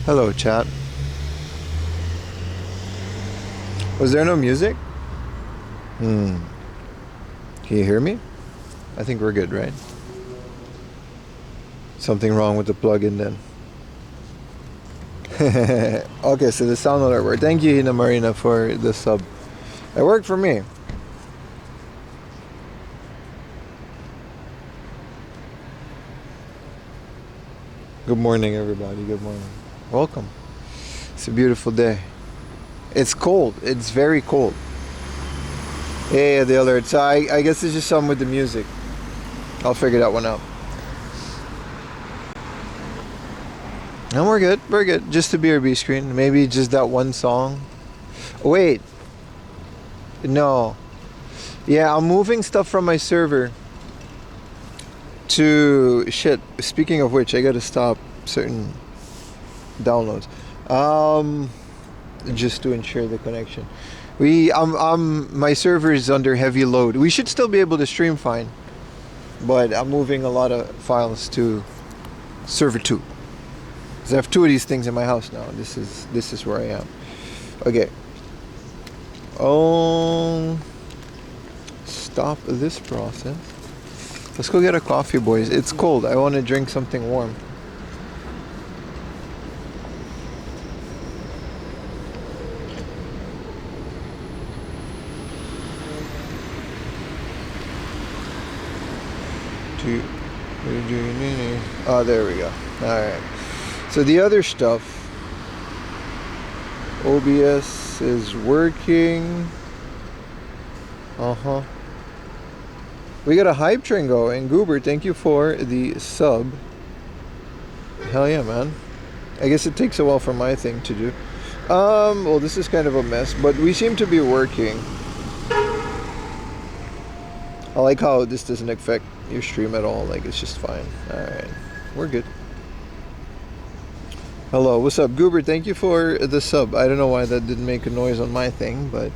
Hello, chat. Was there no music? Can you hear me? I think we're good, right? Something wrong with the plugin then. Okay, so the sound alert worked. Thank you, Hina Marina, for the sub. It worked for me. Good morning, everybody. Good morning. Welcome. It's a beautiful day. It's cold. It's very cold. Yeah, the alert. So I guess it's just something with the music. I'll figure that one out. And we're good. We're good. Just the BRB screen. Maybe just that one song. Wait. No. Yeah, I'm moving stuff from my server to... Shit. Speaking of which, I gotta stop certain downloads. Just to ensure the connection. My server is under heavy load. We should still be able to stream fine, but I'm moving a lot of files to server 2. Because I have 2 of these things in my house now. This is where I am. Okay. Stop this process. Let's go get a coffee, boys. It's cold. I want to drink something warm. Oh, there we go. Alright. So the other stuff, OBS is working. We got a hype train going. Goober, thank you for the sub. Hell yeah, man. I guess it takes a while for my thing to do. Well, this is kind of a mess, but we seem to be working. I like how this doesn't affect your stream at all. Like, it's just fine. Alright. We're good. Hello, what's up? Goober, thank you for the sub. I don't know why that didn't make a noise on my thing, but...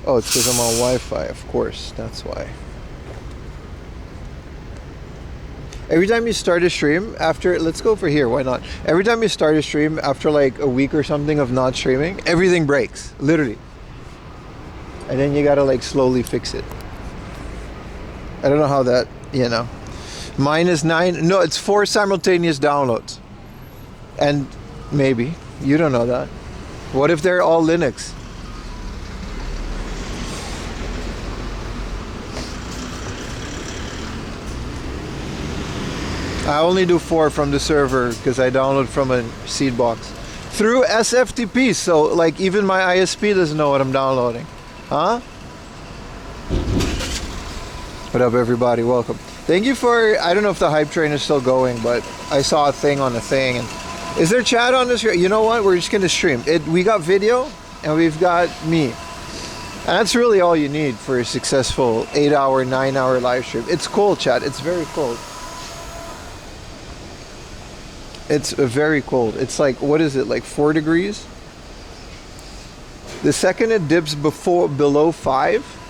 Oh, it's because I'm on Wi-Fi, of course. That's why. Every time you start a stream, after... Let's go for here, why not? Every time you start a stream, after like a week or something of not streaming, everything breaks. Literally. And then you gotta like slowly fix it. I don't know how that, you know. Mine is 9. No, it's 4 simultaneous downloads. And maybe. You don't know that. What if they're all Linux? I only do 4 from the server because I download from a seed box. Through SFTP, so like even my ISP doesn't know what I'm downloading. Huh? What up, everybody? Welcome. Thank you for... I don't know if the hype train is still going, but I saw a thing on a thing. And is there chat on this? You know what? We're just going to stream. We got video, and we've got me. And that's really all you need for a successful 8-hour, 9-hour live stream. It's cold, chat. It's very cold. It's very cold. It's like, what is it? Like 4 degrees? The second it dips below 5...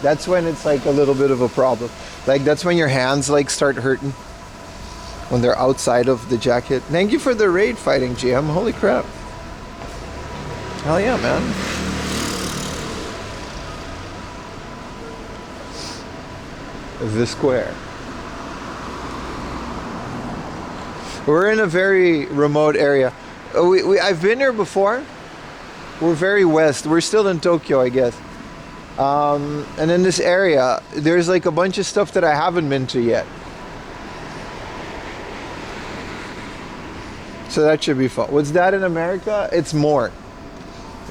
That's when it's like a little bit of a problem. Like that's when your hands like start hurting. When they're outside of the jacket. Thank you for the raid fighting, GM. Holy crap. Hell yeah, man. The square. We're in a very remote area. I've been here before. We're very west. We're still in Tokyo, I guess. And in this area, there's like a bunch of stuff that I haven't been to yet. So that should be fun. What's that in America? It's more.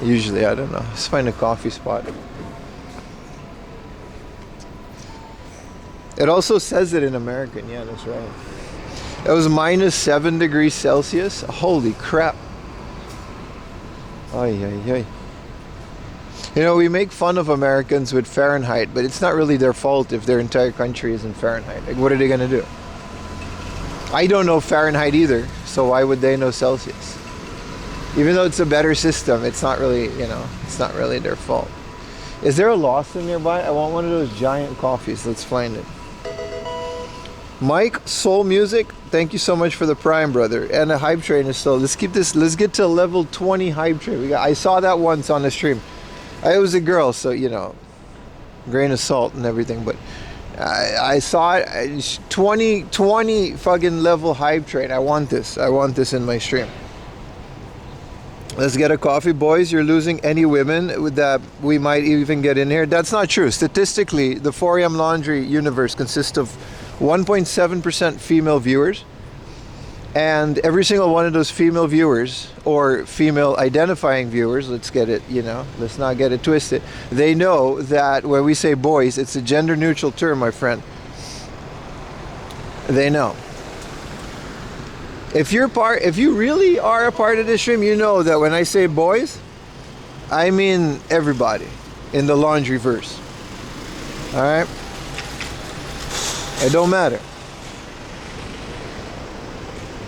Usually, I don't know. Let's find a coffee spot. It also says it in American. Yeah, that's right. It was minus 7 degrees Celsius. Holy crap. Ay, ay, ay. You know, we make fun of Americans with Fahrenheit, but it's not really their fault if their entire country is in Fahrenheit. Like, what are they going to do? I don't know Fahrenheit either, so why would they know Celsius? Even though it's a better system, it's not really, you know, it's not really their fault. Is there a Lawson nearby? I want one of those giant coffees. Let's find it. Mike Soul Music, thank you so much for the Prime, brother. And the hype train is still. Let's keep this. Let's get to level 20 hype train. I saw that once on the stream. I was a girl, so you know, grain of salt and everything. But I saw it. 20 fucking level hype train. I want this. I want this in my stream. Let's get a coffee, boys. You're losing any women that we might even get in here. That's not true. Statistically, the 4am Laundry universe consists of 1.7% female viewers. And every single one of those female viewers, or female identifying viewers, let's get it, you know, let's not get it twisted. They know that when we say boys, it's a gender neutral term, my friend. They know. If you really are a part of this stream, you know that when I say boys, I mean everybody in the laundry verse. All right? It don't matter.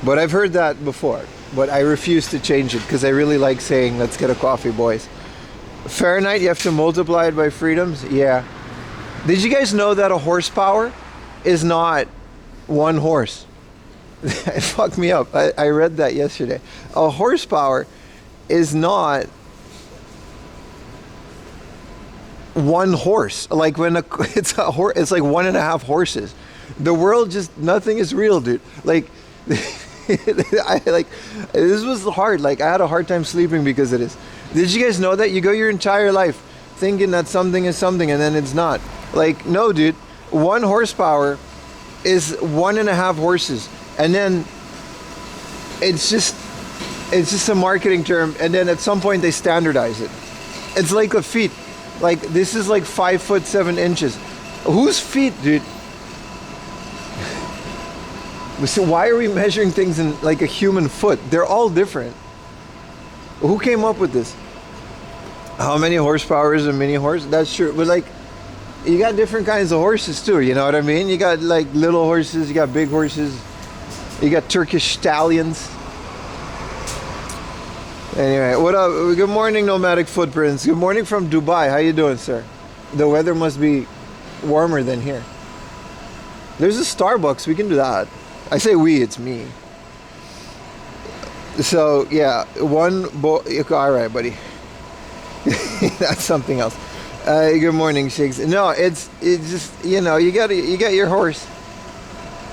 But I've heard that before, but I refuse to change it because I really like saying, let's get a coffee, boys. Fahrenheit, you have to multiply it by freedoms? Yeah. Did you guys know that a horsepower is not one horse? It fucked me up. I read that yesterday. A horsepower is not one horse. Like when it's like 1.5 horses. The world just, nothing is real, dude. Like, this was hard. Like, I had a hard time sleeping because of this. Did you guys know that? You go your entire life thinking that something is something and then it's not. Like, no, dude. 1 horsepower is 1.5 horses. And then it's just a marketing term. And then at some point they standardize it. It's like a feet. Like, this is like 5 foot 7 inches. Whose feet, dude? So why are we measuring things in like a human foot? They're all different. Who came up with this? How many horsepower is a mini horse? That's true. But like, you got different kinds of horses too. You know what I mean? You got like little horses. You got big horses. You got Turkish stallions. Anyway, what up? Good morning, Nomadic Footprints. Good morning from Dubai. How you doing, sir? The weather must be warmer than here. There's a Starbucks. We can do that. I say we, it's me. So, yeah, all right, buddy. That's something else. Good morning, Shakes. No, it's just, you know, you got your horse.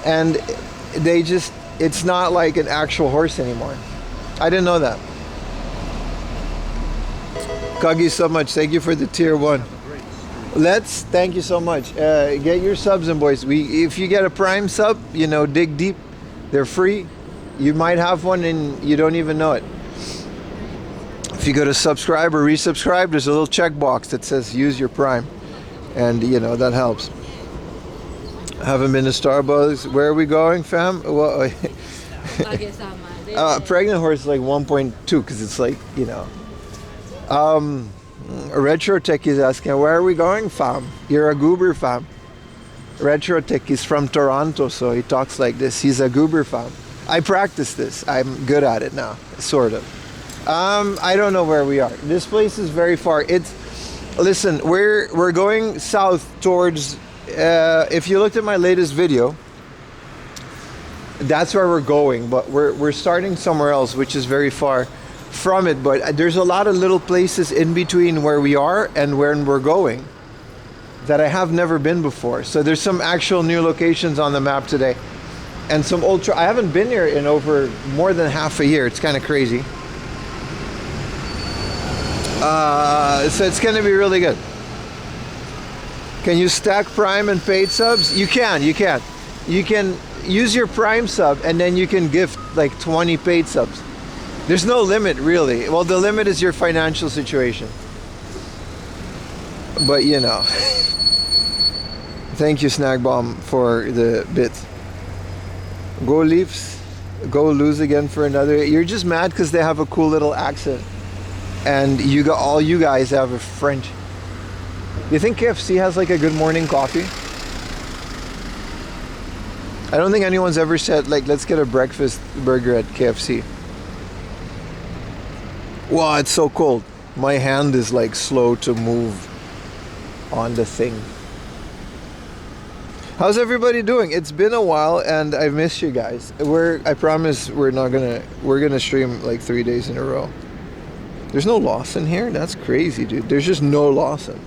And it's not like an actual horse anymore. I didn't know that. Kagi, so much. Thank you for the tier 1. Thank you so much. Get your subs in, boys. If you get a Prime sub, you know, dig deep. They're free. You might have one and you don't even know it. If you go to subscribe or resubscribe, there's a little checkbox that says use your Prime. And, you know, that helps. Haven't been to Starbucks. Where are we going, fam? Well, pregnant horse is like 1.2 because it's like, you know. Retro Tech is asking, where are we going, fam? You're a goober, fam. Retro Tech is from Toronto, so he talks like this. He's a goober, fam. I practice this. I'm good at it now, sort of. I don't know where we are. This place is very far. Listen, we're going south towards. If you looked at my latest video, that's where we're going. But we're starting somewhere else, which is very far from it. But there's a lot of little places in between where we are and where we're going that I have never been before. So there's some actual new locations on the map today, and some old. I haven't been here in over more than half a year. It's kind of crazy. So it's going to be really good. Can you stack Prime and paid subs? You can. You can use your Prime sub and then you can gift like 20 paid subs. There's no limit, really. Well, the limit is your financial situation. But you know. Thank you, Snack Bomb, for the bits. Go Leafs. Go lose again for another. You're just mad because they have a cool little accent. And all you guys have a French. You think KFC has like a good morning coffee? I don't think anyone's ever said like, let's get a breakfast burger at KFC. Wow, it's so cold. My hand is like slow to move on the thing. How's everybody doing? It's been a while and I've missed you guys. I promise we're gonna stream like 3 days in a row. There's no Lawson here? That's crazy, dude. There's just no Lawson.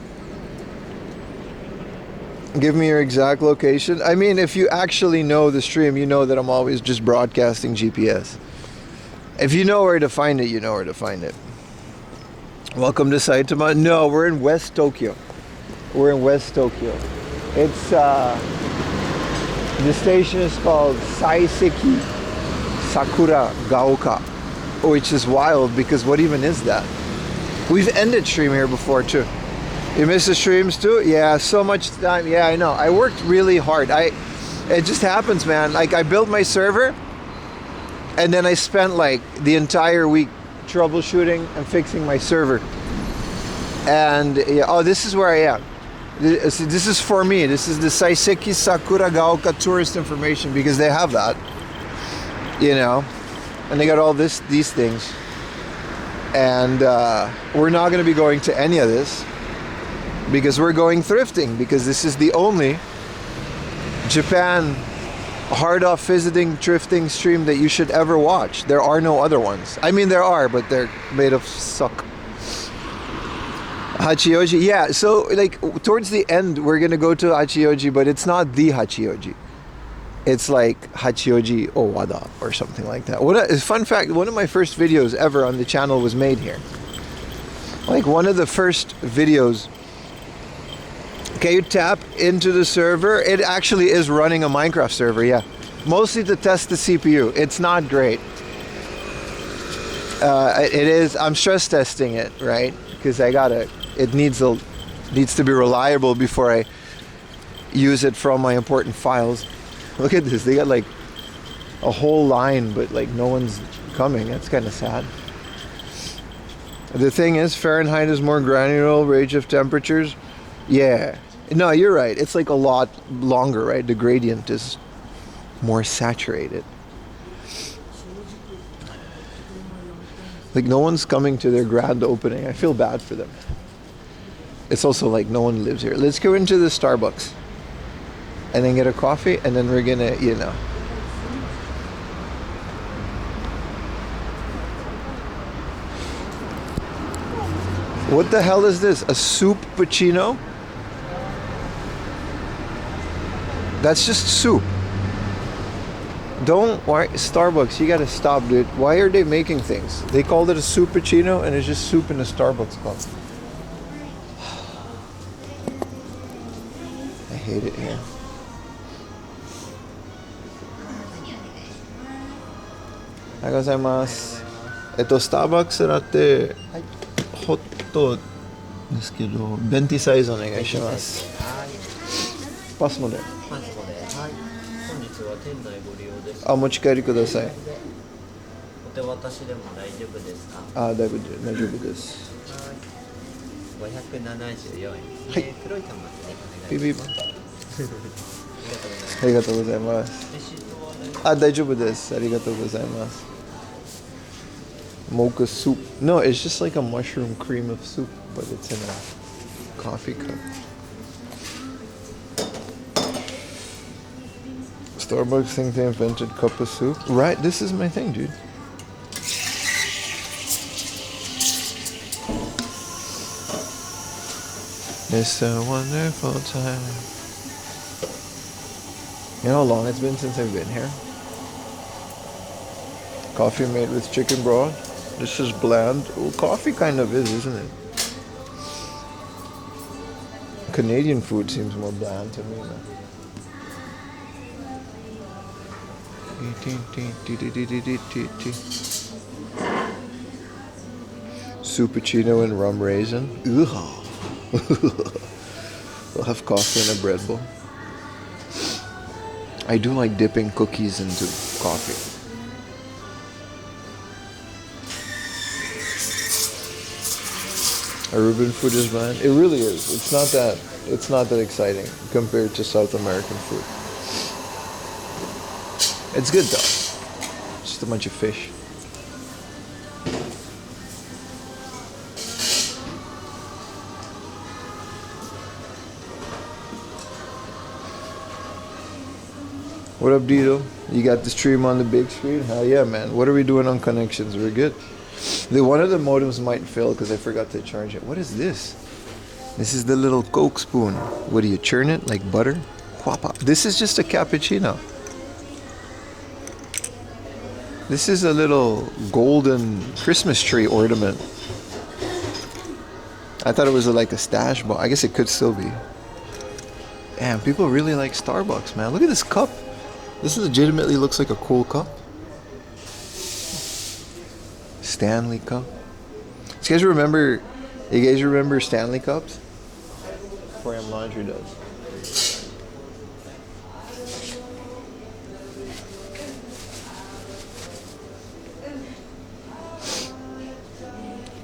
Give me your exact location. I mean, if you actually know the stream, you know that I'm always just broadcasting GPS. If you know where to find it, you know where to find it. Welcome to Saitama. No, we're in West Tokyo. We're in West Tokyo. It's, the station is called Seiseki Sakura Gaoka, which is wild because what even is that? We've ended stream here before too. You miss the streams too? Yeah, so much time. Yeah, I know. I worked really hard. It just happens, man. Like I built my server and then I spent like the entire week troubleshooting and fixing my server. And yeah, oh, this is where I am. This is for me. This is the Seiseki Sakura Gaoka tourist information because they have that, you know, and they got all these things. And we're not going to be going to any of this because we're going thrifting because this is the only Japan hard off visiting thrifting stream that you should ever watch. There are no other ones. I mean, there are, but they're made of suck. Hachioji, yeah. So like towards the end, we're gonna go to Hachioji, but it's not the Hachioji. It's like Hachioji Owada or something like that. Fun fact, one of my first videos ever on the channel was made here. Like one of the first videos. Can you tap into the server? It actually is running a Minecraft server, yeah. Mostly to test the CPU. It's not great. It is, I'm stress testing it, right? Because it needs to be reliable before I use it from my important files. Look at this, they got like a whole line, but like no one's coming. That's kind of sad. The thing is, Fahrenheit is more granular range of temperatures. Yeah. No, you're right. It's like a lot longer, right? The gradient is more saturated. Like no one's coming to their grand opening. I feel bad for them. It's also like no one lives here. Let's go into the Starbucks and then get a coffee and then we're gonna, you know. What the hell is this? A soup puccino? That's just soup. Why Starbucks, you gotta stop, dude. Why are they making things? They called it a soupuccino and it's just soup in a Starbucks cup. I hate it here. Arigatou Starbucks だってホットですけど、ベンティサイズお願いします。パスモで。お持ち帰りください。お手渡しでも大丈夫ですか？大丈夫です。574円。はい。黒い端末でお願いします。ピピピ。ありがとうございます。大丈夫です。ありがとうございます。Mocha soup. No, it's just like a mushroom cream of soup, but it's in a coffee cup. Starbucks think they invented cup of soup? Right, this is my thing, dude. It's a wonderful time. You know how long it's been since I've been here? Coffee made with chicken broth. This is bland. Well, coffee kind of is, isn't it? Canadian food seems more bland to me. Soupuccino and rum raisin. We'll have coffee in a bread bowl. I do like dipping cookies into coffee. Aruban food is bland. It really is. It's not that exciting compared to South American food. It's good though. Just a bunch of fish. What up, Dito? You got the stream on the big screen? Hell yeah, man. What are we doing on connections? We're good. One of the modems might fail because I forgot to charge it. What is this? This is the little Coke spoon. What do you churn it like butter? Whoppa. This is just a cappuccino. This is a little golden Christmas tree ornament. I thought it was like a stash ball. I guess it could still be. Damn, people really like Starbucks, man. Look at this cup. This legitimately looks like a cool cup. Stanley cup. You guys remember Stanley cups? 4M Laundry does.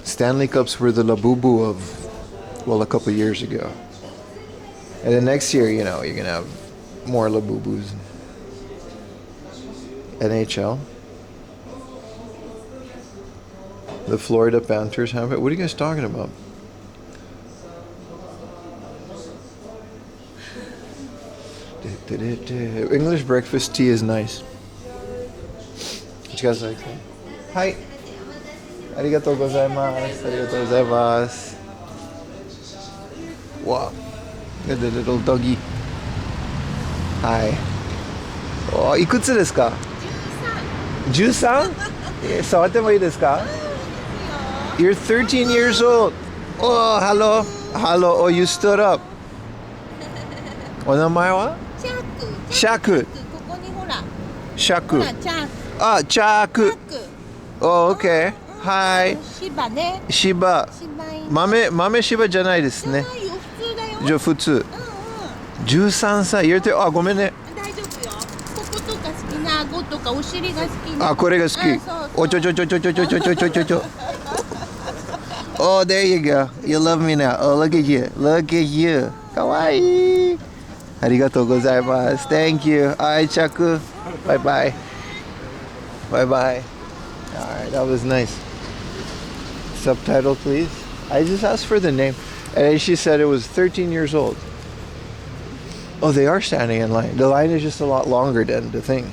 Stanley cups were the Labubu of, well, a couple years ago. And then next year, you know, you're going to have more Labubus. NHL. The Florida Panthers have it. What are you guys talking about? English breakfast tea is nice. What you guys like? Hi. Arigatou gozaimasu. Arigatou gozaimasu. Wow. Look at the little doggy. Hi. Oh, いくつですか? 13? 触ってもいいですか? You're 13 years old. Oh, hello. Hello. Oh, you stood up. お名前は? シャク。ここにほら。シャク。あ、チャーク。Oh, okay. Hi. 芝ね。芝。豆芝じゃないですね。普通だよ。じゃあ普通。13歳。言うて、あ、ごめんね。大丈夫よ。こことか好きな顎とかお尻が好きな。あ、これが好き。おちょちょちょちょちょちょちょちょちょちょちょ。Oh, there you go. You love me now. Oh, look at you. Look at you. Kawaii. Arigatou gozaimasu. Thank you. Alright, Chaku. Bye bye. Bye bye. Alright, that was nice. Subtitle, please. I just asked for the name. And then she said it was 13 years old. Oh, they are standing in line. The line is just a lot longer than the thing.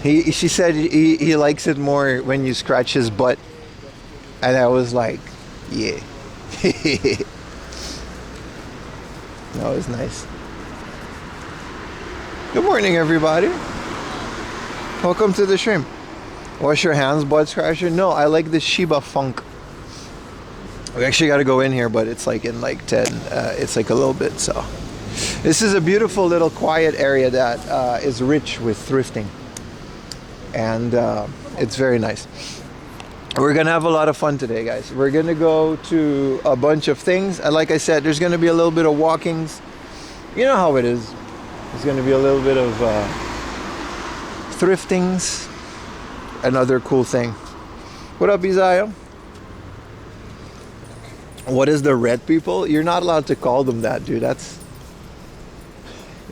She said he likes it more when you scratch his butt. And I was like, yeah. That was nice. Good morning, everybody. Welcome to the stream. Wash your hands, butt scratcher. No, I like the Shiba funk. We actually got to go in here, but it's like in like 10. It's like a little bit, so. This is a beautiful little quiet area that is rich with thrifting. And it's very nice. We're gonna have a lot of fun today, guys. We're gonna go to a bunch of things, and like I said, there's gonna be a little bit of walkings. You know how it is. There's gonna be a little bit of thriftings. Another cool thing. What up, Isaiah? What is the red people? You're not allowed to call them that, dude. That's.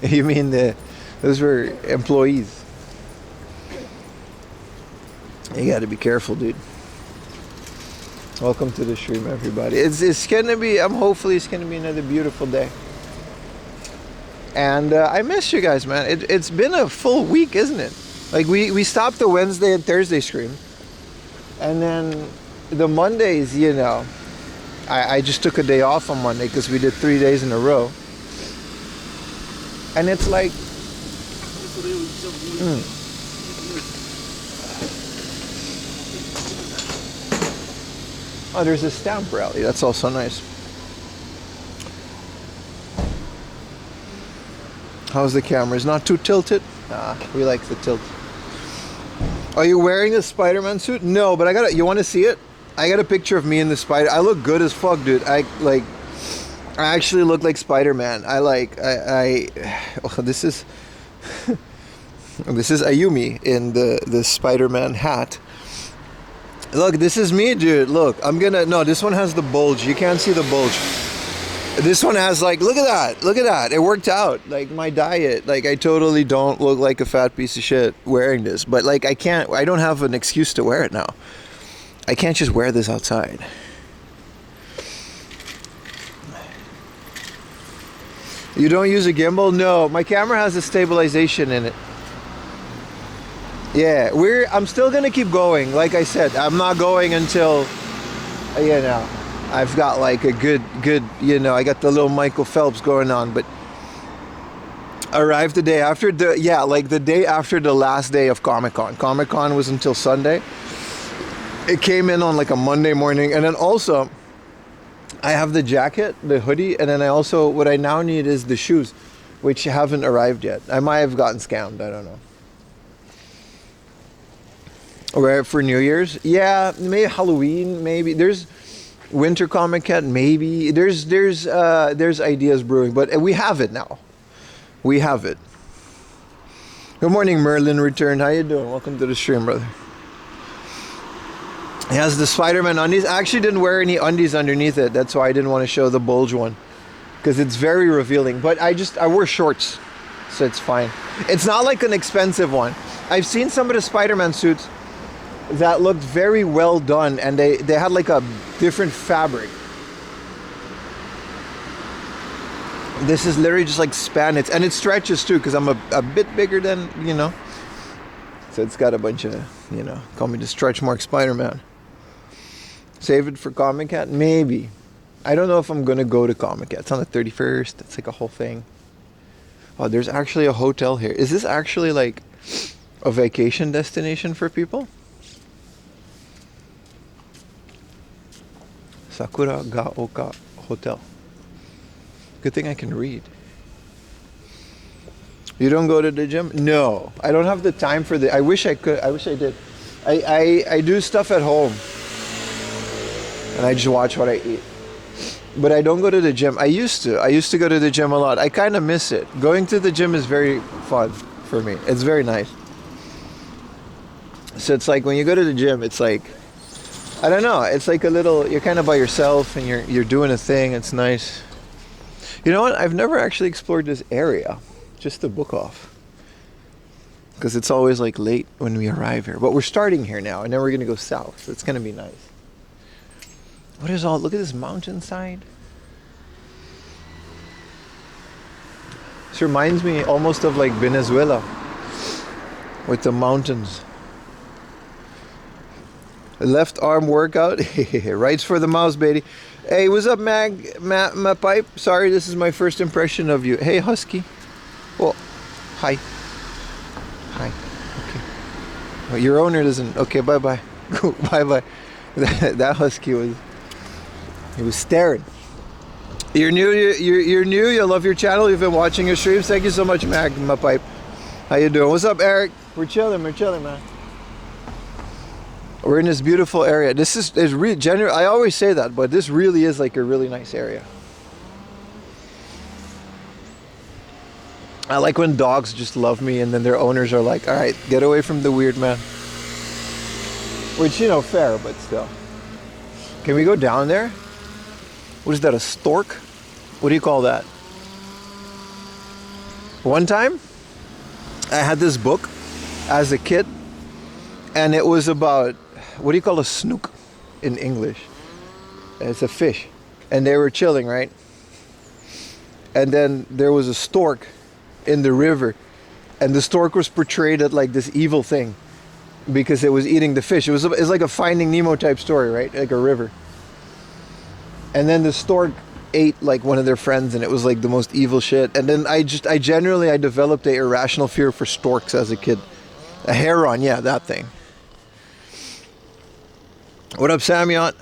You mean those were employees? You got to be careful, dude. Welcome to the stream, everybody. It's gonna be. Hopefully it's gonna be another beautiful day. And I missed you guys, man. It's been a full week, isn't it? Like we stopped the Wednesday and Thursday stream, and then the Mondays, you know, I just took a day off on Monday because we did 3 days in a row, and it's like. Oh, there's a stamp rally. That's also nice. How's the camera? It's not too tilted? Nah, we like the tilt. Are you wearing a Spider-Man suit? No, but you want to see it? I got a picture of me in the Spider. I look good as fuck, dude. I actually look like Spider-Man. This is this is Ayumi in the Spider-Man hat. Look, this is me, dude. Look, no, this one has the bulge. You can't see the bulge. This one has like, look at that. Look at that. It worked out. Like my diet. Like I totally don't look like a fat piece of shit wearing this. But like I don't have an excuse to wear it now. I can't just wear this outside. You don't use a gimbal? No, my camera has a stabilization in it. Yeah, I'm still gonna keep going. Like I said, I'm not going until, you know, I've got like a good, you know, I got the little Michael Phelps going on, but arrived the day after the day after the last day of Comic-Con. Comic-Con was until Sunday. It came in on like a Monday morning, and then also I have the jacket, the hoodie, and then I also, what I now need is the shoes, which haven't arrived yet. I might have gotten scammed, I don't know. Right, for New Year's? Yeah, maybe Halloween, maybe. There's Winter Comic-Con, maybe. There's ideas brewing, but we have it now. We have it. Good morning, Merlin returned. How you doing? Welcome to the stream, brother. He has the Spider-Man undies. I actually didn't wear any undies underneath it. That's why I didn't want to show the bulge one, because it's very revealing. But I wear shorts, so it's fine. It's not like an expensive one. I've seen some of the Spider-Man suits that looked very well done, and they had like a different fabric. This is literally just like spandex, and it stretches too, because I'm a bit bigger than, you know, so it's got a bunch of, you know, call me the stretch mark Spider-Man. Save it for Comic-Con? Maybe. I don't know if I'm gonna go to Comic-Con. It's on the 31st. It's like a whole thing. Oh, there's actually a hotel here. Is this actually like a vacation destination for people? Sakura Gaoka Hotel. Good thing I can read. You don't go to the gym? No, I don't have the time for the. I wish I could. I wish I did. I do stuff at home, and I just watch what I eat. But I don't go to the gym. I used to go to the gym a lot. I kind of miss it. Going to the gym is very fun for me. It's very nice. So it's like when you go to the gym, it's like, I don't know. It's like a little. You're kind of by yourself, and you're doing a thing. It's nice. You know what? I've never actually explored this area, just to book off. Because it's always like late when we arrive here. But we're starting here now, and then we're going to go south. So it's going to be nice. What is all, look at this mountainside. This reminds me almost of like Venezuela, with the mountains. Left arm workout, rights for the mouse, baby. Hey, what's up, my pipe? Sorry, this is my first impression of you. Hey, Husky. Oh, hi. Hi. Okay. Well, your owner doesn't. Okay, bye-bye. Bye-bye. That Husky was. He was staring. You're new. You're new. You love your channel. You've been watching your streams. Thank you so much, my pipe. How you doing? What's up, Eric? We're chilling, man. We're in this beautiful area. This is really general. I always say that, but this really is like a really nice area. I like when dogs just love me, and then their owners are like, "All right, get away from the weird man." Which, you know, fair, but still. Can we go down there? What is that? A stork? What do you call that? One time, I had this book as a kid, and it was about, what do you call a snook in English? It's a fish. And they were chilling, right? And then there was a stork in the river. And the stork was portrayed as like this evil thing because it was eating the fish. It's like a Finding Nemo type story, right? Like a river. And then the stork ate like one of their friends, and it was like the most evil shit. And then I developed a irrational fear for storks as a kid. A heron, yeah, that thing. What up, Samyot?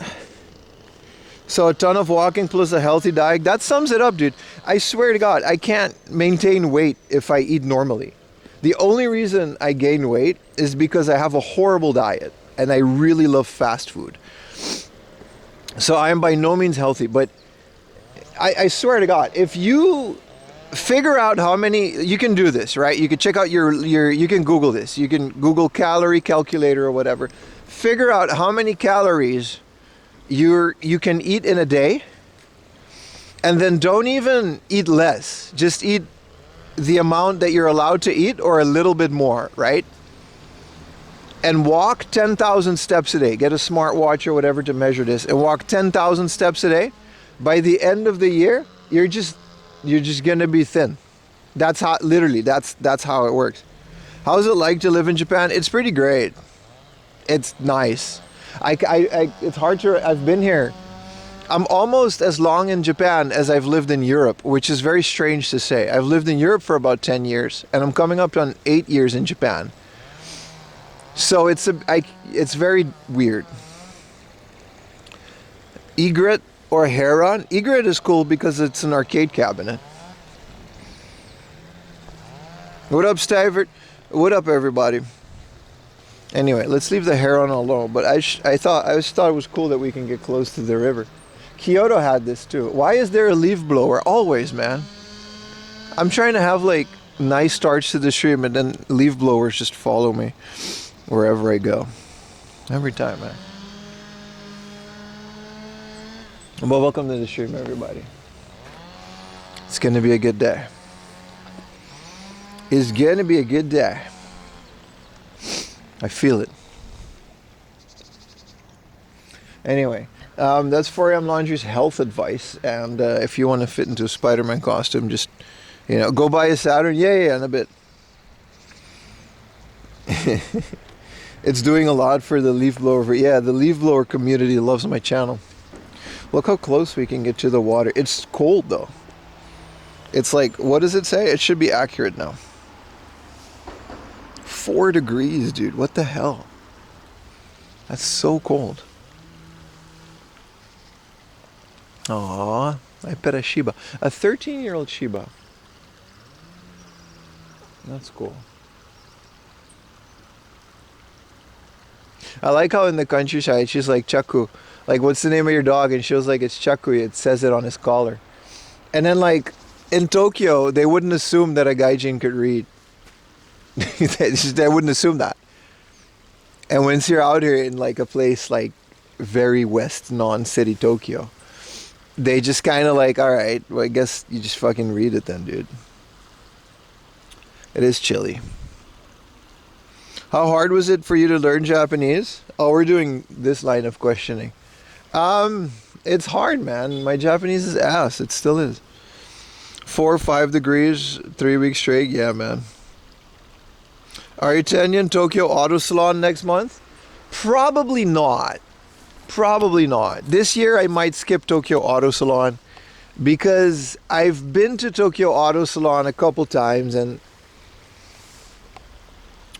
So a ton of walking plus a healthy diet. That sums it up, dude. I swear to God, I can't maintain weight if I eat normally. The only reason I gain weight is because I have a horrible diet, and I really love fast food. So I am by no means healthy, but I swear to God, if you figure out how many, you can do this, right? You can check out you can Google this. You can Google calorie calculator or whatever. Figure out how many calories you can eat in a day, and then don't even eat less. Just eat the amount that you're allowed to eat or a little bit more, right? And walk 10,000 steps a day. Get a smartwatch or whatever to measure this, and walk 10,000 steps a day. By the end of the year, you're just you're just gonna be thin. That's how, literally, that's how it works. How's it like to live in Japan? It's pretty great. It's nice. It's hard to, I've been here. I'm almost as long in Japan as I've lived in Europe, which is very strange to say. I've lived in Europe for about 10 years, and I'm coming up on 8 years in Japan. So it's very weird. Egret or Heron? Egret is cool because it's an arcade cabinet. What up, Stivert? What up, everybody? Anyway, let's leave the Heron alone. But I just thought it was cool that we can get close to the river. Kyoto had this too. Why is there a leaf blower? Always, man. I'm trying to have like nice starts to the stream, and then leaf blowers just follow me wherever I go. Every time, man. Well, welcome to the stream, everybody. It's gonna be a good day. It's gonna be a good day. I feel it. Anyway, that's 4am Laundry's health advice. And if you want to fit into a Spider-Man costume, just, go buy a Saturn. Yeah, in a bit. It's doing a lot for the leaf blower. Yeah, the leaf blower community loves my channel. Look how close we can get to the water. It's cold though. It's like, what does it say? It should be accurate now. 4 degrees, dude. What the hell? That's so cold. Aww, I pet a Shiba. A 13-year-old Shiba. That's cool. I like how in the countryside she's like, Chaku. Like, what's the name of your dog? And she was like, it's Chaku. It says it on his collar. And then, like, in Tokyo, they wouldn't assume that a gaijin could read. They wouldn't assume that. And once you're out here in, like, a place like very west non-city Tokyo, they just kind of like, all right, well, I guess you just fucking read it then, dude. It is chilly. How hard was it for you to learn Japanese? Oh, we're doing this line of questioning. It's hard, man. My Japanese is ass. It still is. 4 or 5 degrees, 3 weeks straight. Yeah, man. Are you attending Tokyo Auto Salon next month? Probably not. Probably not. This year I might skip Tokyo Auto Salon because I've been to Tokyo Auto Salon a couple times, and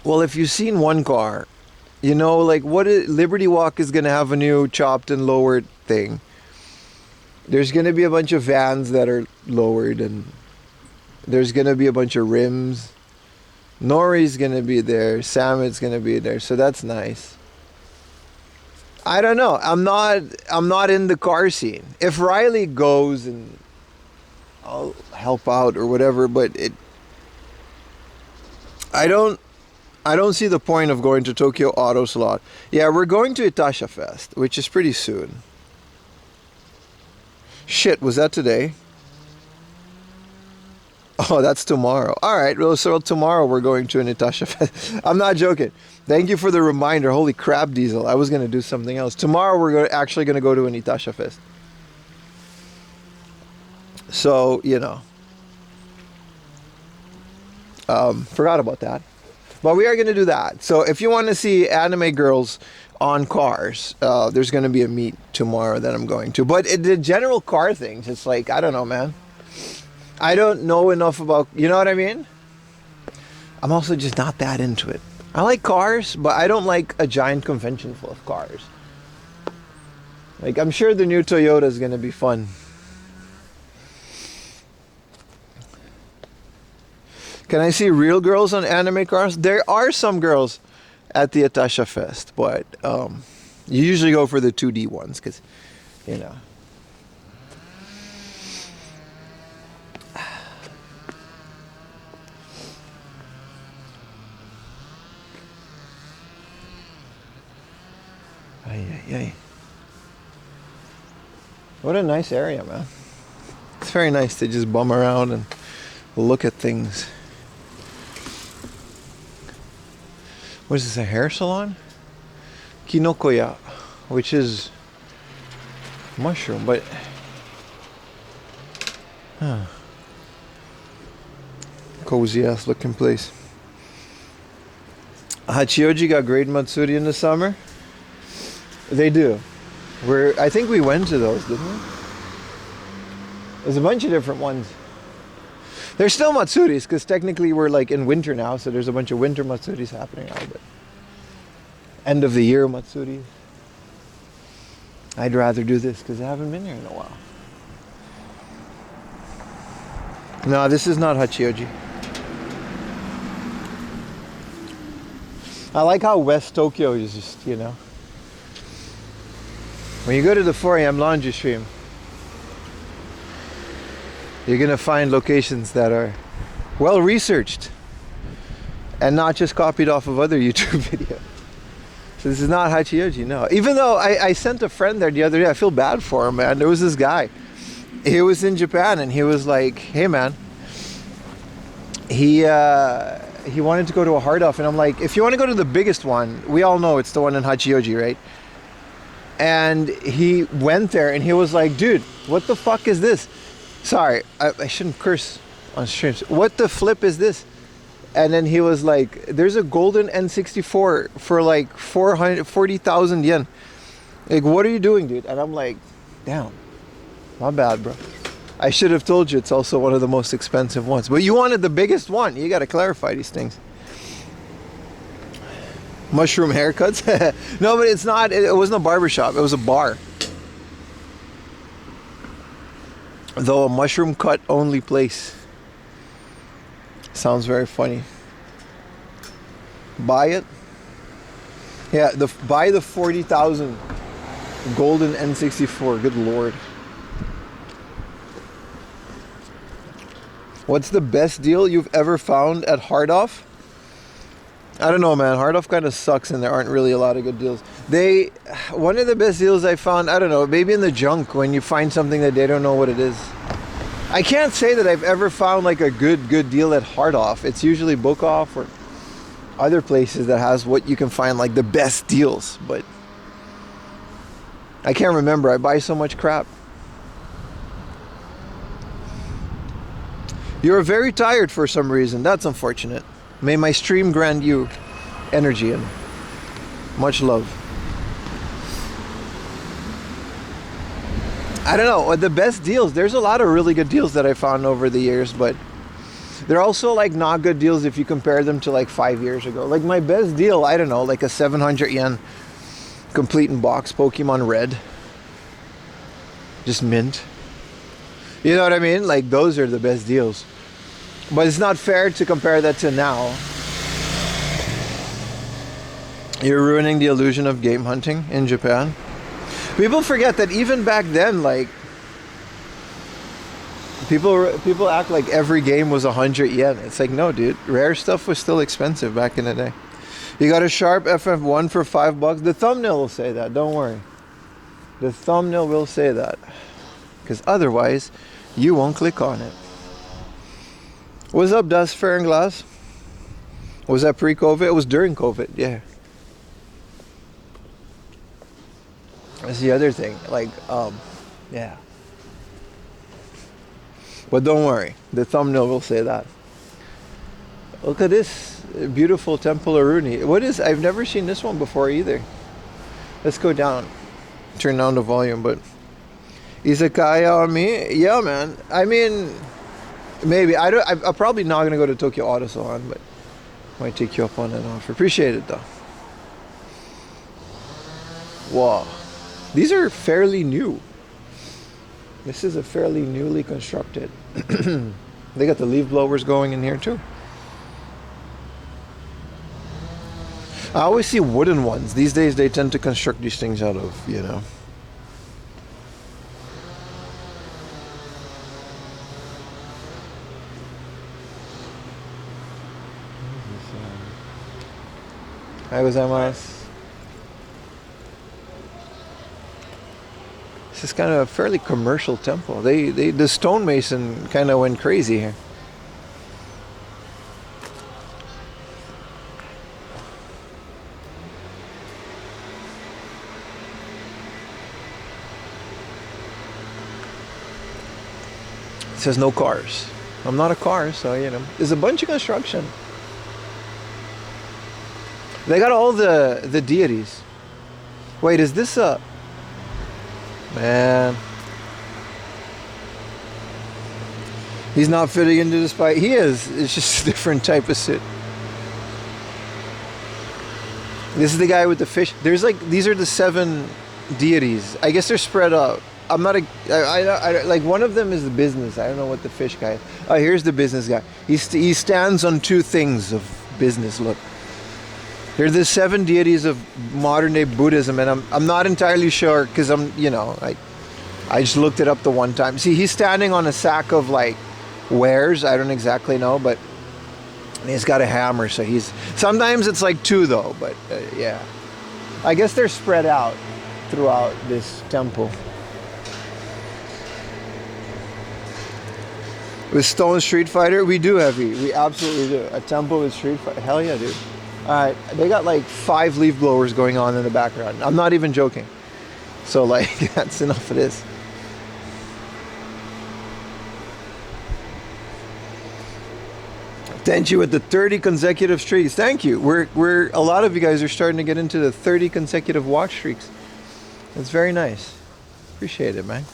well, if you've seen one car, like Liberty Walk is going to have a new chopped and lowered thing. There's going to be a bunch of vans that are lowered, and there's going to be a bunch of rims. Nori's going to be there. Samit's going to be there. So that's nice. I don't know. I'm not in the car scene. If Riley goes, and I'll help out or whatever, but I don't see the point of going to Tokyo Auto Salon. Yeah, we're going to Itasha Fest, which is pretty soon. Shit, was that today? Oh, that's tomorrow. All right, well, so tomorrow we're going to an Itasha Fest. I'm not joking. Thank you for the reminder. Holy crap, Diesel. I was going to do something else. Tomorrow we're actually going to go to an Itasha Fest. So, forgot about that. But we are going to do that. So if you want to see anime girls on cars, there's going to be a meet tomorrow that I'm going to. But the general car things, it's like, I don't know, man. I don't know enough about, you know what I mean? I'm also just not that into it. I like cars, but I don't like a giant convention full of cars. Like, I'm sure the new Toyota is going to be fun. Can I see real girls on anime cars? There are some girls at the Itasha Fest, but you usually go for the 2D ones because, Ay. What a nice area, man. It's very nice to just bum around and look at things. What is this, a hair salon? Kinokoya, which is mushroom, but Cozy ass looking place. Hachioji got great matsuri in the summer. They do. I think we went to those, didn't we? There's a bunch of different ones. There's still matsuris because technically we're like in winter now, so there's a bunch of winter matsuris happening now. But end of the year matsuri. I'd rather do this because I haven't been here in a while. No, this is not Hachioji. I like how West Tokyo is just, you know. When you go to the 4 a.m. laundry stream, you're going to find locations that are well researched and not just copied off of other YouTube videos. So this is not Hachioji, no. Even though I sent a friend there the other day, I feel bad for him, man. There was this guy. He was in Japan and he was like, hey, man. He wanted to go to a hard off, and I'm like, if you want to go to the biggest one, we all know it's the one in Hachioji, right? And he went there and he was like, dude, what the fuck is this? Sorry, I shouldn't curse on streams. What the flip is this? And then he was like, there's a golden N64 for like 40,000 yen. Like, what are you doing, dude? And I'm like, damn, not bad, bro. I should have told you it's also one of the most expensive ones. But you wanted the biggest one. You got to clarify these things. Mushroom haircuts? No, but it's not. It wasn't a barbershop. It was a bar. Though a mushroom cut only place. Sounds very funny. Buy it? Yeah, buy the 40,000 golden N64. Good lord. What's the best deal you've ever found at Hard Off? I don't know, man. Hard Off kind of sucks and there aren't really a lot of good deals. One of the best deals I found, I don't know, maybe in the junk when you find something that they don't know what it is. I can't say that I've ever found like a good deal at Hard Off. It's usually Book Off or other places that has what you can find like the best deals. But I can't remember. I buy so much crap. You're very tired for some reason. That's unfortunate. May my stream grant you energy and much love. I don't know. The best deals, there's a lot of really good deals that I found over the years, but they're also like not good deals if you compare them to like 5 years ago. Like my best deal, I don't know, like a 700 yen complete in box Pokemon Red. Just mint. You know what I mean? Like those are the best deals. But it's not fair to compare that to now. You're ruining the illusion of game hunting in Japan. People forget that even back then, like people act like every game was 100 yen. It's like, no, dude. Rare stuff was still expensive back in the day. You got a Sharp FF1 for $5. The thumbnail will say that. Don't worry. The thumbnail will say that. Because otherwise, you won't click on it. What's up, Dust Fair and Glass? Was that pre-COVID? It was during COVID, yeah. That's the other thing. Like, yeah. But don't worry. The thumbnail will say that. Look at this beautiful Temple Aruni. What is... I've never seen this one before either. Let's go down. Turn down the volume, but... Izakaya on me? Yeah, man. I mean... Maybe. I'm probably not going to go to Tokyo Auto Salon, but might take you up on an offer. Appreciate it, though. Wow. These are fairly new. This is a fairly newly constructed. They got the leaf blowers going in here, too. I always see wooden ones. These days, they tend to construct these things out of, you know. This is kind of a fairly commercial temple. The stonemason kind of went crazy here. It says no cars. I'm not a car, so you know. There's a bunch of construction. They got all the deities. Wait, is this a... Man. He's not fitting into the spike. He is. It's just a different type of suit. This is the guy with the fish. There's like, these are the 7 deities. I guess they're spread out. I'm not a... I like, one of them is the business. I don't know what the fish guy is. Oh, here's the business guy. He stands on 2 things of business. Look. They're the 7 deities of modern day Buddhism, and I'm not entirely sure because I just looked it up the one time. See, he's standing on a sack of like wares. I don't exactly know, but he's got a hammer. So he's sometimes it's like 2 though, but yeah, I guess they're spread out throughout this temple. With Stone Street Fighter, we do heavy. We absolutely do. A temple with Street Fighter. Hell yeah, dude. Alright, they got like 5 leaf blowers going on in the background. I'm not even joking. So like, that's enough of this. Thank you with the 30 consecutive streaks. Thank you. We're a lot of you guys are starting to get into the 30 consecutive watch streaks. It's very nice. Appreciate it, man.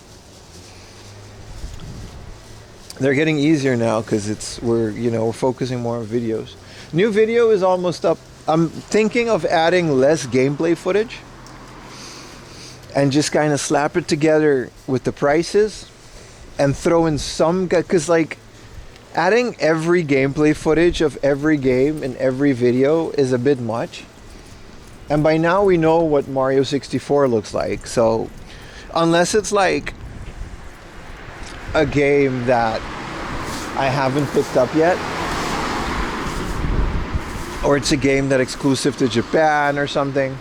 They're getting easier now because we're focusing more on videos. New video is almost up. I'm thinking of adding less gameplay footage and just kind of slap it together with the prices and throw in some, because like adding every gameplay footage of every game in every video is a bit much. And by now we know what Mario 64 looks like. So unless it's like a game that I haven't picked up yet, or it's a game that's exclusive to Japan or something,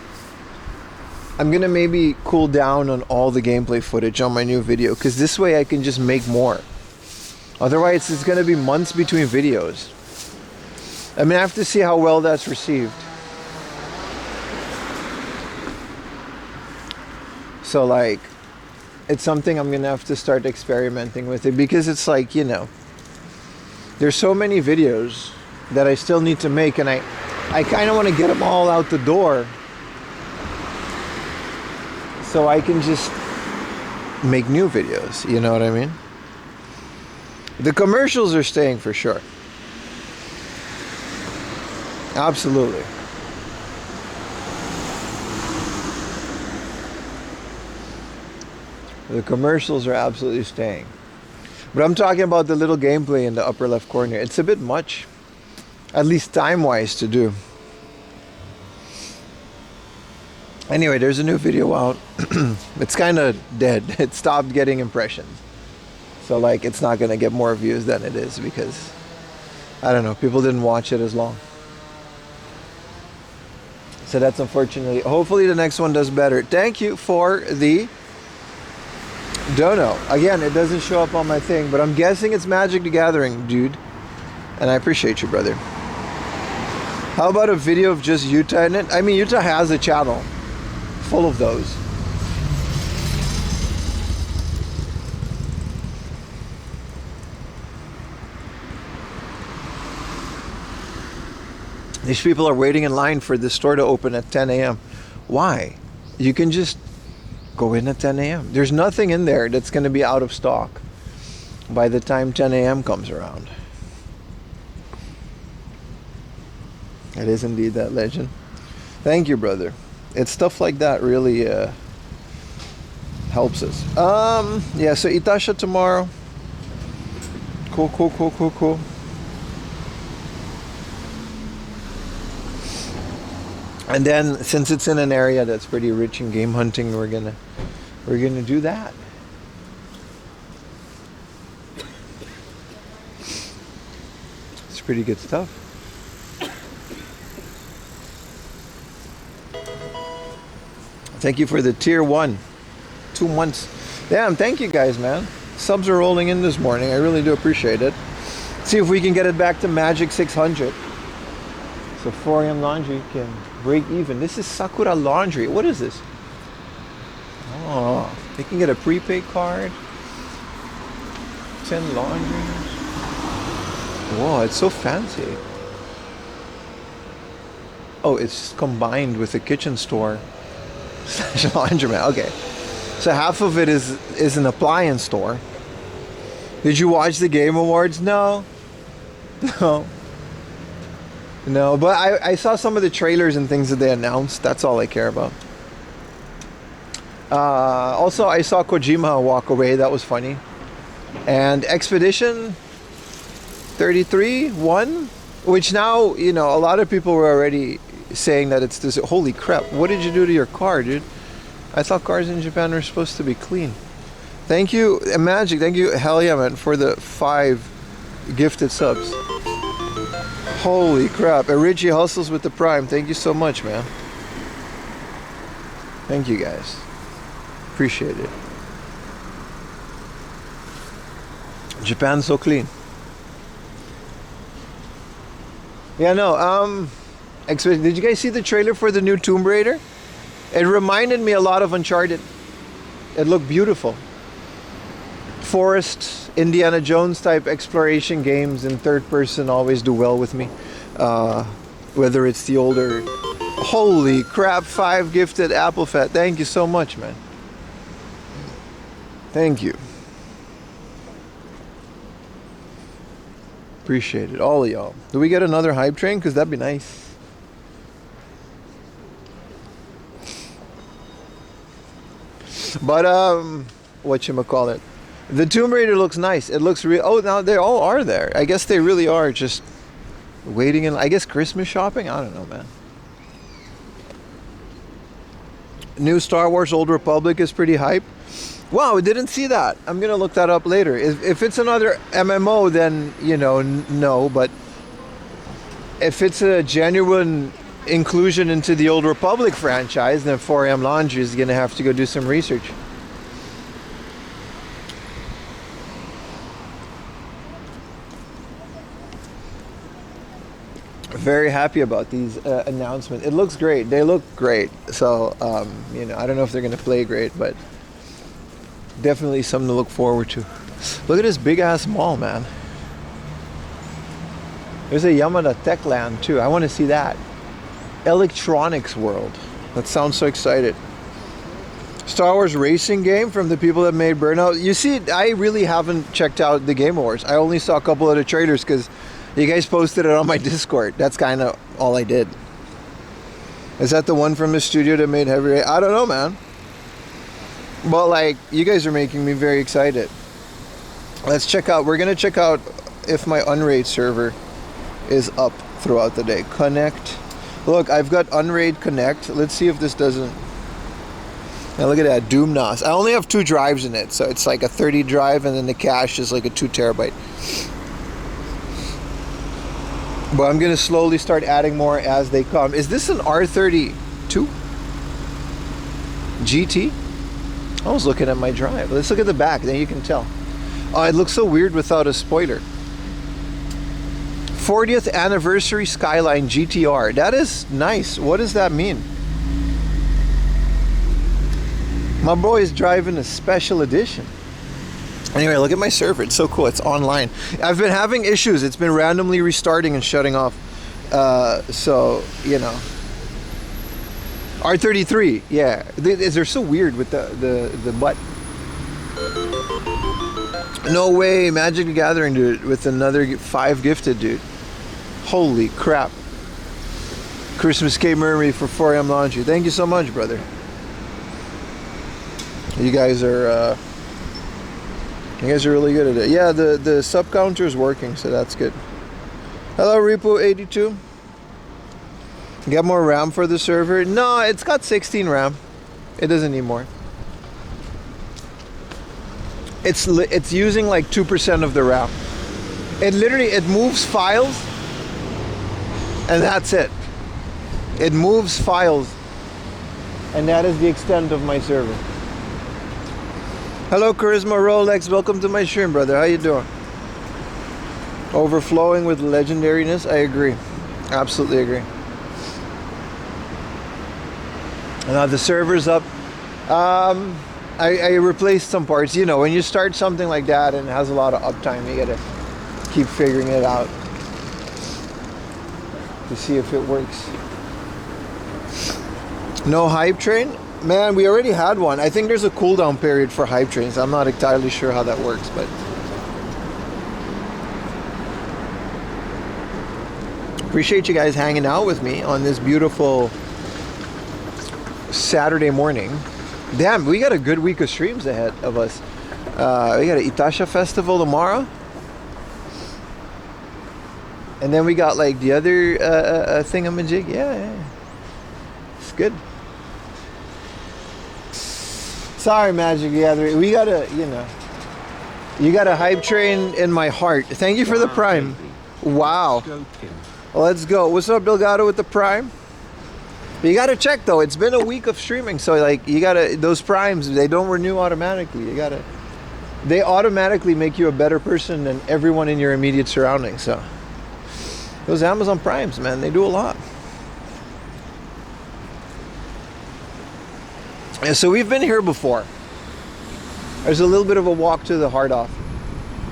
I'm gonna maybe cool down on all the gameplay footage on my new video, because this way I can just make more. Otherwise it's gonna be months between videos. I mean, I have to see how well that's received. So like, it's something I'm gonna have to start experimenting with it, because it's like, you know, there's so many videos that I still need to make, and I kind of want to get them all out the door so I can just make new videos, you know what I mean? The commercials are staying for sure. Absolutely. The commercials are absolutely staying. But I'm talking about the little gameplay in the upper left corner. It's a bit much. At least time-wise to do. Anyway, there's a new video out. It's kind of dead. It stopped getting impressions. So like, it's not going to get more views than it is because, I don't know, people didn't watch it as long. So that's unfortunately. Hopefully the next one does better. Thank you for the dono. Again, it doesn't show up on my thing, but I'm guessing it's Magic the Gathering, dude. And I appreciate you, brother. How about a video of just Utah in it? I mean, Utah has a channel full of those. These people are waiting in line for the store to open at 10 a.m. Why? You can just go in at 10 a.m. There's nothing in there that's going to be out of stock by the time 10 a.m. comes around. It is indeed that legend. Thank you, brother. It's stuff like that really helps us. Yeah, so Itasha tomorrow. Cool. And then since it's in an area that's pretty rich in game hunting, we're gonna do that. It's pretty good stuff. Thank you for the tier 1. 2 months. Damn, thank you guys, man. Subs are rolling in this morning. I really do appreciate it. See if we can get it back to Magic 600. So 4am Laundry can break even. This is Sakura Laundry. What is this? Oh, they can get a prepaid card. 10 laundries. Whoa, it's so fancy. Oh, it's combined with a kitchen store. Laundromat. Okay. So half of it is an appliance store. Did you watch the Game Awards? No. No. No, but I saw some of the trailers and things that they announced. That's all I care about. Also, I saw Kojima walk away. That was funny. And Expedition 33 won, which now, you know, a lot of people were already saying that it's this. Holy crap, what did you do to your car, dude? I thought cars in Japan were supposed to be clean. Thank you, Magic. Thank you, hell yeah, man, for the 5 gifted subs. Holy crap. Richie hustles with the Prime. Thank you so much, man. Thank you, guys. Appreciate it. Japan's so clean. Yeah, no, did you guys see the trailer for the new Tomb Raider? It reminded me a lot of Uncharted. It looked beautiful. Forest, Indiana Jones type exploration games in third person always do well with me. Whether it's the older... Holy crap, 5 gifted Apple Fat. Thank you so much, man. Thank you. Appreciate it, all of y'all. Do we get another hype train? Because that'd be nice. But whatchamacallit, the Tomb Raider looks nice. It looks real. Oh, now they all are there. I guess they really are just waiting in, I guess, Christmas shopping. I don't know, man. New Star Wars Old Republic is pretty hype. Wow, I didn't see that. I'm gonna look that up later. If it's another MMO, then, you know, no. But if it's a genuine inclusion into the Old Republic franchise, then 4AM Laundry is gonna have to go do some research. Very happy about these announcements. It looks great. They look great. So, you know, I don't know if they're gonna play great, but definitely something to look forward to. Look at this big ass mall, man. There's a Yamada Tech Land too. I want to see that. Electronics World. That sounds so excited. Star Wars racing game from the people that made Burnout. You see, I really haven't checked out the Game Awards. I only saw a couple of the trailers because you guys posted it on my Discord. That's kind of all I did. Is that the one from the studio that made Heavy Rain? I don't know, man. But like, you guys are making me very excited. Let's check out. We're gonna check out if my Unraid server is up throughout the day. Connect. Look, I've got Unraid Connect. Let's see if this doesn't. Now look at that, Doomnos. I only have 2 drives in it, so it's like a 30 drive, and then the cache is like a 2 terabyte. But I'm gonna slowly start adding more as they come. Is this an R32 GT? I was looking at my drive. Let's look at the back, then you can tell. Oh, it looks so weird without a spoiler. 40th anniversary Skyline GTR. That is nice. What does that mean? My boy is driving a special edition. Anyway, look at my server. It's so cool. It's online. I've been having issues. It's been randomly restarting and shutting off. So, you know. R33, yeah. They're so weird with the butt. No way, Magic the Gathering, dude, with another 5 gifted, dude. Holy crap. Christmas K Murray for 4AM Laundry. Thank you so much, brother. You guys are really good at it. Yeah, the sub counter is working, so that's good. Hello, Repo82. Get more RAM for the server? No, it's got 16 RAM. It doesn't need more. It's using like 2% of the RAM. It moves files, and that's it. It moves files, and that is the extent of my server. Hello, Charisma Rolex. Welcome to my stream, brother. How you doing? Overflowing with legendariness. I agree. Absolutely agree. Now the server's up. I replaced some parts. You know, when you start something like that and it has a lot of uptime, you gotta keep figuring it out. to see if it works. No hype train? Man, we already had one. I think there's a cooldown period for hype trains. I'm not entirely sure how that works, but appreciate you guys hanging out with me on this beautiful Saturday morning. Damn, we got a good week of streams ahead of us. We got an Itasha festival tomorrow. And then we got like the other thingamajig. Yeah. It's good. Sorry, Magic Gathering. We gotta, you got a hype train in my heart. Thank you for the Prime. Wow. Let's go. What's up, Delgado, with the Prime? But you gotta check though. It's been a week of streaming, so like you gotta, those Primes, they don't renew automatically. They automatically make you a better person than everyone in your immediate surroundings. So those Amazon Primes, man, they do a lot. And so we've been here before. There's a little bit of a walk to the Hard Off.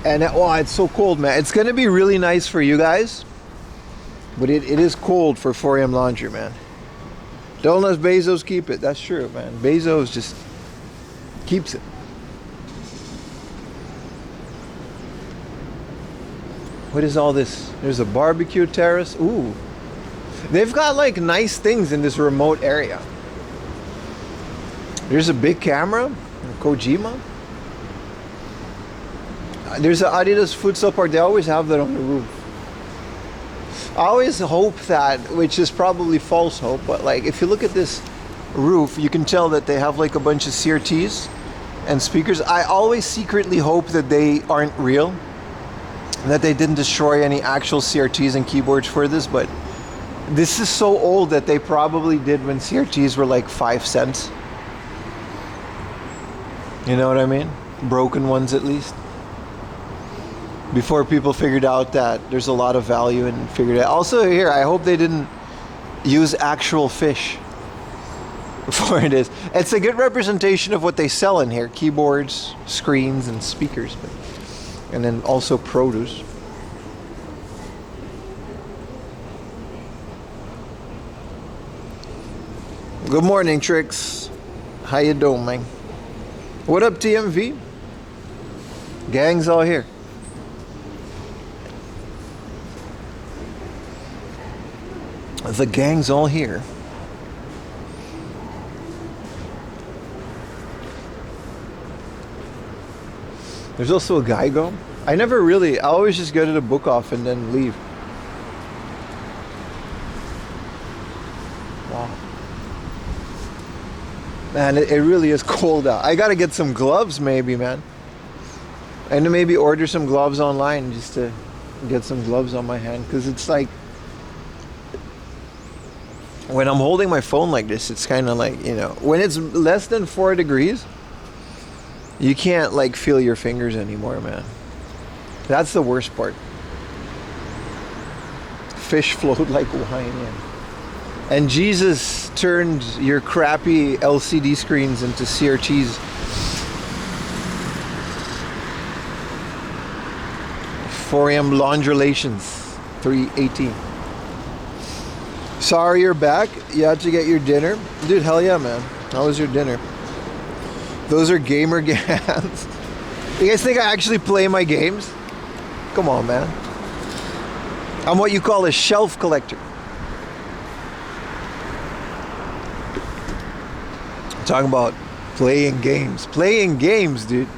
And it's so cold, man. It's gonna be really nice for you guys, but it is cold for 4am laundry, man. Don't let Bezos keep it. That's true, man. Bezos just keeps it. What is all this? There's a barbecue terrace. Ooh. They've got like nice things in this remote area. There's a big camera, Kojima. There's an Adidas futsal park. They always have that on the roof. I always hope that, which is probably false hope, but like if you look at this roof, you can tell that they have like a bunch of CRTs and speakers. I always secretly hope that they aren't real, that they didn't destroy any actual CRTs and keyboards for this, but this is so old that they probably did when CRTs were like 5 cents. You know what I mean? Broken ones at least. Before people figured out that there's a lot of value and figured it out. Also here, I hope they didn't use actual fish for it is. It's a good representation of what they sell in here. Keyboards, screens, and speakers. And then also produce. Good morning, Trix. How you doing, man? What up, TMV? Gang's all here. The gang's all here. There's also a GiGO. I always just go to the book off and then leave. Wow. Man, it really is cold out. I gotta get some gloves maybe, man. And maybe order some gloves online just to get some gloves on my hand. Because it's like, when I'm holding my phone like this, it's kind of like, when it's less than 4 degrees, you can't like feel your fingers anymore, man. That's the worst part. Fish float like wine, yeah. And Jesus turned your crappy LCD screens into CRTs. Forium Laundrulations 318. Sorry you're back. You had to get your dinner. Dude, hell yeah, man. How was your dinner? Those are gamer games. You guys think I actually play my games? Come on, man. I'm what you call a shelf collector. I'm talking about playing games. Playing games, dude.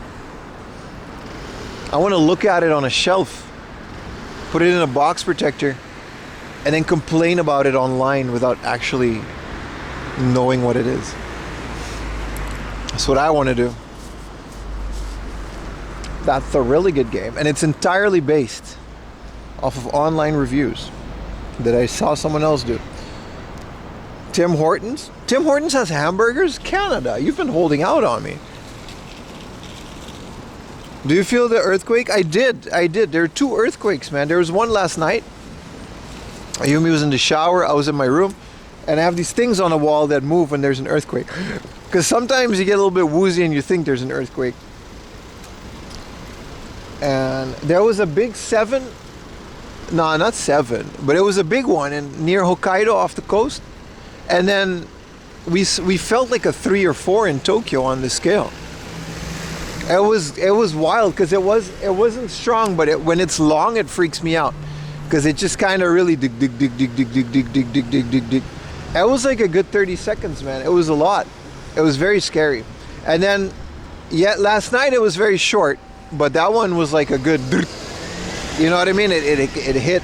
I want to look at it on a shelf, put it in a box protector, and then complain about it online without actually knowing what it is. That's what I want to do. That's a really good game. And it's entirely based off of online reviews that I saw someone else do. Tim Hortons? Tim Hortons has hamburgers? Canada, you've been holding out on me. Do you feel the earthquake? I did. There are 2 earthquakes, man. There was one last night. Ayumi was in the shower, I was in my room, and I have these things on the wall that move when there's an earthquake. Because sometimes you get a little bit woozy and you think there's an earthquake. And there was a big 7 No, not 7, but it was a big one and near Hokkaido off the coast. And then we felt like a 3 or 4 in Tokyo on the scale. It was wild because it wasn't strong, but when it's long, it freaks me out because it just kind of really dig. It was like a good 30 seconds, man. It was a lot. It was very scary. And then, yet last night it was very short, but that one was like a good, you know what I mean? It hit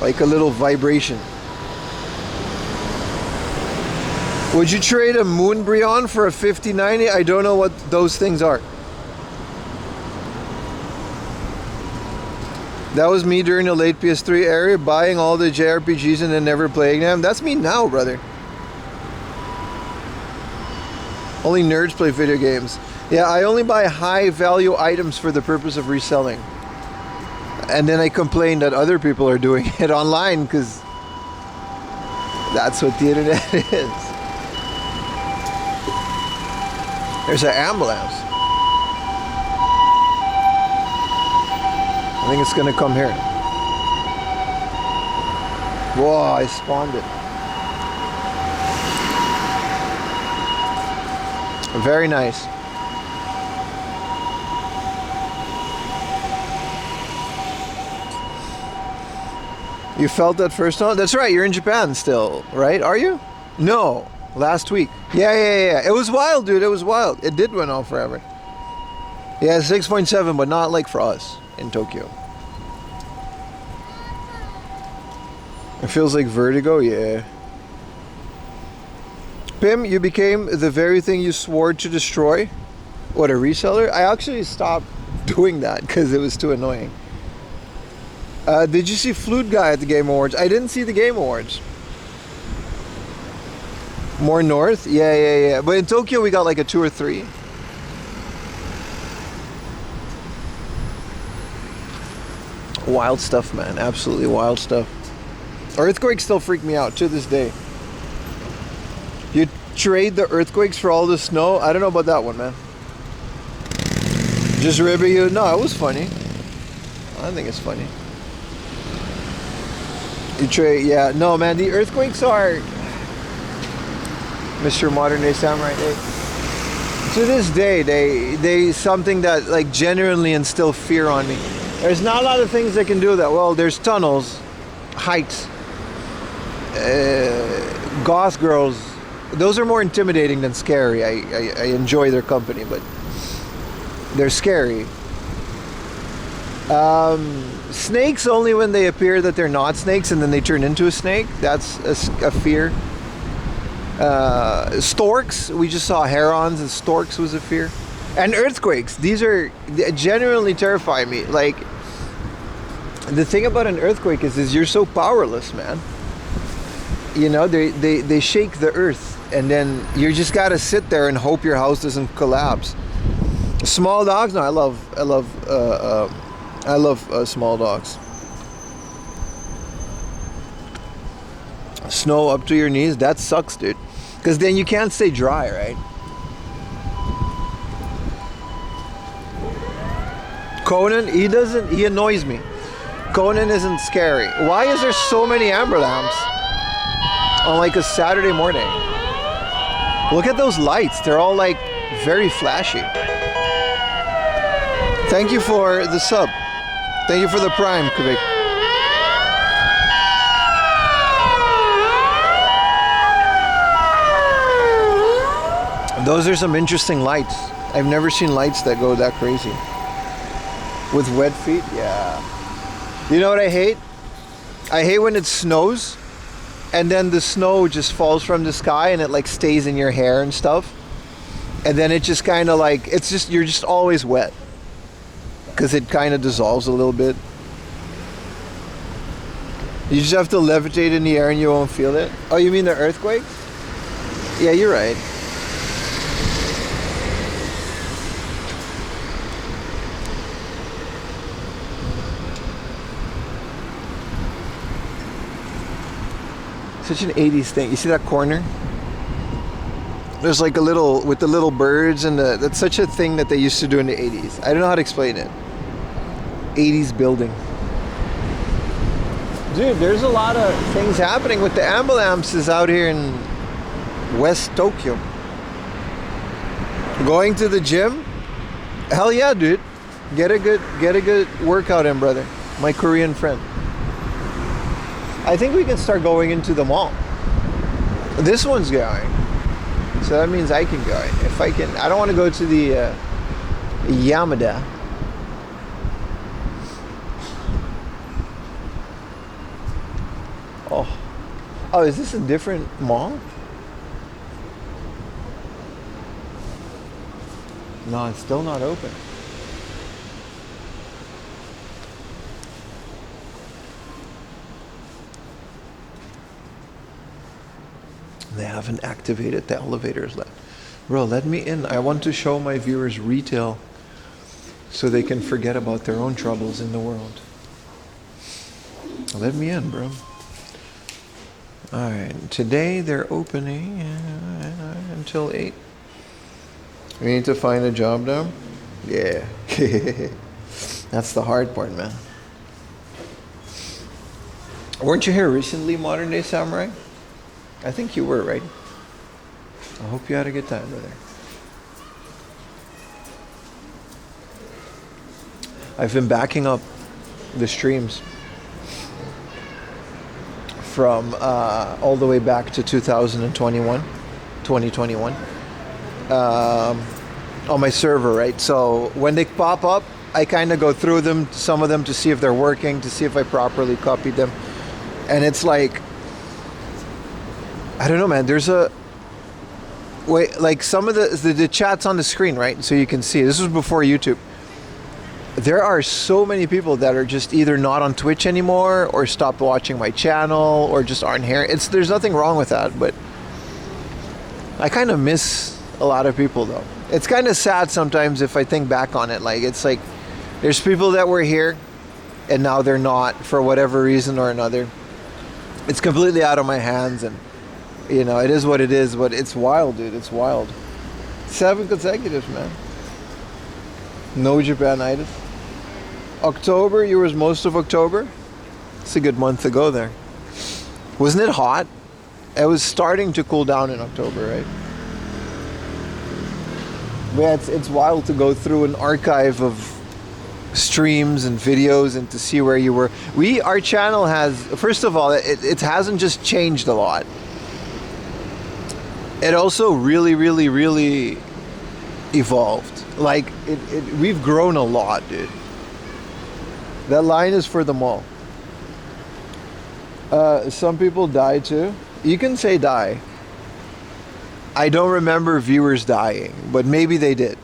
like a little vibration. Would you trade a Moonbrion for a 5090? I don't know what those things are. That was me during the late PS3 era, buying all the JRPGs and then never playing them. That's me now, brother. Only nerds play video games. Yeah, I only buy high value items for the purpose of reselling. And then I complain that other people are doing it online because that's what the internet is. There's an ambulance. I think it's gonna come here. Whoa, I spawned it. Very nice. You felt that first time? That's right, you're in Japan still, right? Are you? No, last week. Yeah. It was wild, dude, it was wild. It did went on forever. Yeah, 6.7, but not like for us in Tokyo. It feels like vertigo, yeah. Pim, you became the very thing you swore to destroy. What, a reseller? I actually stopped doing that because it was too annoying. Did you see Flute Guy at the Game Awards? I didn't see the Game Awards. More north? Yeah. But in Tokyo we got like a 2 or 3. Wild stuff, man. Absolutely wild stuff. Earthquakes still freak me out to this day. You trade the earthquakes for all the snow? I don't know about that one, man. Just ribbing you? No, it was funny. I think it's funny. You trade, yeah. No, man, the earthquakes are... Mr. Modern Day Samurai Day. To this day, they something that like genuinely instill fear on me. There's not a lot of things that can do that. Well, there's tunnels, heights, goth girls. Those are more intimidating than scary. I enjoy their company, but they're scary. Snakes only when they appear that they're not snakes and then they turn into a snake. That's a fear. Storks, we just saw herons and storks was a fear. And earthquakes, these are genuinely terrify me. Like, the thing about an earthquake is you're so powerless, man. You know, they shake the earth and then you just gotta sit there and hope your house doesn't collapse. Small dogs, no, I love small dogs. Snow up to your knees, that sucks, dude. Because then you can't stay dry, right? Conan, he annoys me. Conan isn't scary. Why is there so many amber lamps on like a Saturday morning? Look at those lights. They're all like very flashy. Thank you for the sub. Thank you for the prime, Kvik. Those are some interesting lights. I've never seen lights that go that crazy. With wet feet, yeah. You know what I hate? I hate when it snows and then the snow just falls from the sky and it like stays in your hair and stuff. And then it just kind of like, it's just, you're just always wet. Because it kind of dissolves a little bit. You just have to levitate in the air and you won't feel it. Oh, you mean the earthquakes? Yeah, you're right. Such an 80s thing. You see that corner? There's like a little, with the little birds and that's such a thing that they used to do in the 80s. I don't know how to explain it. 80s building. Dude, there's a lot of things happening with the ambulances out here in West Tokyo. Going to the gym? Hell yeah, dude. Get a good workout in, brother. My Korean friend. I think we can start going into the mall. This one's going. So that means I can go. If I can, I don't want to go to the Yamada. Oh, is this a different mall? No, it's still not open. They haven't activated the elevators yet. Bro, let me in. I want to show my viewers retail so they can forget about their own troubles in the world. Let me in, bro. Alright, today they're opening until 8. We need to find a job now? Yeah. That's the hard part, man. Weren't you here recently, Modern Day Samurai? I think you were, right? I hope you had a good time, brother. I've been backing up the streams from all the way back to 2021 on my server, right? So when they pop up, I kind of go through them, some of them, to see if they're working, to see if I properly copied them. And it's like, I don't know, man. There's a wait, like some of the chats on the screen, right? So you can see. This was before YouTube. There are so many people that are just either not on Twitch anymore, or stopped watching my channel, or just aren't here. There's nothing wrong with that, but I kind of miss a lot of people, though. It's kind of sad sometimes if I think back on it. Like, it's like there's people that were here, and now they're not for whatever reason or another. It's completely out of my hands, and you know, it is what it is, but it's wild, dude. It's wild. 7 consecutives, man. No Japanitis. October, you was most of October. It's a good month to go there. Wasn't it hot? It was starting to cool down in October, right? But yeah, it's wild to go through an archive of streams and videos and to see where you were. Our channel has, first of all, it hasn't just changed a lot. It also really, really, really evolved. Like, we've grown a lot, dude. That line is for the mall. Some people die too. You can say die. I don't remember viewers dying, but maybe they did.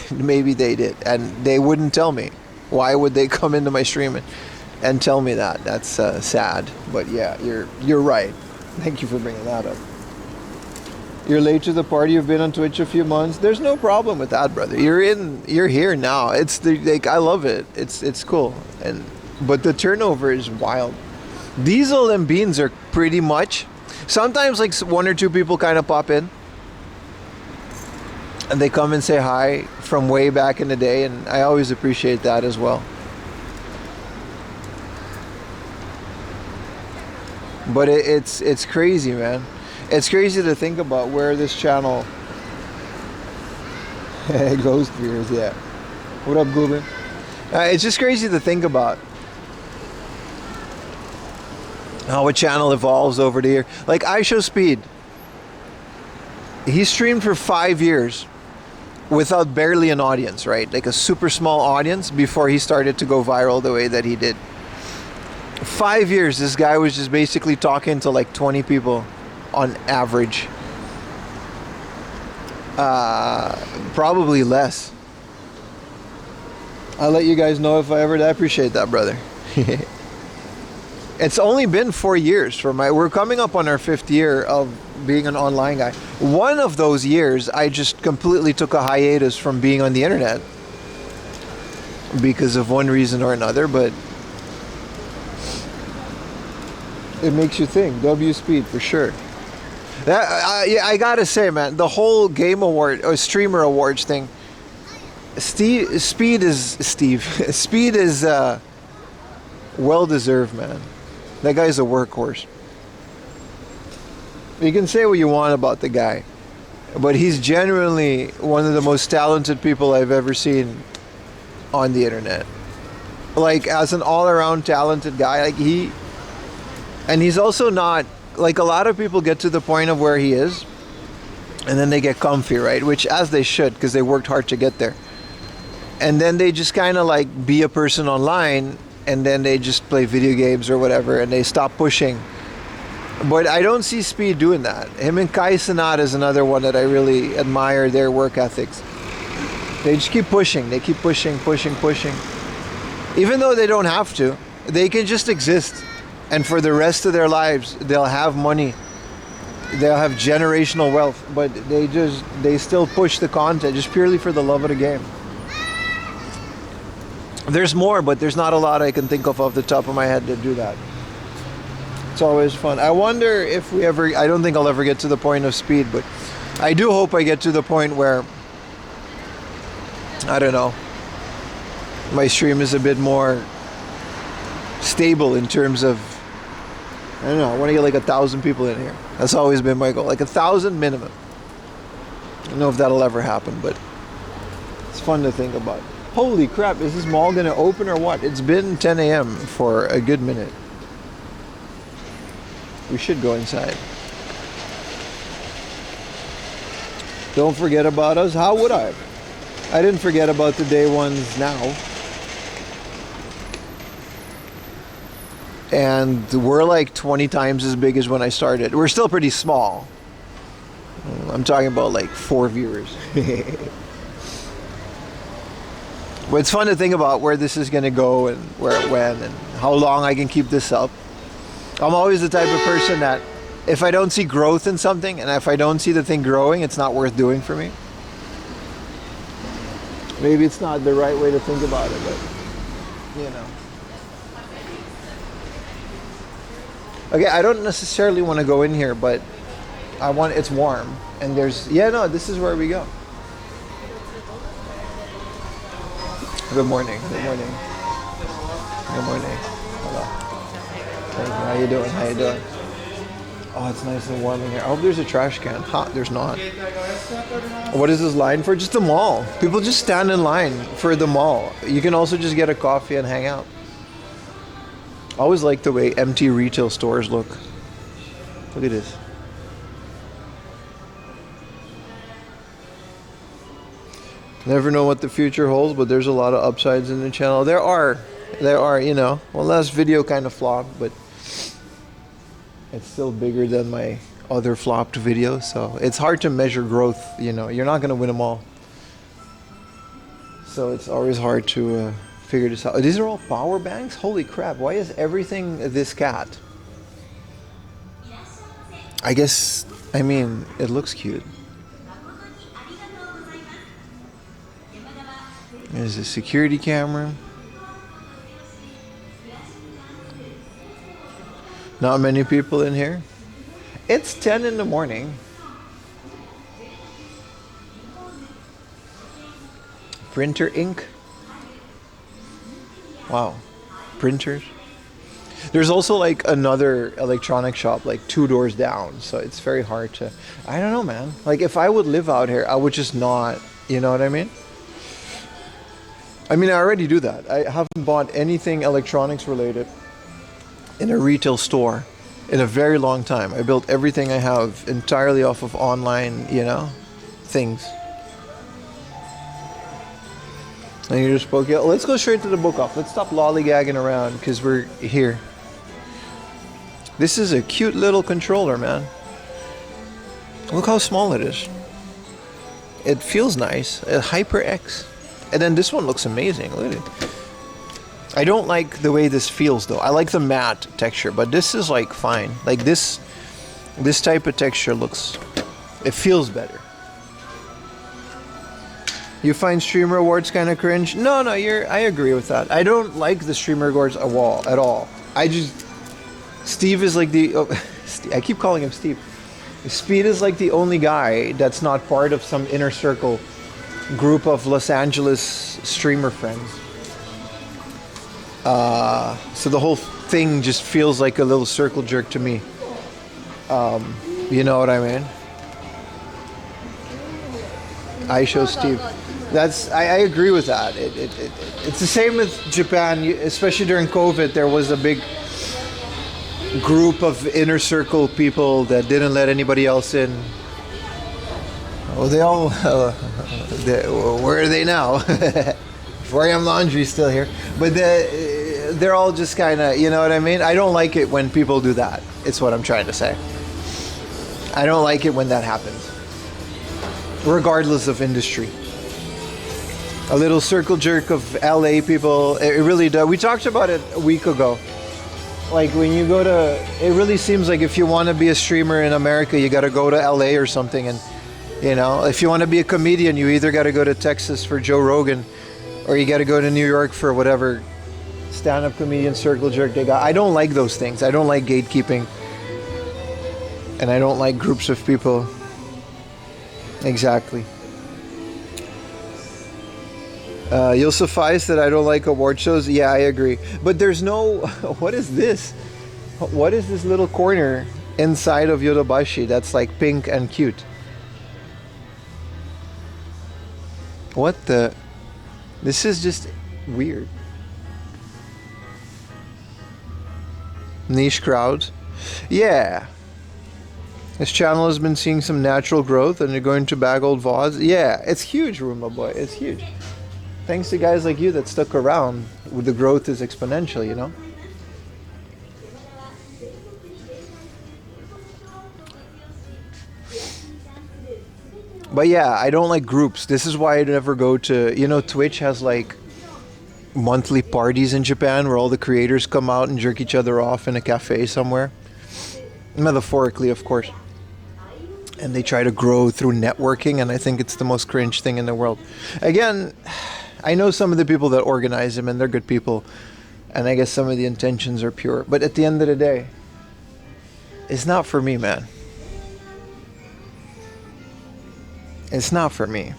Maybe they did. And they wouldn't tell me. Why would they come into my stream and tell me that? That's sad. But yeah, you're right. Thank you for bringing that up. You're late to the party. You've been on Twitch a few months. There's no problem with that, brother. You're here now. It's like, I love it. It's cool. But the turnover is wild. Diesel and Beans are pretty much. Sometimes like 1 or 2 people kind of pop in, and they come and say hi from way back in the day, and I always appreciate that as well. But it's crazy, man. It's crazy to think about where this channel Ghost Fears, yeah. What up, Goober? It's just crazy to think about how a channel evolves over the year. Like IShowSpeed, he streamed for 5 years without barely an audience, right? Like a super small audience before he started to go viral the way that he did. 5 years, this guy was just basically talking to like 20 people on average. Probably less. I'll let you guys know if I ever. I appreciate that, brother. It's only been 4 years for we're coming up on our 5th year of being an online guy. One of those years, I just completely took a hiatus from being on the internet because of one reason or another, but it makes you think. W Speed for sure. I gotta say, man, the whole game award or streamer awards thing, Speed is well deserved, man. That guy's a workhorse. You can say what you want about the guy, but he's genuinely one of the most talented people I've ever seen on the internet. Like, as an all-around talented guy, like he's also not, like, a lot of people get to the point of where he is, and then they get comfy, right? Which, as they should, because they worked hard to get there. And then they just kind of like be a person online, and then they just play video games or whatever, and they stop pushing. But I don't see Speed doing that. Him and Kai Cenat is another one that I really admire their work ethics. They just keep pushing. They keep pushing. Even though they don't have to, they can just exist. And for the rest of their lives, they'll have money. They'll have generational wealth. But they still push the content just purely for the love of the game. There's more, but there's not a lot I can think of off the top of my head to do that. It's always fun. I wonder if we ever... I don't think I'll ever get to the point of Speed, but I do hope I get to the point where, I don't know, my stream is a bit more stable in terms of, I don't know, I want to get like 1,000 people in here. That's always been my goal. Like 1,000 minimum. I don't know if that'll ever happen, but it's fun to think about. Holy crap, is this mall gonna open or what? It's been 10 a.m. for a good minute. We should go inside. Don't forget about us. How would I? I didn't forget about the day ones now. And we're like 20 times as big as when I started. We're still pretty small. I'm talking about like 4 viewers. But it's fun to think about where this is going to go and where it went and how long I can keep this up. I'm always the type of person that if I don't see growth in something and if I don't see the thing growing, it's not worth doing for me. Maybe it's not the right way to think about it, but you know. Okay, I don't necessarily want to go in here, but it's warm and there's, this is where we go. Good morning. Good morning. Good morning. Hello. How you doing? How you doing? Oh, it's nice and warm in here. I hope there's a trash can. There's not. What is this line for? Just the mall. People just stand in line for the mall. You can also just get a coffee and hang out. I always like the way empty retail stores look. Look at this. Never know what the future holds, but there's a lot of upsides in the channel. There are, well, last video kind of flopped, but it's still bigger than my other flopped videos, so it's hard to measure growth, you're not going to win them all. So it's always hard to figure this out. These are all power banks? Holy crap, why is everything this cat? It looks cute. There's a security camera. Not many people in here. It's 10 in the morning. Printer ink. Wow. Printers. There's also like another electronic shop like 2 doors down. So it's very hard to... I don't know, man. Like if I would live out here, I would just not... You know what I mean? I already do that. I haven't bought anything electronics related in a retail store in a very long time. I built everything I have entirely off of online, things. And you just spoke. Let's go straight to the book off. Let's stop lollygagging around because we're here. This is a cute little controller, man. Look how small it is. It feels nice. A HyperX. And then this one looks amazing. Look at it. I don't like the way this feels though. I like the matte texture, but this is like fine. Like this type of texture it feels better. You find stream rewards kind of cringe? No, I agree with that. I don't like the stream rewards at all. Steve is like I keep calling him Steve. Speed is like the only guy that's not part of some inner circle group of Los Angeles streamer friends. So the whole thing just feels like a little circle jerk to me. You know what I mean? I show Steve. I agree with that. It's the same with Japan, especially during COVID. There was a big group of inner circle people that didn't let anybody else in. Oh, they all. Where are they now? 4 a.m. laundry still here, but they're all just kind of, you know what I mean? I don't like it when people do that. It's what I'm trying to say. I don't like it when that happens, regardless of industry. A little circle jerk of LA people, it really does. We talked about it a week ago. Like when you go to, it really seems like if you want to be a streamer in America, you got to go to LA or something. And, you know, if you want to be a comedian, you either got to go to Texas for Joe Rogan, or you got to go to New York for whatever stand-up comedian circle jerk they got. I don't like those things. I don't like gatekeeping. And I don't like groups of people. Exactly. You'll suffice that I don't like award shows. Yeah, I agree. But there's no... What is this? What is this little corner inside of Yodobashi that's like pink and cute? What the... This is just weird. Niche crowd. Yeah. This channel has been seeing some natural growth and you're going to bag old VODs. Yeah, it's huge, Roomba Boy. It's huge. Thanks to guys like you that stuck around, the growth is exponential, you know? But yeah, I don't like groups. This is why I never go to, you know, Twitch has like monthly parties in Japan where all the creators come out and jerk each other off in a cafe somewhere. Metaphorically, of course. And they try to grow through networking, and I think it's the most cringe thing in the world. Again, I know some of the people that organize them, and they're good people, and I guess some of the intentions are pure. But at the end of the day, it's not for me, man. It's not for me.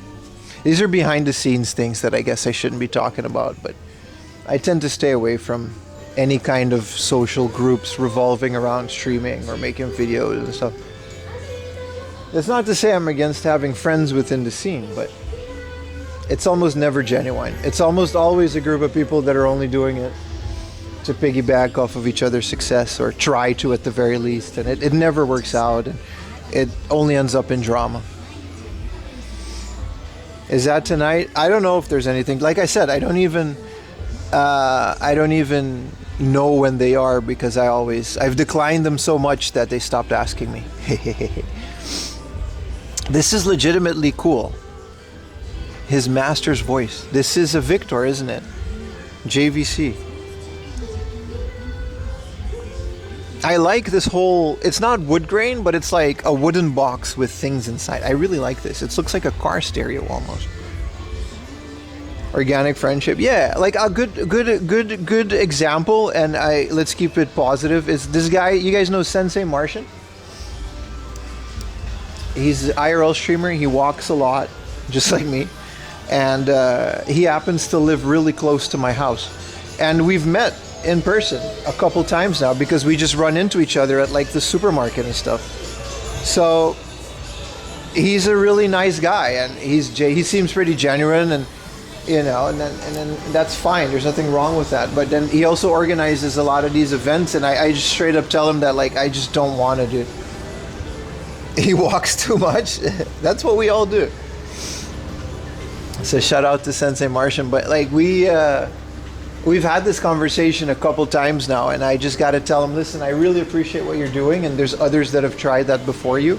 These are behind the scenes things that I guess I shouldn't be talking about, but I tend to stay away from any kind of social groups revolving around streaming or making videos and stuff. That's not to say I'm against having friends within the scene, but it's almost never genuine. It's almost always a group of people that are only doing it to piggyback off of each other's success, or try to at the very least, and it never works out, and it only ends up in drama. Is that tonight? I don't know if there's anything. Like I said, I don't even know when they are, because I've declined them so much that they stopped asking me. This is legitimately cool. His master's voice. This is a Victor, isn't it? JVC. I like this whole, it's not wood grain, but it's like a wooden box with things inside. I really like this. It looks like a car stereo almost. Organic friendship. Yeah, like a good example, and let's keep it positive, is this guy. You guys know Sensei Martian? He's an IRL streamer. He walks a lot, just like me. And he happens to live really close to my house. And we've met in person a couple times now, because we just run into each other at like the supermarket and stuff. So he's a really nice guy, and he seems pretty genuine, and you know, and then that's fine. There's nothing wrong with that. But then he also organizes a lot of these events, and I just straight up tell him that, like, I just don't want to do. He walks too much. That's what we all do. So shout out to Sensei Martian. But like we've had this conversation a couple times now, and I just got to tell him, listen, I really appreciate what you're doing, and there's others that have tried that before you.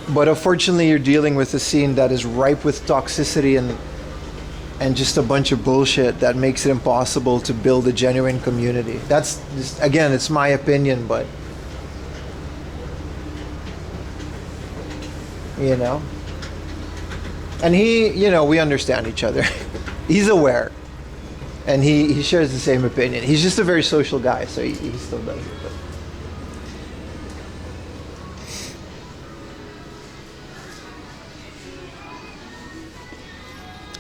But unfortunately, you're dealing with a scene that is ripe with toxicity and just a bunch of bullshit that makes it impossible to build a genuine community. That's just, again, it's my opinion, but you know. And he, you know, we understand each other. He's aware. And he shares the same opinion. He's just a very social guy, so he still does it. But.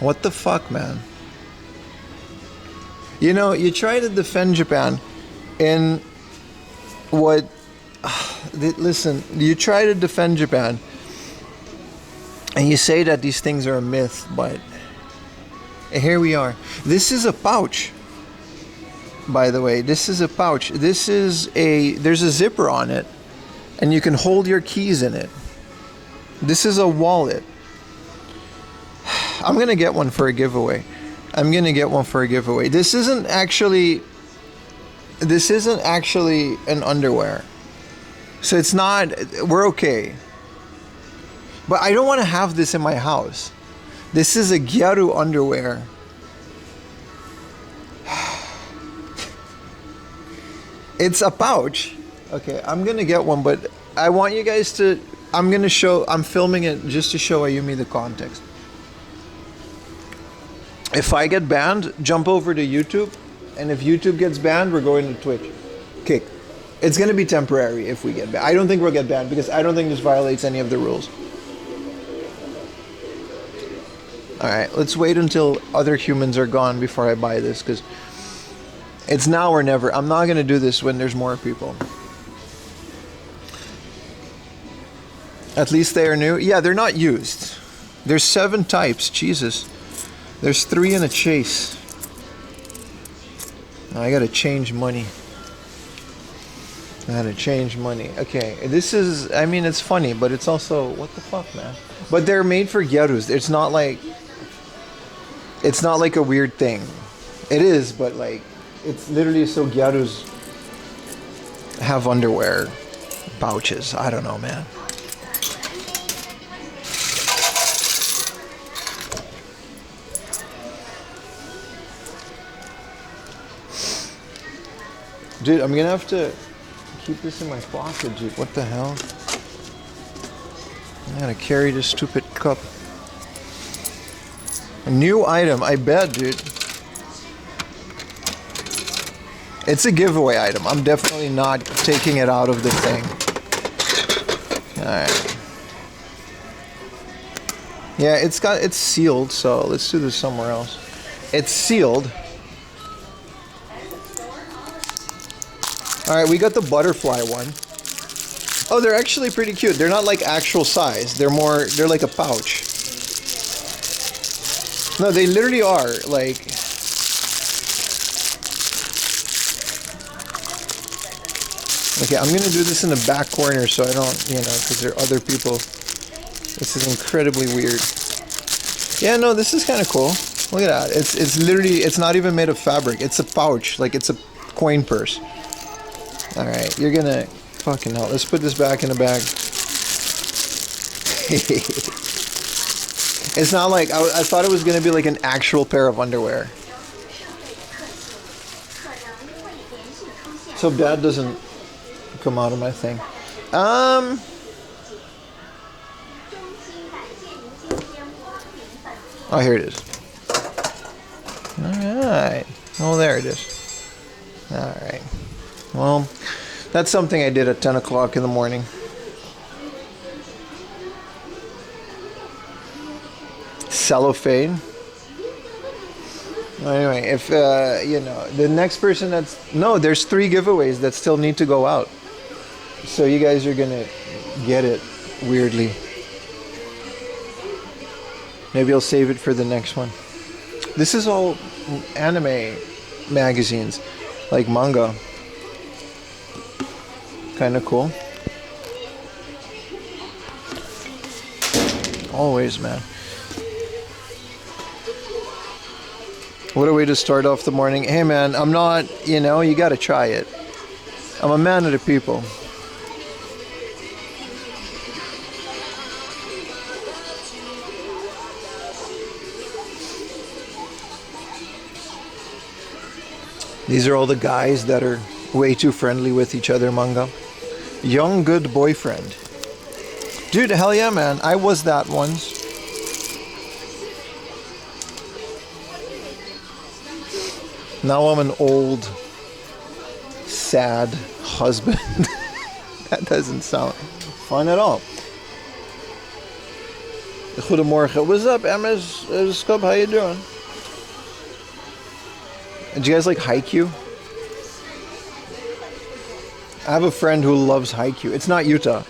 What the fuck, man? You know, you try to defend Japan in what... Listen, you try to defend Japan and you say that these things are a myth, but here we are. This is a pouch, by the way. This is a pouch. There's a zipper on it, and you can hold your keys in it. This is a wallet. I'm gonna get one for a giveaway. This isn't actually an underwear. So it's not, we're okay. But I don't want to have this in my house. This is a gyaru underwear. It's a pouch. Okay, I'm going to get one, but I want you guys to, I'm filming it just to show Ayumi the context. If I get banned, jump over to YouTube. And if YouTube gets banned, we're going to Twitch. Kick. It's going to be temporary if we get banned. I don't think we'll get banned because I don't think this violates any of the rules. Alright, let's wait until other humans are gone before I buy this, because it's now or never. I'm not going to do this when there's more people. At least they are new. Yeah, they're not used. There's 7 types. Jesus. There's 3 in a chase. I got to change money. Okay, this is, I mean, it's funny, but it's also, what the fuck, man? But they're made for gyarus. It's not like a weird thing. It is, but like, it's literally so gyarus have underwear pouches. I don't know, man. Dude, I'm gonna have to keep this in my pocket, dude. What the hell? I gotta carry this stupid cup. A new item, I bet, dude. It's a giveaway item. I'm definitely not taking it out of the thing. Alright. Yeah, it's sealed, so let's do this somewhere else. It's sealed. Alright, we got the butterfly one. Oh, they're actually pretty cute. They're not like actual size. They're like a pouch. No, they literally are, like... Okay, I'm gonna do this in the back corner so I don't, you know, because there are other people. This is incredibly weird. Yeah, no, this is kind of cool. Look at that. It's literally, it's not even made of fabric. It's a pouch, like it's a coin purse. Alright, you're gonna... Fucking hell. Let's put this back in the bag. It's not like... I thought it was gonna be like an actual pair of underwear. So Dad doesn't come out of my thing. Oh, here it is. Alright. Oh, there it is. Alright. Well, that's something I did at 10 o'clock in the morning. Cellophane. Anyway, if, you know, the next person that's... No, there's 3 giveaways that still need to go out. So you guys are gonna get it, weirdly. Maybe I'll save it for the next one. This is all anime magazines, like manga. Kind of cool. Always, man. What a way to start off the morning. Hey, man, I'm not, you know, you gotta try it. I'm a man of the people. These are all the guys that are way too friendly with each other, manga. Young good boyfriend. Dude, hell yeah, man. I was that once. Now I'm an old, sad husband. That doesn't sound fun at all. Goedemorgen. What's up, MS? Scub, how you doing? Do you guys like Haikyuu? I have a friend who loves Haikyuu. It's not Utah.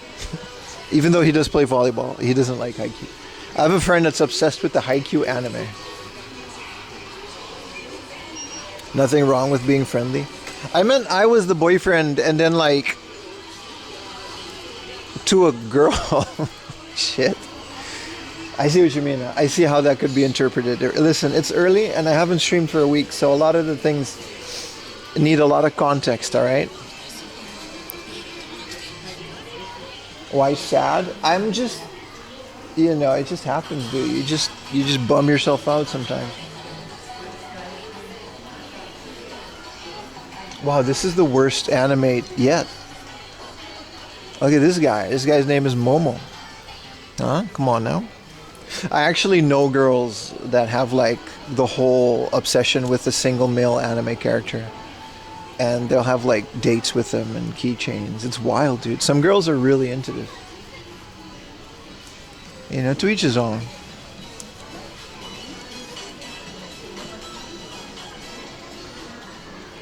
Even though he does play volleyball, he doesn't like Haikyuu. I have a friend that's obsessed with the Haikyuu anime. Nothing wrong with being friendly. I meant I was the boyfriend and then like to a girl. Shit. I see what you mean. I see how that could be interpreted. Listen, it's early and I haven't streamed for a week, so a lot of the things need a lot of context, alright? Why sad? I'm just, you know, it just happens, dude. You just bum yourself out sometimes. Wow, this is the worst anime yet. Look at this guy. This guy's name is Momo. Huh? Come on now. I actually know girls that have like the whole obsession with a single male anime character. And they'll have like dates with them and keychains. It's wild, dude. Some girls are really into this. You know, to each his own.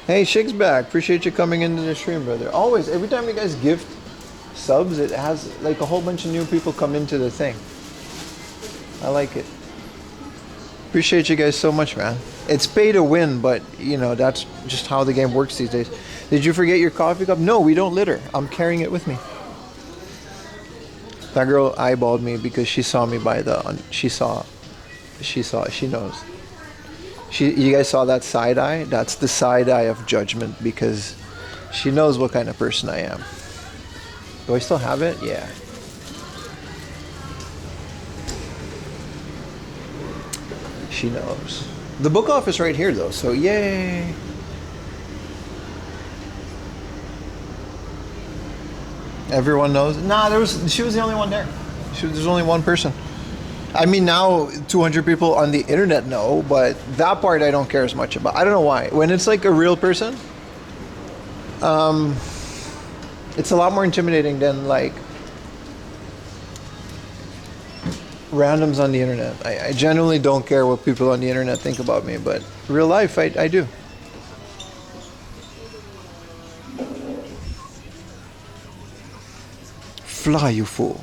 Hey, Shig's back. Appreciate you coming into the stream, brother. Always, every time you guys gift subs, it has like a whole bunch of new people come into the thing. I like it. Appreciate you guys so much, man. It's pay to win, but you know, that's just how the game works these days. Did you forget your coffee cup? No, we don't litter. I'm carrying it with me. That girl eyeballed me because she saw me by the, she knows. You guys saw that side eye? That's the side eye of judgment because she knows what kind of person I am. Do I still have it? Yeah. She knows. The book office right here though, so yay. Everyone knows. Nah, she was the only one there. There's only one person. I mean, now 200 people on the internet know, but that part I don't care as much about. I don't know why. When it's like a real person, it's a lot more intimidating than like randoms on the internet. I genuinely don't care what people on the internet think about me, but real life, I do. Fly, you fool.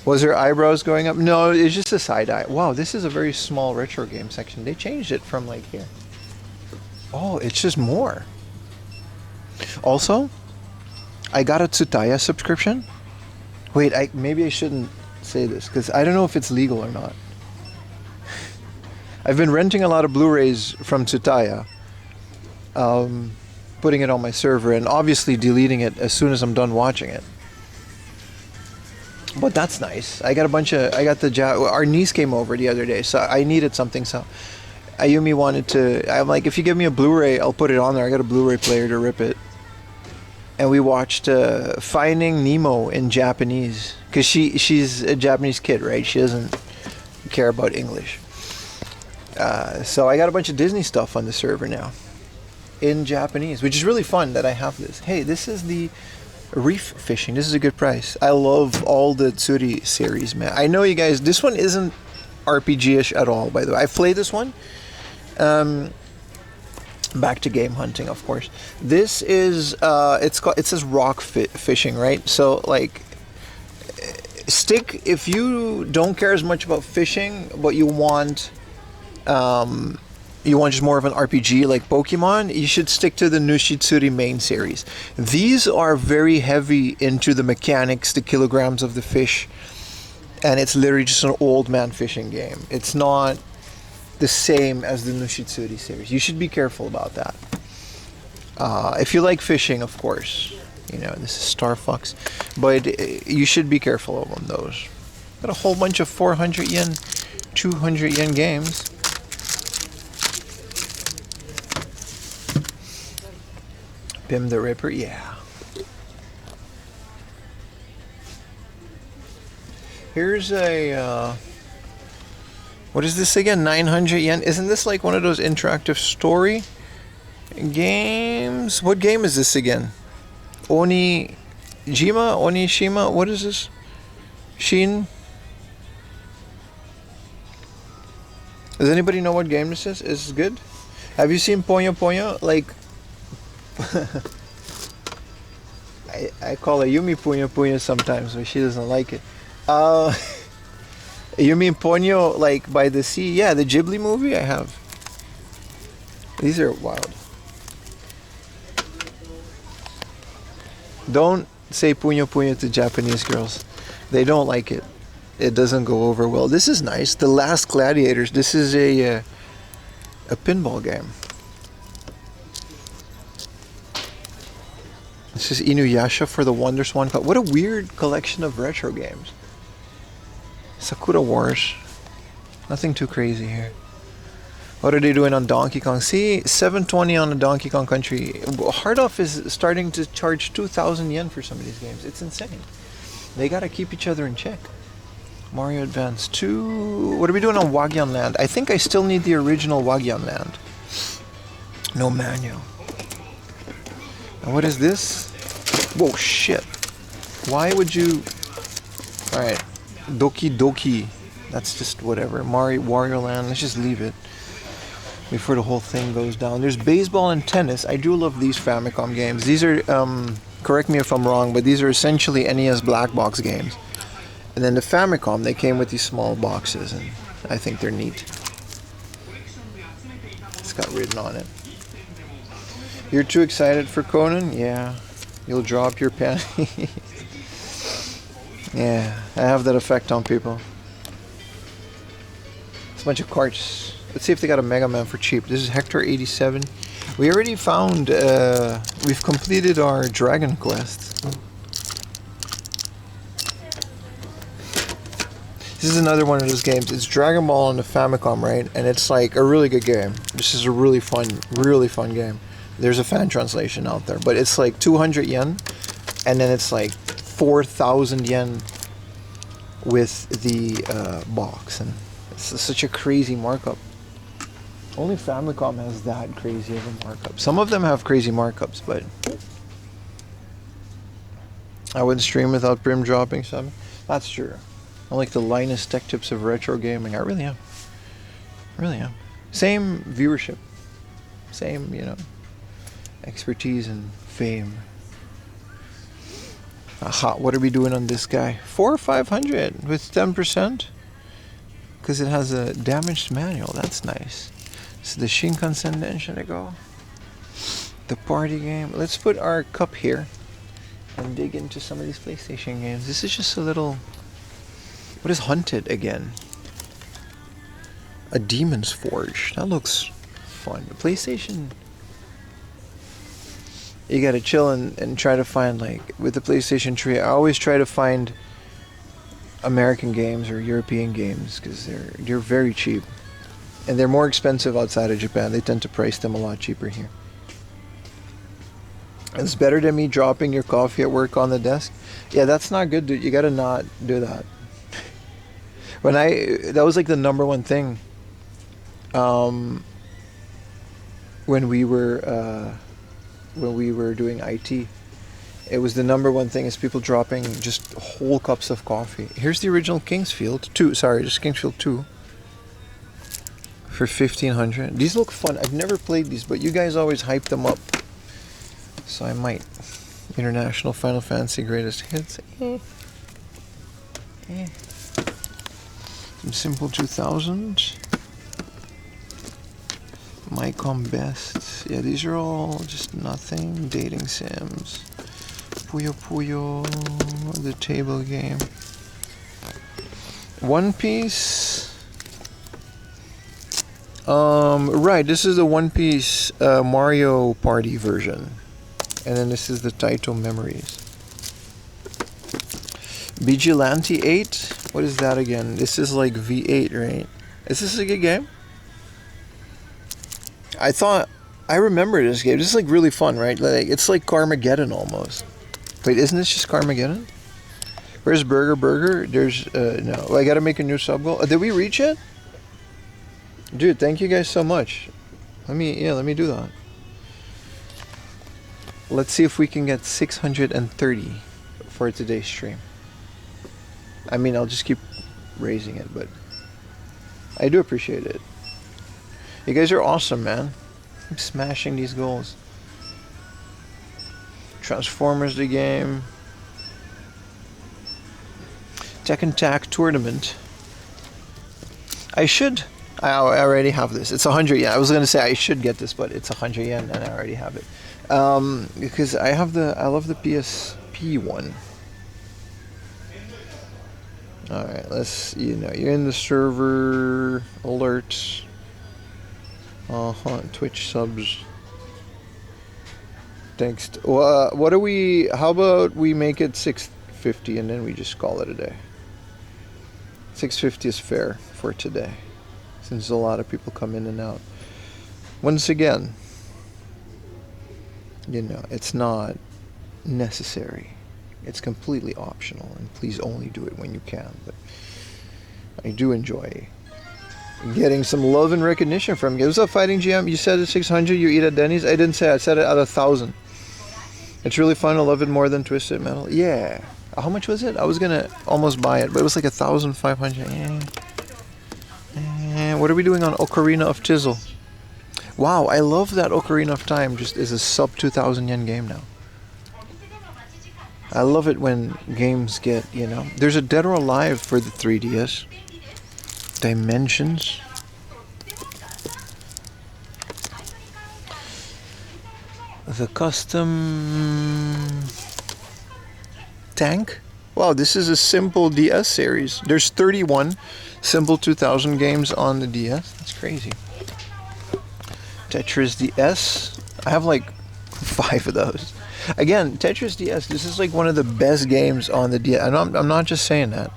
Was her eyebrows going up? No, it's just a side eye. Wow, this is a very small retro game section. They changed it from like here. Oh, it's just more. Also, I got a Tsutaya subscription. Wait, maybe I shouldn't say this because I don't know if it's legal or not. I've been renting a lot of Blu-rays from Tsutaya, putting it on my server and obviously deleting it as soon as I'm done watching it. But that's nice. Our niece came over the other day, so I needed something. So Ayumi wanted to. I'm like, if you give me a Blu-ray, I'll put it on there. I got a Blu-ray player to rip it. And we watched Finding Nemo in Japanese because she's a Japanese kid, right? She doesn't care about English. So I got a bunch of Disney stuff on the server now in Japanese, which is really fun that I have this. Hey, this is the reef fishing. This is a good price. I love all the Tsuri series, man. I know you guys, this one isn't RPG-ish at all, by the way. I've played this one. Back to game hunting, of course. This is it says rock fishing, right? So like if you don't care as much about fishing, but you want just more of an RPG like Pokemon, you should stick to the Nushitsuri main series. These are very heavy into the mechanics, the kilograms of the fish, and it's literally just an old man fishing game. It's not the same as the Nushitsuri series. You should be careful about that. If you like fishing, of course, you know, this is Star Fox, but you should be careful of those. Got a whole bunch of 400 yen, 200 yen games. Pim the Ripper, yeah. Here's a, what is this again? 900 yen. Isn't this like one of those interactive story games? What game is this again? Onishima? What is this? Shin? Does anybody know what game this is? Is it good? Have you seen Ponyo Ponyo? Like, I call her Yumi Ponyo Ponyo sometimes, but she doesn't like it. You mean Ponyo, like by the sea? Yeah, the Ghibli movie I have. These are wild. Don't say Punyo Punyo to Japanese girls. They don't like it. It doesn't go over well. This is nice. The Last Gladiators. This is a pinball game. This is Inuyasha for the WonderSwan Cup. What a weird collection of retro games. Sakura Wars. Nothing too crazy here. What are they doing on Donkey Kong? See, 720 on the Donkey Kong Country. Hardoff is starting to charge 2,000 yen for some of these games. It's insane. They gotta keep each other in check. Mario Advance 2. What are we doing on Wagyan Land? I think I still need the original Wagyan Land. No manual. And what is this? Whoa, shit. Why would you... Alright. Doki Doki. That's just whatever. Wario Land. Let's just leave it before the whole thing goes down. There's baseball and tennis. I do love these Famicom games. These are, correct me if I'm wrong, but these are essentially NES black box games. And then the Famicom, they came with these small boxes, and I think they're neat. It's got written on it. You're too excited for Conan? Yeah. You'll drop your panties. Yeah, I have that effect on people. It's a bunch of carts. Let's see if they got a Mega Man for cheap. This is Hector 87. We already found, we've completed our Dragon Quest. This is another one of those games. It's Dragon Ball on the Famicom, right? And it's like a really good game. This is a really fun game. There's a fan translation out there, but it's like 200 yen, and then it's like 4,000 yen with the box, and it's such a crazy markup. Only Famicom has that crazy of a markup. Some of them have crazy markups, but I wouldn't stream without Brim dropping some. That's true. I like the Linus Tech Tips of retro gaming. I really am. Really am. Same viewership. Same, expertise and fame. Aha, what are we doing on this guy? 4 or 500 with 10%? Because it has a damaged manual. That's nice. So the Shinkansen Denshin to go. The party game. Let's put our cup here and dig into some of these PlayStation games. This is just a little... What is Hunted again? A Demon's Forge. That looks fun. The PlayStation... You gotta chill and try to find, like, with the PlayStation 3, I always try to find American games or European games because they're very cheap. And they're more expensive outside of Japan. They tend to price them a lot cheaper here. It's better than me dropping your coffee at work on the desk. Yeah, that's not good, dude. You gotta not do that. That was like the number one thing. When we were doing IT, it was the number one thing is people dropping just whole cups of coffee. Here's the original Kingsfield 2. Sorry, just Kingsfield 2. For 1,500. These look fun. I've never played these, but you guys always hype them up. So I might. International Final Fantasy Greatest Hits. Some Simple 2000. Mycom Best. Yeah, these are all just nothing. Dating Sims. Puyo Puyo. The table game. One Piece. Right, this is the One Piece Mario Party version. And then this is the Taito Memories. Vigilante 8? What is that again? This is like V8, right? Is this a good game? I remember this game. This is like really fun, right? Like it's like Carmageddon almost. Wait, isn't this just Carmageddon? Where's Burger? There's no. I gotta make a new sub goal. Did we reach it? Dude, thank you guys so much. Let me do that. Let's see if we can get 630 for today's stream. I mean, I'll just keep raising it, but I do appreciate it. You guys are awesome, man. I'm smashing these goals. Transformers the game. Tekken Tag Tournament. I already have this. It's 100 yen. I was gonna say I should get this, but it's 100 yen and I already have it. Because I love the PSP one. Alright, you're in the server alerts. Twitch subs. Thanks. How about we make it 650 and then we just call it a day? 650 is fair for today, since a lot of people come in and out. Once again, it's not necessary. It's completely optional, and please only do it when you can. But I do enjoy getting some love and recognition from you. What's up, Fighting GM? You said it's 600, you eat at Denny's? I didn't say, I said it at 1,000. It's really fun. I love it more than Twisted Metal. Yeah. How much was it? I was gonna almost buy it, but it was like 1,500. What are we doing on Ocarina of Tizzle? Wow, I love that Ocarina of Time just is a sub 2,000 yen game now. I love it when games get, There's a Dead or Alive for the 3DS. Dimensions. The custom tank. Wow, this is a simple DS series. There's 31 simple 2000 games on the DS. That's crazy. Tetris DS. I have like 5 of those. Again, Tetris DS. This is like one of the best games on the DS. I'm not just saying that.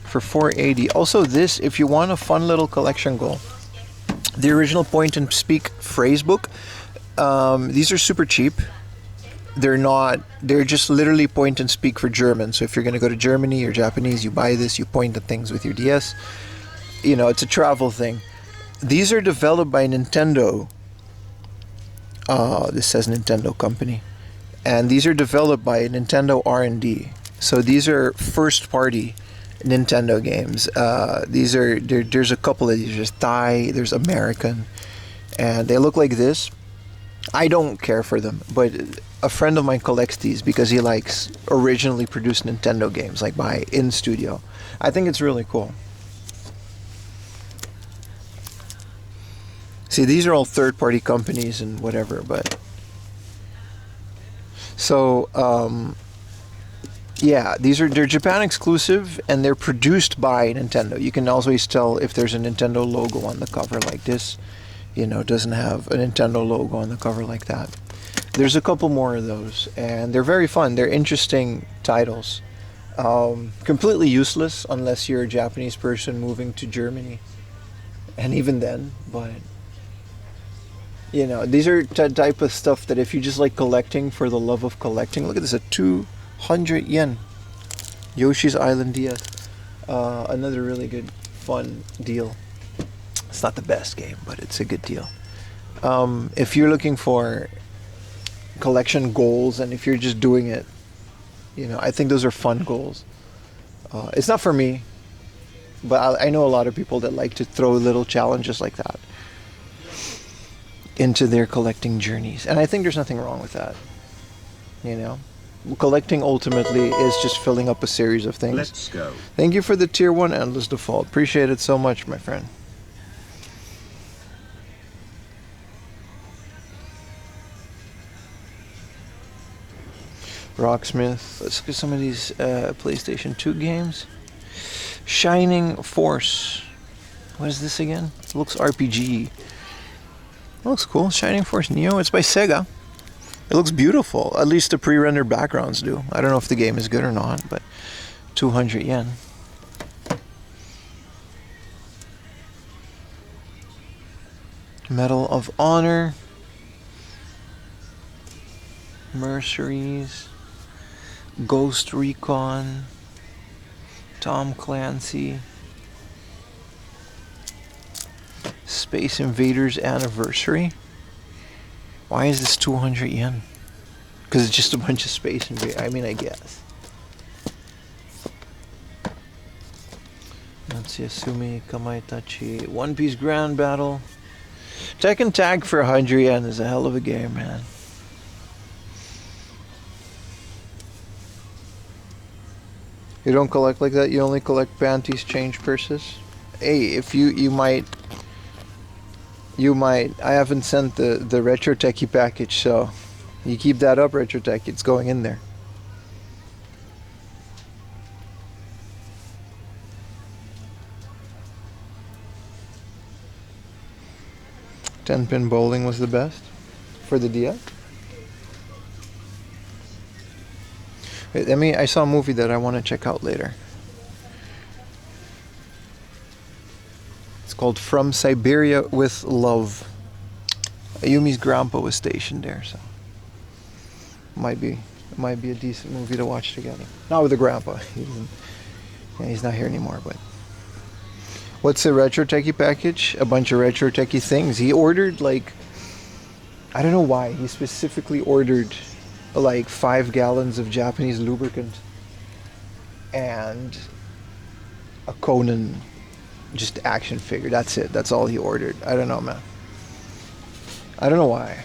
For 480. Also, this, if you want a fun little collection goal, the original Point and Speak phrase book. These are super cheap. They're just literally point and speak for German. So if you're going to go to Germany or Japanese, you buy this, you point at things with your DS. It's a travel thing. These are developed by Nintendo. This says Nintendo company. And these are developed by Nintendo R&D. So these are first party Nintendo games. There's a couple of these. There's Thai, there's American. And they look like this. I don't care for them, but a friend of mine collects these because he likes originally produced Nintendo games, like by in studio. I think it's really cool. See, these are all third-party companies and whatever, but so yeah, they're Japan exclusive and they're produced by Nintendo. You can always tell if there's a Nintendo logo on the cover like this. Doesn't have a Nintendo logo on the cover like that. There's a couple more of those, and they're very fun. They're interesting titles. Completely useless unless you're a Japanese person moving to Germany. And even then, but... these are type of stuff that if you just like collecting for the love of collecting... Look at this, at 200 yen. Yoshi's Island DS. Another really good, fun deal. It's not the best game, but it's a good deal. If you're looking for collection goals and if you're just doing it, I think those are fun goals. It's not for me, but I know a lot of people that like to throw little challenges like that into their collecting journeys. And I think there's nothing wrong with that. Collecting ultimately is just filling up a series of things. Let's go. Thank you for the tier 1 endless default. Appreciate it so much, my friend. Rocksmith. Let's look at some of these PlayStation 2 games. Shining Force. What is this again? It looks RPG. It looks cool. Shining Force Neo. It's by Sega. It looks beautiful. At least the pre-rendered backgrounds do. I don't know if the game is good or not, but 200 yen. Medal of Honor. Mercenaries. Ghost Recon, Tom Clancy, Space Invaders Anniversary. Why is this 200 yen? Because it's just a bunch of Space Invaders. I mean, I guess. Natsuyasumi Kamaitachi, One Piece Grand Battle, Tekken Tag for 100 yen is a hell of a game, man. You don't collect like that? You only collect panties, change purses? Hey, if you might... I haven't sent the Retro Techie package, so... You keep that up, Retro Tech. It's going in there. Ten-pin bowling was the best for the DS. Wait, I saw a movie that I want to check out later. It's called From Siberia with Love. Ayumi's grandpa was stationed there, so might be a decent movie to watch together. Not with the grandpa. He's not here anymore, but. What's the Retro Techie package? A bunch of Retro Techie things. He ordered like, I don't know why, he specifically ordered like 5 gallons of Japanese lubricant and a Conan just action figure. That's it. That's all he ordered. I don't know, man. I don't know why.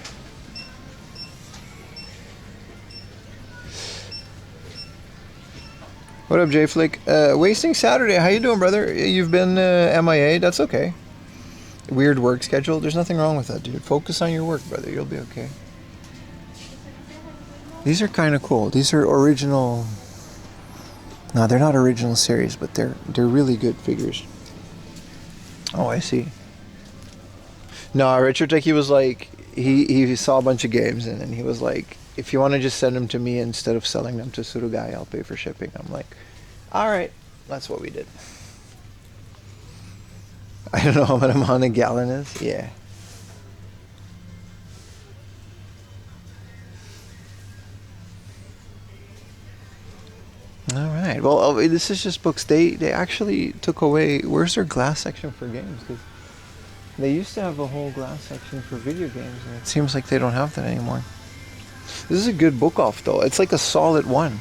What up, J Flick? Wasting Saturday. How you doing, brother? You've been MIA. That's okay. Weird work schedule. There's nothing wrong with that, dude. Focus on your work, brother. You'll be okay. These are kind of cool. These are original. No, they're not original series, but they're really good figures. Oh, I see. No, Richard Techie was like, he saw a bunch of games and then he was like, if you want to just send them to me instead of selling them to Surugai, I'll pay for shipping. I'm like, all right, that's what we did. I don't know how much a gallon is. Yeah. All right. Well, this is just books. They actually took away. Where's their glass section for games? Because they used to have a whole glass section for video games, and it seems like they don't have that anymore. This is a good book off, though. It's like a solid one.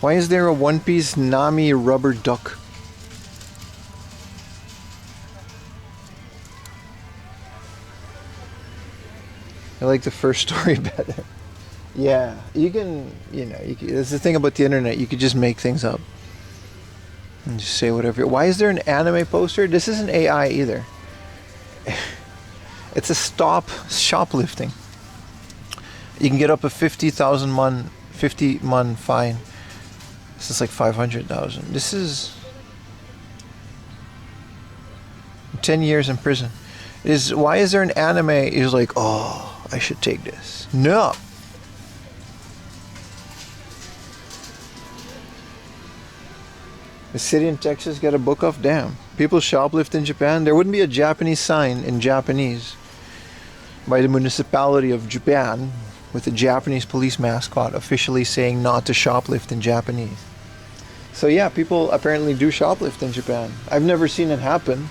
Why is there a One Piece Nami rubber duck? I like the first story better. Yeah, you can, that's the thing about the internet. You could just make things up. And just say whatever. Why is there an anime poster? This isn't AI either. It's a stop shoplifting. You can get up a 50 mon fine. This is like 500,000. This is 10 years in prison. Why is there an anime? He's like, oh, I should take this. No. The city in Texas got a book off. Damn. People shoplift in Japan. There wouldn't be a Japanese sign in Japanese by the municipality of Japan with a Japanese police mascot officially saying not to shoplift in Japanese. So yeah, people apparently do shoplift in Japan. I've never seen it happen.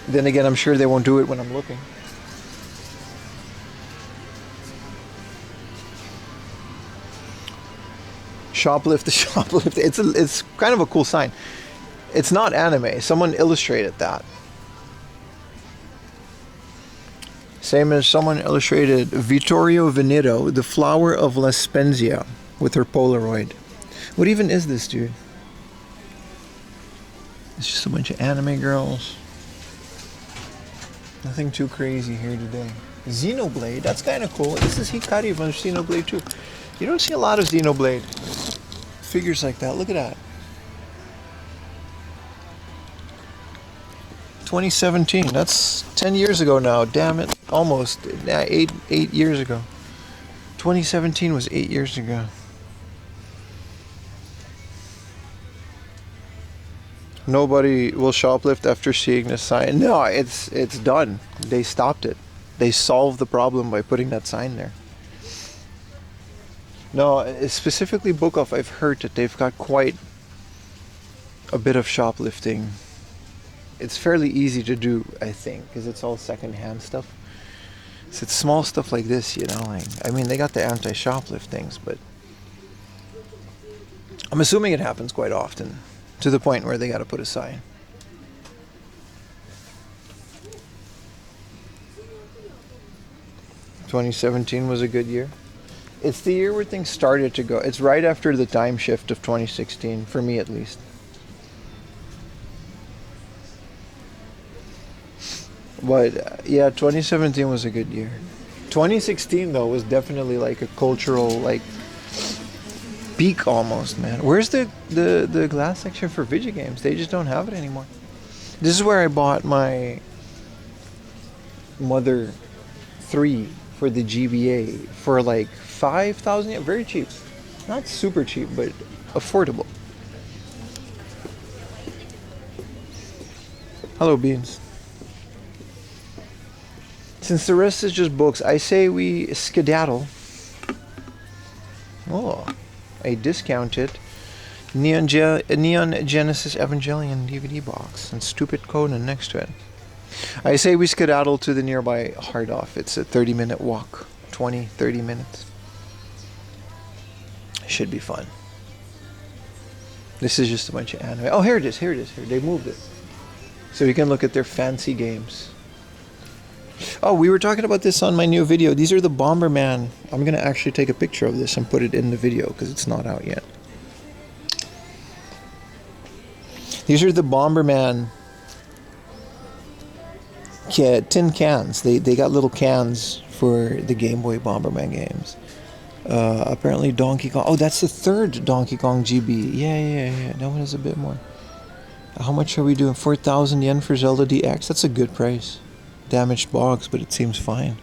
Then again, I'm sure they won't do it when I'm looking. Shoplift the shoplift. It's kind of a cool sign. It's not anime. Someone illustrated that. Same as someone illustrated Vittorio Veneto, the flower of La Spezia, with her Polaroid. What even is this, dude? It's just a bunch of anime girls. Nothing too crazy here today. Xenoblade, that's kind of cool. This is Hikari from Xenoblade 2. You don't see a lot of Xenoblade figures like that. Look at that. 2017. That's 10 years ago now. Damn it. Almost. 8 years ago. 2017 was 8 years ago. Nobody will shoplift after seeing this sign. No, it's done. They stopped it. They solved the problem by putting that sign there. No, specifically Book Off, I've heard that they've got quite a bit of shoplifting. It's fairly easy to do, I think, because it's all secondhand stuff. So it's small stuff like this, like, I mean, they got the anti-shoplift things, but I'm assuming it happens quite often, to the point where they got to put a sign. 2017 was a good year. It's the year where things started to go. It's right after the time shift of 2016, for me at least. But yeah, 2017 was a good year. 2016 though was definitely like a cultural like peak almost, man. Where's the glass section for video games? They just don't have it anymore. This is where I bought my Mother 3 for the GBA for like 5,000 yen. Very cheap. Not super cheap, but affordable. Hello, Beans. Since the rest is just books, I say we skedaddle. Oh, a discounted Neon Genesis Evangelion DVD box and Stupid Conan next to it. I say we skedaddle to the nearby Hard Off. It's a 30-minute walk. 30 minutes. Should be fun. This is just a bunch of anime. Oh, here it is. Here they moved it. So we can look at their fancy games. Oh, we were talking about this on my new video. These are the Bomberman. I'm going to actually take a picture of this and put it in the video because it's not out yet. These are the Bomberman tin cans. They got little cans for the Game Boy Bomberman games. Apparently Donkey Kong. Oh, that's the third Donkey Kong GB. Yeah. That one is a bit more. How much are we doing? 4,000 yen for Zelda DX? That's a good price. Damaged box, but it seems fine.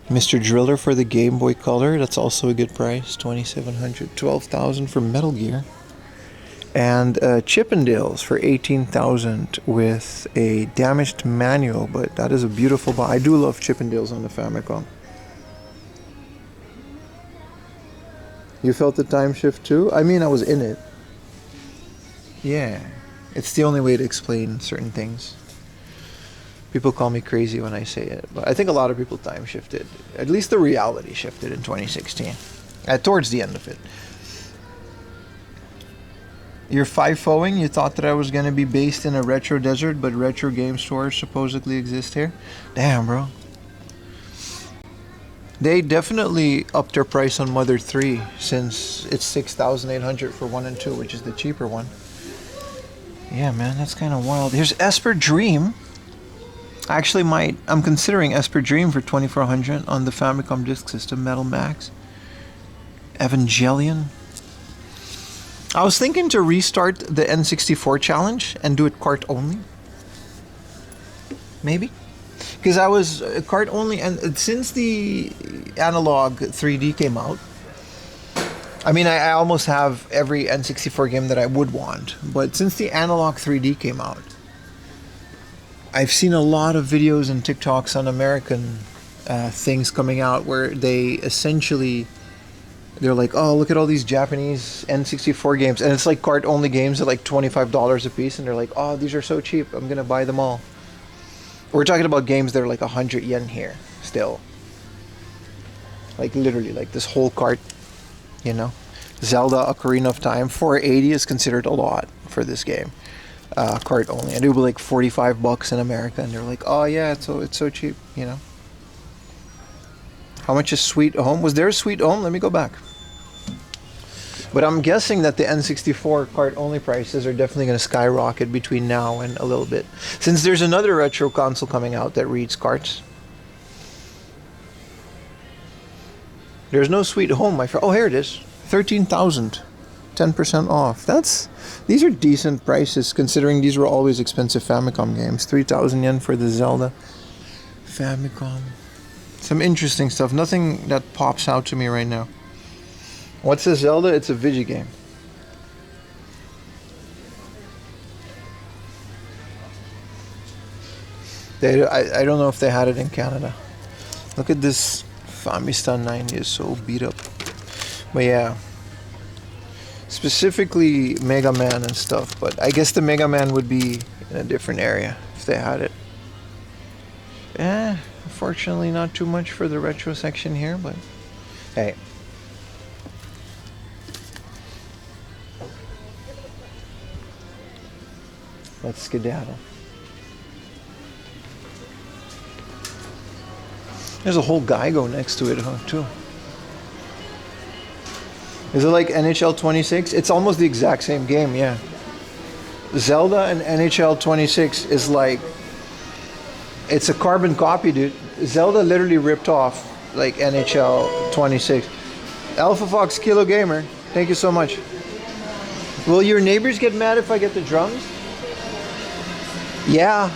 Mr. Driller for the Game Boy Color. That's also a good price. 2,700. 12,000 for Metal Gear. And Chippendales for 18,000 with a damaged manual, but that is a beautiful box. I do love Chippendales on the Famicom. You felt the time shift too? I mean, I was in it. Yeah. It's the only way to explain certain things. People call me crazy when I say it, but I think a lot of people time shifted. At least the reality shifted in 2016. Towards the end of it. You're FIFOing? You thought that I was going to be based in a retro desert, but retro game stores supposedly exist here? Damn, bro. They definitely upped their price on Mother 3 since it's 6,800 for 1 and 2, which is the cheaper one. Yeah, man, that's kind of wild. Here's Esper Dream. Actually, I'm considering Esper Dream for 2,400 on the Famicom Disk System, Metal Max. Evangelion. I was thinking to restart the N64 challenge and do it cart only. Maybe. Because I was cart only, and since the analog 3D came out, I mean, I almost have every N64 game that I would want. But since the analog 3D came out, I've seen a lot of videos and TikToks on American things coming out where they essentially, they're like, oh, look at all these Japanese N64 games. And it's like cart-only games at like $25 a piece. And they're like, oh, these are so cheap. I'm going to buy them all. We're talking about games that are like 100 yen here still. Like literally, like this whole cart, you know. Zelda Ocarina of Time, 480 is considered a lot for this game. Cart only. And it would be like $45 in America. And they're like, oh yeah, it's so cheap, you know. How much is Sweet Home? Was there a Sweet Home? Let me go back. But I'm guessing that the N64 cart-only prices are definitely going to skyrocket between now and a little bit. Since there's another retro console coming out that reads carts. There's no Sweet Home, my friend. Oh, here it is. 13,000. 10% off. These are decent prices considering these were always expensive Famicom games. 3,000 yen for the Zelda Famicom. Some interesting stuff. Nothing that pops out to me right now. What's a Zelda? It's a video game. I don't know if they had it in Canada. Look at this Famista 90 is so beat up. But yeah. Specifically Mega Man and stuff. But I guess the Mega Man would be in a different area if they had it. Unfortunately not too much for the retro section here, but hey. Let's skedaddle. There's a whole GiGO next to it, huh, too. Is it like NHL 26? It's almost the exact same game, yeah. Zelda and NHL 26 is like, it's a carbon copy, dude. Zelda literally ripped off like NHL 26. Alpha Fox Kilo Gamer, thank you so much. Will your neighbors get mad if I get the drums? Yeah.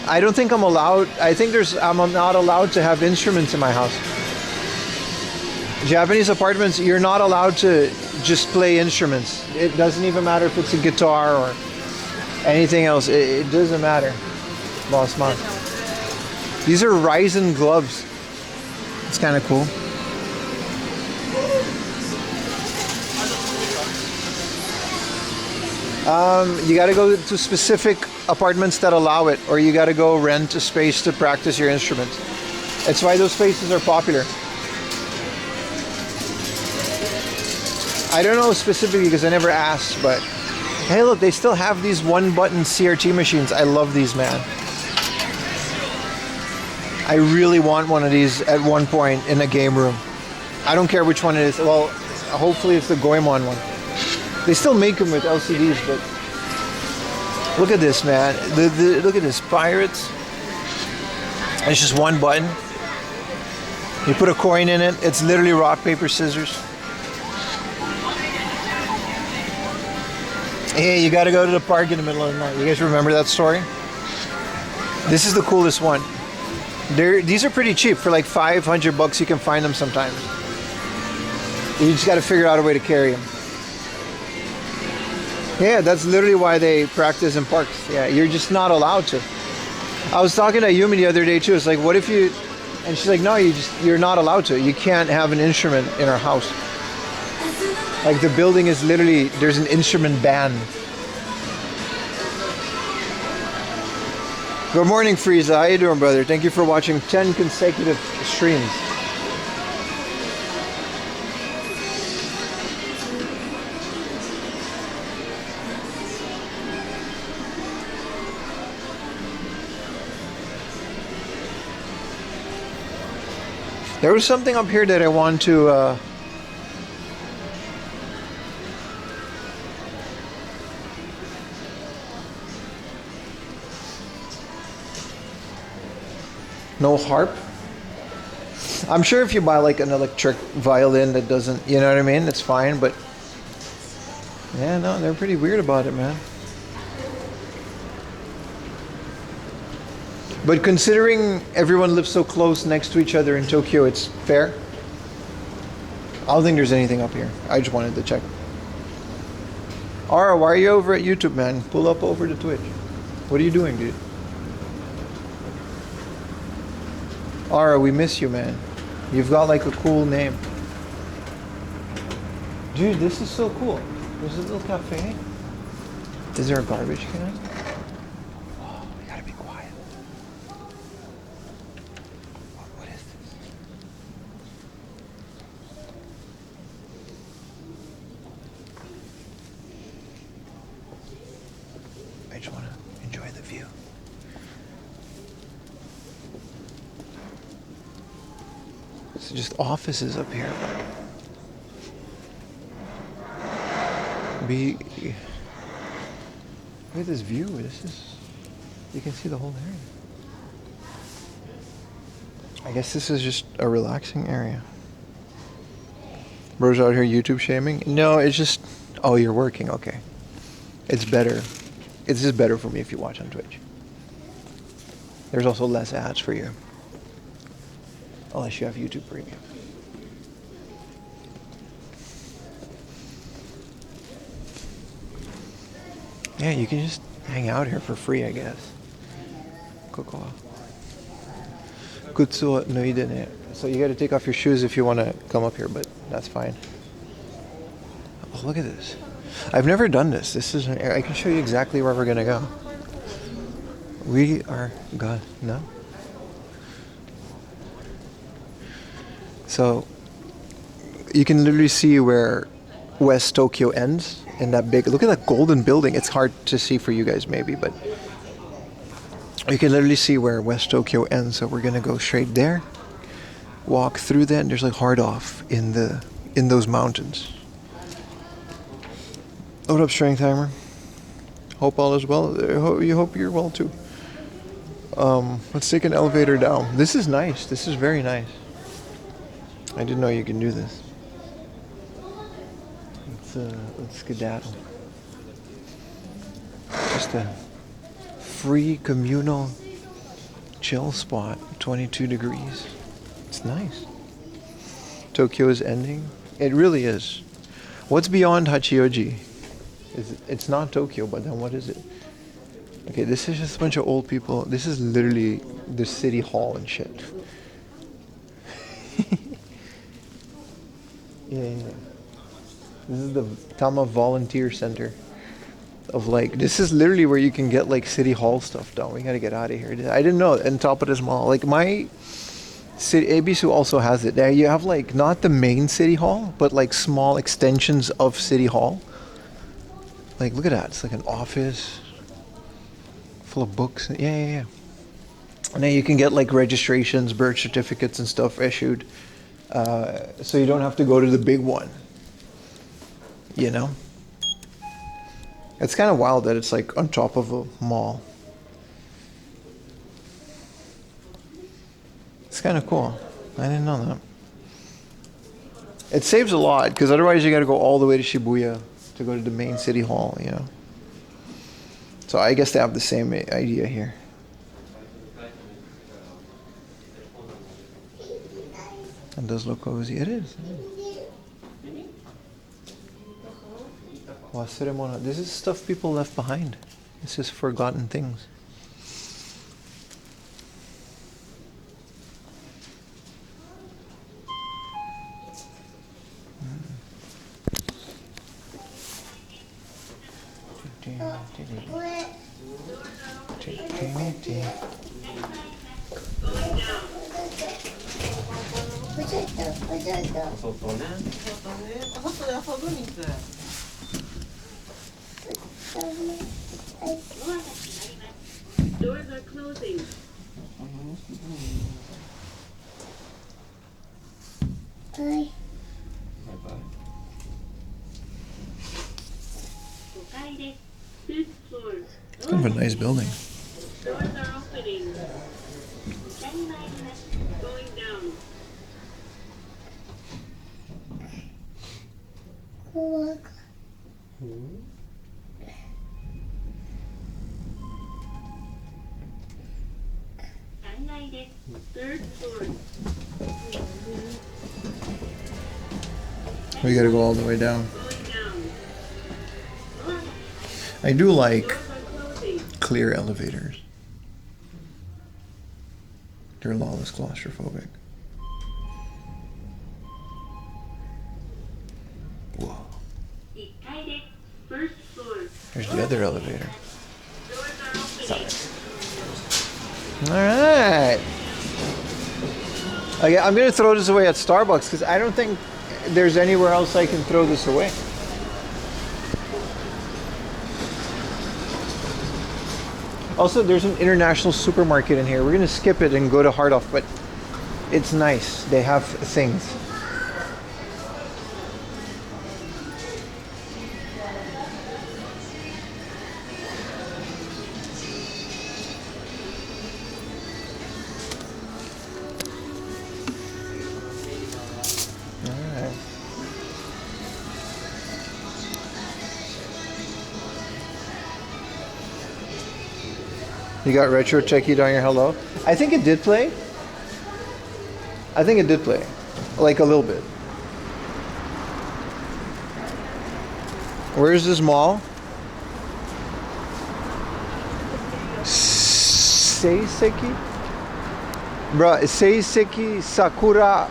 I don't think I'm allowed. I think I'm not allowed to have instruments in my house. Japanese apartments, you're not allowed to just play instruments. It doesn't even matter if it's a guitar or anything else. It doesn't matter. Boss man. These are Ryzen gloves. It's kind of cool. You got to go to specific apartments that allow it, or you got to go rent a space to practice your instruments. That's why those spaces are popular. I don't know specifically because I never asked, but hey, look, they still have these one-button CRT machines. I love these, man. I really want one of these at one point in a game room. I don't care which one it is. Well, hopefully it's the Goemon one. They still make them with LCDs, but look at this, man. Look at this, Pirates. And it's just one button. You put a coin in it. It's literally rock, paper, scissors. Hey, you gotta go to the park in the middle of the night. You guys remember that story? This is the coolest one. These are pretty cheap. For like $500 you can find them sometimes. You just gotta figure out a way to carry them. Yeah, that's literally why they practice in parks. Yeah, you're just not allowed to. I was talking to Yumi the other day too. It's like, what if you... And she's like, no, you're not allowed to. You can't have an instrument in our house. Like the building is literally, there's an instrument ban. Good morning, Frieza. How you doing, brother? Thank you for watching 10 consecutive streams. There was something up here that I want to... No harp? I'm sure if you buy like an electric violin that doesn't, you know what I mean? It's fine, but... Yeah, no, they're pretty weird about it, man. But considering everyone lives so close next to each other in Tokyo, it's fair. I don't think there's anything up here. I just wanted to check. Ara, why are you over at YouTube, man? Pull up over to Twitch. What are you doing, dude? Ara, we miss you, man. You've got like a cool name. Dude, this is so cool. There's a little cafe. Is there a garbage can? Oh, we gotta be quiet. What is this? I just wanna enjoy the view. It's just offices up here. Look at this view. You can see the whole area. I guess this is just a relaxing area. Bro's out here YouTube shaming? No, it's just, oh, you're working, okay. It's better. It's just better for me if you watch on Twitch. There's also less ads for you. Unless you have YouTube Premium. Yeah, you can just hang out here for free, I guess. Koko. Kutsu noide ne. So you gotta take off your shoes if you wanna come up here, but that's fine. Oh, look at this. I've never done this. This is an area. I can show you exactly where we're gonna go. We are gone. No? So you can literally see where West Tokyo ends in that big, look at that golden building. It's hard to see for you guys maybe, but you can literally see where West Tokyo ends. So we're gonna go straight there walk through that, and there's like hard off in those mountains. What up, Strength Hammer? Hope all is well. Hope you're well too. Let's take an elevator down. This is nice. This is very nice. I didn't know you can do this. Let's skedaddle. Just a free communal chill spot. 22 degrees. It's nice. Tokyo is ending. It really is. What's beyond Hachioji? It's not Tokyo, but then what is it? Okay, this is just a bunch of old people. This is literally the city hall and shit. Yeah. This is the Tama Volunteer Center of like, this is literally where you can get like city hall stuff done. We gotta get out of here. I didn't know, on top of this mall. Like my city, Ebisu also has it. There you have like, not the main city hall, but like small extensions of city hall. Like, look at that. It's like an office full of books. Yeah. And then you can get like registrations, birth certificates and stuff issued. So you don't have to go to the big one. You know? It's kind of wild that it's like on top of a mall. It's kind of cool. I didn't know that. It saves a lot, because otherwise you got to go all the way to Shibuya to go to the main city hall, you know. So I guess they have the same idea here. It does look cozy. It is. Wasuremona. This is stuff people left behind. This is forgotten things. Doors are closing. Bye. Bye-bye. It's kind of a nice building. Doors are opening. Going down. Third floor. We gotta go all the way down. I do like clear elevators. They're lawless claustrophobic. Whoa. There's the other elevator. Alright. Okay, I'm gonna throw this away at Starbucks because I don't think there's anywhere else I can throw this away. Also, there's an international supermarket in here. We're gonna skip it and go to Hardoff, but it's nice. They have things. You got retro checky on your hello? I think it did play. Like a little bit. Where's this mall? Seiseki? Bruh, Seiseki Sakura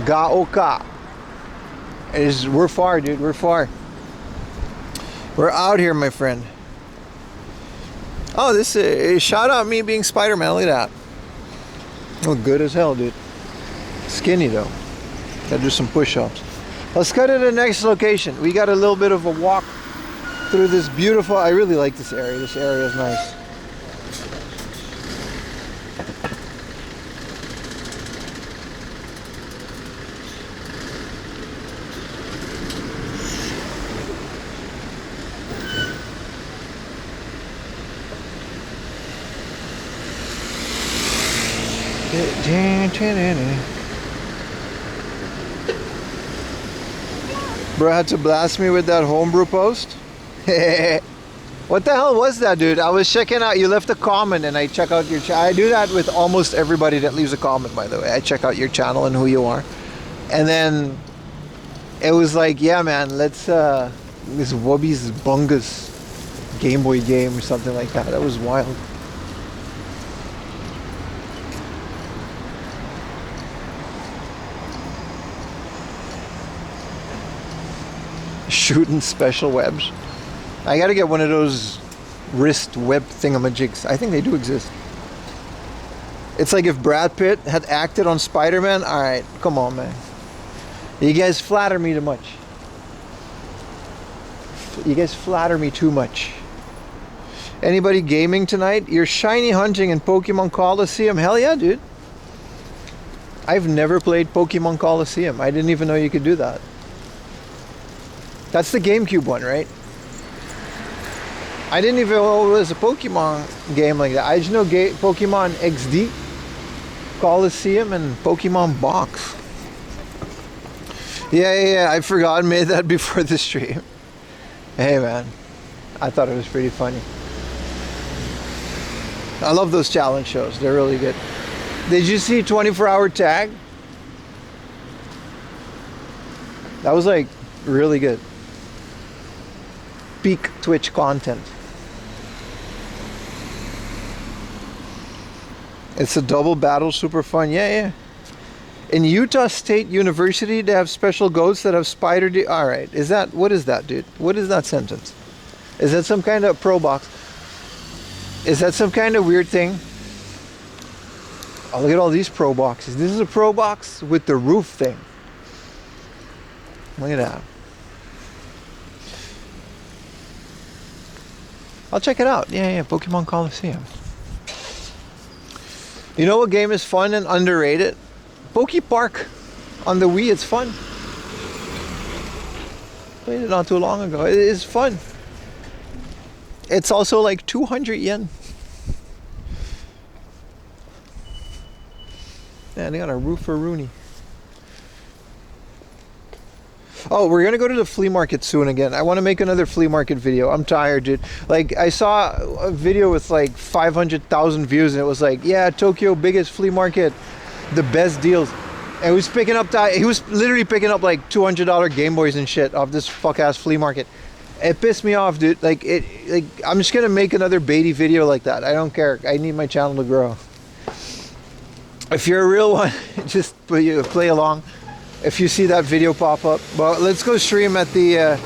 Gaoka. We're far, dude. We're far. We're out here, my friend. Oh, this is shout out me being Spider-Man. Look at that. Look good as hell, dude. Skinny though. Gotta do some push-ups. Let's go to the next location. We got a little bit of a walk through this beautiful. I really like this area. This area is nice. Bro had to blast me with that homebrew post. What the hell was that, dude? I was checking out, you left a comment and I check out your channel. I do that with almost everybody that leaves a comment, by the way. I check out your channel and who you are. And then it was like, yeah, man, let's, this Wubby's Bungus Game Boy game or something like that. That was wild. Shooting special webs. I gotta get one of those wrist web thingamajigs. I think they do exist. It's like if Brad Pitt had acted on Spider-Man. Alright, come on, man. You guys flatter me too much. You guys flatter me too much. Anybody gaming tonight? You're shiny hunting in Pokemon Coliseum. Hell yeah, dude. I've never played Pokemon Coliseum. I didn't even know you could do that. That's the GameCube one, right? I didn't even know it was a Pokemon game like that. I just know Pokemon XD, Coliseum, and Pokemon Box. Yeah, I forgot I made that before the stream. Hey, man. I thought it was pretty funny. I love those challenge shows. They're really good. Did you see 24-hour tag? That was like really good. Peak Twitch content. It's a double battle, super fun. Yeah. In Utah State University, they have special goats that have spider. All right, what is that, dude? What is that sentence? Is that some kind of pro box? Is that some kind of weird thing? Oh, look at all these pro boxes. This is a pro box with the roof thing. Look at that. I'll check it out. Yeah, Pokemon Coliseum. You know what game is fun and underrated? Poke Park on the Wii. It's fun. Played it not too long ago. It is fun. It's also like 200 yen. Yeah, they got a roof for Rooney. Oh, we're gonna go to the flea market soon again. I want to make another flea market video. I'm tired, dude. Like, I saw a video with like 500,000 views and it was like, yeah, Tokyo biggest flea market, the best deals. And he was picking up that, he was literally picking up like $200 Game Boys and shit off this fuck ass flea market. It pissed me off, dude. Like, I'm just gonna make another Beatty video like that. I don't care. I need my channel to grow. If you're a real one, just play along. If you see that video pop up, well, let's go stream at the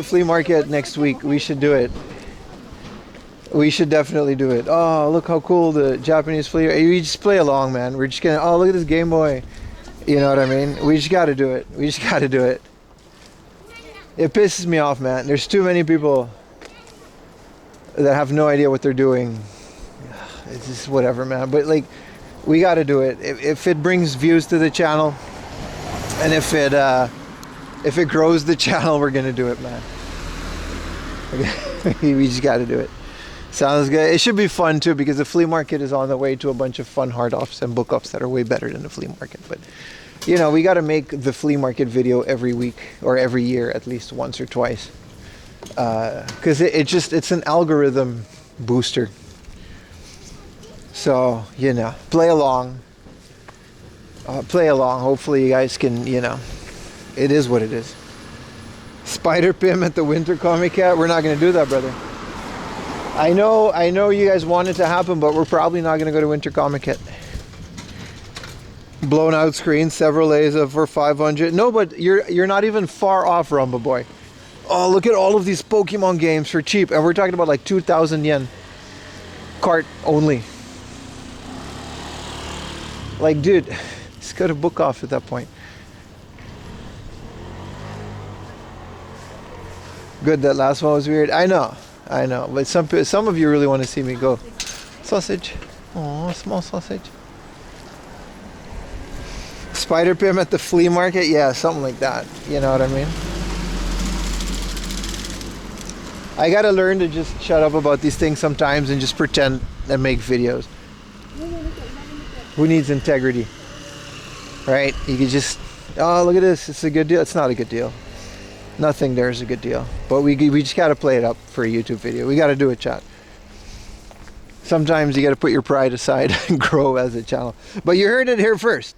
flea market next week. We should do it. We should definitely do it. Oh, look how cool the Japanese flea. We just play along, man. We're just gonna. Oh, look at this Game Boy. You know what I mean? We just got to do it. We just got to do it. It pisses me off, man. There's too many people that have no idea what they're doing. It's just whatever, man. But like, we got to do it. If it brings views to the channel, and if it grows the channel, we're gonna do it, man. We just got to do it. Sounds good. It should be fun too, because the flea market is on the way to a bunch of fun hard offs and book offs that are way better than the flea market. But you know, we got to make the flea market video every week or every year, at least once or twice, because it's an algorithm booster. So, you know, play along. Hopefully you guys can, you know, it is what it is. Spider Pim at the Winter Comic Cat. We're not going to do that, brother. I know you guys want it to happen, but we're probably not going to go to Winter Comic Cat. Blown out screen, several layers of for 500. No, but you're not even far off, Rumba Boy. Oh, look at all of these Pokemon games for cheap. And we're talking about like 2,000 yen. Cart only. Like, dude, just go to book off at that point. Good, that last one was weird. I know. But some of you really want to see me go. Sausage. Oh, small sausage. Spider Pim at the flea market? Yeah, something like that. You know what I mean? I gotta learn to just shut up about these things sometimes and just pretend and make videos. Who needs integrity? Right? You could just, oh, look at this. It's a good deal. It's not a good deal. Nothing there is a good deal. But we just got to play it up for a YouTube video. We got to do it, chat. Sometimes you got to put your pride aside and grow as a channel. But you heard it here first.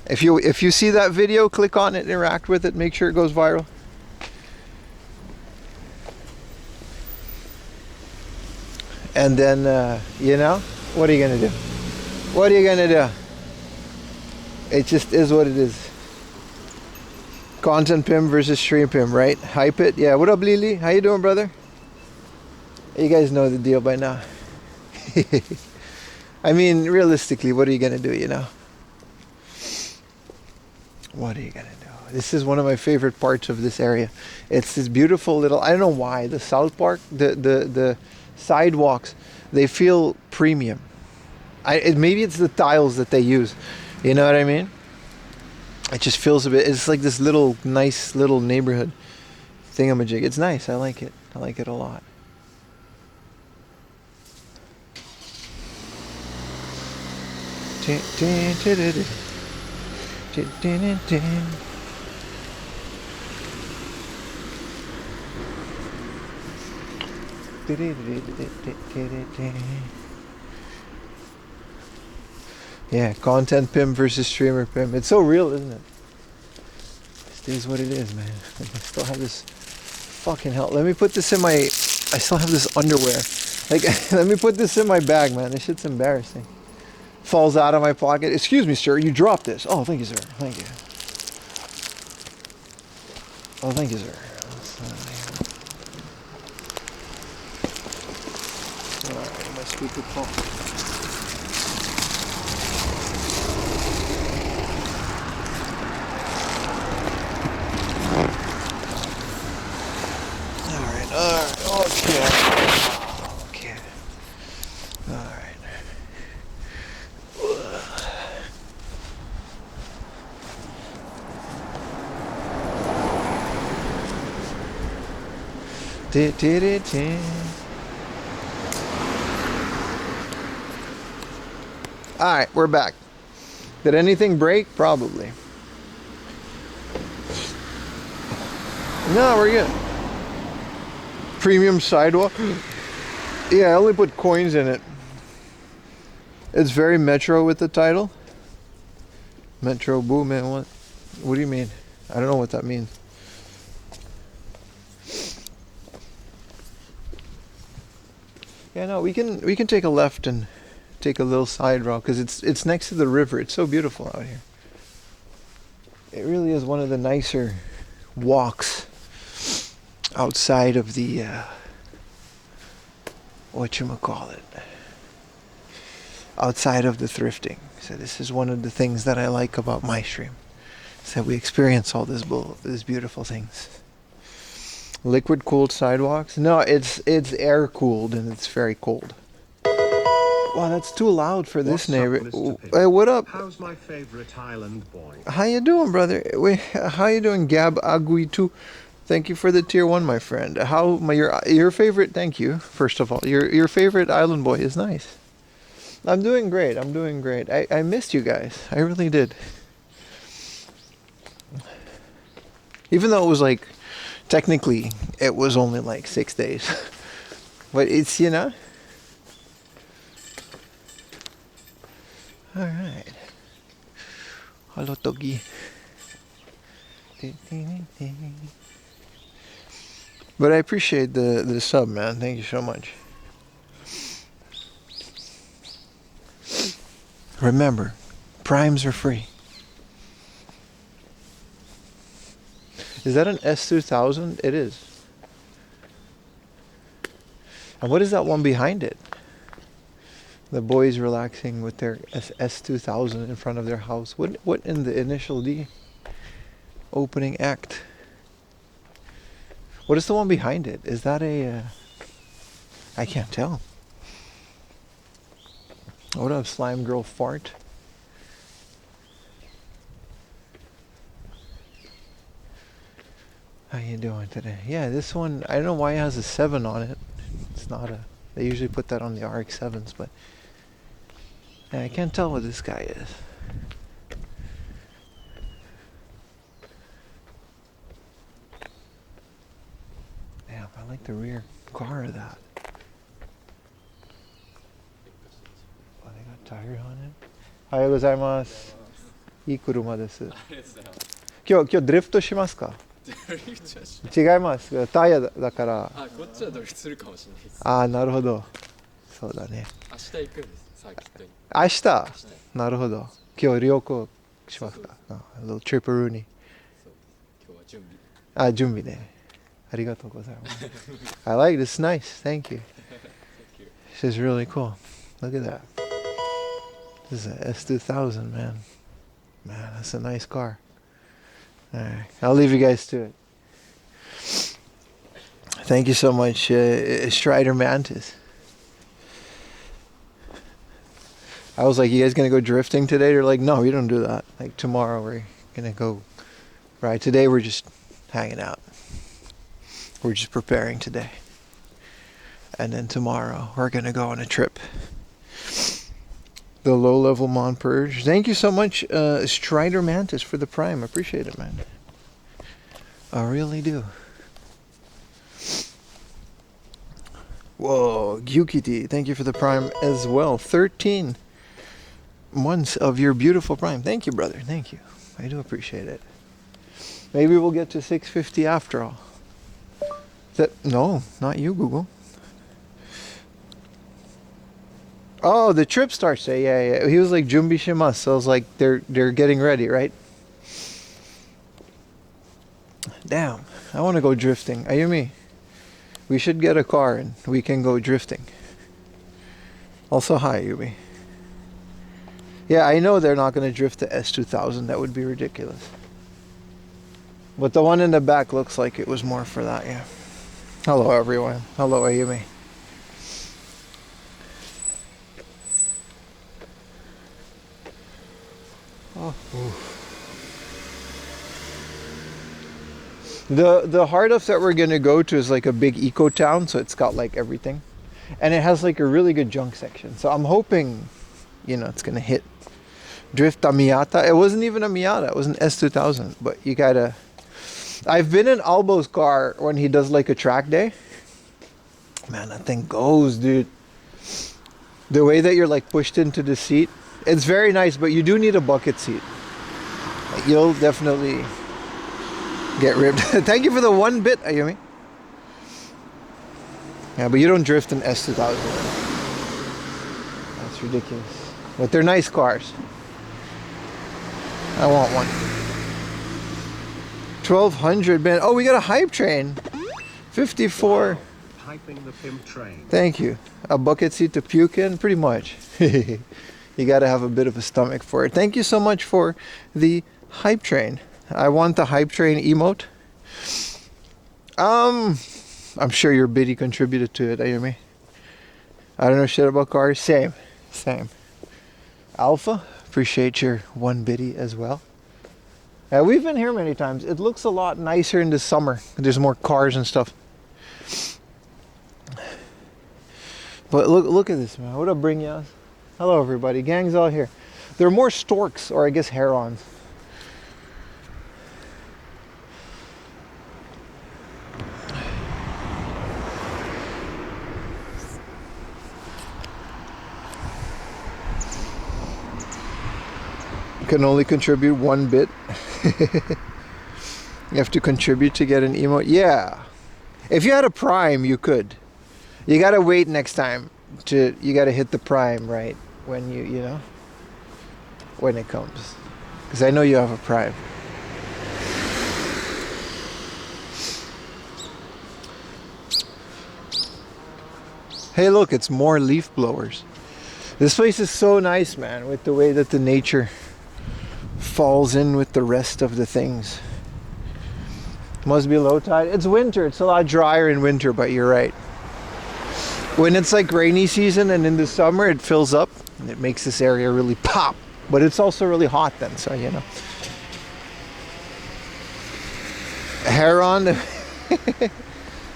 If you see that video, click on it, interact with it, make sure it goes viral. And then, you know, what are you going to do? What are you going to do? It just is what it is. Content Pim versus Stream Pim, right? Hype it. Yeah, what up, Lily? How you doing, brother? You guys know the deal by now. I mean, realistically, what are you going to do, you know? What are you going to do? This is one of my favorite parts of this area. It's this beautiful little, I don't know why, the South Park, the sidewalks, they feel premium. Maybe it's the tiles that they use. You know what I mean? It just feels a bit, it's like this little, nice little neighborhood thingamajig. It's nice. I like it. I like it a lot. Yeah, content Pim versus streamer Pim. It's so real, isn't it? It is what it is, man. I still have this fucking hell. Let me put this in my, I still have this underwear. Like, let me put this in my bag, man. This shit's embarrassing. Falls out of my pocket. Excuse me, sir. You dropped this. Oh, thank you, sir. Thank you. Oh, thank you, sir. Alright, my speaker phone. Okay. Alright. Alright, we're back. Did anything break? Probably. No, we're good. Premium sidewalk. Yeah, I only put coins in it. It's very Metro with the title. Metro Boo, man. What do you mean? I don't know what that means. Yeah, no, we can take a left and take a little side route because it's next to the river. It's so beautiful out here. It really is one of the nicer walks outside of the whatchamacallit, outside of the thrifting. So this is one of the things that I like about my stream, is that we experience all these beautiful things. Liquid cooled sidewalks? No, it's air cooled and it's very cold. Wow, that's too loud for this neighbor. Hey, what up? How's my favorite island boy? How you doing, brother? Wait, how you doing, Gab Aguitu? Thank you for the tier 1, my friend. How your favorite? Thank you. First of all, your favorite island boy is nice. I'm doing great. I'm doing great. I missed you guys. I really did. Even though it was like, technically, it was only like 6 days, but it's, you know. All right. Hello, Togi. But I appreciate the sub, man. Thank you so much. Remember, primes are free. Is that an S2000? It is. And what is that one behind it? The boys relaxing with their S2000 in front of their house. What in the initial D? Opening act. What is the one behind it? Is that a... I can't tell. What up, slime girl fart? How you doing today? Yeah, this one, I don't know why it has a 7 on it. It's not a... They usually put that on the RX-7s, but... Yeah, I can't tell what this guy is. Damn, I like the rear car of that. Oh, they got tires on it. おはようございます。いい車です。今日ドリフトしますか？違います。タイヤだから。あ、こっちはドリフトするかもしれないです。ああ、なるほど。そうだね。明日行くんです、サーキットに。明日？なるほど。今日旅行しますか？あ、a little tripperoonie。今日は準備。あ、準備ね。ありがとうございます。I like this. Nice. Thank you. This is really cool. Look at that. This is a S2000, man. Man, that's a nice car. All right, I'll leave you guys to it. Thank you so much, Strider Mantis. I was like, you guys gonna go drifting today? They're like, no, we don't do that. Like tomorrow we're gonna go ride. Today we're just hanging out. We're just preparing today. And then tomorrow we're gonna go on a trip. The low-level Mon Purge. Thank you so much, Strider Mantis, for the Prime. I appreciate it, man. I really do. Whoa, Gyukiti, thank you for the Prime as well. 13 months of your beautiful Prime. Thank you, brother. Thank you. I do appreciate it. Maybe we'll get to 650 after all. No, not you, Google. Oh, the trip starts today. Yeah. He was like Jumbi Shimas. So I was like, they're getting ready, right? Damn, I want to go drifting. Ayumi, we should get a car and we can go drifting. Also, hi, Ayumi. Yeah, I know they're not going to drift the S2000. That would be ridiculous. But the one in the back looks like it was more for that, yeah. Hello, everyone. Hello, Ayumi. Oh. The Hardhuff that we're gonna go to is like a big eco town, so it's got like everything, and it has like a really good junk section. So I'm hoping, it's gonna hit drift a Miata. It wasn't even a Miata; it was an S2000. But you gotta. I've been in Albo's car when he does like a track day. Man, that thing goes, dude. The way that you're like pushed into the seat. It's very nice, but you do need a bucket seat. Like, you'll definitely get ripped. Thank you for the 1 bit, Ayumi. Yeah, but you don't drift an S2000. That's ridiculous. But they're nice cars. I want one. 1200, man. Oh, we got a hype train. 54. Hyping the pimp train. Thank you. A bucket seat to puke in, pretty much. You gotta have a bit of a stomach for it. Thank you so much for the hype train. I want the hype train emote. I'm sure your biddy contributed to it, Ayumi. I don't know shit about cars. Same. Alpha, appreciate your 1 biddy as well. We've been here many times. It looks a lot nicer in the summer. There's more cars and stuff. But look at this, man. What up, bring ya? Hello, everybody. Gang's all here. There are more storks, or I guess herons. You can only contribute 1 bit. You have to contribute to get an emote. Yeah. If you had a Prime, you could. You gotta wait next time. You gotta hit the Prime, right? When when it comes. Because I know you have a Prime. Hey, look, it's more leaf blowers. This place is so nice, man, with the way that the nature falls in with the rest of the things. Must be low tide. It's winter. It's a lot drier in winter, but you're right. When it's like rainy season and in the summer, it fills up and it makes this area really pop. But it's also really hot then, so Heron.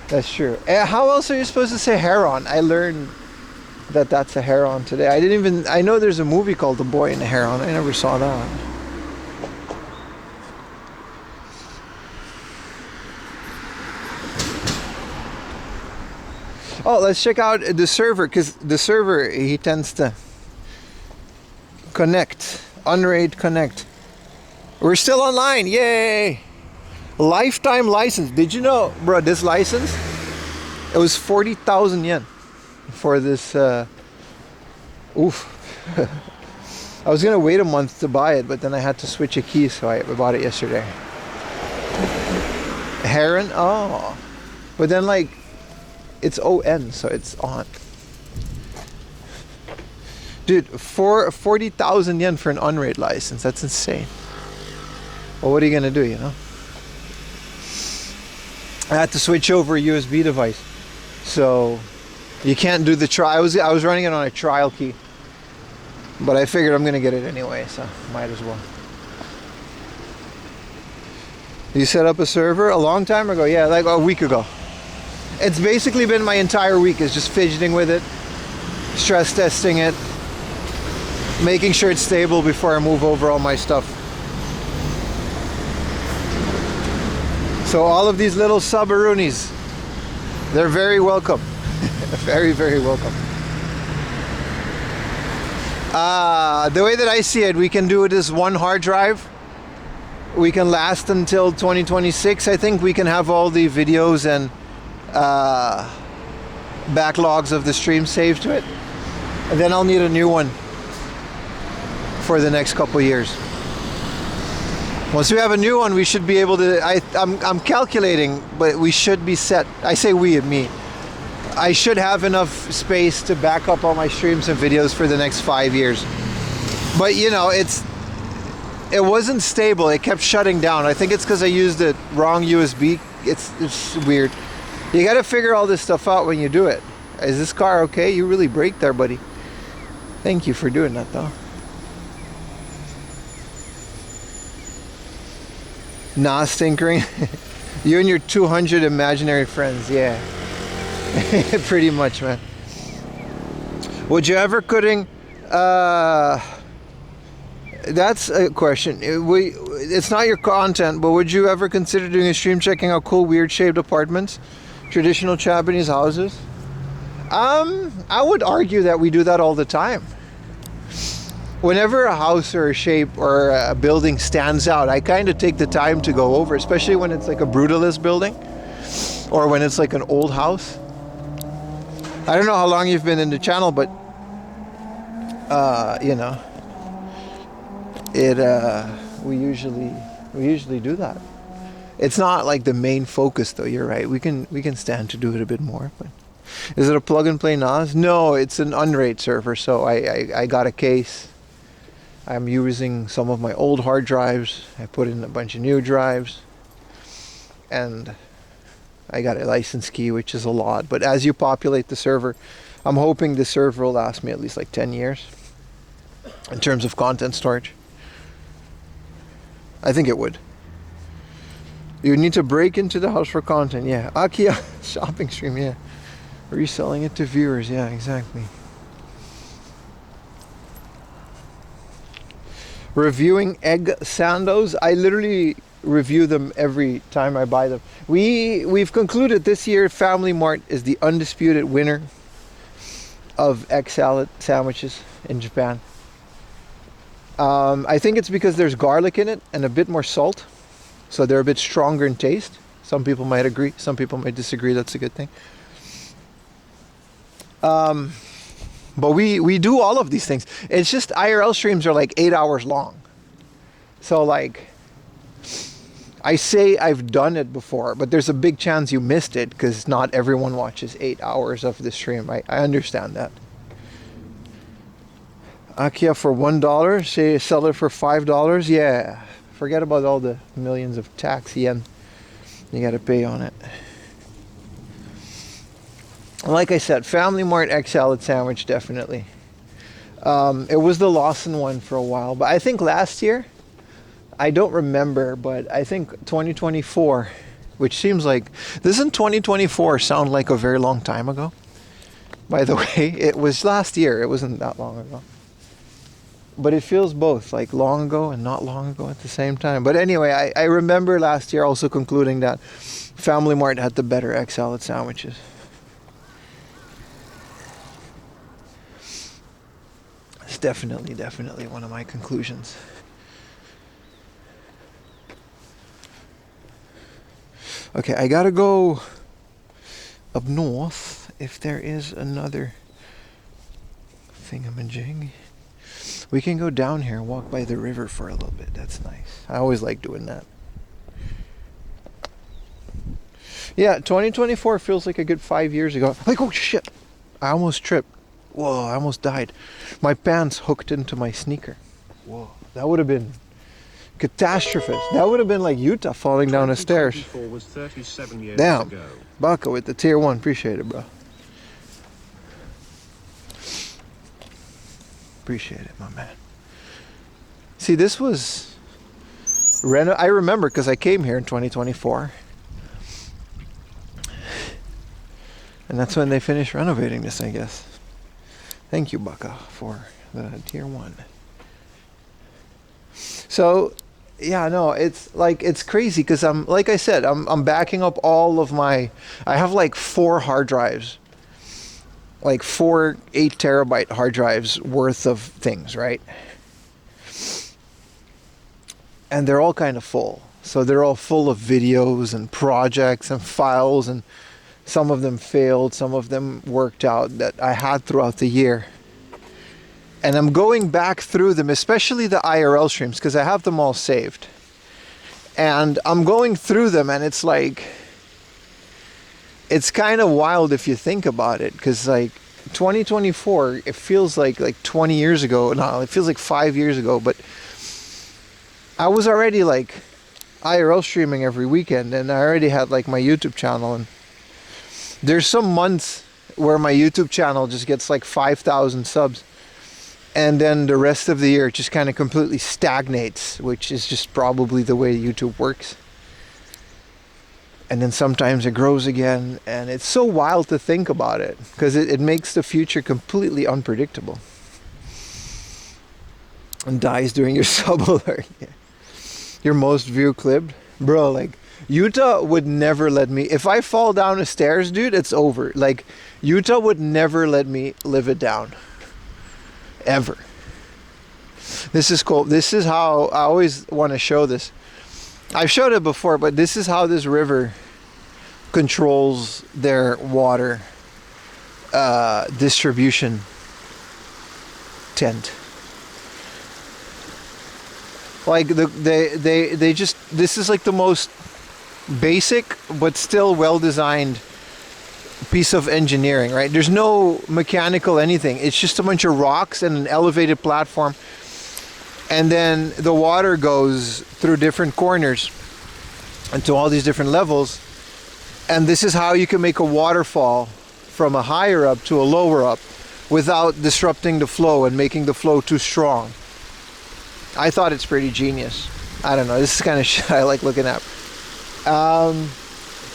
That's true. How else are you supposed to say heron? I learned that that's a heron today. I know there's a movie called The Boy and the Heron. I never saw that. Oh, let's check out the server, because the server, he tends to connect. Unraid connect. We're still online. Yay! Lifetime license. Did you know, bro, this license, it was 40,000 yen for this. Oof. I was gonna wait a month to buy it, but then I had to switch a key, so I bought it yesterday. Heron? Oh. But then, like, it's ON, so it's on. Dude, 40,000 yen for an unraid license. That's insane. Well, what are you gonna do, you know? I had to switch over a USB device, so you can't do the trial. I was running it on a trial key, but I figured I'm gonna get it anyway, so might as well. You set up a server a long time ago? Yeah, like a week ago. It's basically been my entire week is just fidgeting with it, stress testing it, making sure it's stable before I move over all my stuff. So all of these little Subarunis, they're very welcome. Very, very welcome. The way that I see it, we can do it as one hard drive. We can last until 2026. I think we can have all the videos and backlogs of the stream saved to it. And then I'll need a new one for the next couple years. Once we have a new one, we should be able to, I'm calculating, but we should be set. I say we and me. I should have enough space to back up all my streams and videos for the next 5 years. But you know, it wasn't stable. It kept shutting down. I think it's because I used the wrong USB. It's weird. You got to figure all this stuff out when you do it. Is this car okay? You really braked there, buddy. Thank you for doing that, though. Nah, stinkering. You and your 200 imaginary friends, yeah. Pretty much, man. Would you ever cutting? That's a question. It's not your content, but would you ever consider doing a stream checking out cool, weird-shaped apartments, traditional Japanese houses? I would argue that we do that all the time. Whenever a house or a shape or a building stands out, I kind of take the time to go over, especially when it's like a brutalist building or when it's like an old house. I don't know how long you've been in the channel, but you know, we usually do that. It's not like the main focus, though. You're right. We can stand to do it a bit more. But is it a plug and play NAS? No, it's an unraid server. So I got a case. I'm using some of my old hard drives. I put in a bunch of new drives, and I got a license key, which is a lot. But as you populate the server, I'm hoping the server will last me at least like 10 years in terms of content storage. I think it would. You need to break into the house for content, yeah. Akia shopping stream, yeah. Reselling it to viewers, yeah, exactly. Reviewing egg sandos. I literally review them every time I buy them. We've concluded this year Family Mart is the undisputed winner of egg salad sandwiches in Japan. I think it's because there's garlic in it and a bit more salt, so they're a bit stronger in taste. Some people might agree, some people might disagree. That's a good thing. But we do all of these things. It's just IRL streams are like 8 hours long. So like, I say I've done it before, but there's a big chance you missed it because not everyone watches 8 hours of the stream. I understand that. Akia for $1, say sell it for $5. Yeah, forget about all the millions of tax yen you got to pay on it. Like I said, Family Mart egg salad sandwich, definitely. It was the Lawson one for a while, but I think last year, I don't remember, but I think 2024, which seems like, doesn't 2024 sound like a very long time ago? by the way. It was last year. It wasn't that long ago. But it feels both, like long ago and not long ago at the same time. But anyway, I remember last year also concluding that Family Mart had the better egg salad sandwiches. It's definitely one of my conclusions. Okay, I gotta go up north if there is another thingamajig. We can go down here and walk by the river for a little bit. That's nice. I always like doing that. Yeah, 2024 feels like a good 5 years ago. Like, oh shit! I almost tripped. Whoa, I almost died. My pants hooked into my sneaker. Whoa, that would have been catastrophic. That would have been like Utah falling down the stairs. 2024 was 37 years Damn. ago. Baka with the tier 1. Appreciate it, bro. Appreciate it, my man. See, this was... I remember because I came here in 2024. And that's when they finished renovating this, I guess. Thank you, Baka, for the tier 1. So, yeah, no, it's like, it's crazy because like I said, I'm backing up all of my, I have like 4 hard drives, like 4 8 terabyte hard drives worth of things, right? And they're all kind of full. So they're all full of videos and projects and files, and some of them failed, some of them worked out that I had throughout the year. And I'm going back through them, especially the IRL streams, because I have them all saved. And I'm going through them, and it's like, it's kind of wild if you think about it, because like 2024, it feels like 20 years ago. No, it feels like 5 years ago, but I was already like IRL streaming every weekend, and I already had like my YouTube channel, and there's some months where my YouTube channel just gets like 5,000 subs. And then the rest of the year it just kind of completely stagnates, which is just probably the way YouTube works. And then sometimes it grows again, and it's so wild to think about it, because it makes the future completely unpredictable. And dies during your sub alert. Yeah. Your most viewed clip? Bro, like, Utah would never let me, if I fall down the stairs, dude, it's over. Like, Utah would never let me live it down. Ever. This is cool. This is how I always want to show this. I've showed it before, but this is how this river controls their water distribution tent. Like they just, this is like the most basic but still well designed piece of engineering, right? There's no mechanical anything. It's just a bunch of rocks and an elevated platform, and then the water goes through different corners and to all these different levels, and this is how you can make a waterfall from a higher up to a lower up without disrupting the flow and making the flow too strong. I thought it's pretty genius. I don't know, this is kind of shit I like looking at.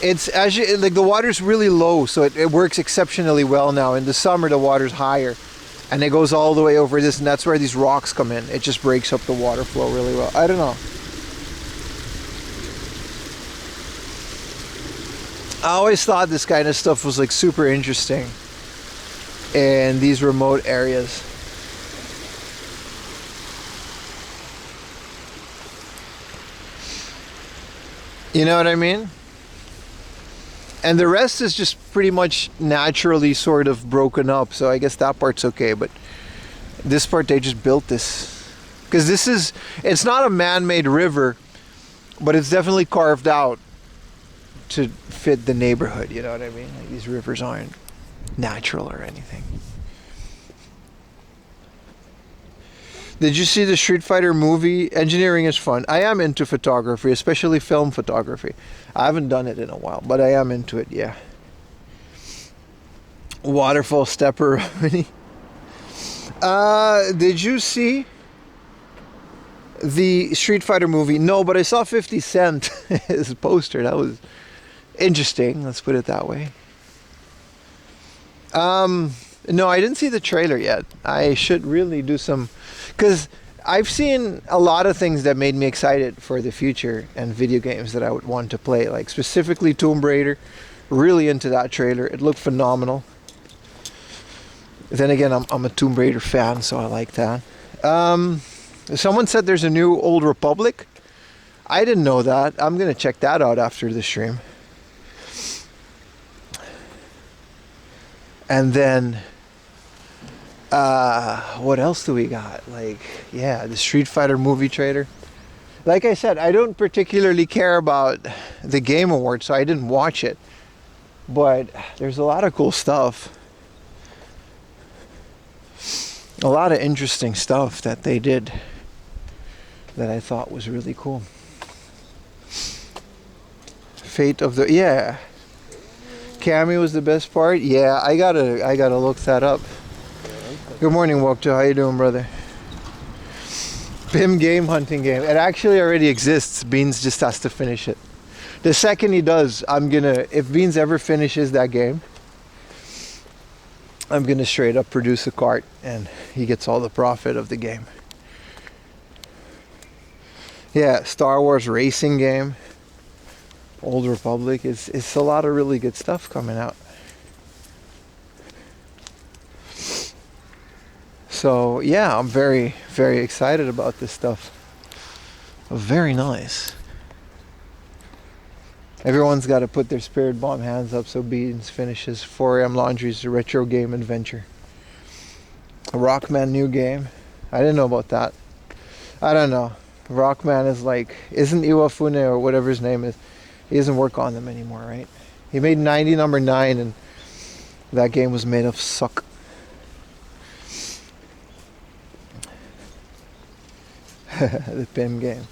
It's as you, like, the water's really low, so it works exceptionally well now. In the summer the water's higher, and it goes all the way over this, and that's where these rocks come in. It just breaks up the water flow really well. I don't know. I always thought this kind of stuff was like super interesting in these remote areas. You know what I mean? And the rest is just pretty much naturally sort of broken up, so I guess that part's okay, but this part they just built this. Because this is, it's not a man-made river, but it's definitely carved out to fit the neighborhood, you know what I mean? Like, these rivers aren't natural or anything. Did you see the Street Fighter movie? Engineering is fun. I am into photography, especially film photography. I haven't done it in a while, but I am into it, yeah. Waterfall stepper. Did you see the Street Fighter movie? No, but I saw 50 Cent his poster. That was interesting, let's put it that way. No, I didn't see the trailer yet. I should really do some, because I've seen a lot of things that made me excited for the future and video games that I would want to play, like specifically Tomb Raider. Really into that trailer. It looked phenomenal. Then again, I'm a Tomb Raider fan, so I like that. Someone said there's a new Old Republic. I didn't know that. I'm gonna check that out after the stream. And then, what else do we got? Like, yeah, the Street Fighter movie trailer. Like I said, I don't particularly care about the Game Awards, so I didn't watch it. But there's a lot of cool stuff. A lot of interesting stuff that they did that I thought was really cool. Fate of the, yeah. Cammy was the best part. Yeah, I gotta look that up. Good morning, Wokta. How you doing, brother? Pim game hunting game. It actually already exists. Beans just has to finish it. The second he does, if Beans ever finishes that game, I'm gonna straight up produce a cart and he gets all the profit of the game. Yeah, Star Wars racing game. Old Republic. It's a lot of really good stuff coming out. So yeah, I'm very, very excited about this stuff. Very nice. Everyone's got to put their Spirit Bomb hands up so Beans finishes 4am Laundry's retro game adventure. Rockman new game. I didn't know about that. I don't know. Rockman is like, isn't Iwafune or whatever his name is, he doesn't work on them anymore, right? He made 90 number 9 and that game was made of suck. The PIM game.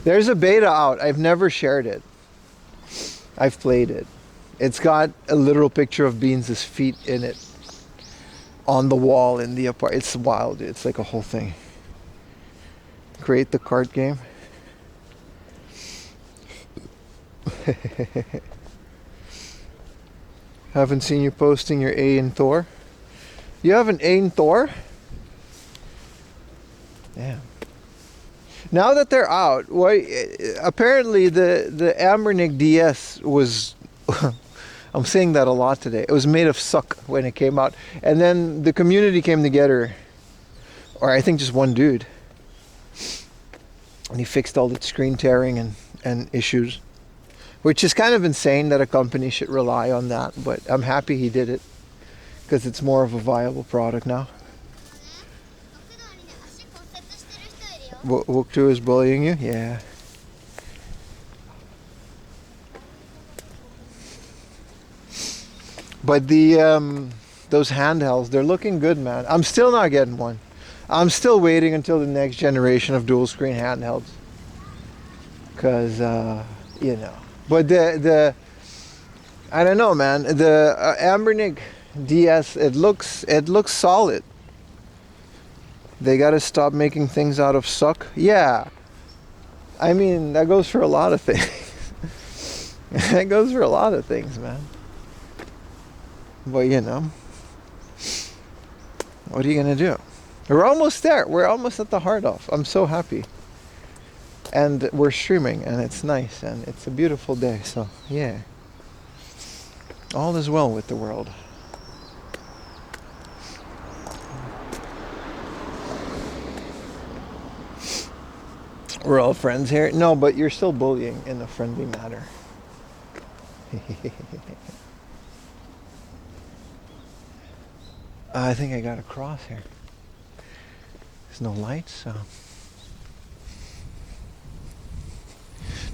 There's a beta out. I've never shared it. I've played it. It's got a literal picture of Beans' feet in it on the wall in the apartment. It's wild. It's like a whole thing. Create the cart game. Haven't seen you posting your A in Thor. You have an A in Thor? Damn. Now that they're out, apparently the Ambernick DS was, I'm saying that a lot today, it was made of suck when it came out. And then the community came together, or I think just one dude, and he fixed all the screen tearing and issues, which is kind of insane that a company should rely on that, but I'm happy he did it, because it's more of a viable product now. Wuktu is bullying you? Yeah. But the those handhelds, they're looking good, man. I'm still not getting one. I'm still waiting until the next generation of dual screen handhelds. Cause you know. But the I don't know, man. The Ambernick DS, it looks solid. They gotta stop making things out of suck. Yeah. I mean, that goes for a lot of things. That goes for a lot of things, man. But you know, what are you gonna do? We're almost there. We're almost at the hard off. I'm so happy. And we're streaming and it's nice and it's a beautiful day. So yeah. All is well with the world. We're all friends here. No, but you're still bullying in a friendly manner. I think I got a cross here. There's no lights, so.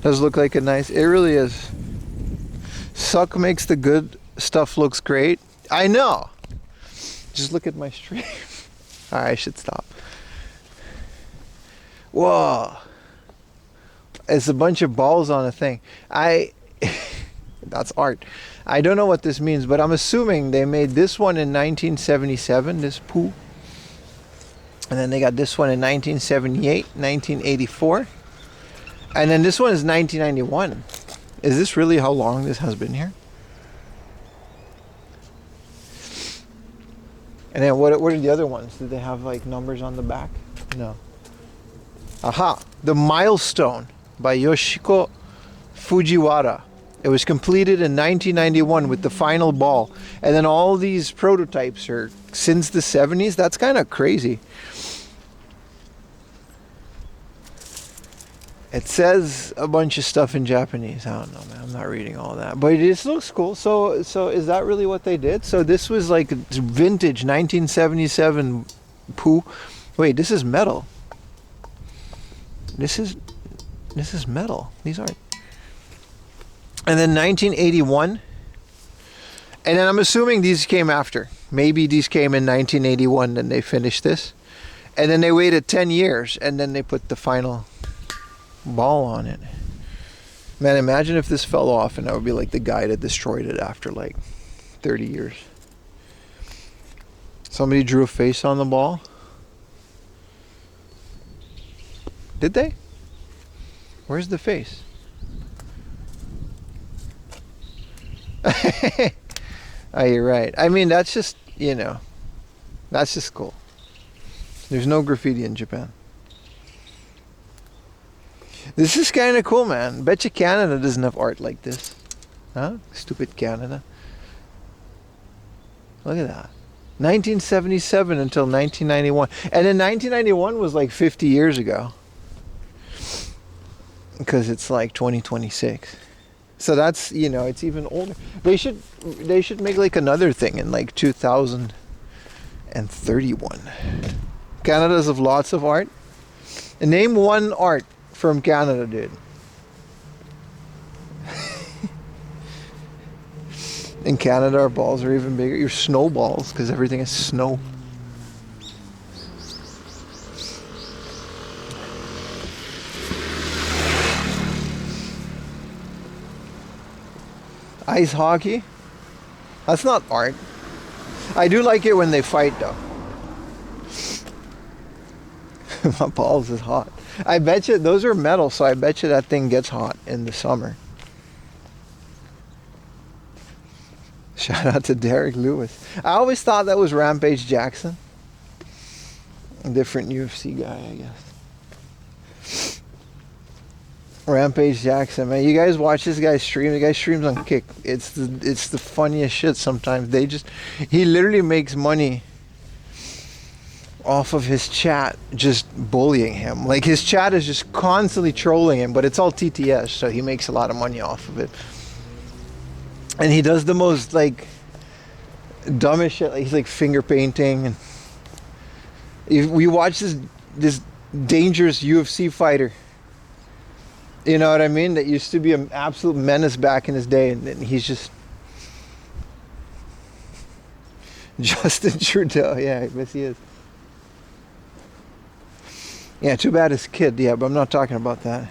Does look like a nice, it really is. Suck makes the good stuff looks great. I know. Just look at my stream. Alright, I should stop. Whoa. It's a bunch of balls on a thing. That's art. I don't know what this means, but I'm assuming they made this one in 1977, this poo. And then they got this one in 1978, 1984. And then this one is 1991. Is this really how long this has been here? And then what are the other ones? Did they have like numbers on the back? No. Aha! The Milestone by Yoshiko Fujiwara. It was completed in 1991 with the final ball. And then all these prototypes are since the 70s. That's kind of crazy. It says a bunch of stuff in Japanese. I don't know, man. I'm not reading all that. But it just looks cool. So is that really what they did? So this was like vintage 1977 poo. Wait, this is metal. This is metal. These aren't. And then 1981. And then I'm assuming these came after. Maybe these came in 1981 and they finished this. And then they waited 10 years and then they put the final ball on it. Man, imagine if this fell off and I would be like the guy that destroyed it after like 30 years. Somebody drew a face on the ball. Did they? Where's the face? Oh, you're right. I mean, that's just, you know, that's just cool. There's no graffiti in Japan. This is kind of cool, man. Betcha Canada doesn't have art like this. Huh? Stupid Canada. Look at that. 1977 until 1991. And then 1991 was like 50 years ago. Because it's like 2026. So that's, you know, it's even older. They should make like another thing in like 2031. Canada's have lots of art. And name one art from Canada, dude. In Canada, our balls are even bigger. Your snowballs, because everything is snow. Ice hockey? That's not art. I do like it when they fight, though. My balls is hot. I bet you those are metal, so I bet you that thing gets hot in the summer. Shout out to Derek Lewis. I always thought that was Rampage Jackson. A different UFC guy, I guess. Rampage Jackson, man. You guys watch this guy stream. The guy streams on Kick. It's the funniest shit sometimes. He literally makes money off of his chat just bullying him. Like his chat is just constantly trolling him, but it's all TTS, so he makes a lot of money off of it. And he does the most like dumbest shit. Like he's like finger painting, and we watch this dangerous UFC fighter. You know what I mean? That used to be an absolute menace back in his day, and he's just Justin Trudeau. Yeah, I guess he is. Yeah, too bad his kid. Yeah, but I'm not talking about that.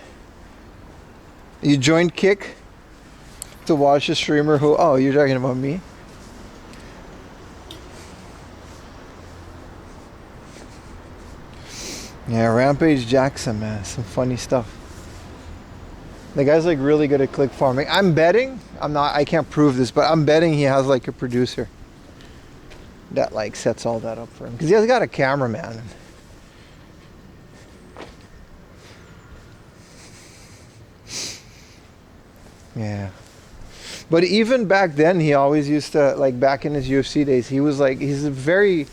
You joined Kick to watch a streamer who... Oh, you're talking about me? Yeah, Rampage Jackson, man. Some funny stuff. The guy's like really good at click farming. I'm betting, I can't prove this, but I'm betting he has like a producer that like sets all that up for him. Because he has got a cameraman. Yeah. But even back then, he always used to, like back in his UFC days, he was like, he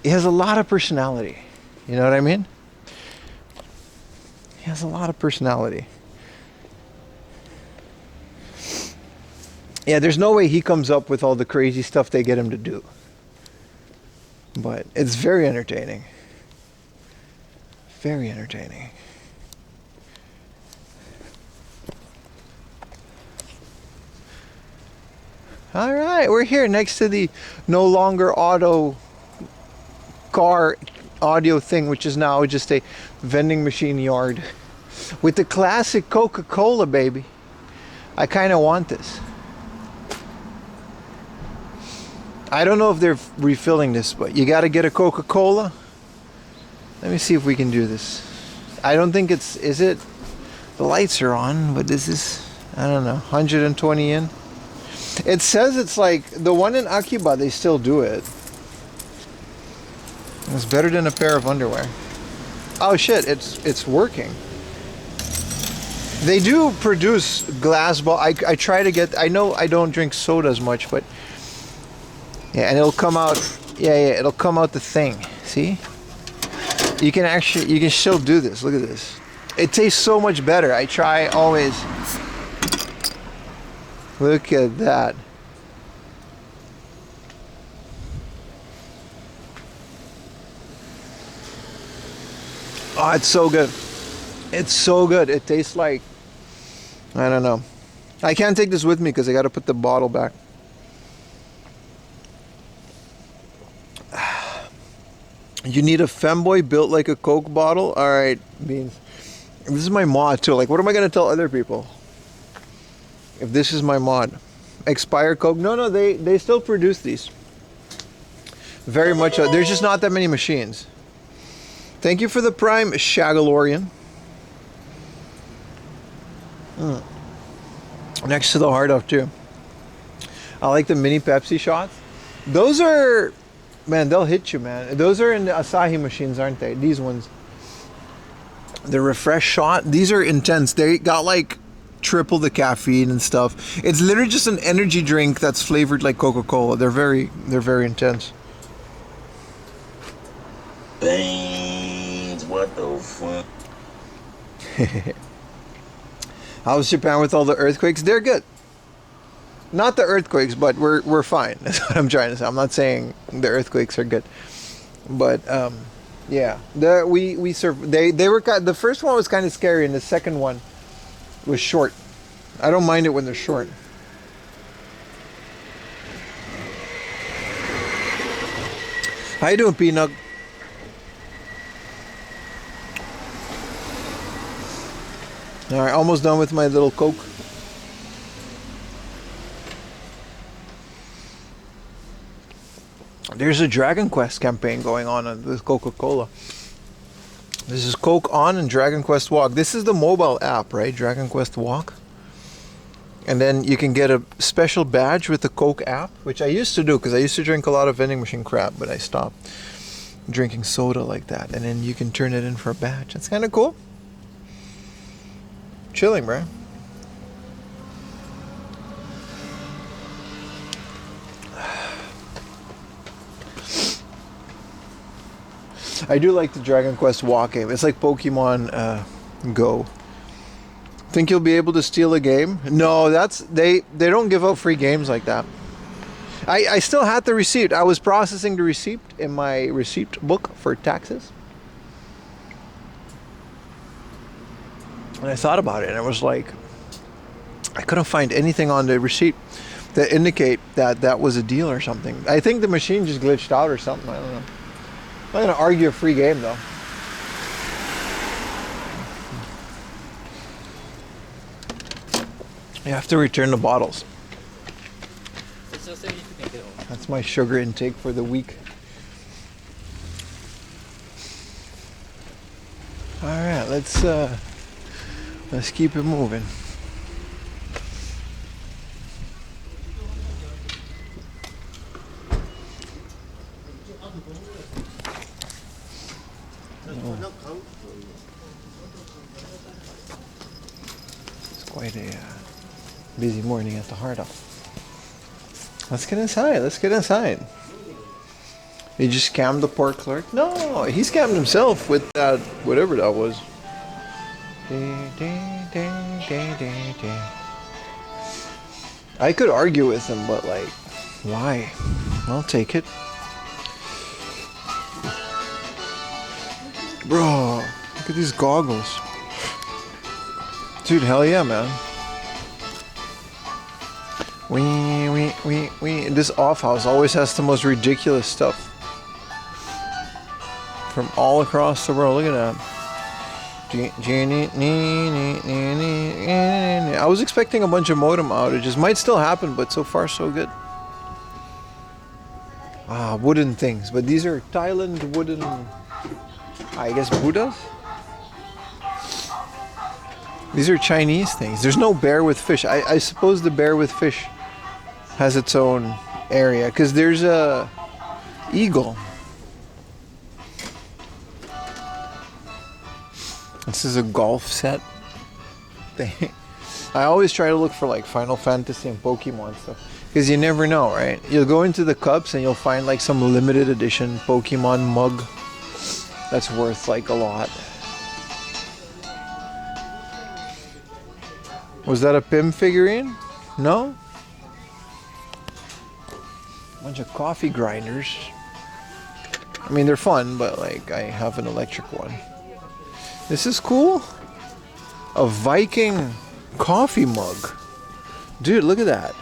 has a lot of personality. You know what I mean? He has a lot of personality. Yeah, there's no way he comes up with all the crazy stuff they get him to do. But it's very entertaining. Very entertaining. All right, we're here next to the no longer auto car audio thing, which is now just a vending machine yard with the classic Coca-Cola, baby. I kind of want this. I don't know if they're refilling this, but you got to get a Coca-Cola. Let me see if we can do this. I don't think it's, is it? The lights are on, but this is, I don't know, 120 yen. It says it's like, the one in Akiba, they still do it. It's better than a pair of underwear. Oh shit, it's working. They do produce glass ball. I try to get, I know I don't drink soda as much, but yeah, and it'll come out, yeah, it'll come out the thing. See? You can still do this. Look at this. It tastes so much better. I try always. Look at that. Oh, it's so good. It's so good. It tastes like, I don't know. I can't take this with me because I got to put the bottle back. You need a femboy built like a Coke bottle? Alright, Beans. This is my mod too. Like, what am I going to tell other people? If this is my mod. Expired Coke? No, they still produce these. Very much. There's just not that many machines. Thank you for the Prime, Shagalorian. Next to the heart of too. I like the mini Pepsi shots. Those are, man, they'll hit you, man. Those are in the Asahi machines, aren't they? These ones. The refresh shot. These are intense. They got like triple the caffeine and stuff. It's literally just an energy drink that's flavored like Coca-Cola. They're very intense. Beans, what the fuck? How's Japan with all the earthquakes? They're good. Not the earthquakes, but we're fine. That's what I'm trying to say. I'm not saying the earthquakes are good, but yeah, they were the first one was kind of scary, and the second one was short. I don't mind it when they're short. How you doing, Peanut? All right, almost done with my little Coke. There's a Dragon Quest campaign going on with Coca-Cola. This is Coke On and Dragon Quest Walk. This is the mobile app, right? Dragon Quest Walk. And then you can get a special badge with the Coke app, which I used to do because I used to drink a lot of vending machine crap, but I stopped drinking soda like that. And then you can turn it in for a badge. That's kind of cool. Chilling, bro. I do like the Dragon Quest Walk game. It's like Pokemon Go. Think you'll be able to steal a game? No, they don't give out free games like that. I still had the receipt. I was processing the receipt in my receipt book for taxes. And I thought about it, and it was like, I couldn't find anything on the receipt that indicate that was a deal or something. I think the machine just glitched out or something. I don't know. I'm not going to argue a free game, though. You have to return the bottles. That's my sugar intake for the week. All right, let's keep it moving. It's quite a busy morning at the Heart Up. Let's get inside. Let's get inside. He just scammed the poor clerk? No, he scammed himself with that, whatever that was. I could argue with him, but like, why? I'll take it. Bro, look at these goggles. Dude, hell yeah, man. This off house always has the most ridiculous stuff. From all across the world. Look at that. I was expecting a bunch of modem outages. Might still happen, but so far so good. Ah, wooden things. But these are Thailand wooden, I guess, Buddhas? These are Chinese things. There's no bear with fish. I suppose the bear with fish has its own area. Because there's a eagle. This is a golf set thing. I always try to look for like Final Fantasy and Pokemon stuff because you never know, right? You'll go into the cups and you'll find like some limited edition Pokemon mug that's worth like a lot. Was that a Pim figurine? No? Bunch of coffee grinders. I mean, they're fun, but like I have an electric one. This is cool. A Viking coffee mug. Dude, look at that.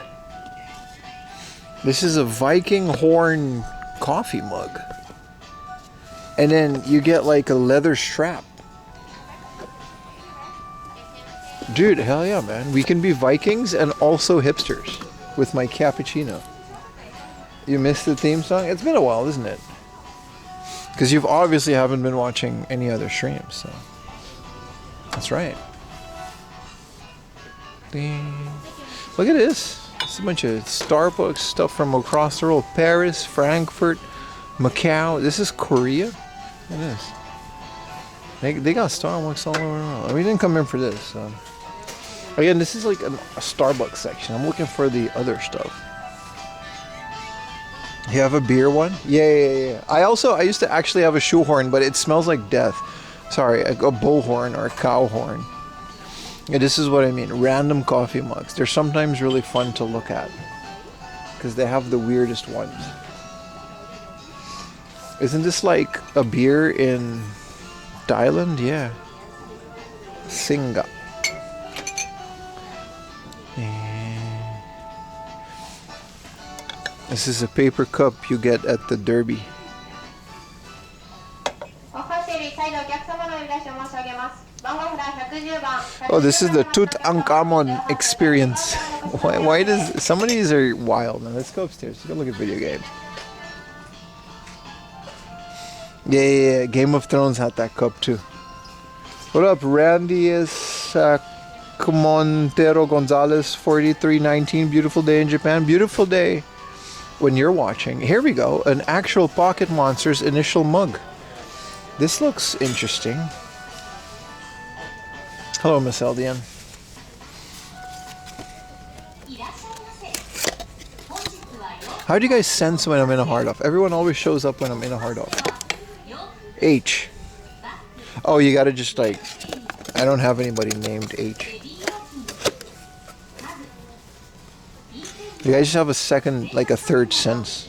This is a Viking horn coffee mug. And then you get like a leather strap. Dude, hell yeah, man. We can be Vikings and also hipsters with my cappuccino. You missed the theme song? It's been a while, isn't it? Because you've obviously haven't been watching any other streams, so. That's right. Ding. Look at this. It's a bunch of Starbucks stuff from across the world. Paris, Frankfurt, Macau. This is Korea? Look at this. They got Starbucks all over the world. We didn't come in for this. So. Again, this is like a Starbucks section. I'm looking for the other stuff. You have a beer one? Yeah. I used to actually have a shoehorn, but it smells like death. Sorry, a bullhorn or a cow horn. Yeah, this is what I mean. Random coffee mugs. They're sometimes really fun to look at because they have the weirdest ones. Isn't this like a beer in Thailand? Yeah. Singa. This is a paper cup you get at the Derby. Oh, this is the Tutankhamun experience. Why does some of these are wild? Now let's go upstairs. Let's go look at video games. Yeah. Game of Thrones had that cup too. What up, Randy? Is Montero Gonzalez 4319. Beautiful day in Japan. Beautiful day when you're watching. Here we go. An actual Pocket Monsters initial mug. This looks interesting. Hello, Miss Eldian. How do you guys sense when I'm in a hard off? Everyone always shows up when I'm in a hard off. H. Oh, you gotta just like... I don't have anybody named H. You guys just have a second, like a third sense.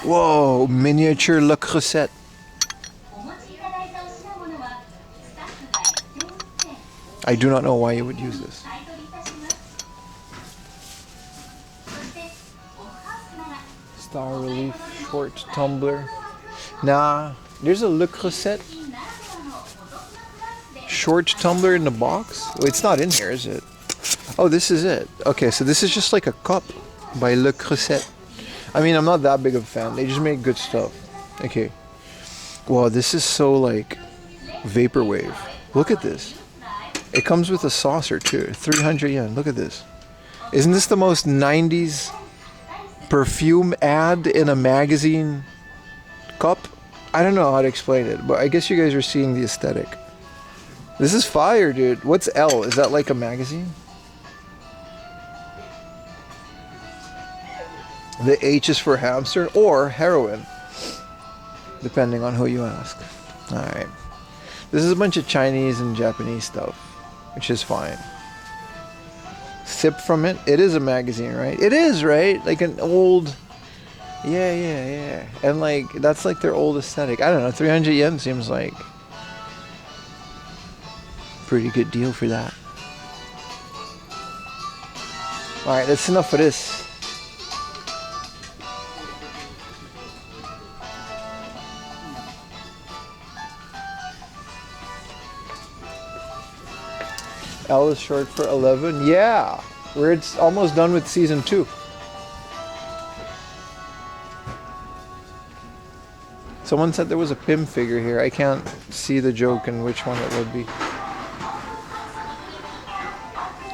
Whoa, miniature Le Creuset. I do not know why you would use this. Star Relief short tumbler. Nah, there's a Le Creuset short tumbler in the box. Well, it's not in here, is it? Oh, this is it. Okay, so this is just like a cup by Le Creuset. I mean, I'm not that big of a fan. They just make good stuff. Okay. Wow, this is so like vaporwave. Look at this. It comes with a saucer too. 300 yen. Look at this. Isn't this the most 90s perfume ad in a magazine cup? I don't know how to explain it, but I guess you guys are seeing the aesthetic. This is fire, dude. What's L? Is that like a magazine? The H is for hamster or heroin, depending on who you ask. Alright. This is a bunch of Chinese and Japanese stuff, which is fine. Sip from it. It is a magazine, right? It is, right? Like an old... Yeah. And like, that's like their old aesthetic. I don't know, 300 yen seems like pretty good deal for that. Alright, that's enough for this. L is short for 11. Yeah, we're almost done with season 2. Someone said there was a Pim figure here. I can't see the joke and which one it would be.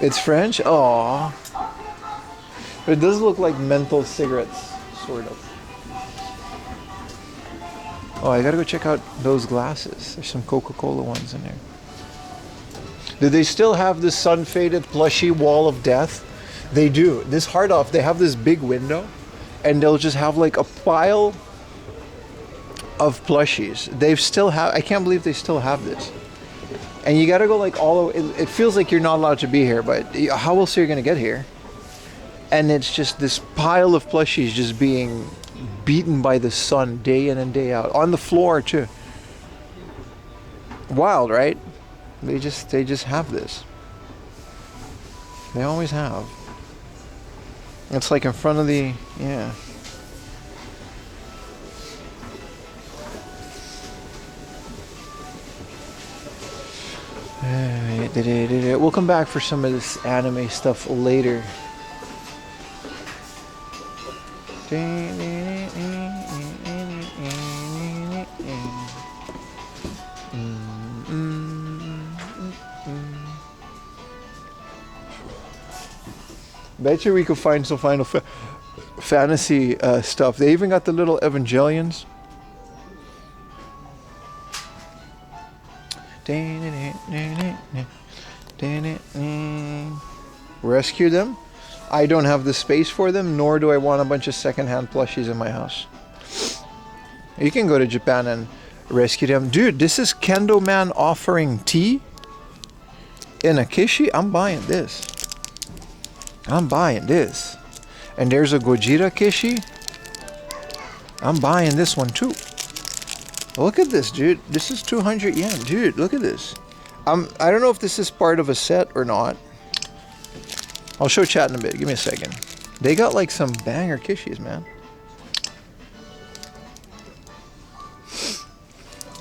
It's French? Aww. But it does look like menthol cigarettes, sort of. Oh, I gotta go check out those glasses. There's some Coca-Cola ones in there. Do they still have this sun-faded plushy wall of death? They do. This hard off, they have this big window, and they'll just have like a pile of plushies. They've still have. I can't believe they still have this. And you gotta go like all. It feels like you're not allowed to be here, but how else are you gonna get here? And it's just this pile of plushies just being beaten by the sun day in and day out on the floor too. Wild, right? They just have this. They always have. It's like in front of the yeah. We'll come back for some of this anime stuff later. Bet you we could find some Final Fantasy stuff. They even got the little Evangelions. Rescue them? I don't have the space for them, nor do I want a bunch of secondhand plushies in my house. You can go to Japan and rescue them. Dude, this is Kendo Man offering tea in a kishi. I'm buying this. I'm buying this. And there's a Gojira kishi. I'm buying this one too. Look at this, dude. This is 200 yen. Dude, look at this. I don't know if this is part of a set or not. I'll show chat in a bit. Give me a second. They got like some banger kishis, man.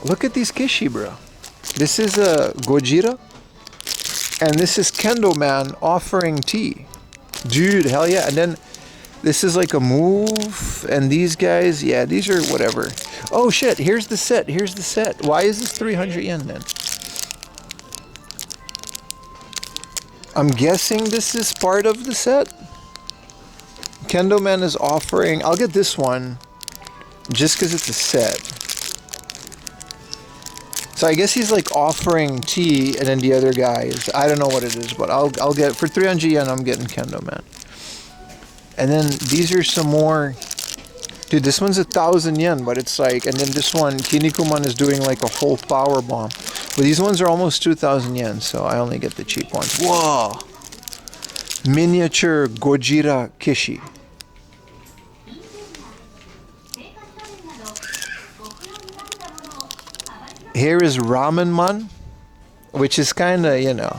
Look at these kishi, bro. This is a Gojira. And this is Kendo Man offering tea. Dude, hell yeah. And then this is like a move. And these guys, yeah, these are whatever. Oh shit, here's the set. Here's the set. Why is this 300 yen then? I'm guessing this is part of the set. Kendo Man is offering, I'll get this one just because it's a set. So I guess he's like offering tea, and then the other guy is, I don't know what it is, but I'll get, for 300 yen, I'm getting Kendo Man. And then these are some more, dude, this one's 1,000 yen, but it's like, and then this one, Kinnikuman is doing like a whole power bomb. But these ones are almost 2,000 yen, so I only get the cheap ones. Whoa! Miniature Gojira Kishi. Here is Ramen Man, which is kind of, you know,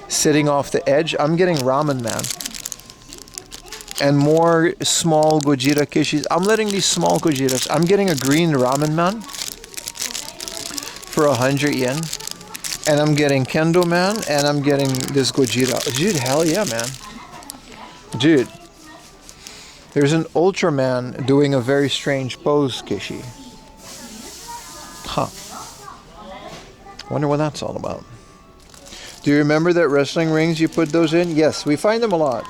sitting off the edge. I'm getting Ramen Man. And more small Gojira Kishis. I'm letting these small Gojiras. I'm getting a green Ramen Man for 100 yen. And I'm getting Kendo Man, and I'm getting this Gojira. Dude, hell yeah, man. Dude. There's an Ultraman doing a very strange pose, Kishi. Huh. Wonder what that's all about. Do you remember that wrestling rings you put those in? Yes, we find them a lot.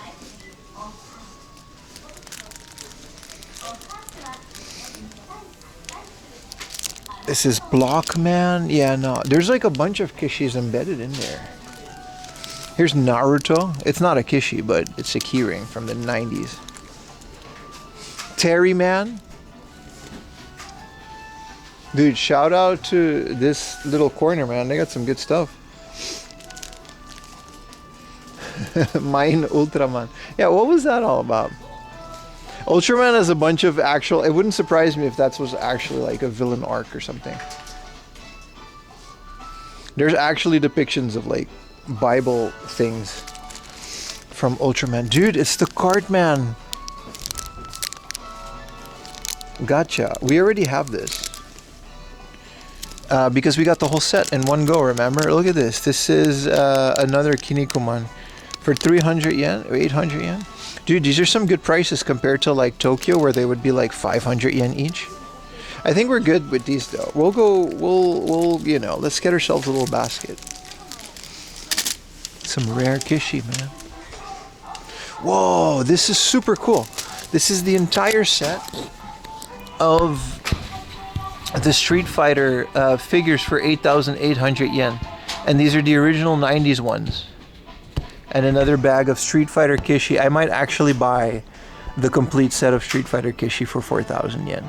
This is Blockman. Yeah, no. There's like a bunch of kishis embedded in there. Here's Naruto. It's not a kishi, but it's a keyring from the 90s. Terry Man. Dude, shout out to this little corner, man. They got some good stuff. Mine Ultraman. Yeah, what was that all about? Ultraman has a bunch of actual... It wouldn't surprise me if that was actually like a villain arc or something. There's actually depictions of like Bible things from Ultraman. Dude, it's the Cartman. Gotcha. We already have this. Because we got the whole set in one go, remember? Look at this. This is another Kinnikuman for 300 yen or 800 yen. Dude, these are some good prices compared to like Tokyo, where they would be like 500 yen each. I think we're good with these though. We'll you know, let's get ourselves a little basket. Some rare kishi, man. Whoa, this is super cool. This is the entire set of the Street Fighter figures for 8,800 yen. And these are the original 90s ones. And another bag of Street Fighter Kishi. I might actually buy the complete set of Street Fighter Kishi for 4,000 yen.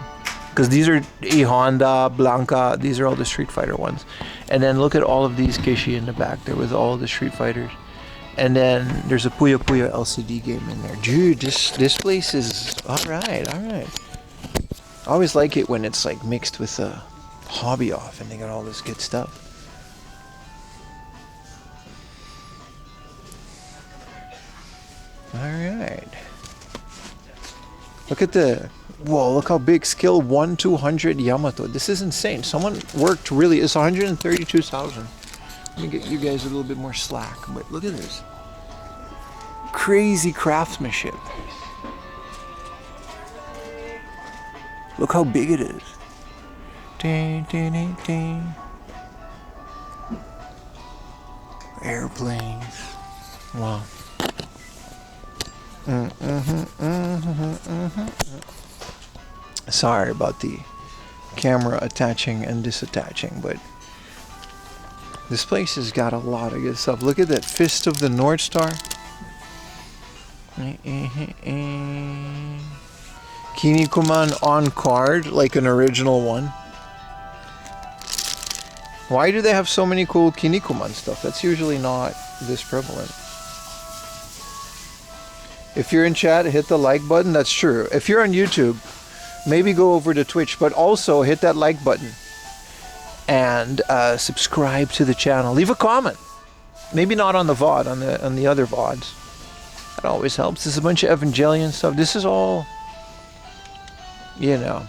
Because these are E Honda, Blanca, these are all the Street Fighter ones. And then look at all of these Kishi in the back there with all the Street Fighters. And then there's a Puyo Puyo LCD game in there. Dude, this place is alright. I always like it when it's like mixed with a hobby off and they got all this good stuff. Alright. Look at the... Whoa, look how big. Skill 1-200 Yamato. This is insane. Someone worked really... It's 132,000. Let me get you guys a little bit more slack. But look at this. Crazy craftsmanship. Look how big it is. Ding, ding, ding, ding. Airplanes. Wow. Sorry about the camera attaching and disattaching, but this place has got a lot of good stuff. Look at that Fist of the North Star. Kinnikuman on card, like an original one. Why do they have so many cool Kinnikuman stuff? That's usually not this prevalent. If you're in chat, hit the like button. That's true. If you're on YouTube, maybe go over to Twitch, but also hit that like button and subscribe to the channel. Leave a comment. Maybe not on the VOD, on the other VODs. That always helps. There's a bunch of Evangelion stuff. This is all, you know,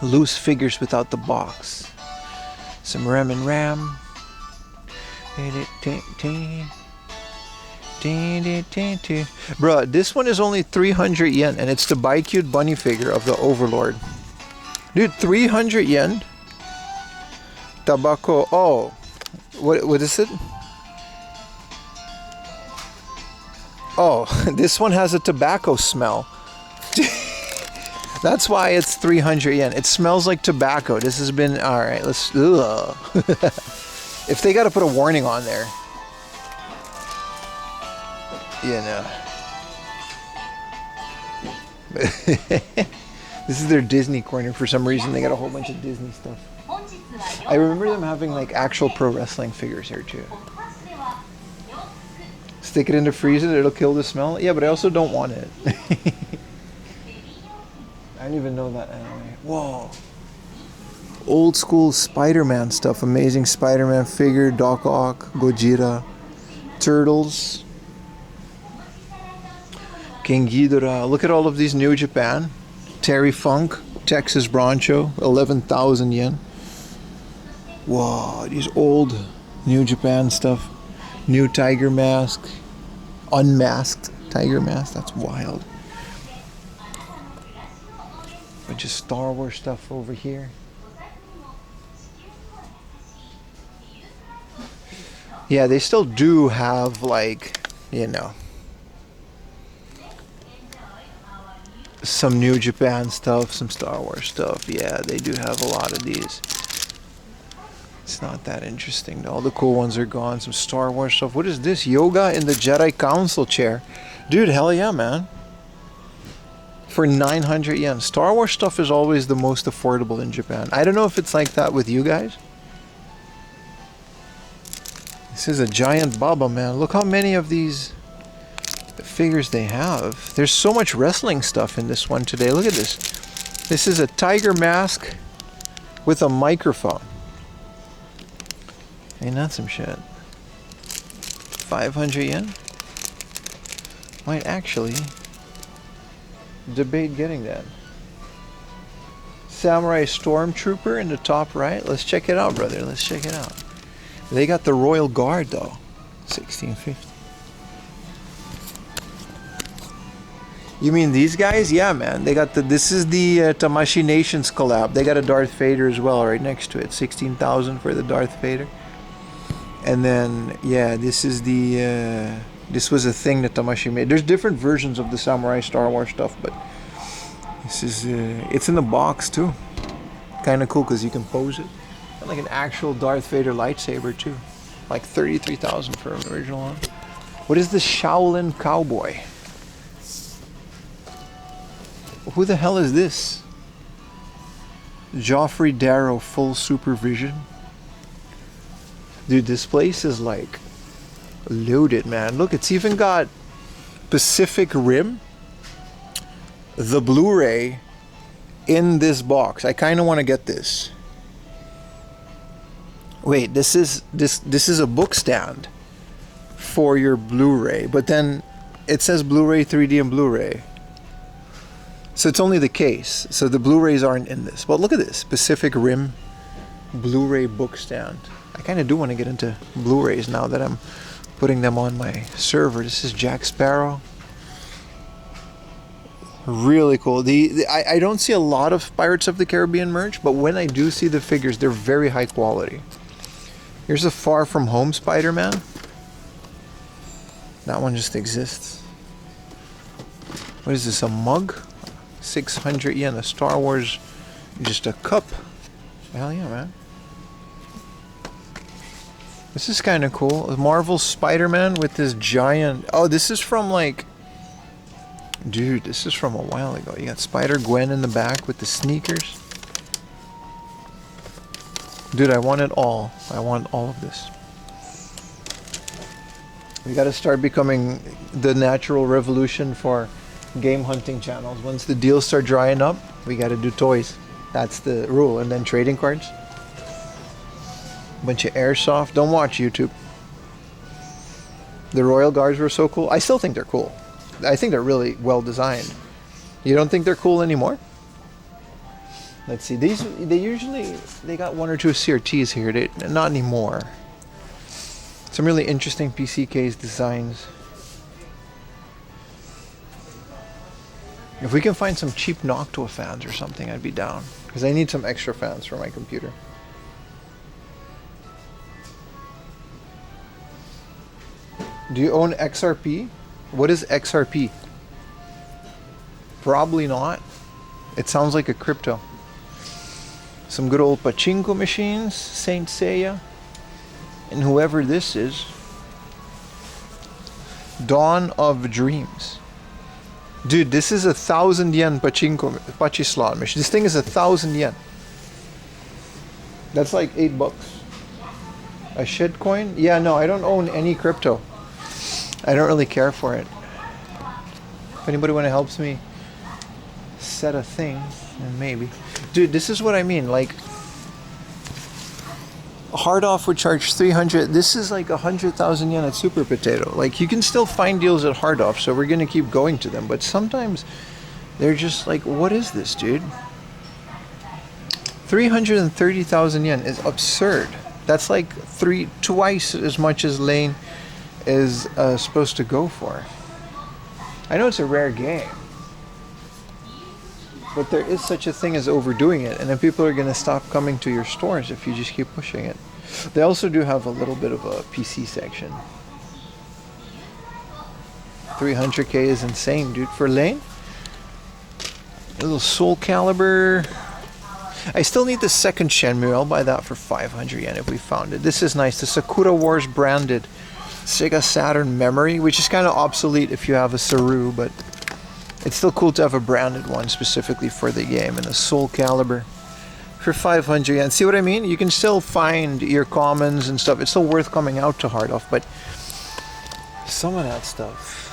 loose figures without the box. Some Rem and Ram. Bruh, this one is only 300 yen and it's the Baikyud bunny figure of the Overlord. Dude, 300 yen? Tabako. Oh, what is it? Oh, this one has a tobacco smell. That's why it's 300 yen. It smells like tobacco. This has been... Alright, let's... Ugh. If they gotta put a warning on there. You know. This is their Disney corner. For some reason, they got a whole bunch of Disney stuff. I remember them having like actual pro wrestling figures here too. Stick it in the freezer, it'll kill the smell. Yeah, but I also don't want it. I don't even know that anime. Whoa. Old school Spider-Man stuff. Amazing Spider-Man figure, Doc Ock, Gojira, Turtles, King Ghidorah. Look at all of these New Japan. Terry Funk, Texas Broncho, 11,000 yen. Whoa, these old New Japan stuff. New Tiger Mask. Unmasked Tiger Mask. That's wild. Bunch of Star Wars stuff over here. Yeah, they still do have, like, you know, some New Japan stuff, some Star Wars stuff. Yeah, they do have a lot of these. It's not that interesting though. All the cool ones are gone. Some Star Wars stuff. What is this? Yoga in the Jedi Council chair. Dude, hell yeah, man. For 900 yen. Star Wars stuff is always the most affordable in Japan. I don't know if it's like that with you guys. This is a giant Baba, man. Look how many of these figures they have. There's so much wrestling stuff in this one today. Look at this. This is a tiger mask with a microphone. Ain't that some shit? 500 yen? Might actually debate getting that. Samurai Stormtrooper in the top right. Let's check it out, brother. Let's check it out. They got the Royal Guard though. 1650. You mean these guys? Yeah, man. They got the... This is the Tamashi Nations collab. They got a Darth Vader as well right next to it. 16,000 for the Darth Vader. And then, yeah, this is the... this was a thing that Tamashi made. There's different versions of the Samurai Star Wars stuff, but this is... it's in the box, too. Kind of cool because you can pose it. And like an actual Darth Vader lightsaber too. Like 33,000 for an original one. What is the Shaolin Cowboy? Who the hell is this? Joffrey Darrow full supervision. Dude, this place is like loaded, man. Look, it's even got Pacific Rim, the Blu-ray in this box. I kind of want to get this. Wait, this is a book stand for your Blu-ray, but then it says Blu-ray 3D and Blu-ray. So it's only the case. So the Blu-rays aren't in this. But look at this, Pacific Rim Blu-ray book stand. I kind of do want to get into Blu-rays now that I'm putting them on my server. This is Jack Sparrow. Really cool. I don't see a lot of Pirates of the Caribbean merch, but when I do see the figures, they're very high quality. Here's a Far From Home Spider-Man. That one just exists. What is this, a mug? 600 yen, a Star Wars, just a cup. Hell yeah, man. This is kind of cool. A Marvel Spider-Man with this giant... Oh, this is from like... Dude, this is from a while ago. You got Spider-Gwen in the back with the sneakers. Dude, I want it all. I want all of this. We gotta start becoming the natural revolution for game hunting channels. Once the deals start drying up, we gotta do toys. That's the rule. And then trading cards. Bunch of airsoft. Don't watch YouTube. The Royal Guards were so cool. I still think they're cool. I think they're really well designed. You don't think they're cool anymore? Let's see. They got one or two CRTs here. Not anymore. Some really interesting PC case designs. If we can find some cheap Noctua fans or something, I'd be down. Because I need some extra fans for my computer. Do you own XRP? What is XRP? Probably not. It sounds like a crypto. Some good old pachinko machines, Saint Seiya, and whoever this is. Dawn of Dreams. Dude, this is 1,000 yen pachi slot machine. This thing is 1,000 yen. That's like $8. A shitcoin? Yeah, no, I don't own any crypto. I don't really care for it. If anybody want to help me set a thing, then maybe. Dude, this is what I mean. Like, hard off would charge 300. This is like 100,000 yen at Super Potato. Like, you can still find deals at hard off, so we're gonna keep going to them. But sometimes they're just like, what is this, dude? 330,000 yen is absurd. That's like twice as much as Lane is supposed to go for. I know it's a rare game, but there is such a thing as overdoing it, and then people are going to stop coming to your stores if you just keep pushing it. They also do have a little bit of a PC section. 300k is insane, dude. For Lane, a little Soul Calibur. I still need the second Shenmue. I'll buy that for 500 yen if we found it. This is nice. The Sakura Wars branded Sega Saturn memory, which is kind of obsolete if you have a Saru, but it's still cool to have a branded one specifically for the game. And a Soul Calibur for 500 yen. See what I mean? You can still find your commons and stuff. It's still worth coming out to hard off, but some of that stuff.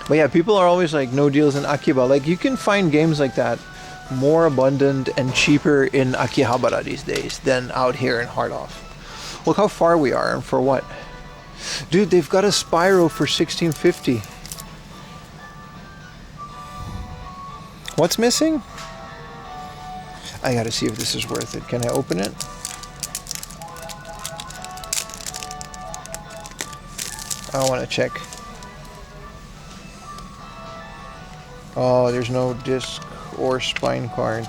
But yeah, people are always like, no deals in Akiba. Like, you can find games like that more abundant and cheaper in Akihabara these days than out here in hard off. Look how far we are, and for what? Dude, they've got a Spyro for 1650. What's missing? I gotta see if this is worth it. Can I open it? I want to check. Oh, there's no disc or spine card.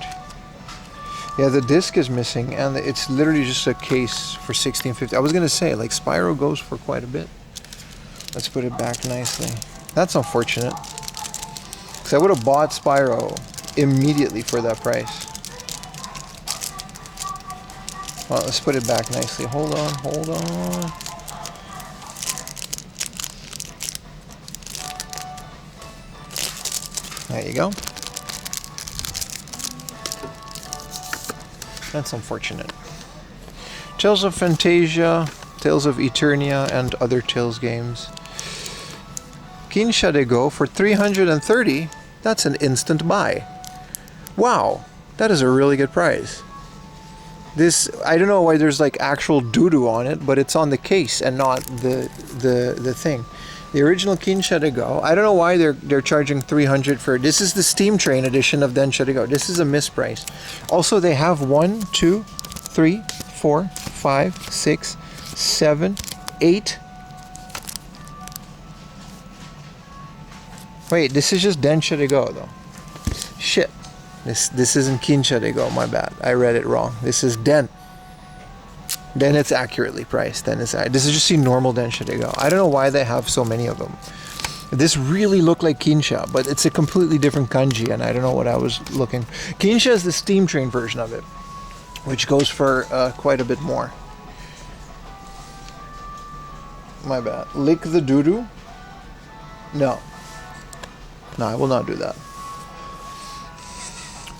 Yeah, the disc is missing, and it's literally just a case for 1650. I was gonna say, like, Spyro goes for quite a bit. Let's put it back nicely. That's unfortunate. Because I would have bought Spyro immediately for that price. Well, let's put it back nicely. Hold on, hold on. There you go. That's unfortunate. Tales of Fantasia, Tales of Eternia, and other Tales games. Kinsha de Go for 330. That's an instant buy. Wow, that is a really good price. This, I don't know why there's like actual doo-doo on it, but it's on the case and not the thing. The original Kinsha de Go. I don't know why they're charging 300 for it. This is the Steam Train edition of Densha de Go. This is a misprice. Also, they have 1, 2, 3, 4, 5, 6, 7, 8. Wait, this is just Densha de Go though. Shit. This isn't Kinsha de Go, my bad. I read it wrong. This is Den. Then it's accurately priced. Then this is just the normal Densha de Go. I don't know why they have so many of them. This really looked like Kinsha, but it's a completely different kanji, and I don't know what I was looking. Kinsha is the Steam Train version of it, which goes for quite a bit more. My bad. Lick the doo-doo? No. No, I will not do that.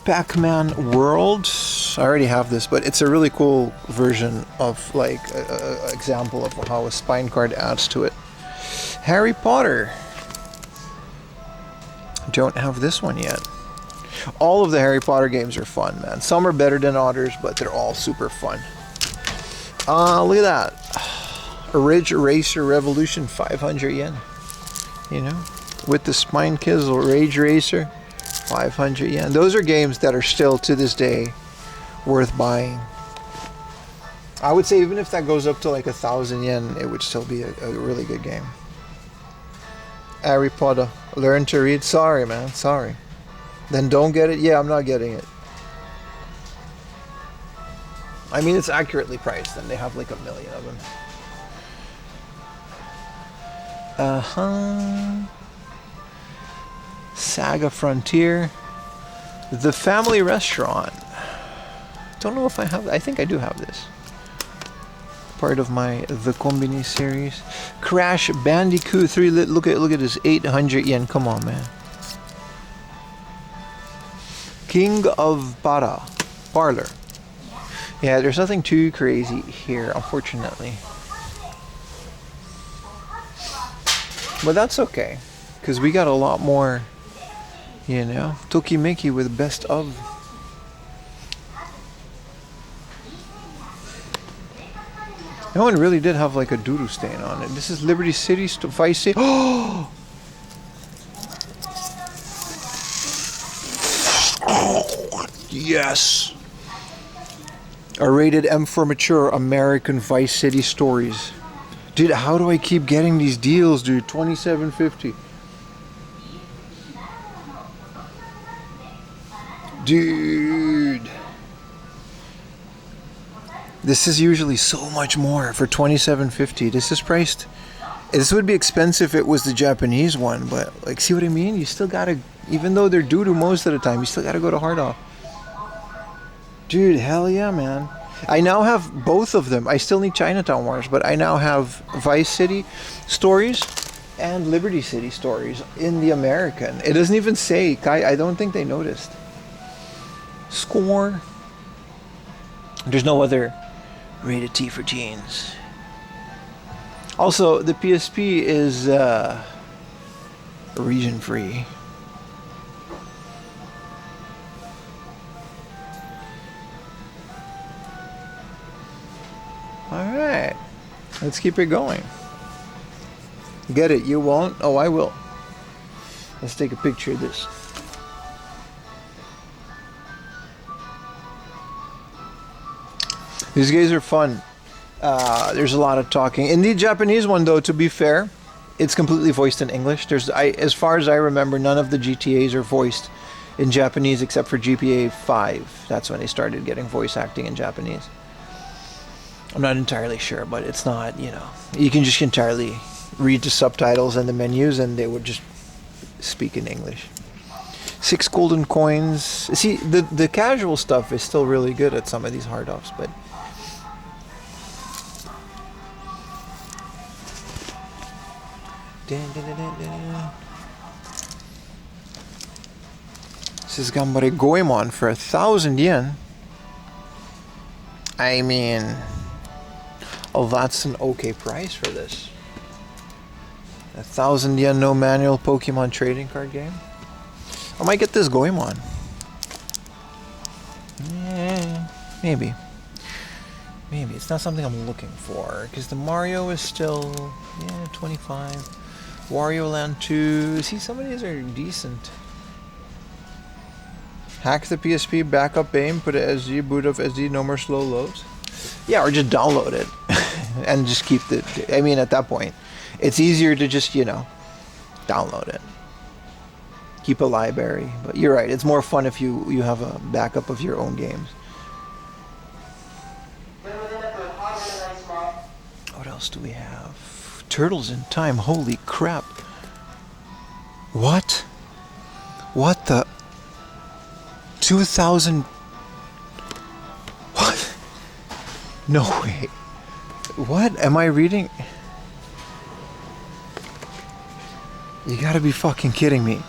Pac-Man World. I already have this, but it's a really cool version of like an example of how a spine card adds to it. Harry Potter. Don't have this one yet. All of the Harry Potter games are fun, man. Some are better than others, but they're all super fun. Look at that. Ridge Racer Revolution, 500 yen. You know, with the Spine Kizzle Rage Racer. 500 yen. Those are games that are still to this day worth buying. I would say even if that goes up to like 1,000 yen, it would still be a really good game. Harry Potter, learn to read. Sorry, man. Sorry. Then don't get it. Yeah, I'm not getting it. I mean, it's accurately priced, and they have like 1 million of them. Saga Frontier. The Family Restaurant. Don't know if I have. I think I do have this. Part of my The Combini series. Crash Bandicoot 3. Look at this. 800 yen. Come on, man. King of Parlor. Yeah, there's nothing too crazy here, unfortunately. But that's okay, because we got a lot more, you know. Tokimeki with best of. That one really did have like a doo-doo stain on it. This is Liberty City, Vice City. Oh! Yes! A rated M for mature American Vice City stories. Dude, how do I keep getting these deals, dude? $27.50. Dude. This is usually so much more for $27.50. This is priced. This would be expensive if it was the Japanese one, but like, see what I mean? You still gotta, even though they're doo-doo most of the time, you still gotta go to hard off. Dude, hell yeah, man. I now have both of them. I still need Chinatown Wars, but I now have Vice City stories and Liberty City stories in the American. It doesn't even say. I don't think they noticed. Score. There's no other rated T for teens. Also, the PSP is region free. Alright, let's keep it going. Get it? You won't? Oh, I will. Let's take a picture of this. These guys are fun. There's a lot of talking. In the Japanese one, though, to be fair, it's completely voiced in English. As far as I remember, none of the GTAs are voiced in Japanese except for GTA 5. That's when they started getting voice acting in Japanese. I'm not entirely sure, but it's not, you know, you can just entirely read the subtitles and the menus and they would just speak in English. 6 golden coins. See, the casual stuff is still really good at some of these hard offs, but this is Gambare Goemon for 1,000 yen. I mean, oh, that's an okay price for this. 1,000 yen, no manual Pokemon trading card game. I might get this Goemon. Yeah, maybe. Maybe. It's not something I'm looking for. Because the Mario is still, 25. Wario Land 2. See, some of these are decent. Hack the PSP, backup aim, put a SD, boot up SD, no more slow loads. Yeah, or just download it. And just keep the... I mean, at that point, it's easier to just, download it. Keep a library. But you're right, it's more fun if you have a backup of your own games. What else do we have? Turtles in Time, holy crap. What? What the... 2,000... What? No way. What? Am I reading? You gotta be fucking kidding me.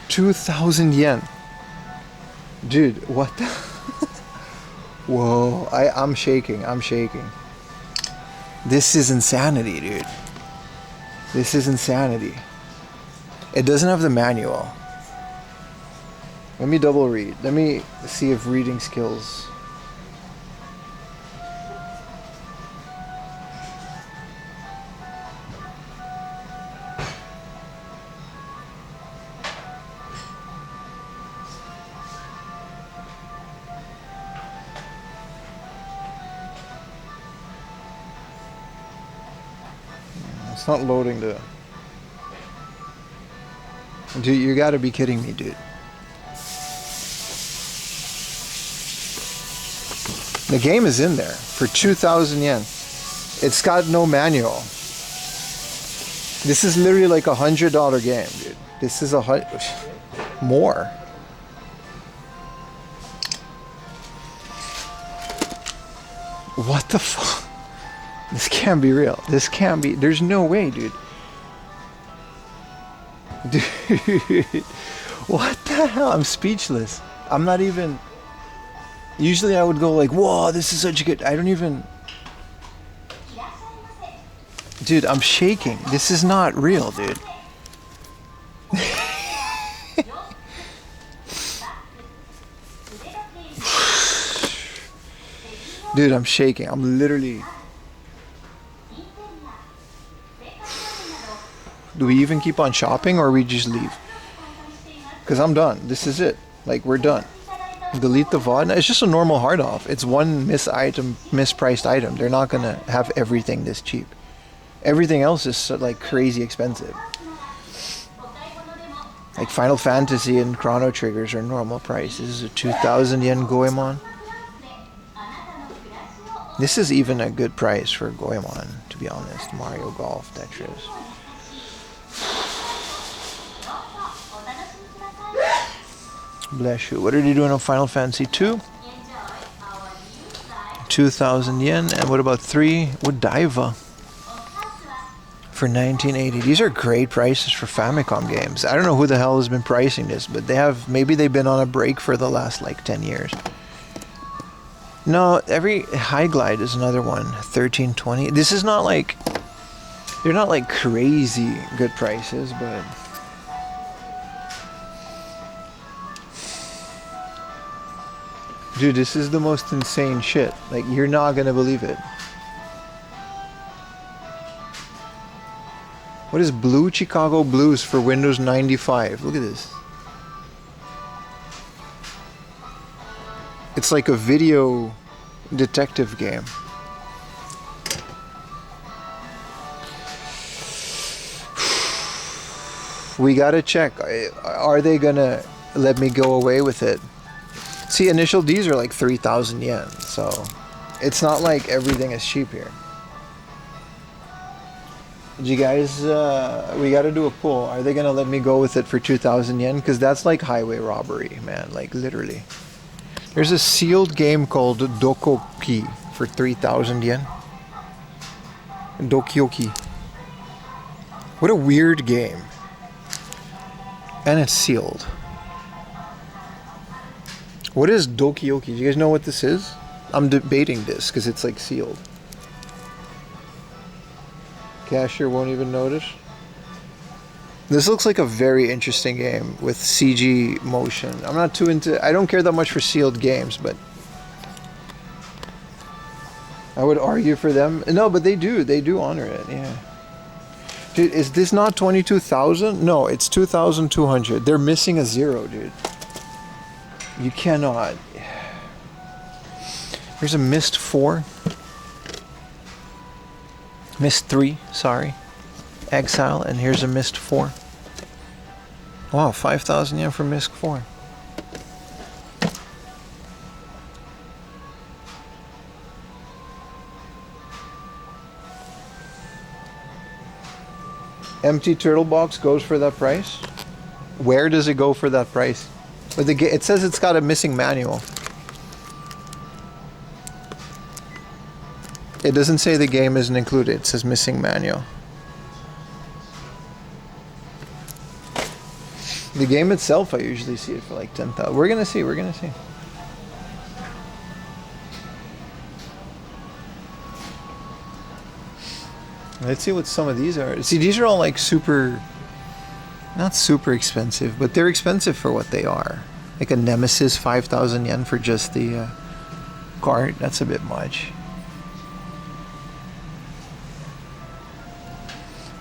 2,000 yen. Dude, what the... Whoa, I'm shaking, I'm shaking. This is insanity, dude. This is insanity. It doesn't have the manual. Let me double read. Let me see if reading skills... It's not loading the... Dude, you gotta be kidding me, dude. The game is in there for 2,000 yen. It's got no manual. This is literally like $100 game, dude. This is more. What the fuck? This can't be real. This can't be. There's no way, dude. Dude, what the hell? I'm speechless. I'm not even... Usually I would go like, whoa, this is such a good... I don't even... Dude, I'm shaking. This is not real, dude. Dude, I'm shaking. I'm literally... Do we even keep on shopping or we just leave? Because I'm done. This is it. Like, we're done. Delete the VOD. It's just a normal hard off. It's one mispriced item. They're not going to have everything this cheap. Everything else is like crazy expensive. Like Final Fantasy and Chrono Triggers are normal price. This is a 2,000 yen Goemon. This is even a good price for Goemon, to be honest. Mario Golf, Tetris. Bless you. What are they doing on Final Fantasy 2? 2,000 yen. And what about 3? What Diva? For 1980. These are great prices for Famicom games. I don't know who the hell has been pricing this, but maybe they've been on a break for the last like 10 years. No, every High Glide is another one. 1320. This is not like... They're not like crazy good prices, but... Dude, this is the most insane shit. Like, you're not gonna believe it. What is Blue Chicago Blues for Windows 95? Look at this. It's like a video detective game. We gotta check. Are they gonna let me go away with it? See, initial Ds are like 3,000 yen, so it's not like everything is cheap here. You guys, we got to do a poll. Are they gonna let me go with it for 2,000 yen? Because that's like highway robbery, man. Like literally. There's a sealed game called Dokoki for 3,000 yen. Dokioki. What a weird game. And it's sealed. What is Dokioki? Do you guys know what this is? I'm debating this because it's like sealed. Cashier won't even notice. This looks like a very interesting game with CG motion. I'm not too into... I don't care that much for sealed games, but... I would argue for them. No, but they do. They do honor it, yeah. Dude, is this not 22,000? No, it's 2,200. They're missing a zero, dude. You cannot. Here's a Mist 4. Mist 3, sorry. Exile, and here's a Mist 4. Wow, 5,000 yen for Mist 4. Empty turtle box goes for that price? Where does it go for that price? But it says it's got a missing manual. It doesn't say the game isn't included. It says missing manual. The game itself, I usually see it for like 10,000. We're gonna see. We're gonna see. Let's see what some of these are. See, these are all like super, not super expensive, but they're expensive for what they are. Like a Nemesis, 5,000 yen for just the cart. That's a bit much.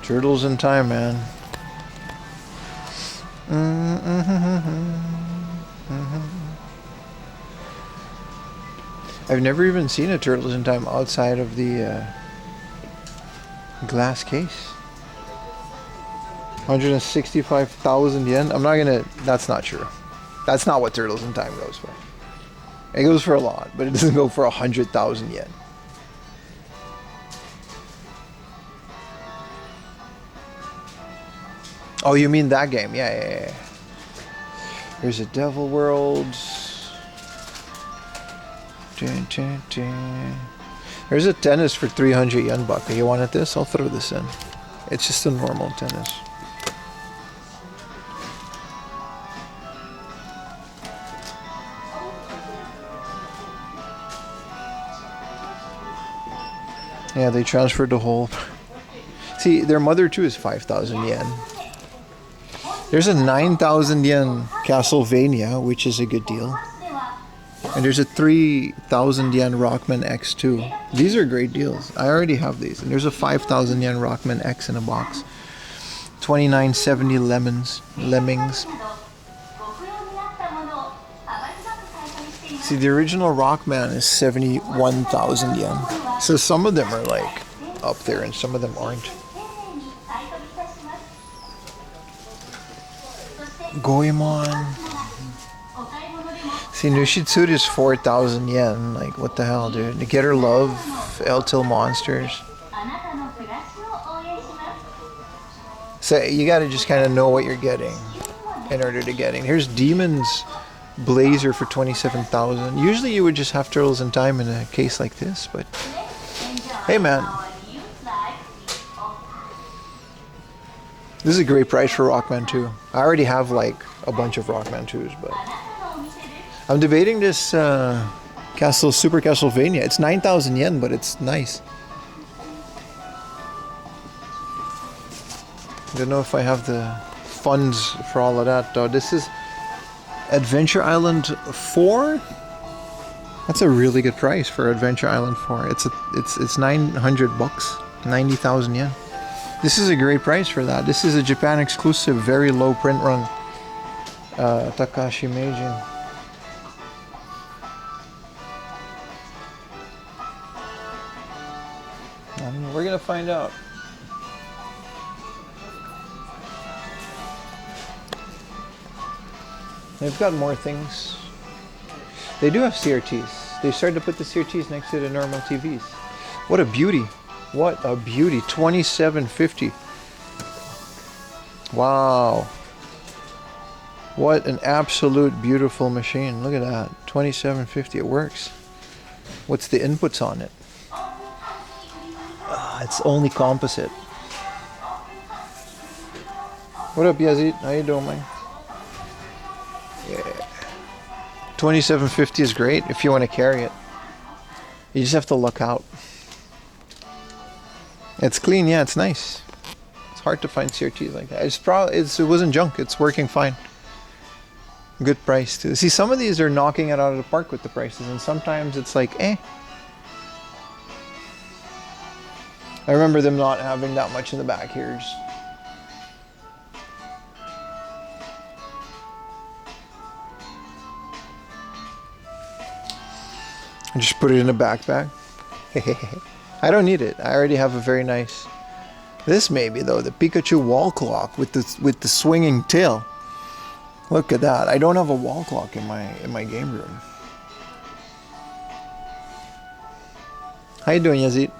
Turtles in Time, man. I've never even seen a Turtles in Time outside of the glass case. 165,000 yen. I'm not gonna. That's not true. That's not what Turtles in Time goes for. It goes for a lot, but it doesn't go for 100,000 yen. Oh, you mean that game? Yeah. There's a Devil World. There's a tennis for 300 yen buck. You wanted this? I'll throw this in. It's just a normal tennis. Yeah, they transferred the whole... See, their mother too is 5,000 yen. There's a 9,000 yen Castlevania, which is a good deal. And there's a 3,000 yen Rockman X2. These are great deals. I already have these. And there's a 5,000 yen Rockman X in a box. 2970 Lemmings. See, the original Rockman is 71,000 yen. So some of them are like up there and some of them aren't. Goemon. See, Nushitsuru is 4,000 yen. Like, what the hell, dude? To get her love, L-Til Monsters. So you gotta just kind of know what you're getting in order to get in. Here's Demon's Blazer for 27,000. Usually you would just have Turtles in Time in a case like this, but hey, man. This is a great price for Rockman 2. I already have like a bunch of Rockman 2s, but I'm debating this Super Castlevania. It's 9,000 yen, but it's nice. I don't know if I have the funds for all of that though. This is Adventure Island 4. That's a really good price for Adventure Island 4. It's 900 bucks, 90,000 yen. This is a great price for that. This is a Japan exclusive, very low print run. Takashi Meijin. I don't know, we're gonna find out. They've got more things. They do have CRTs. They started to put the CRTs next to the normal TVs. What a beauty. What a beauty. 2750. Wow. What an absolute beautiful machine. Look at that. 2750. It works. What's the inputs on it? It's only composite. What up, Yazid? How you doing, man? Yeah. 2750 is great if you want to carry it. You just have to luck out. It's clean, yeah, it's nice. It's hard to find CRTs like that. It wasn't junk. It's working fine. Good price too. See, some of these are knocking it out of the park with the prices, and sometimes it's like, eh. I remember them not having that much in the back here. Just put it in a backpack. I don't need it. I already have a very nice. This maybe though, the Pikachu wall clock with the swinging tail. Look at that. I don't have a wall clock in my game room. How you doing, Yazid?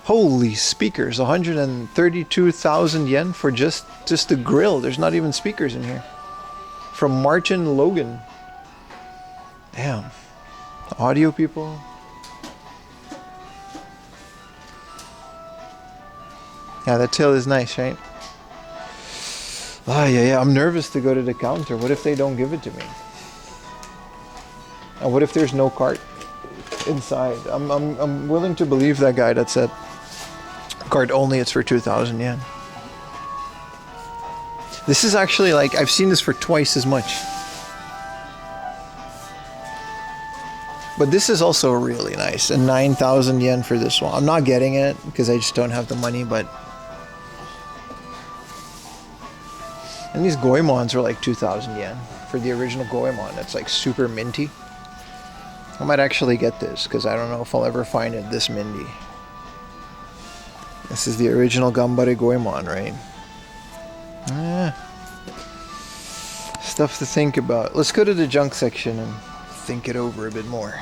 Holy speakers, 132,000 yen for just the grill. There's not even speakers in here. From Martin Logan. Damn. Audio people. Yeah, that tail is nice, right? Oh, yeah. I'm nervous to go to the counter. What if they don't give it to me? And what if there's no cart inside? I'm willing to believe that guy that said cart only, it's for 2,000 yen. This is actually like, I've seen this for twice as much. But this is also really nice. And 9,000 yen for this one. I'm not getting it because I just don't have the money, but... And these Goemons are like 2,000 yen for the original Goemon. That's like super minty. I might actually get this because I don't know if I'll ever find it this minty. This is the original Gambare Goemon, right? Stuff to think about. Let's go to the junk section and think it over a bit more.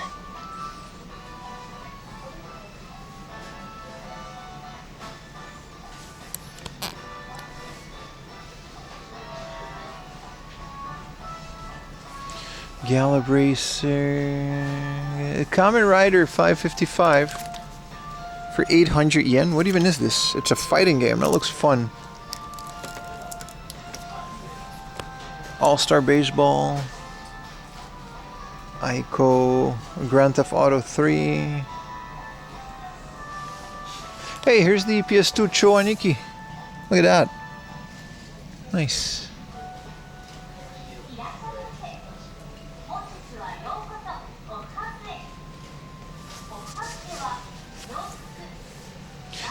Gallop Racer, Kamen Rider 555 for 800 yen. What even is this? It's a fighting game. That looks fun. All-Star Baseball, Aiko, Grand Theft Auto 3. Hey, here's the PS2 Choaniki. Look at that. Nice.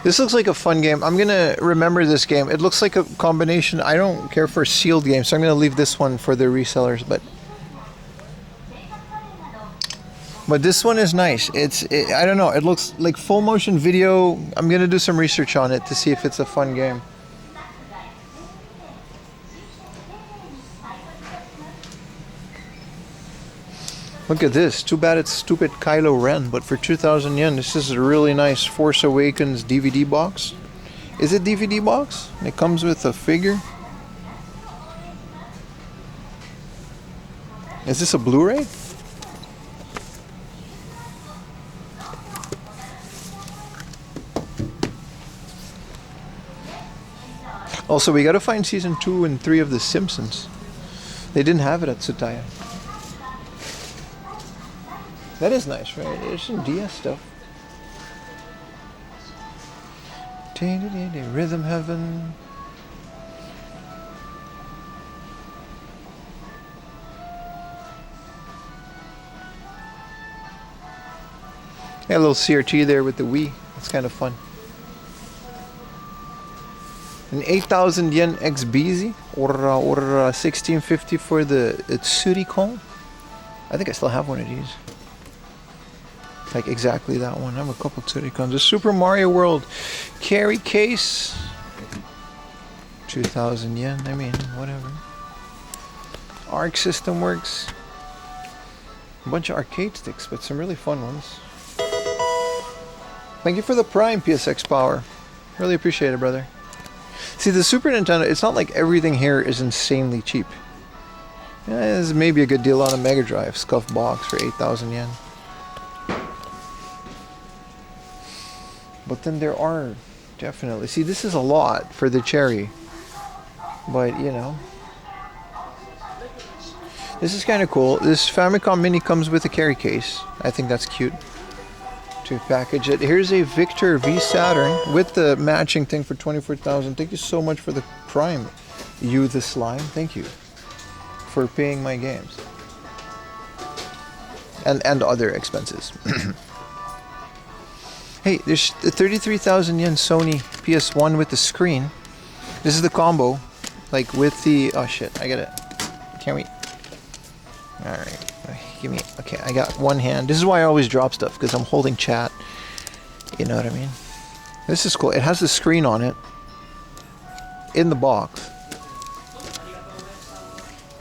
This looks like a fun game. I'm gonna remember this game. It looks like a combination. I don't care for sealed games, so I'm gonna leave this one for the resellers. But this one is nice. I don't know. It looks like full motion video. I'm gonna do some research on it to see if it's a fun game. Look at this. Too bad it's stupid Kylo Ren, but for 2,000 yen, this is a really nice Force Awakens DVD box. Is it DVD box? It comes with a figure. Is this a Blu-ray? Also, we gotta find season 2 and 3 of The Simpsons. They didn't have it at Tsutaya. That is nice, right? There's some DS stuff. Rhythm Heaven. Got a little CRT there with the Wii. It's kind of fun. An 8,000 yen XBZ or 1650 for the Tsuricon. I think I still have one of these. Like exactly that one. I have a couple Tsuricons. The Super Mario World carry case. 2,000 yen. I mean, whatever. Arc System Works. A bunch of arcade sticks, but some really fun ones. Thank you for the Prime, PSX Power. Really appreciate it, brother. See, the Super Nintendo, it's not like everything here is insanely cheap. Yeah, this is maybe a good deal on a Mega Drive scuffed box for 8,000 yen. But then there are definitely... See, this is a lot for the Cherry. But, you know... This is kind of cool. This Famicom Mini comes with a carry case. I think that's cute to package it. Here's a Victor V Saturn with the matching thing for 24,000. Thank you so much for the Prime. You the Slime. Thank you for paying my games. And other expenses. Hey, there's the 33,000 yen Sony PS1 with the screen. This is the combo. Like with the... Oh shit, I get it. Can't we... Alright, give me... Okay, I got one hand. This is why I always drop stuff, because I'm holding chat. You know what I mean? This is cool. It has the screen on it. In the box.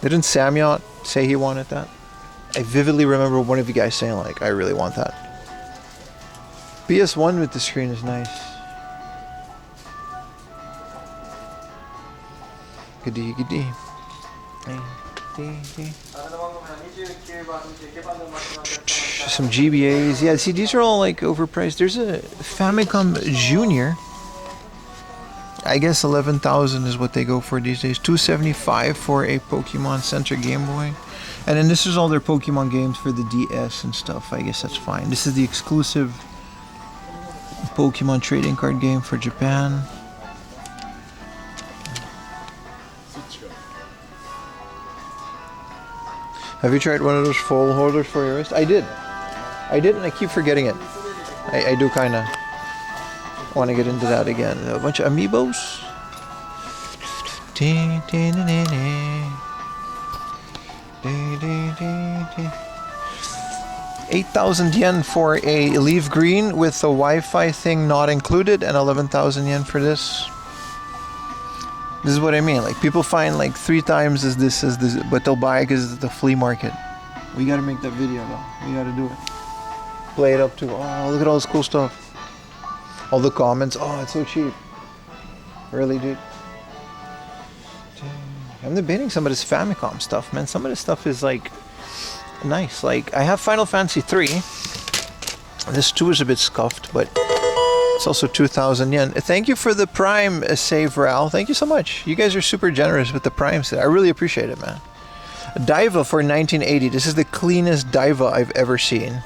Didn't Samyot say he wanted that? I vividly remember one of you guys saying, like, I really want that. PS1 with the screen is nice. Goodie, goodie. Some GBAs. Yeah, see, these are all like overpriced. There's a Famicom Junior. I guess 11,000 is what they go for these days. 275 for a Pokemon Center Game Boy. And then this is all their Pokemon games for the DS and stuff. I guess that's fine. This is the exclusive Pokemon trading card game for Japan. Have you tried one of those fold holders for your wrist? I did. And I keep forgetting it. I do kind of want to get into that again. A bunch of amiibos. 8,000 yen for a leaf green with the Wi-Fi thing not included, and 11,000 yen for this. This is what I mean. Like, people find like 3 times as this, but they'll buy it because it's the flea market. We gotta make that video though. We gotta do it. Play it up too. Oh, look at all this cool stuff. All the comments. Oh, it's so cheap. Really, dude. I'm debating some of this Famicom stuff, man. Some of this stuff is like nice. Like, I have Final Fantasy 3. This 2 is a bit scuffed, but it's also 2,000 yen. Thank you for the Prime save, Ral. Thank you so much. You guys are super generous with the Prime save. I really appreciate it, man. Diva for 1980. This is the cleanest Diva I've ever seen.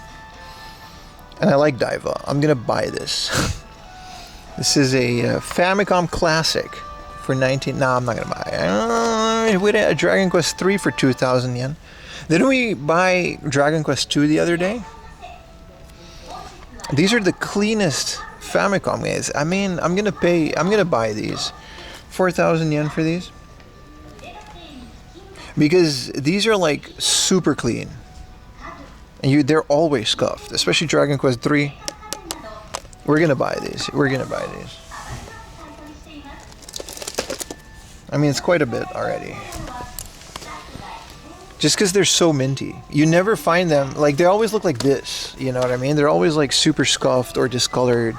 And I like Diva. I'm gonna buy this. This is a Famicom Classic for 19... Nah, I'm not gonna buy it. We had a Dragon Quest 3 for 2,000 yen. Didn't we buy Dragon Quest 2 the other day? These are the cleanest Famicom games. I mean, I'm gonna buy these. 4,000 yen for these. Because these are like super clean. And they're always scuffed. Especially Dragon Quest 3. We're gonna buy these. We're gonna buy these. I mean, it's quite a bit already. Just because they're so minty. You never find them, like, they always look like this. You know what I mean? They're always like super scuffed or discolored.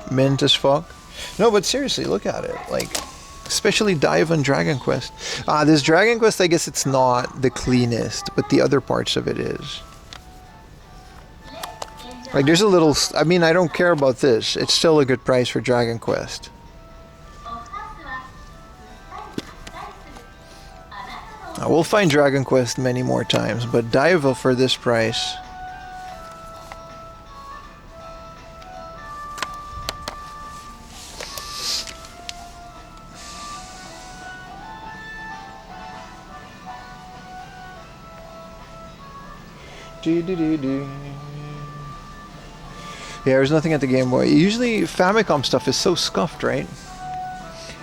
Mint as fuck. No, but seriously, look at it. Like, especially Dive and Dragon Quest. This Dragon Quest, I guess it's not the cleanest, but the other parts of it is. Like, there's a little... I mean, I don't care about this. It's still a good price for Dragon Quest. We'll find Dragon Quest many more times, but Diva for this price... Yeah, there's nothing at the Game Boy. Usually Famicom stuff is so scuffed, right?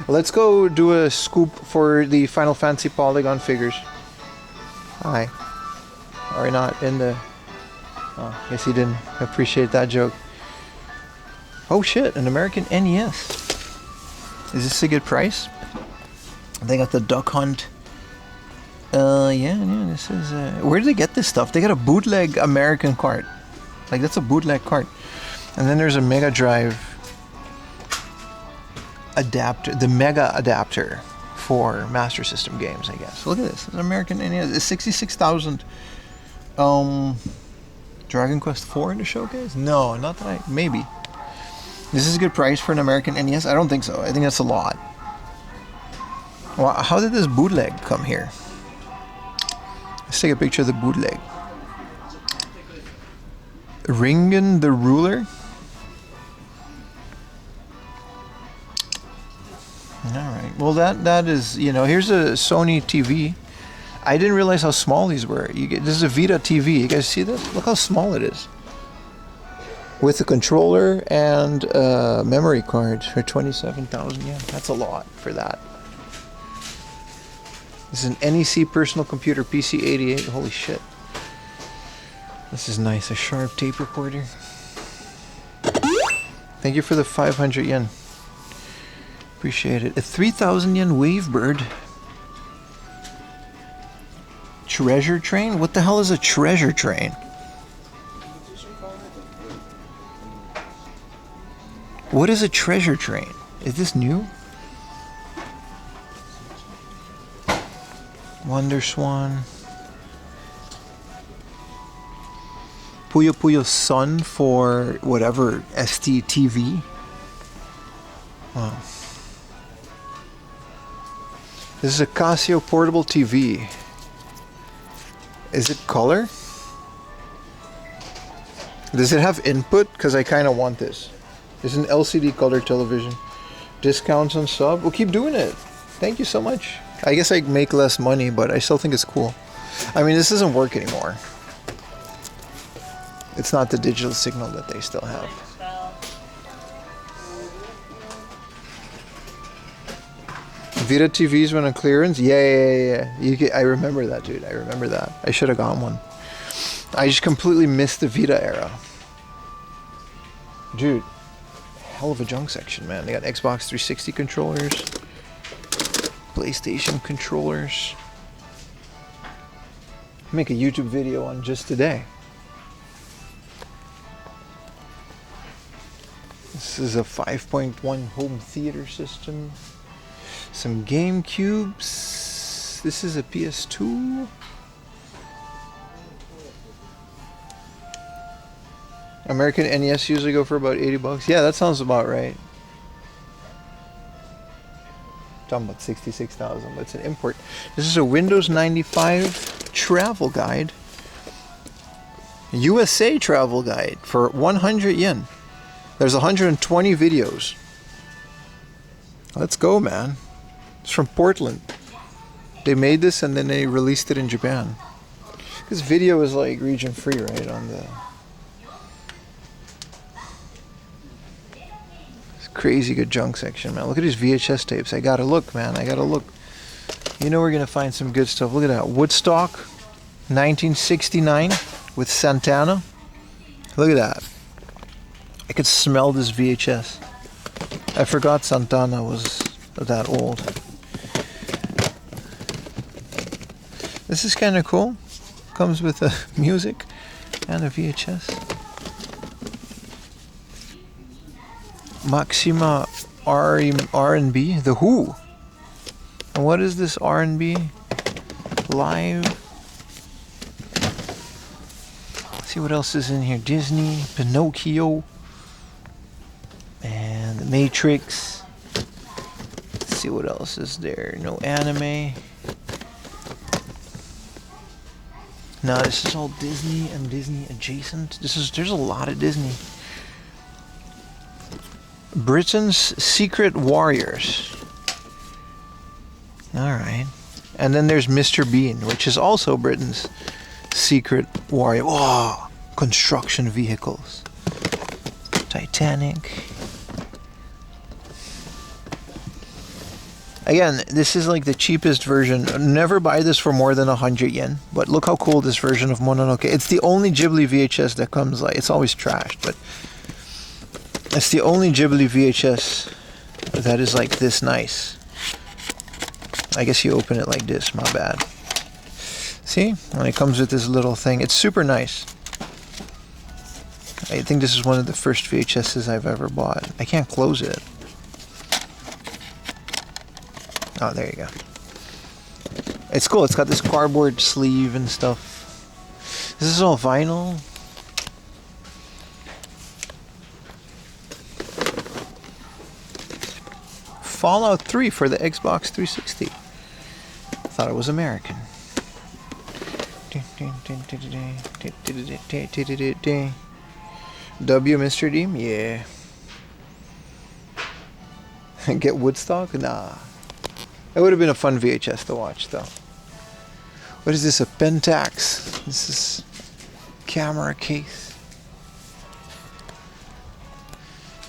Let's go do a scoop for the Final Fantasy Polygon figures. Hi. Or not in the... Oh, guess he didn't appreciate that joke. Oh shit, an American NES. Is this a good price? They got the Duck Hunt. Yeah, this is... where did they get this stuff? They got a bootleg American cart. Like, that's a bootleg cart. And then there's a Mega Drive adapter, the Mega adapter for Master System games, I guess. Look at this. It's an American NES. It's 66,000. Dragon Quest 4 in the showcase? No, not that I... Maybe. This is a good price for an American NES? I don't think so. I think that's a lot. Well, how did this bootleg come here? Let's take a picture of the bootleg. Ringen the Ruler? Alright. Well, that is, you know, here's a Sony TV. I didn't realize how small these were. This is a Vita TV. You guys see this? Look how small it is. With a controller and a memory card for 27,000 yen. That's a lot for that. This is an NEC personal computer PC88. Holy shit. This is nice. A sharp tape recorder. Thank you for the 500 yen. Appreciate it. A 3,000 yen Wavebird. Treasure train? What the hell is a treasure train? What is a treasure train? Is this new? Wonder Swan. Puyo Puyo Sun for whatever, ST-TV. Wow. This is a Casio portable TV. Is it color? Does it have input? Because I kind of want this. It's an LCD color television. Discounts on sub. We'll keep doing it. Thank you so much. I guess I make less money, but I still think it's cool. I mean, this doesn't work anymore. It's not the digital signal that they still have. Vita TVs went on clearance? Yeah. I remember that, dude. I remember that. I should have gotten one. I just completely missed the Vita era. Dude, hell of a junk section, man. They got Xbox 360 controllers, PlayStation controllers. Make a YouTube video on just today. This is a 5.1 home theater system. Some GameCubes. This is a PS2. American NES usually go for about 80 bucks. Yeah, that sounds about right. Talking about 66,000, but it's an import. This is a Windows 95 travel guide. USA travel guide for 100 yen. There's 120 videos. Let's go, man. It's from Portland. They made this and then they released it in Japan. This video is like region free, right? On the... It's crazy good junk section, man. Look at these VHS tapes. I gotta look, man. I gotta look. You know we're gonna find some good stuff. Look at that. Woodstock, 1969 with Santana. Look at that. I could smell this VHS. I forgot Santana was that old. This is kind of cool. Comes with the music and a VHS. Maxima R&B, The Who. And what is this R&B? Live. Let's see what else is in here. Disney, Pinocchio, and The Matrix. Let's see what else is there. No anime. No, this is all Disney and Disney adjacent. There's a lot of Disney. Britain's Secret Warriors. Alright. And then there's Mr. Bean, which is also Britain's Secret Warrior. Oh, construction vehicles. Titanic. Again, this is like the cheapest version. Never buy this for more than 100 yen. But look how cool this version of Mononoke. It's the only Ghibli VHS that comes like... It's always trashed, but... It's the only Ghibli VHS that is like this nice. I guess you open it like this, my bad. See? And it comes with this little thing. It's super nice. I think this is one of the first VHSs I've ever bought. I can't close it. Oh, there you go. It's cool. It's got this cardboard sleeve and stuff. This is all vinyl. Fallout 3 for the Xbox 360. Thought it was American. W, Mr. Deem? Yeah. Get Woodstock? Nah. It would have been a fun VHS to watch, though. What is this? A Pentax? This is camera case.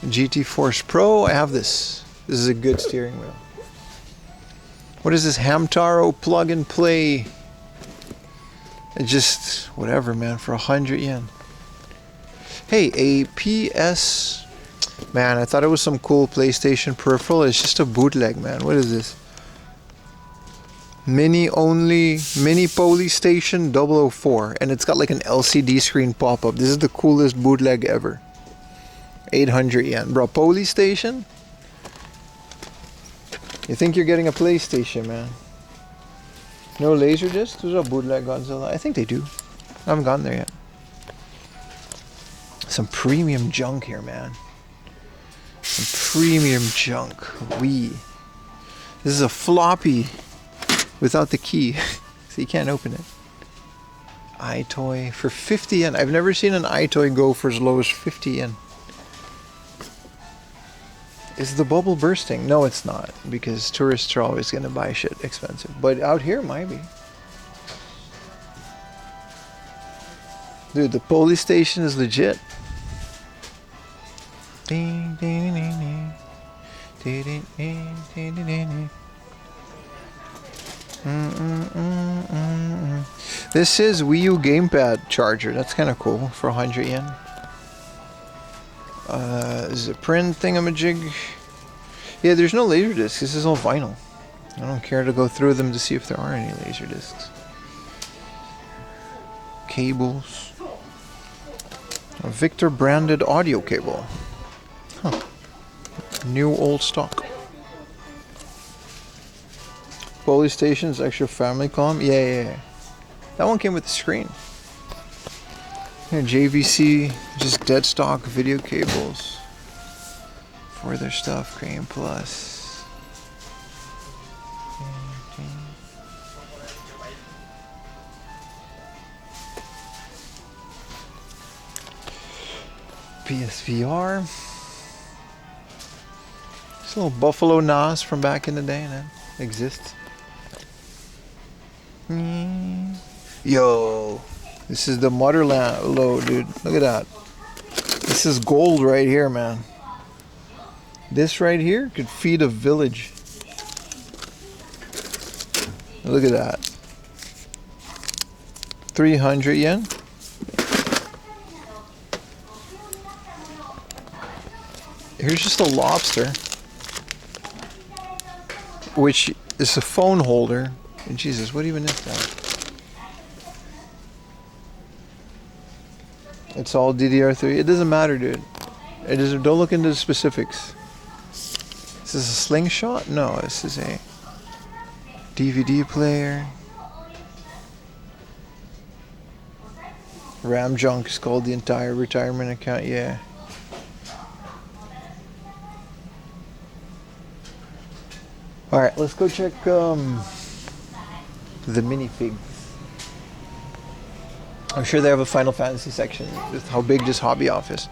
GT Force Pro. I have this. This is a good steering wheel. What is this? Hamtaro plug and play. It's just whatever, man. For 100 yen. Hey, a PS. Man, I thought it was some cool PlayStation peripheral. It's just a bootleg, man. What is this? Mini Polystation 004, and it's got like an LCD screen pop-up. This is the coolest bootleg ever. 800 yen, bro. Polystation? You think you're getting a PlayStation, man? No laser discs? There's a bootleg Godzilla. I think they do. I haven't gotten there yet. Some premium junk here, man. Some premium junk. This is a floppy without the key. So you can't open it. iToy for 50 yen. I've never seen an iToy go for as low as 50 yen. Is the bubble bursting? No, it's not. Because tourists are always going to buy shit expensive. But out here, might be. Dude, the Polystation is legit. This is Wii U gamepad charger. That's kind of cool for 100 yen. This is a print thingamajig. Yeah, there's no laser discs. This is all vinyl. I don't care to go through them to see if there are any laser discs. Cables. A Victor branded audio cable. Huh. New old stock. Polystation's extra family column. Yeah. That one came with the screen. Here, JVC, just dead stock video cables for their stuff. Crane Plus. PSVR. This little Buffalo NAS from back in the day that exists. Yo, this is the motherland load, dude. Look at that. This is gold right here, man. This right here could feed a village. Look at that. 300 yen. Here's just a lobster, which is a phone holder. And Jesus, what even is that? It's all DDR3. It doesn't matter, dude. It doesn't. Don't look into the specifics. Is this a slingshot? No, this is a DVD player. RAM junk is called the entire retirement account. Yeah. All right, let's go check the minifigs. I'm sure they have a Final Fantasy section with how big this hobby off is.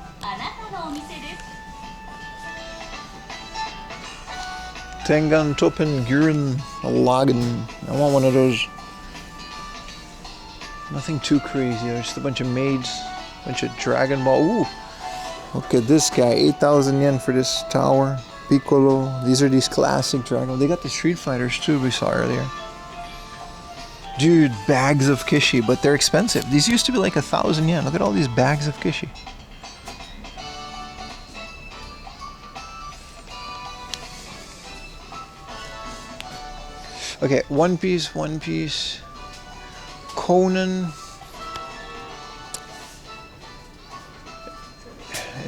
Tengan Toppen Guren Lagen. I want one of those. Nothing too crazy. There's just a bunch of maids, a bunch of Dragon Ball. Ooh, look at this guy. 8,000 yen for this tower. Piccolo. These are these classic Dragon. They got the Street Fighters too, we saw earlier. Dude, bags of Kishi, but they're expensive. These used to be like 1,000 yen. Look at all these bags of Kishi. Okay, One Piece, One Piece. Conan.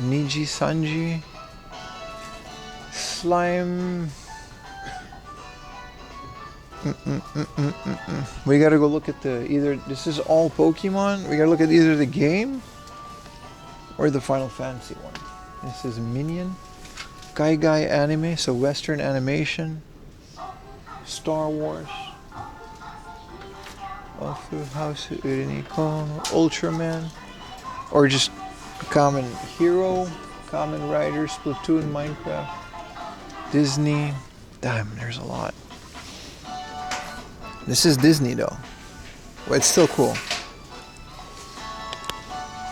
Niji Sanji. Slime. We gotta go look at the either. This is all Pokemon. We gotta look at either the game or the Final Fantasy one. This is Minion. Gai anime, so Western animation. Star Wars. House Uriniko. Ultraman. Or just Common Hero. Common Rider. Splatoon. Minecraft. Disney. Damn, there's a lot. This is Disney though. Well, it's still cool.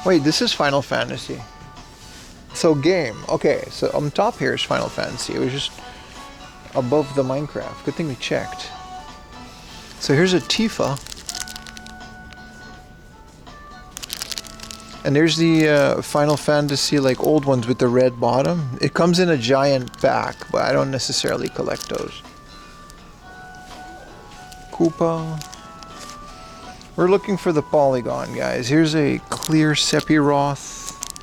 Wait, this is Final Fantasy. So game. Okay, so on top here is Final Fantasy. It was just above the Minecraft. Good thing we checked. So here's a Tifa. And there's the Final Fantasy, like old ones with the red bottom. It comes in a giant pack, but I don't necessarily collect those. Koopa. We're looking for the polygon, guys. Here's a clear Sephiroth.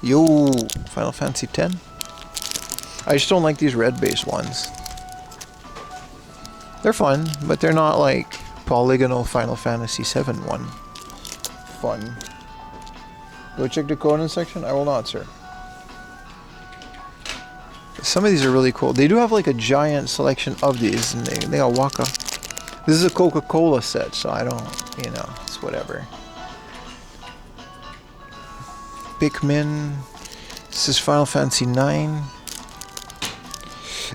Yo, Final Fantasy X. I just don't like these red base ones. They're fun, but they're not like polygonal Final Fantasy VII one. Fun. Go check the Conan section? I will not, sir. Some of these are really cool. They do have like a giant selection of these, and they got Waka. This is a Coca-Cola set, so I don't, you know, it's whatever. Pikmin. This is Final Fantasy IX.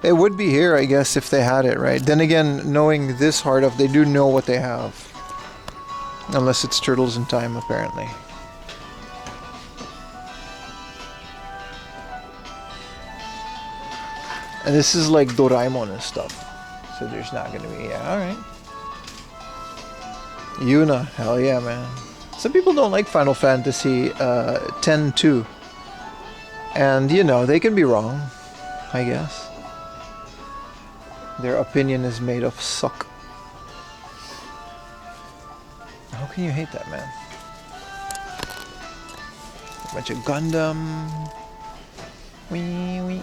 It would be here, I guess, if they had it, right? Then again, knowing this hard of, they do know what they have. Unless it's Turtles in Time, apparently. And this is like Doraemon and stuff. So there's not gonna be, yeah, alright. Yuna, hell yeah, man. Some people don't like Final Fantasy X-2. And, you know, they can be wrong, I guess. Their opinion is made of suck. How can you hate that, man? A bunch of Gundam. Wee.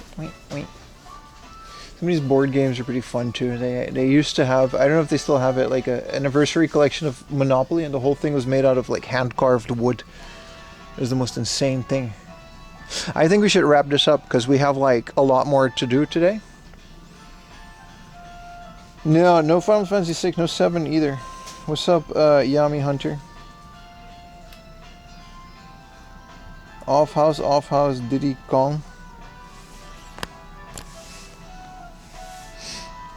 Some of these board games are pretty fun too. They used to have, I don't know if they still have it, like an anniversary collection of Monopoly, and the whole thing was made out of like hand-carved wood. It was the most insane thing. I think we should wrap this up because we have like a lot more to do today. No Final Fantasy 6, no 7 either. What's up, Yami Hunter? Off house, Diddy Kong.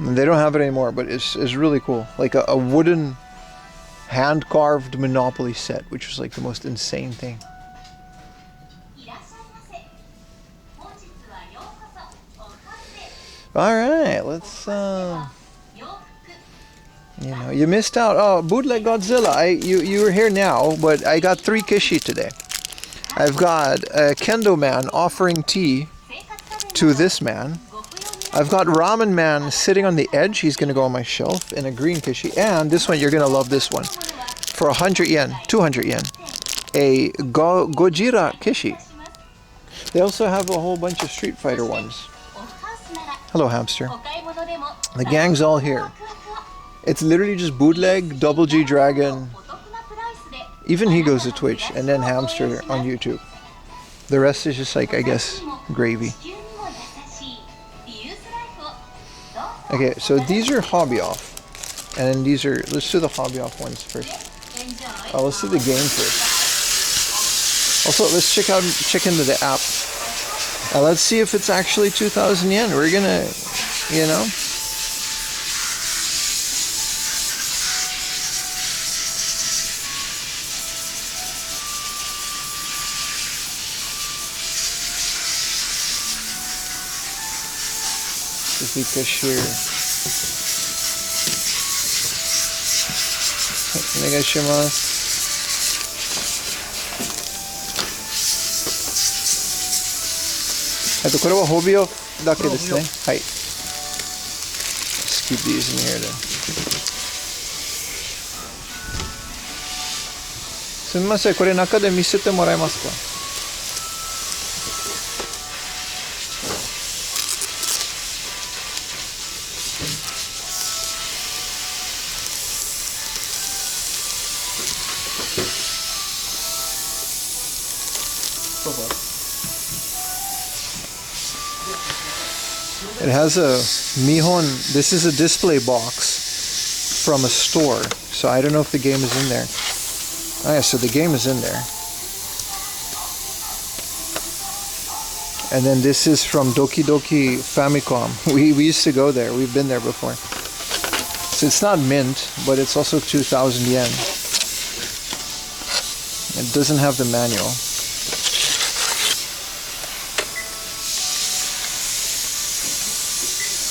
They don't have it anymore, but it's really cool. Like a wooden, hand-carved Monopoly set, which was like the most insane thing. Alright, let's, you know, you missed out. Oh, Bootleg Godzilla. You were here now, but I got 3 Kishi today. I've got a Kendo Man offering tea to this man. I've got Ramen Man sitting on the edge. He's going to go on my shelf in a green Kishi. And this one, you're going to love this one. For 100 yen, 200 yen. A Gojira Kishi. They also have a whole bunch of Street Fighter ones. Hello, hamster. The gang's all here. It's literally just Bootleg, Double G Dragon. Even he goes to Twitch. And then Hamster on YouTube. The rest is just like, I guess, gravy. Okay, so these are hobby off, and then these are, let's do the hobby off ones first. Let's do the game first. Also, let's check into the app. Let's see if it's actually 2,000 yen. We're gonna, you know. Cashier. Onegaishimasu. これはホビオだけですね。はい。Let's keep these in here then. すみません、これ中で見せてもらえますか。どうぞ。 It has a Mihon. This is a display box from a store. So I don't know if the game is in there. Oh yeah, so the game is in there. And then this is from Doki Doki Famicom. We used to go there. We've been there before. So it's not mint, but it's also 2,000 yen. It doesn't have the manual.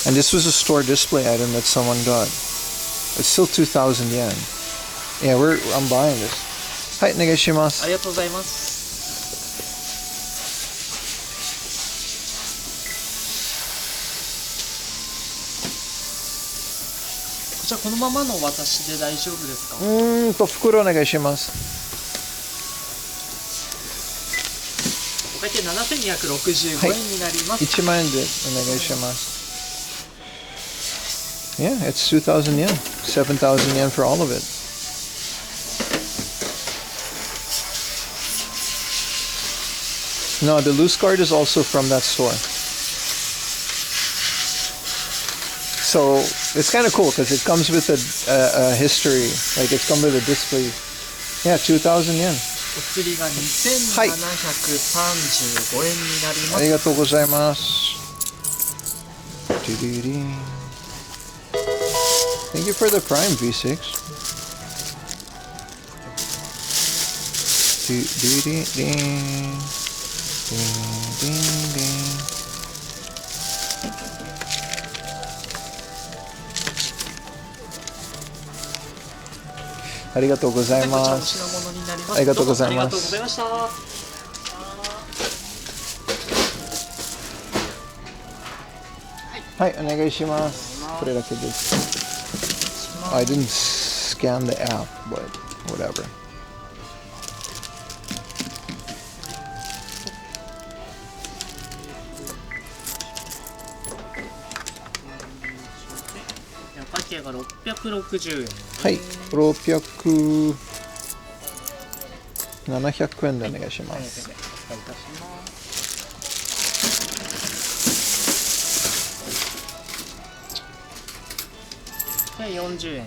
And this was a store display item that someone got. It's still 2,000 yen. Yeah, I'm buying this. Hi, お願いします。ありがとうございます。こちらこのままのお渡しで大丈夫ですか？袋お願いします。お会計7265円になります。1万円でお願いします。Yeah, it's 2,000 yen. 7,000 yen for all of it. No, the loose card is also from that store. So it's kind of cool because it comes with a history. Like it's come with a display. Yeah, 2,000 yen. お釣りが2735円になります。ありがとうございます。Thank you for the Prime V6. Arigatou gozaimasu. ありがとうございます。ありがとうございました。はい、お願いします。これだけです。I didn't scan the app, but whatever. $660円。はい、600、700円でお願いします。お願いいたします。40円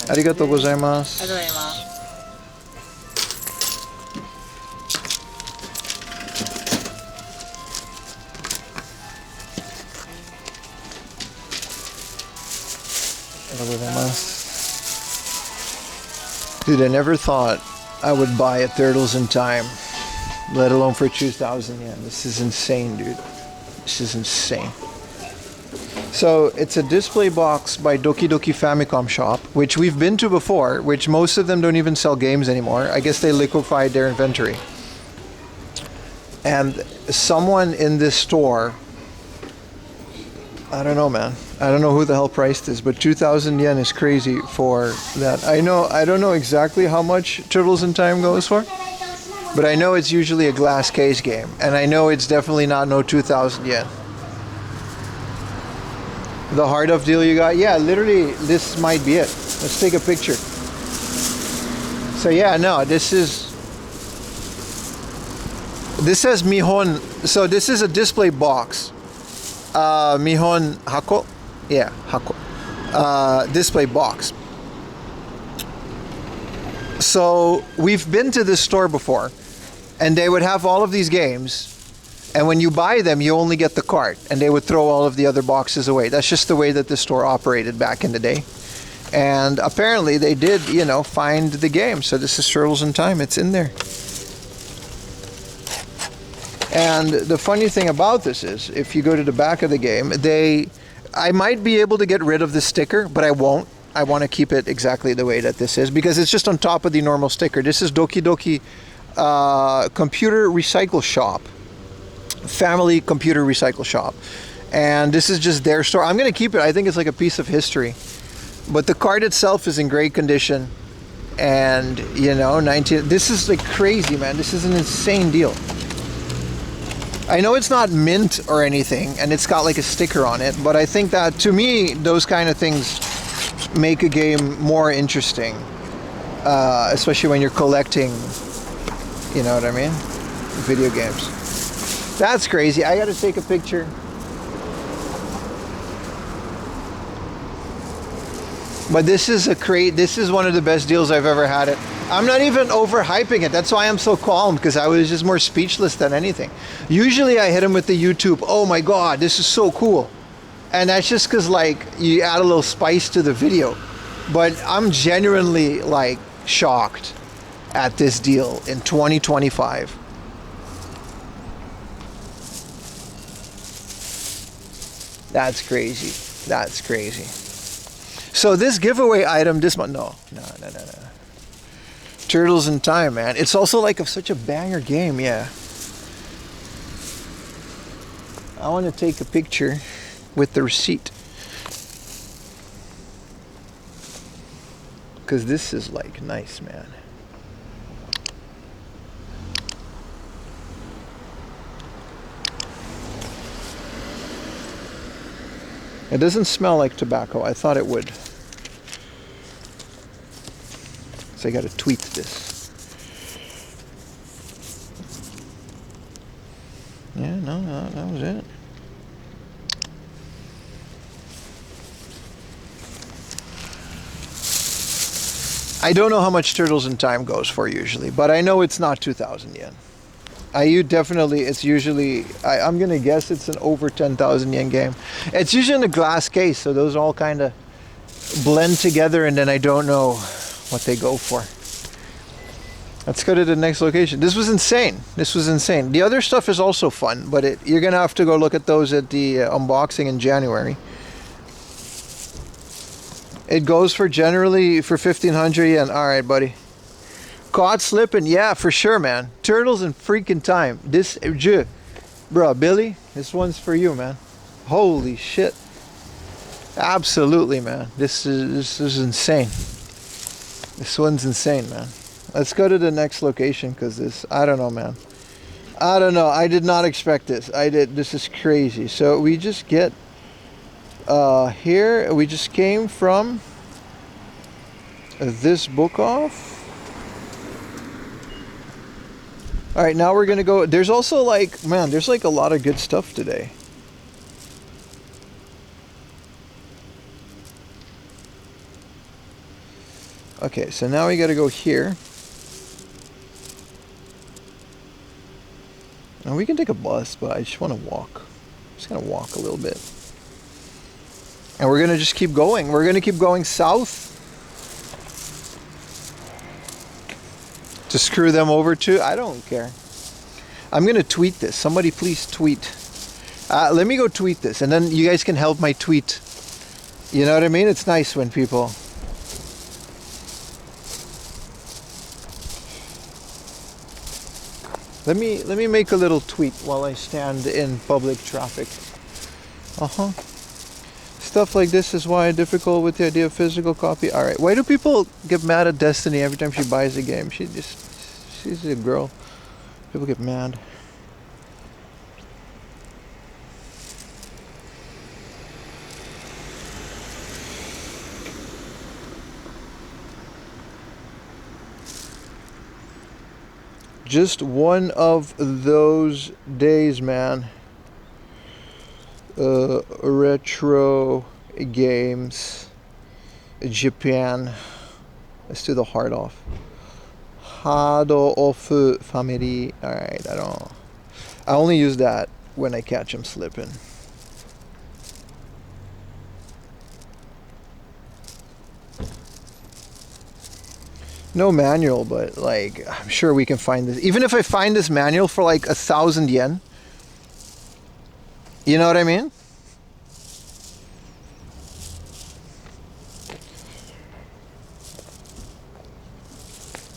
ありがとうございます。ありがとうございます。ありがとうございます。Dude, I never thought I would buy a Turtles in Time, let alone for 2,000 yen. This is insane, dude. This is insane. So it's a display box by Doki Doki Famicom Shop, which we've been to before, which most of them don't even sell games anymore. I guess they liquefied their inventory. And someone in this store, I don't know, man. I don't know who the hell priced this, but 2,000 yen is crazy for that. I don't know exactly how much Turtles in Time goes for, but I know it's usually a glass case game, and I know it's definitely not no 2,000 yen. The hard of deal you got? Yeah, literally, this might be it. Let's take a picture. So yeah, no, this says Mihon. So this is a display box. Mihon Hako? Yeah, Hako. Display box. So we've been to this store before, and they would have all of these games. And when you buy them, you only get the cart, and they would throw all of the other boxes away. That's just the way that the store operated back in the day. And apparently they did, find the game. So this is Turtles in Time. It's in there. And the funny thing about this is, if you go to the back of the game, I might be able to get rid of the sticker, but I won't. I want to keep it exactly the way that this is, because it's just on top of the normal sticker. This is Doki Doki Computer Recycle Shop. Family Computer Recycle Shop. And this is just their store. I'm going to keep it. I think it's like a piece of history. But the card itself is in great condition. and you know, 19. This is like crazy, man. This is an insane deal. I know it's not mint or anything, and it's got like a sticker on it, but I think that to me, those kind of things make a game more interesting, especially when you're collecting. You know what I mean? Video games. That's crazy. I gotta take a picture. But this is this is one of the best deals I've ever had. I'm not even overhyping it. That's why I'm so calm, because I was just more speechless than anything. Usually I hit him with the YouTube, oh my god, this is so cool. And that's just because like you add a little spice to the video. But I'm genuinely like shocked at this deal in 2025. That's crazy. That's crazy. So this giveaway item this month, no. Turtles in Time, man. It's also like such a banger game, yeah. I want to take a picture with the receipt, because this is like nice, man. It doesn't smell like tobacco. I thought it would. So I got to tweet this. Yeah, no, that was it. I don't know how much Turtles in Time goes for usually, but I know it's not 2,000 yen. It's usually, I'm going to guess it's an over 10,000 yen game. It's usually in a glass case, so those all kind of blend together, and then I don't know what they go for. Let's go to the next location. This was insane. This was insane. The other stuff is also fun, but you're going to have to go look at those at the unboxing in January. It goes for generally for 1,500 yen. All right, buddy. Caught slipping, yeah, for sure, man. Turtles in freaking Time. Bro, Billy, this one's for you, man. Holy shit. Absolutely, man. This is insane. This one's insane, man. Let's go to the next location, because this, I don't know, man. I don't know. I did not expect this. This is crazy. So we just get here. We just came from this book off. All right, now we're gonna go. There's also like, man, there's like a lot of good stuff today. Okay, so now we gotta go here. And we can take a bus, but I just want to walk. Just gonna walk a little bit. And we're gonna just keep going. We're gonna keep going south. To screw them over too? I don't care. I'm gonna tweet this. Somebody please tweet. Let me go tweet this, and then you guys can help my tweet. You know what I mean? It's nice when people... Let me make a little tweet while I stand in public traffic. Stuff like this is why I'm difficult with the idea of physical copy. All right, why do people get mad at Destiny every time she buys a game? She's a girl. People get mad. Just one of those days, man. Retro games, Japan. Let's do the hard off. Hard off family. All right, I only use that when I catch them slipping. No manual, but like I'm sure we can find this. Even if I find this manual for like 1,000 yen. You know what I mean?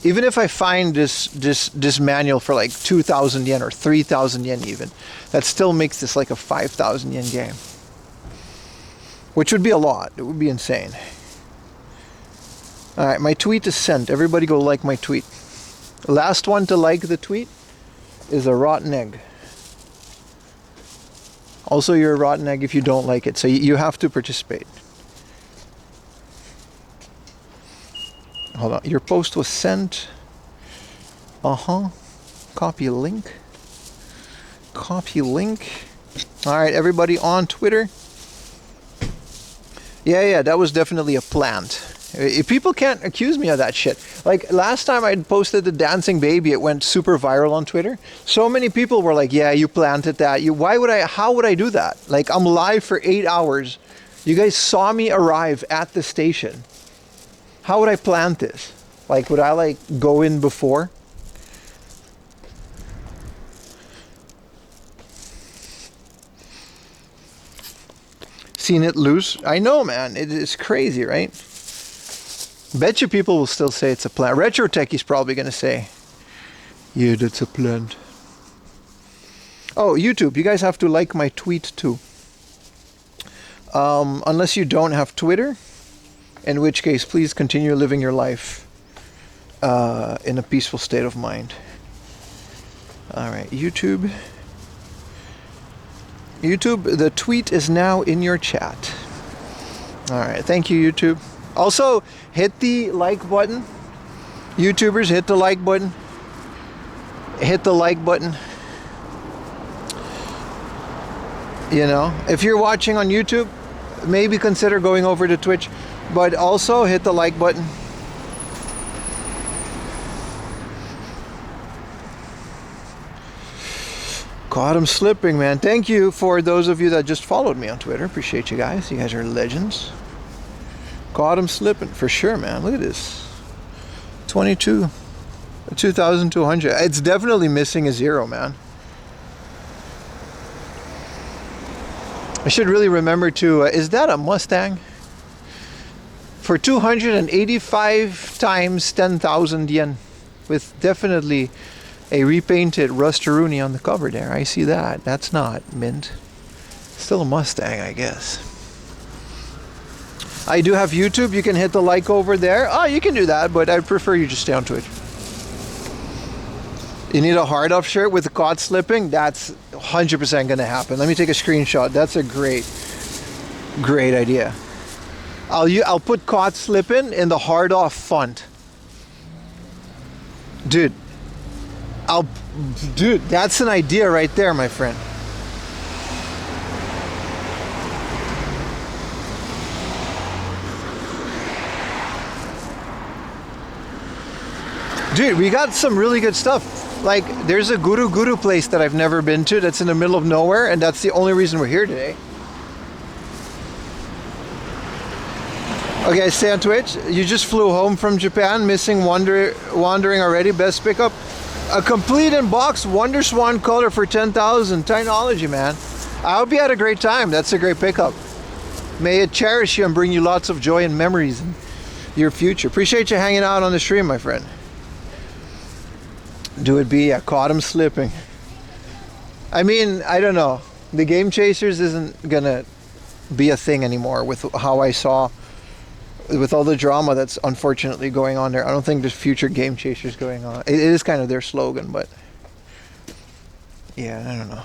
Even if I find this manual for like 2,000 yen or 3,000 yen even, that still makes this like a 5,000 yen game. Which would be a lot. It would be insane. All right, my tweet is sent. Everybody go like my tweet. Last one to like the tweet is a rotten egg. Also, you're a rotten egg if you don't like it, so you have to participate. Hold on, your post was sent. Copy link. Copy link. All right, everybody on Twitter. Yeah, that was definitely a plant. If people can't accuse me of that shit. Like last time I posted the dancing baby, it went super viral on Twitter. So many people were like, "Yeah, you planted that. How would I do that? Like I'm live for 8 hours. You guys saw me arrive at the station. How would I plant this? Like would I like go in before?" Seen it loose? I know, man. It is crazy, right? Bet you people will still say it's a plant. Retro Techie's probably going to say, yeah, that's a plant. Oh, YouTube. You guys have to like my tweet too. Unless you don't have Twitter. In which case, please continue living your life in a peaceful state of mind. Alright, YouTube. YouTube, the tweet is now in your chat. Alright, thank you, YouTube. Also, hit the like button. YouTubers, hit the like button. Hit the like button. You know, if you're watching on YouTube, maybe consider going over to Twitch. But also, hit the like button. God, I'm slipping, man. Thank you for those of you that just followed me on Twitter. Appreciate you guys. You guys are legends. God, I'm slipping for sure, man. Look at this. 2,200. It's definitely missing a zero, man. I should really remember to... is that a Mustang? For 285 times 10,000 yen. With definitely a repainted Rust-a-Rooney on the cover there. I see that. That's not mint. Still a Mustang, I guess. I do have YouTube. You can hit the like over there. Oh, you can do that, but I prefer you just stay on Twitch. You need a hard off shirt with the caught slipping? That's 100% going to happen. Let me take a screenshot. That's a great idea. I'll put caught slipping in the hard off font. Dude, that's an idea right there, my friend. Dude, we got some really good stuff. Like, there's a Guruguru place that I've never been to that's in the middle of nowhere, and that's the only reason we're here today. Okay, stay on Twitch. You just flew home from Japan, missing wandering already. Best pickup. A complete in box Wonder Swan color for 10,000. Technology, man. I hope you had a great time. That's a great pickup. May it cherish you and bring you lots of joy and memories in your future. Appreciate you hanging out on the stream, my friend. Do it be, I caught him slipping. I mean, I don't know. The Game Chasers isn't gonna be a thing anymore with how I saw, with all the drama that's unfortunately going on there. I don't think there's future Game Chasers going on. It is kind of their slogan, but yeah, I don't know.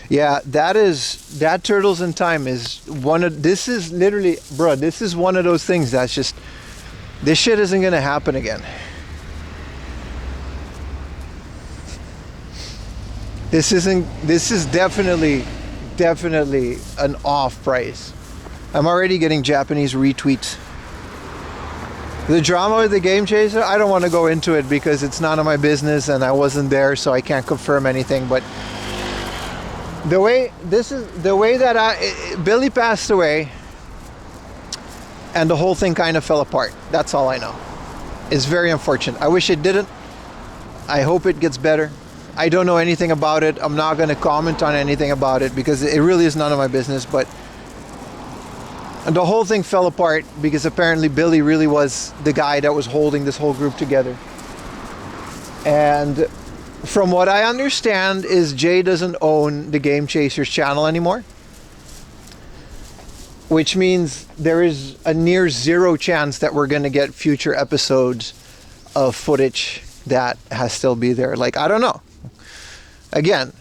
Yeah, that Turtles in Time is one of, this is literally, bro, this is one of those things that's just, this shit isn't gonna happen again. This is definitely an off price. I'm already getting Japanese retweets. The drama with the Game Chaser, I don't want to go into it because it's none of my business and I wasn't there, so I can't confirm anything. But the way that Billy passed away and the whole thing kind of fell apart. That's all I know. It's very unfortunate. I wish it didn't. I hope it gets better. I don't know anything about it. I'm not going to comment on anything about it because it really is none of my business. But And the whole thing fell apart because apparently Billy really was the guy that was holding this whole group together. And from what I understand is Jay doesn't own the Game Chasers channel anymore. Which means there is a near zero chance that we're going to get future episodes of footage that has still be there. Like, I don't know. Again,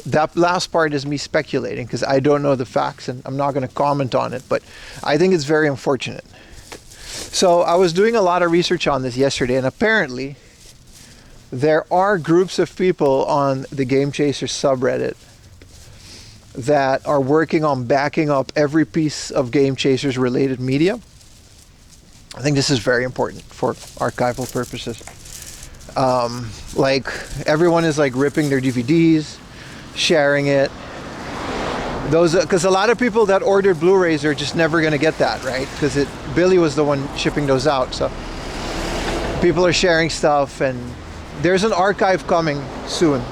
that last part is me speculating because I don't know the facts and I'm not going to comment on it, but I think it's very unfortunate. So I was doing a lot of research on this yesterday, and apparently there are groups of people on the Game Chasers subreddit that are working on backing up every piece of Game Chasers related media. I think this is very important for archival purposes. Like everyone is like ripping their DVDs, sharing it. Those, because a lot of people that ordered Blu-rays are just never going to get that, right? Because Billy was the one shipping those out. So people are sharing stuff, and there's an archive coming soon.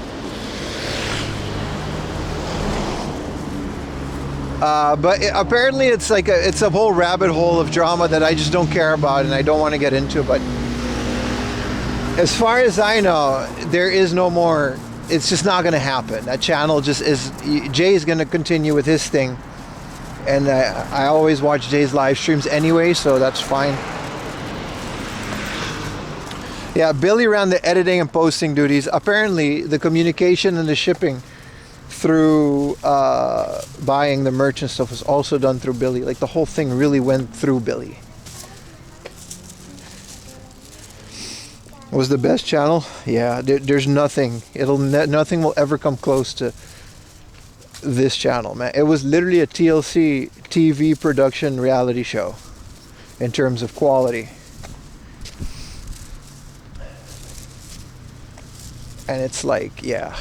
But apparently it's like it's a whole rabbit hole of drama that I just don't care about and I don't want to get into. But as far as I know, there is no more. It's just not going to happen. That channel just is. Jay is going to continue with his thing, and I always watch Jay's live streams anyway, so that's fine. Yeah, Billy ran the editing and posting duties. Apparently, the communication and the shipping through buying the merch and stuff was also done through Billy. Like the whole thing really went through Billy. Was the best channel? Yeah, there's nothing. Nothing will ever come close to this channel, man. It was literally a TLC TV production reality show in terms of quality. And it's like, yeah.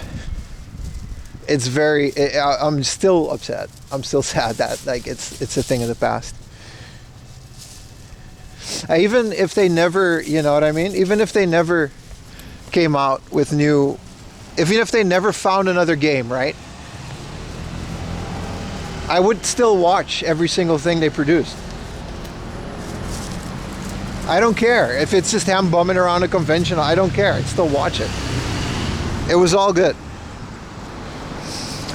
It's very. I'm still upset. I'm still sad that like it's a thing of the past. Even if they never, you know what I mean? Even if they never came out with new, even if they never found another game, right? I would still watch every single thing they produced. I don't care if it's just him bumming around a convention. I don't care. I'd still watch it. It was all good.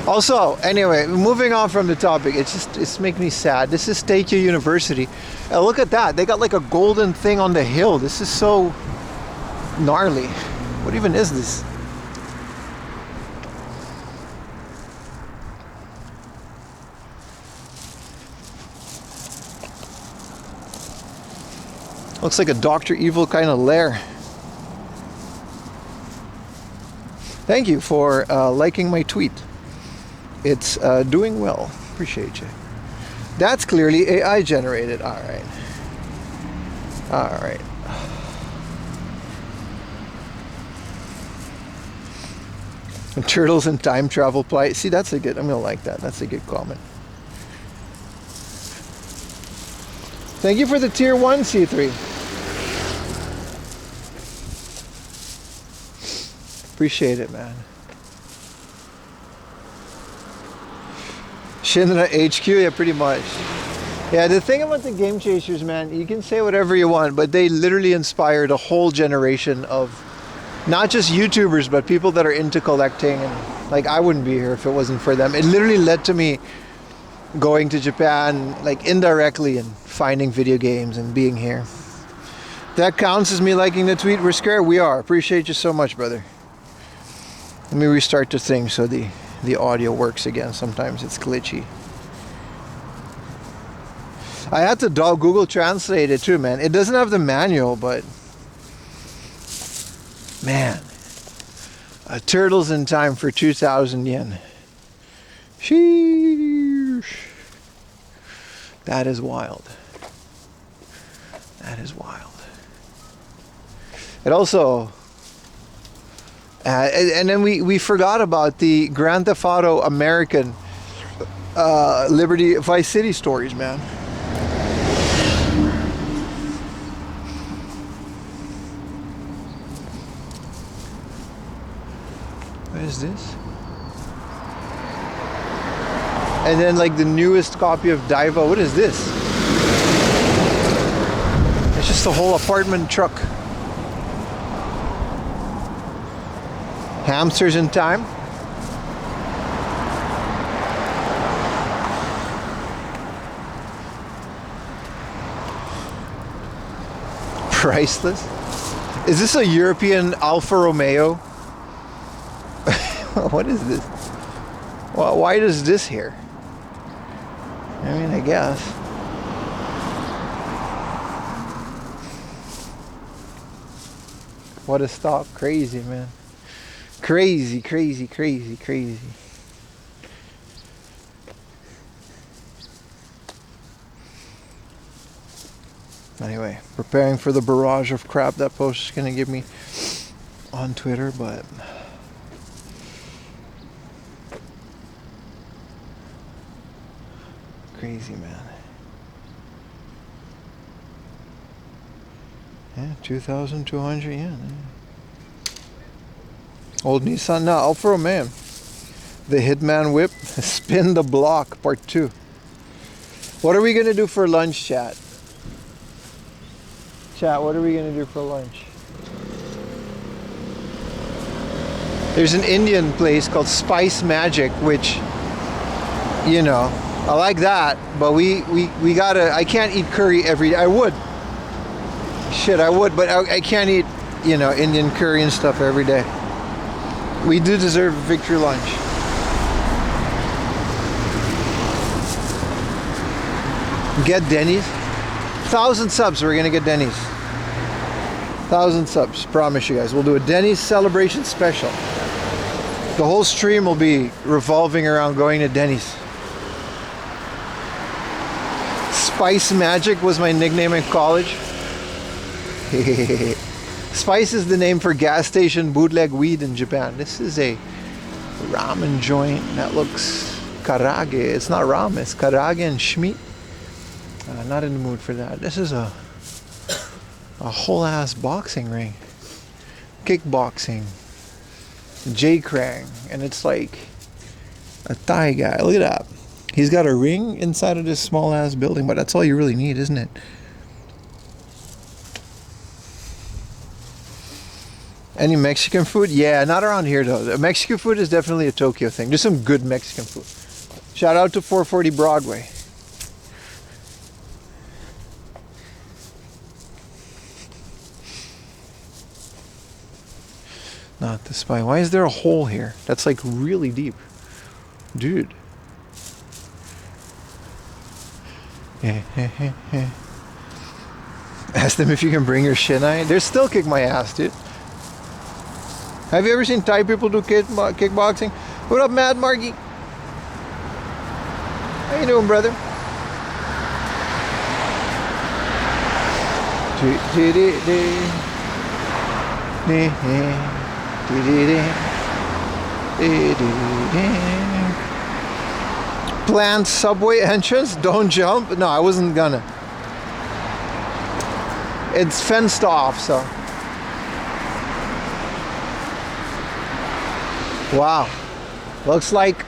Also, anyway, moving on from the topic, it's making me sad. This is Tokyo University. Look at that. They got like a golden thing on the hill. This is so gnarly. What even is this? Looks like a Dr. Evil kind of lair. Thank you for liking my tweet. It's doing well. Appreciate you. That's clearly AI generated. All right. All right. And turtles and time travel play. See, that's a good. I'm gonna like that. That's a good comment. Thank you for the tier 1 C3. Appreciate it, man. Shinra HQ, yeah, pretty much. Yeah, the thing about the Game Chasers, man, you can say whatever you want, but they literally inspired a whole generation of not just YouTubers, but people that are into collecting. And like, I wouldn't be here if it wasn't for them. It literally led to me going to Japan, like indirectly, and finding video games and being here. That counts as me liking the tweet. We're scared. We are. Appreciate you so much, brother. Let me restart the thing so the audio works again. Sometimes it's glitchy. I had to Google Translate it too, man. It doesn't have the manual, but man, turtles in time for 2,000 yen. Sheesh. That is wild. That is wild. It also and then we forgot about the Grand Theft Auto American Liberty Vice City stories, man. What is this? And then like the newest copy of Diva. What is this? It's just a whole apartment truck. Hamsters in Time. Priceless. Is this a European Alfa Romeo? What is this? Well, why does this here? I mean, I guess. What a stop. Crazy, man. Crazy, crazy, crazy, crazy. Anyway, preparing for the barrage of crap that post is gonna give me on Twitter, but crazy, man. Yeah, 2,200 yen. Old Nissan, no, Alfa Romeo. The Hitman Whip, Spin the Block, Part 2. What are we gonna do for lunch, chat? Chat, what are we gonna do for lunch? There's an Indian place called Spice Magic, which, you know, I like that, but we gotta, I can't eat curry every day. I would. Shit, I would, but I can't eat, you know, Indian curry and stuff every day. We do deserve a victory lunch. Get Denny's. 1,000 subs, we're gonna get Denny's. 1,000 subs, promise you guys. We'll do a Denny's celebration special. The whole stream will be revolving around going to Denny's. Spice Magic was my nickname in college. Spice is the name for gas station bootleg weed in Japan. This is a ramen joint that looks karage. It's not ramen, it's karage and shmeat. Not in the mood for that. This is a whole ass boxing ring. Kickboxing. J-Krang. And it's like a Thai guy. Look at that. He's got a ring inside of this small ass building, but that's all you really need, isn't it? Any Mexican food? Yeah, not around here though. Mexican food is definitely a Tokyo thing. There's some good Mexican food. Shout out to 440 Broadway. Not the spy. Why is there a hole here? That's like really deep. Dude. Ask them if you can bring your shinai. They're still kick my ass, dude. Have you ever seen Thai people do kickboxing? What up, Mad Margie? How you doing, brother? Planned subway entrance, don't jump. No, I wasn't gonna. It's fenced off, so. Wow. Looks like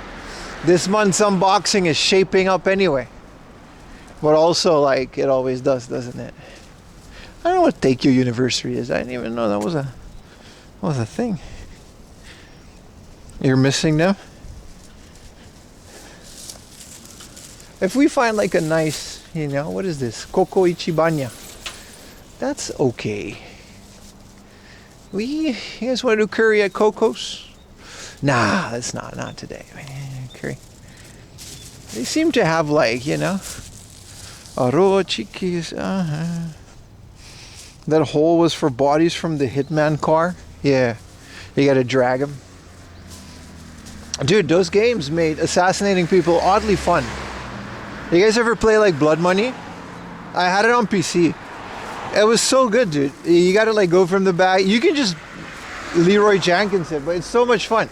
this month's unboxing is shaping up anyway. But also, like it always does, doesn't it? I don't know what Take-Your University is. I didn't even know that was a thing. You're missing them? If we find like a nice, you know, what is this? Koko Ichibanya. That's okay. You guys want to do curry at Coco's? Nah, that's not today. Curry. They seem to have like, you know, Aro Chikis. That hole was for bodies from the Hitman car. Yeah, you gotta drag them. Dude, those games made assassinating people oddly fun. You guys ever play like Blood Money? I had it on PC. It was so good, dude. You gotta like go from the back. You can just Leroy Jenkins it, but it's so much fun.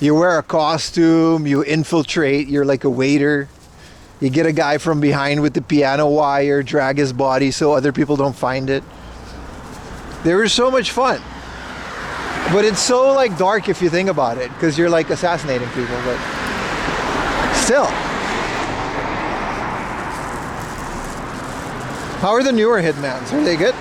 You wear a costume, you infiltrate, you're like a waiter. You get a guy from behind with the piano wire, drag his body so other people don't find it. They were so much fun. But it's so like dark if you think about it, because you're like assassinating people, but still. How are the newer Hitmans? Are they good?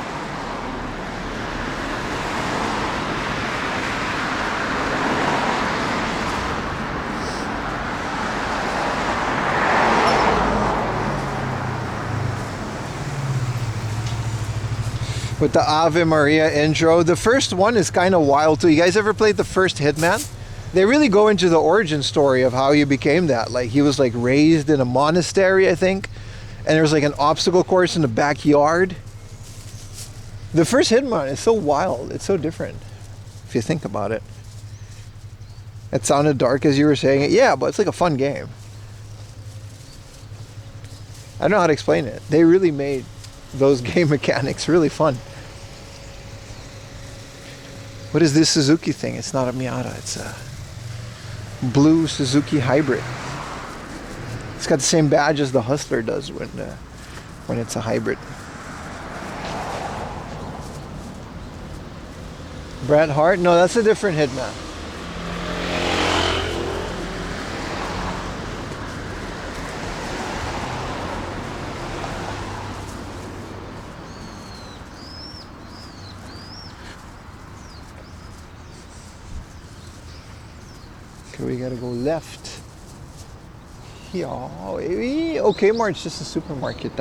With the Ave Maria intro. The first one is kind of wild too. You guys ever played the first Hitman? They really go into the origin story of how he became that. Like he was like raised in a monastery, I think. And there's like an obstacle course in the backyard. The first Hitman is so wild. It's so different. If you think about it. It sounded dark as you were saying it. Yeah, but it's like a fun game. I don't know how to explain it. They really made those game mechanics really fun. What is this Suzuki thing? It's not a Miata. It's a blue Suzuki hybrid. It's got the same badge as the Hustler does when it's a hybrid. Bret Hart? No, that's a different Hitman. Okay, we gotta go left. Yeah, okay, March, just a supermarket.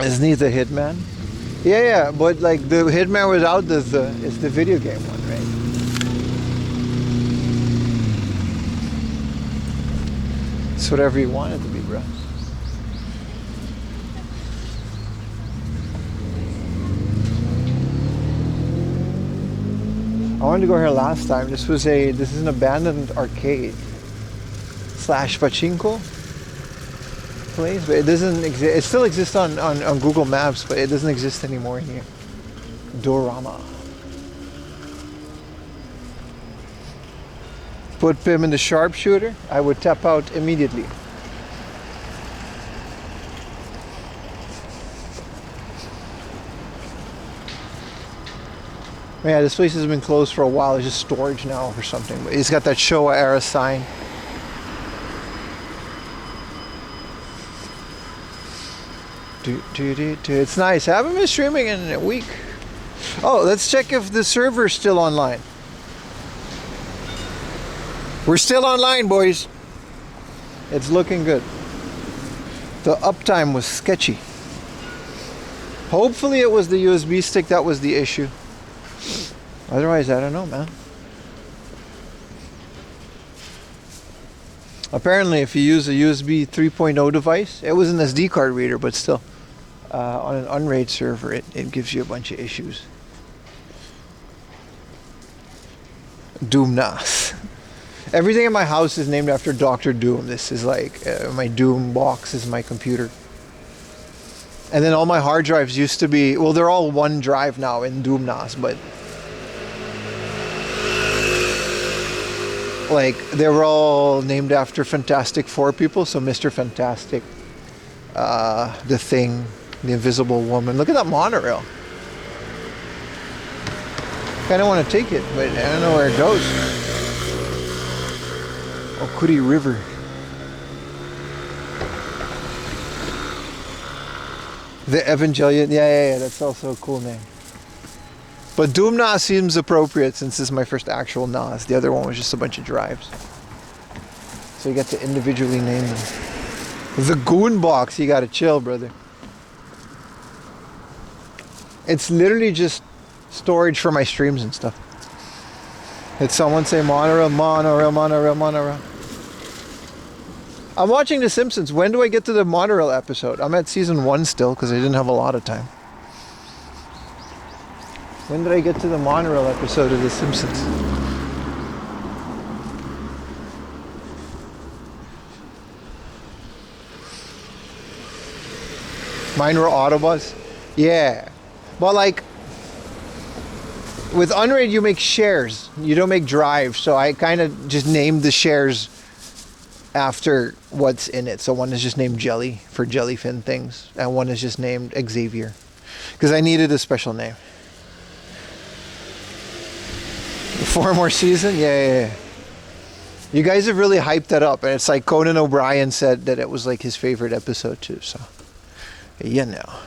Isn't he the Hitman? Yeah, but like the Hitman without it's the video game one, right? It's whatever you want it to be, bro. I wanted to go here last time. This is an abandoned arcade / pachinko place, but it doesn't exist. It still exists on Google Maps, but it doesn't exist anymore here. Dorama. Put Pim in the sharpshooter. I would tap out immediately. Yeah, this place has been closed for a while. It's just storage now or something. But it's got that Showa era sign. It's nice. I haven't been streaming in a week. Oh, let's check if the server's still online. We're still online, boys. It's looking good. The uptime was sketchy. Hopefully it was the USB stick that was the issue. Otherwise, I don't know, man. Apparently, if you use a USB 3.0 device, it was an SD card reader, but still, on an unraid server, it gives you a bunch of issues. Doom NAS. Everything in my house is named after Dr. Doom. This is like, my Doom box is my computer. And then all my hard drives used to be, well, they're all one drive now in Doom NAS, but like they were all named after Fantastic Four people. So Mr. Fantastic, the Thing, the Invisible Woman. Look at that monorail. Kind of want to take it, but I don't know where it goes. Okuri River. The Evangelion. Yeah, that's also a cool name. But Doom NAS seems appropriate since this is my first actual NAS. The other one was just a bunch of drives. So you get to individually name them. The Goon Box, you gotta chill, brother. It's literally just storage for my streams and stuff. Did someone say monorail, monorail, monorail, monorail? I'm watching The Simpsons. When do I get to the monorail episode? I'm at season 1 still because I didn't have a lot of time. When did I get to the monorail episode of The Simpsons? Mine were Autobots? Yeah. But like, With Unraid, you make shares. You don't make drives. So I kind of just named the shares after what's in it. So one is just named Jelly for jellyfin things, and one is just named Xavier because I needed a special name. 4 more season? Yeah. You guys have really hyped that up, and it's like Conan O'Brien said that it was like his favorite episode too. So, yeah, now.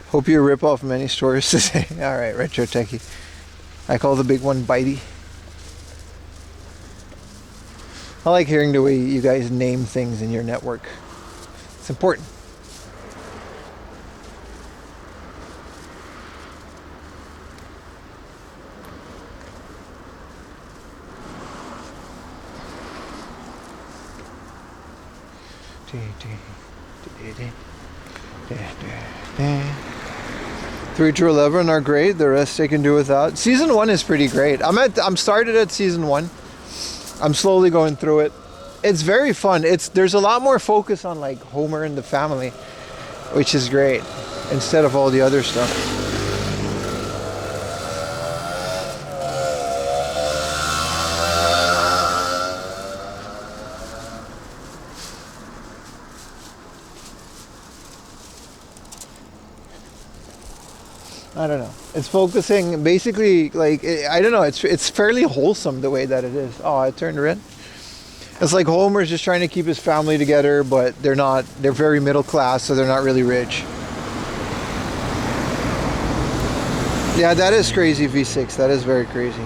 Hope you rip off many stories today. All right, Retro Techie. I call the big one Bitey. I like hearing the way you guys name things in your network. It's important. Three to 11 are great. The rest they can do without. Season 1 is pretty great. I'm started at season 1. I'm slowly going through it. It's very fun. There's a lot more focus on like Homer and the family, which is great, instead of all the other stuff. I don't know. It's focusing basically like I don't know. It's fairly wholesome the way that it is. Oh, it turned red. It's like Homer's just trying to keep his family together, but they're not. They're very middle class, so they're not really rich. Yeah, that is crazy, V6. That is very crazy.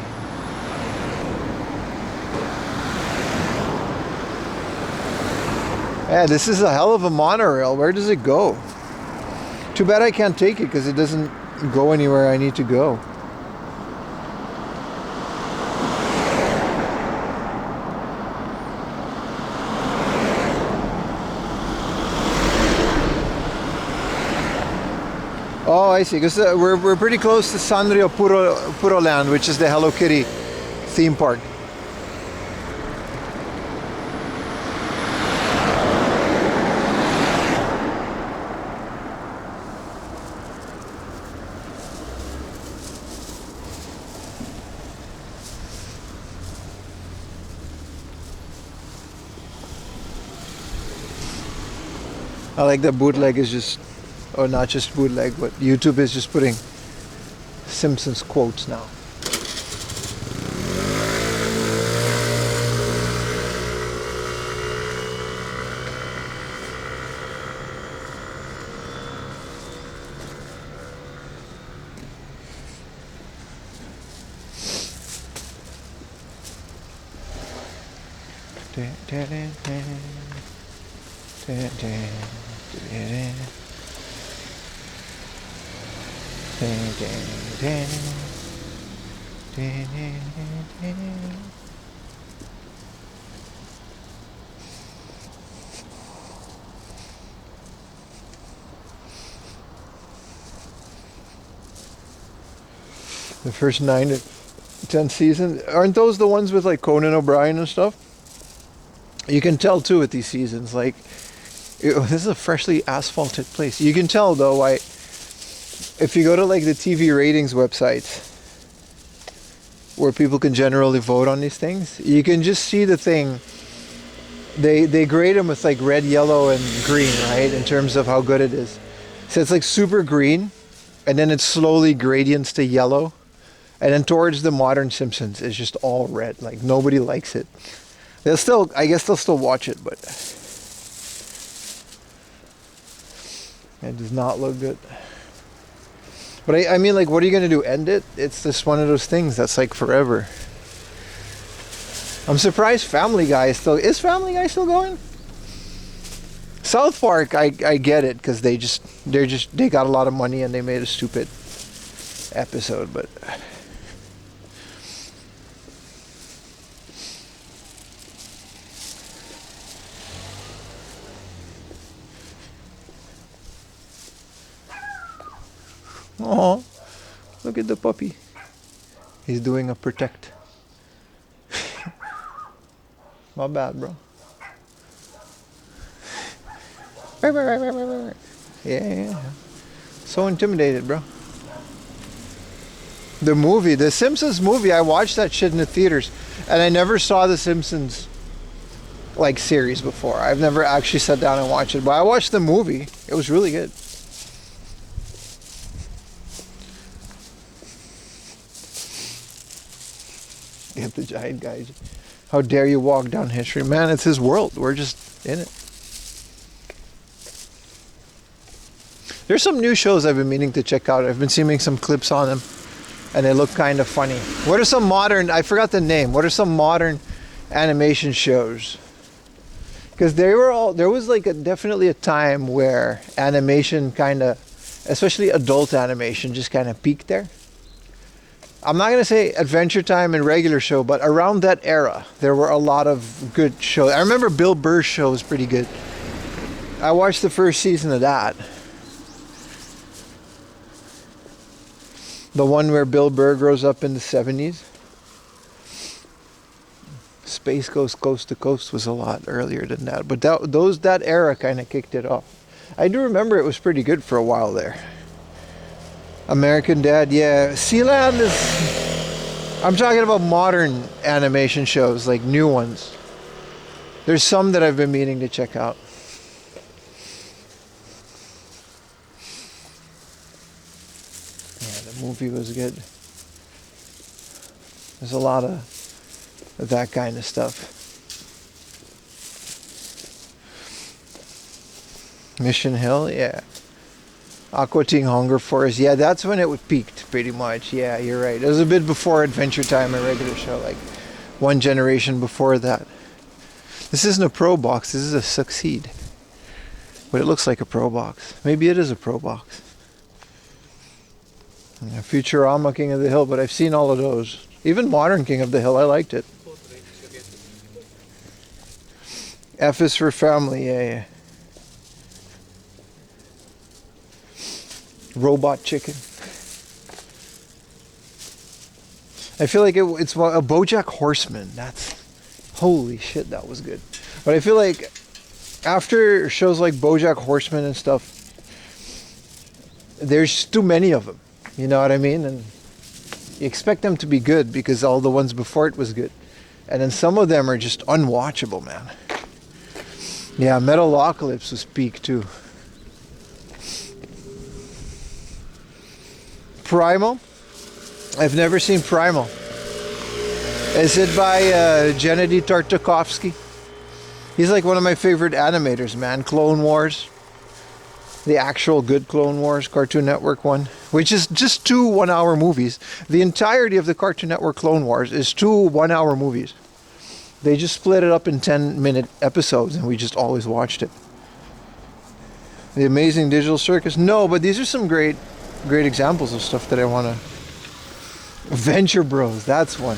Yeah, this is a hell of a monorail. Where does it go? Too bad I can't take it because it doesn't go anywhere I need to go. Oh, I see. Because we're pretty close to Sanrio Puro Land, which is the Hello Kitty theme park. I like that bootleg is just, or not just bootleg, but YouTube is just putting Simpsons quotes now. The first 9 to 10 seasons, aren't those the ones with like Conan O'Brien and stuff? You can tell too with these seasons, like this is a freshly asphalted place. You can tell though, why if you go to like the TV ratings websites where people can generally vote on these things, you can just see the thing. They grade them with like red, yellow, and green, right? In terms of how good it is. So it's like super green, and then it slowly gradients to yellow, and then towards the modern Simpsons, it's just all red. Like nobody likes it. They'll still, I guess they'll still watch it, but it does not look good. But I mean, like, what are you gonna do? End it? It's just one of those things that's like forever. I'm surprised Family Guy is Family Guy still going? South Park, I get it because they got a lot of money and they made a stupid episode, but. Oh, look at the puppy. He's doing a protect. My bad, bro. Yeah. So intimidated, bro. The movie, the Simpsons movie, I watched that shit in the theaters, and I never saw the Simpsons like series before. I've never actually sat down and watched it, but I watched the movie. It was really good. Get the giant guy. How dare you walk down history? Man, it's his world. We're just in it. There's some new shows I've been meaning to check out. I've been seeing some clips on them, and they look kind of funny. What are some modern, I forgot the name, what are some modern animation shows? Because there was like definitely a time where animation kind of, especially adult animation, just kind of peaked there. I'm not going to say Adventure Time and regular show, but around that era, there were a lot of good shows. I remember Bill Burr's show was pretty good. I watched the first season of that. The one where Bill Burr grows up in the 70s. Space Ghost Coast to Coast was a lot earlier than that. But that era kind of kicked it off. I do remember it was pretty good for a while there. American Dad, yeah. Sealand is... I'm talking about modern animation shows, like new ones. There's some that I've been meaning to check out. Yeah, the movie was good. There's a lot of that kind of stuff. Mission Hill, yeah. Aqua Teen Hunger Force, yeah, that's when it peaked pretty much. Yeah, you're right. It was a bit before Adventure Time, a regular show, like one generation before that. This isn't a Pro Box, this is a Succeed. But it looks like a Pro Box. Maybe it is a Pro Box. Yeah, Futurama, King of the Hill, but I've seen all of those. Even modern King of the Hill, I liked it. F is for Family, yeah. Robot Chicken. I feel like it's a BoJack Horseman. That's... Holy shit, that was good. But I feel like after shows like BoJack Horseman and stuff, there's too many of them. You know what I mean? And you expect them to be good because all the ones before it was good. And then some of them are just unwatchable, man. Yeah, Metalocalypse was peak too. Primal? I've never seen Primal. Is it by Gennady Tartakovsky? He's like one of my favorite animators, man. Clone Wars. The actual good Clone Wars, Cartoon Network one. Which is just 2 one-hour movies. The entirety of the Cartoon Network Clone Wars is 2 one-hour movies. They just split it up in 10-minute episodes and we just always watched it. The Amazing Digital Circus? No, but these are some great examples of stuff that I want to... Venture Bros, that's one.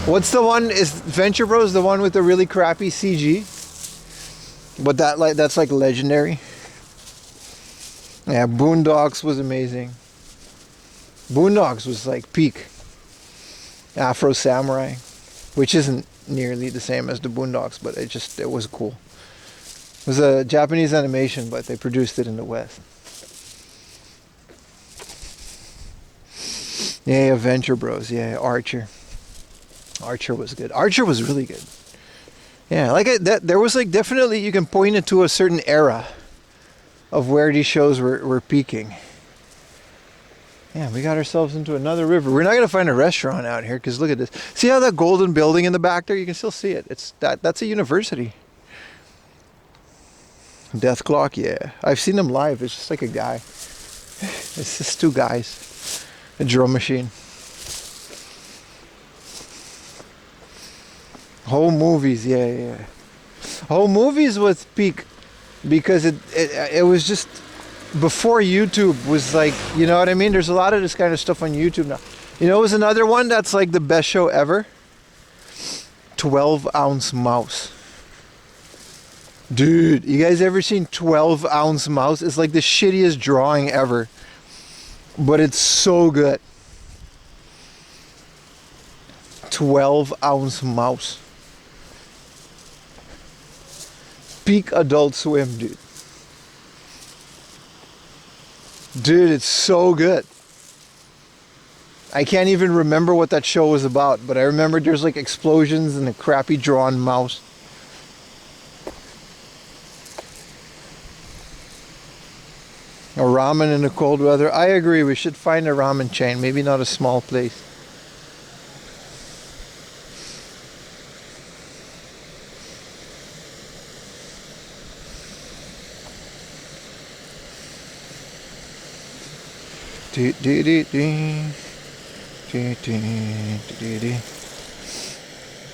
What's the one? Is Venture Bros the one with the really crappy CG? But that's like legendary. Yeah, Boondocks was amazing. Boondocks was like peak. Afro Samurai, which isn't nearly the same as the Boondocks, but it was cool. It was a Japanese animation, but they produced it in the West. Yeah, Venture Bros. Yeah, Archer. Archer was good. Archer was really good. Yeah, like there was like definitely, you can point it to a certain era of where these shows were peaking. Yeah, we got ourselves into another river. We're not gonna find a restaurant out here because look at this. See how that golden building in the back there? You can still see it. That's a university. Death Clock, yeah. I've seen them live. It's just like a guy. It's just 2 guys. A drum machine. Home Movies, yeah. Home Movies was peak because it was just before YouTube was like, you know what I mean? There's a lot of this kind of stuff on YouTube now. You know, it was another one that's like the best show ever. 12 Ounce Mouse. Dude, you guys ever seen 12 Ounce Mouse? It's like the shittiest drawing ever. But it's so good. 12 Ounce Mouse. peak Adult Swim, dude. Dude, it's so good. I can't even remember what that show was about, but I remember there's like explosions and a crappy drawn mouse. A ramen in the cold weather. I agree, we should find a ramen chain, maybe not a small place. Do, do, do, do.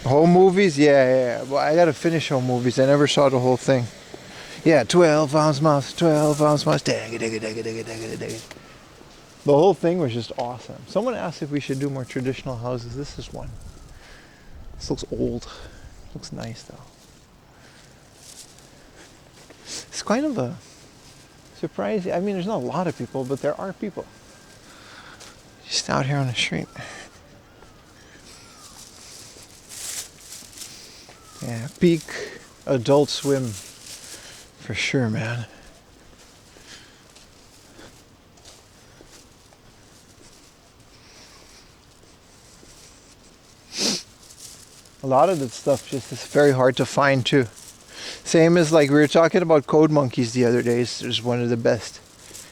Home movies? Yeah. Well, I gotta finish home movies. I never saw the whole thing. Yeah, 12 ounce mouse, 12 ounce mouse. The whole thing was just awesome. Someone asked if we should do more traditional houses. This is one. This looks old. Looks nice though. It's kind of a surprising. I mean, there's not a lot of people, but there are people. Just out here on the street. Yeah, peak Adult Swim for sure, man. A lot of that stuff just is very hard to find too. Same as like we were talking about Code Monkeys the other day. It's one of the best.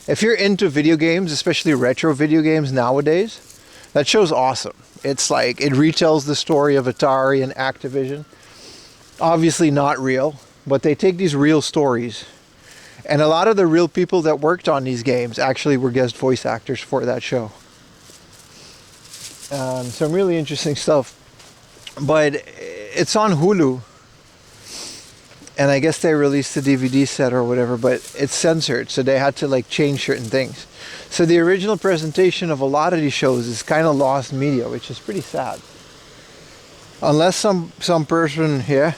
If you're into video games, especially retro video games nowadays, that show's awesome. It's like, it retells the story of Atari and Activision. Obviously not real, but they take these real stories. And a lot of the real people that worked on these games actually were guest voice actors for that show. Some really interesting stuff. But it's on Hulu. And I guess they released the DVD set or whatever, but it's censored, so they had to like change certain things. So the original presentation of a lot of these shows is kind of lost media, which is pretty sad. Unless some person here,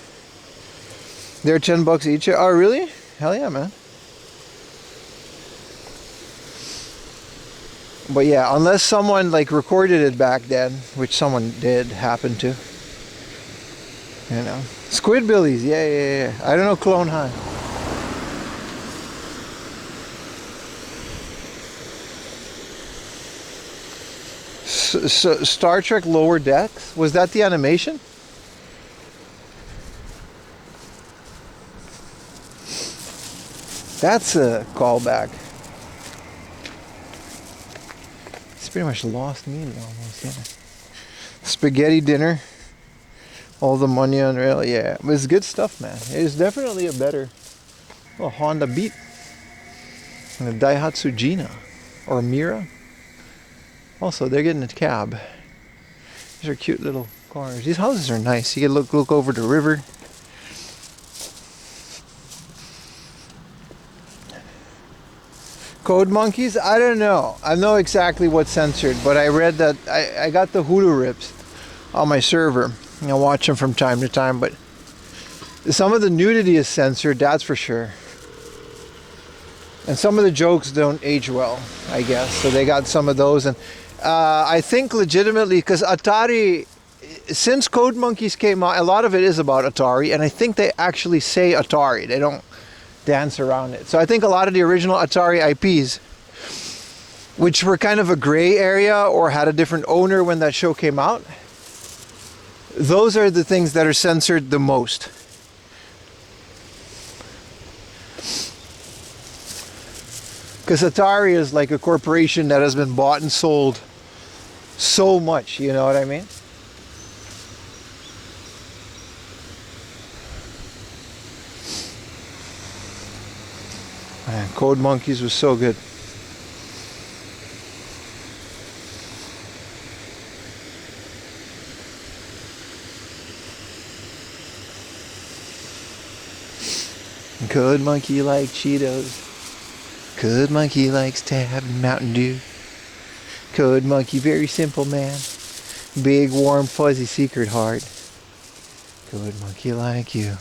they're $10 each. Oh, really? Hell yeah, man. But yeah, unless someone like recorded it back then, which someone did happen to. You know. Squidbillies, yeah. I don't know Clone High. So Star Trek Lower Decks? Was that the animation? That's a callback. It's pretty much lost media almost, yeah. Spaghetti dinner. All the money on rail, yeah. But it's good stuff, man. It's definitely a better Honda Beat. And a Daihatsu Gina. Or Mira. Also, they're getting a cab. These are cute little cars. These houses are nice. You can look over the river. Code Monkeys? I don't know. I know exactly what's censored, but I read that I got the Hulu rips on my server. I watch them from time to time, but some of the nudity is censored, that's for sure. And some of the jokes don't age well, I guess. So they got some of those. And I think legitimately, because Atari, since Code Monkeys came out, a lot of it is about Atari. And I think they actually say Atari. They don't dance around it. So I think a lot of the original Atari IPs, which were kind of a gray area or had a different owner when that show came out, those are the things that are censored the most. Because Atari is like a corporation that has been bought and sold so much, you know what I mean? Man, Code Monkeys was so good. Code Monkey like Cheetos. Code Monkey likes Tab and Mountain Dew. Code Monkey, very simple man. Big, warm, fuzzy secret heart. Code Monkey like you.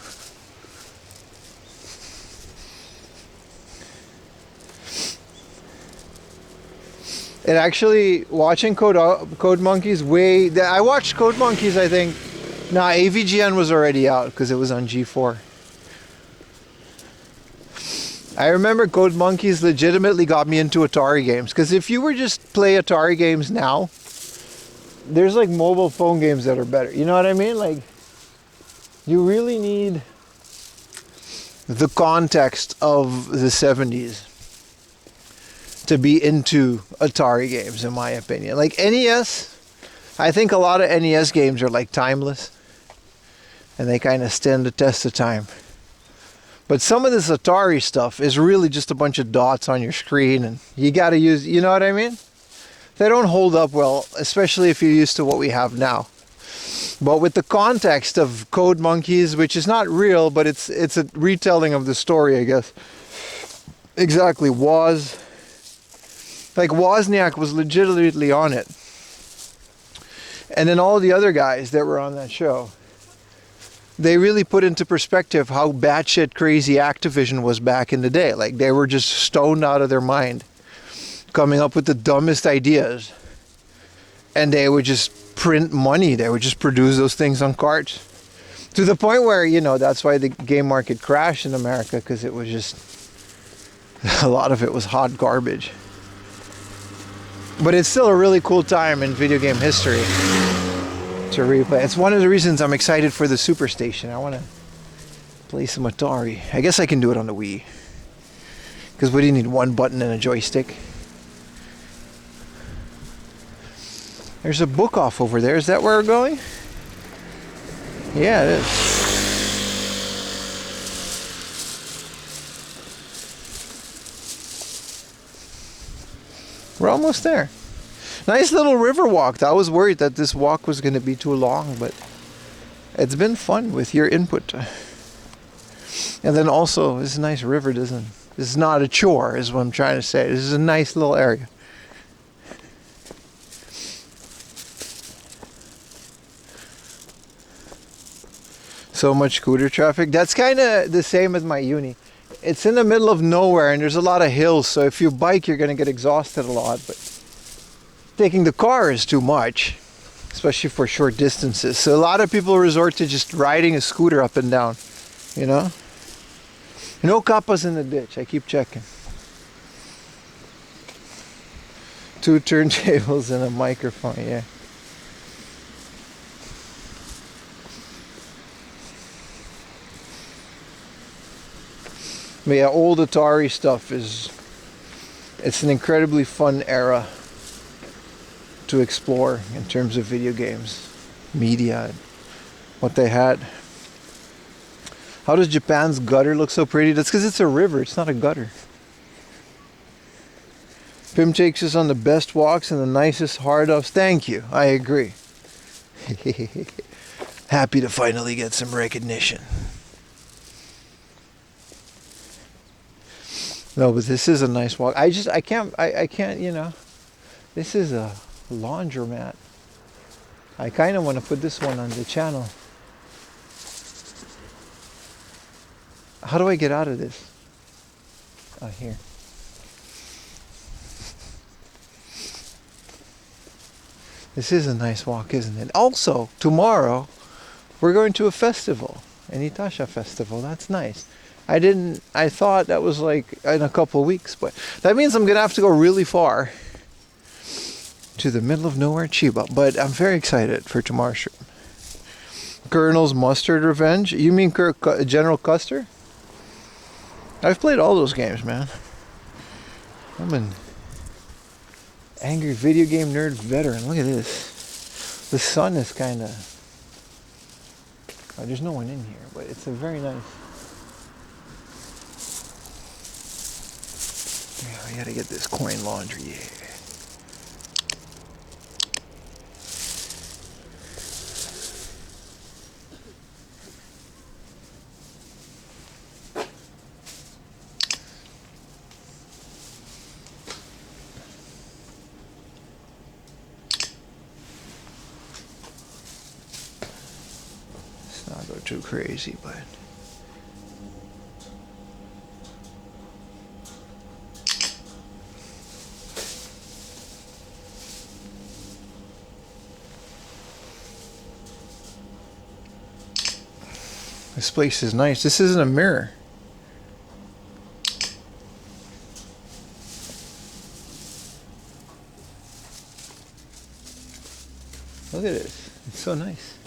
And actually, watching Code Monkeys I watched Code Monkeys, I think. Nah, AVGN was already out because it was on G4. I remember Code Monkeys legitimately got me into Atari games. Because if you were just play Atari games now, there's like mobile phone games that are better. You know what I mean? Like, you really need the context of the 70s to be into Atari games, in my opinion. Like NES, I think a lot of NES games are like timeless. And they kind of stand the test of time. But some of this Atari stuff is really just a bunch of dots on your screen, and you got to use, you know what I mean? They don't hold up well, especially if you're used to what we have now. But with the context of Code Monkeys, which is not real, but it's a retelling of the story, I guess. Exactly, like Wozniak was legitimately on it. And then all the other guys that were on that show, they really put into perspective how batshit crazy Activision was back in the day. Like, they were just stoned out of their mind, coming up with the dumbest ideas. And they would just print money. They would just produce those things on carts. To the point where, you know, that's why the game market crashed in America, because it was just, a lot of it was hot garbage. But it's still a really cool time in video game history to replay. It's one of the reasons I'm excited for the Superstation. I want to play some Atari. I guess I can do it on the Wii. Because what do you need? One button and a joystick? There's a book off over there. Is that where we're going? Yeah, it is. We're almost there. Nice little river walk. I was worried that this walk was going to be too long, but it's been fun with your input. And then also, this nice river this is not a chore, is what I'm trying to say. This is a nice little area. So much scooter traffic. That's kind of the same as my uni. It's in the middle of nowhere and there's a lot of hills, so if you bike you're going to get exhausted a lot, but taking the car is too much, especially for short distances. So a lot of people resort to just riding a scooter up and down, you know? No kappas in the ditch, I keep checking. 2 turntables and a microphone, yeah. But yeah, old Atari stuff it's an incredibly fun era to explore in terms of video games, media, and what they had. How does Japan's gutter look so pretty? That's because it's a river, it's not a gutter. Pim takes us on the best walks and the nicest hard-offs. Thank you, I agree. Happy to finally get some recognition. No, but this is a nice walk. I can't, you know, this is a laundromat. I kind of want to put this one on the channel. How do I get out of this? Oh, here. This is a nice walk, isn't it? Also, tomorrow, we're going to a festival, an Itasha festival. That's nice. I thought that was like in a couple of weeks, but that means I'm going to have to go really far to the middle of nowhere, Chiba. But I'm very excited for tomorrow's stream. Colonel's Mustard Revenge? You mean General Custer? I've played all those games, man. I'm an angry video game nerd veteran. Look at this. The sun is kind of... Oh, there's no one in here, but it's a very nice... Yeah, I gotta get this coin laundry, yeah. Let's not go too crazy, but... This place is nice. This isn't a mirror. So nice.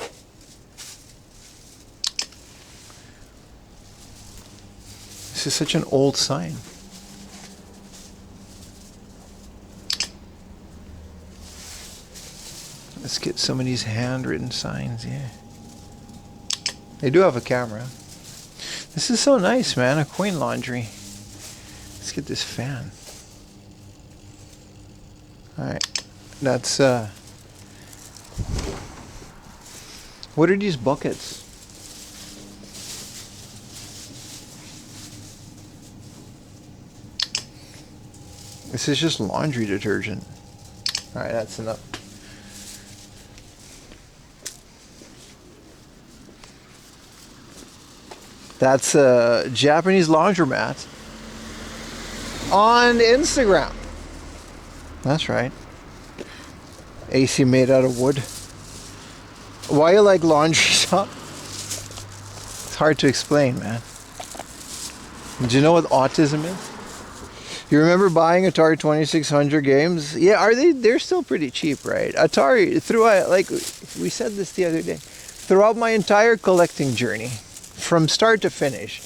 This is such an old sign. Let's get some of these handwritten signs, yeah. They do have a camera. This is so nice, man. A coin laundry. Let's get this fan. Alright. That's, what are these buckets? This is just laundry detergent. Alright, that's enough. That's a Japanese laundromat on Instagram. That's right. AC made out of wood. Why you like laundry shop? It's hard to explain, man. Do you know what autism is? You remember buying Atari 2600 games? Yeah, are they? They're still pretty cheap, right? Atari, throughout, like we said this the other day, throughout my entire collecting journey, from start to finish,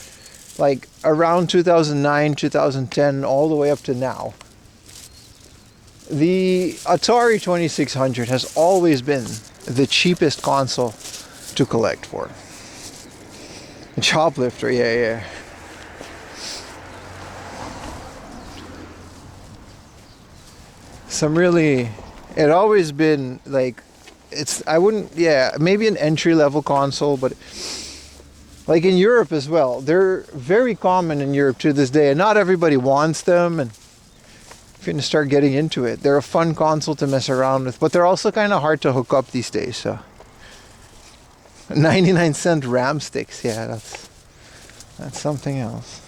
like around 2009, 2010, all the way up to now, the Atari 2600 has always been the cheapest console to collect for. A Choplifter, yeah. Some really, it always been like, it's, I wouldn't, yeah, maybe an entry level console, but like in Europe as well, they're very common in Europe to this day, and not everybody wants them, and if you're gonna start getting into it, they're a fun console to mess around with, but they're also kind of hard to hook up these days. So 99-cent RAM sticks, yeah, that's something else.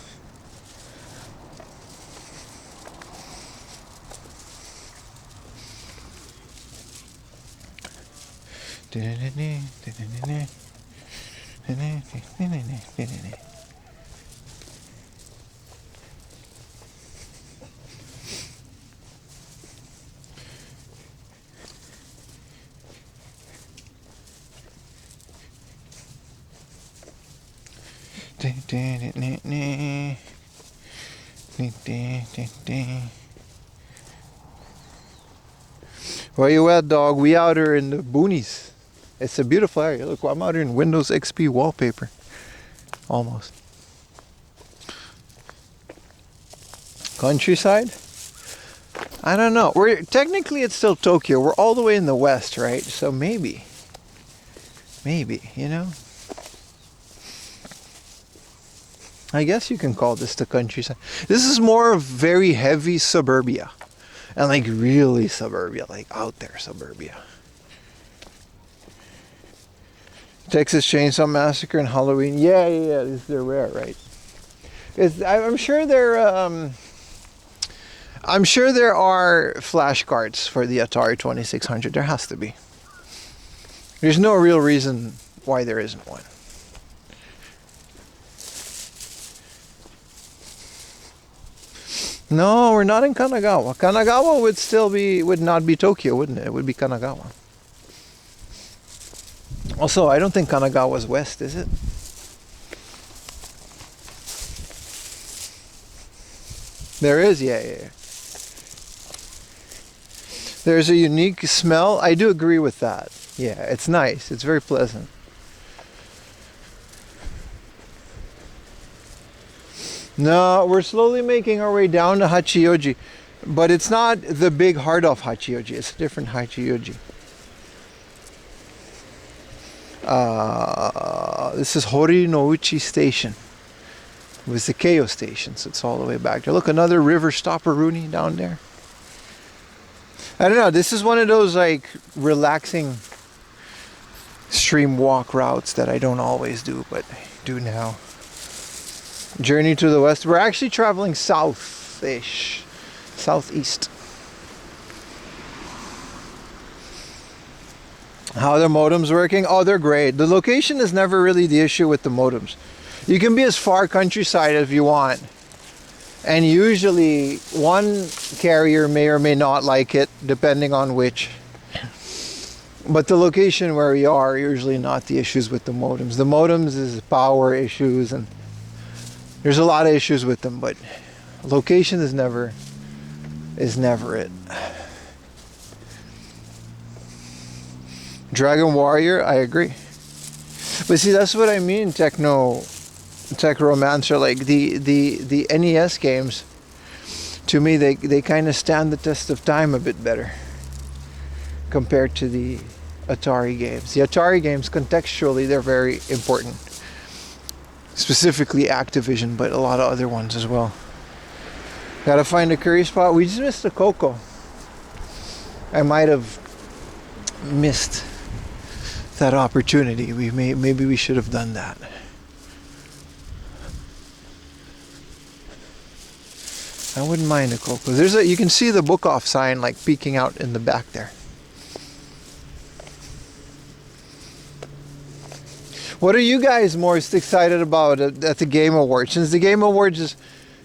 Where you at, dog? We out here in the boonies. It's a beautiful area. Look, I'm out here in Windows XP wallpaper. Almost. Countryside? I don't know. We're technically, it's still Tokyo. We're all the way in the west, right? So maybe, you know? I guess you can call this the countryside. This is more of very heavy suburbia. And like really suburbia, like out there suburbia. Texas Chainsaw Massacre and Halloween. Yeah, they're rare, right? I'm sure there are flashcards for the Atari 2600. There has to be. There's no real reason why there isn't one. No, we're not in Kanagawa. Kanagawa would not be Tokyo, wouldn't it? It would be Kanagawa. Also, I don't think Kanagawa's west, is it? There is, yeah. There's a unique smell. I do agree with that. Yeah, it's nice. It's very pleasant. No, we're slowly making our way down to Hachioji. But it's not the big heart of Hachioji. It's a different Hachioji. This is Horinouchi Station. It was the Keio Station, so it's all the way back there. Look, another river stopper Rooney down there. I don't know. This is one of those like relaxing stream walk routes that I don't always do, but I do now. Journey to the west. We're actually traveling south-ish. Southeast. How are the modems working? Oh, they're great. The location is never really the issue with the modems. You can be as far countryside as you want. And usually one carrier may or may not like it, depending on which. But the location where we are usually not the issues with the modems. The modems is power issues, and there's a lot of issues with them, but location is never it. Dragon Warrior, I agree. But see, that's what I mean, tech romancer, like the NES games, to me they kind of stand the test of time a bit better compared to the Atari games. The Atari games, contextually, they're very important. Specifically Activision, but a lot of other ones as well. Gotta find a curry spot. We just missed the Coco. I might have missed that opportunity. Maybe we should have done that. I wouldn't mind a Coco. You can see the book off sign like peeking out in the back there. What are you guys most excited about at the Game Awards? Since the Game Awards is,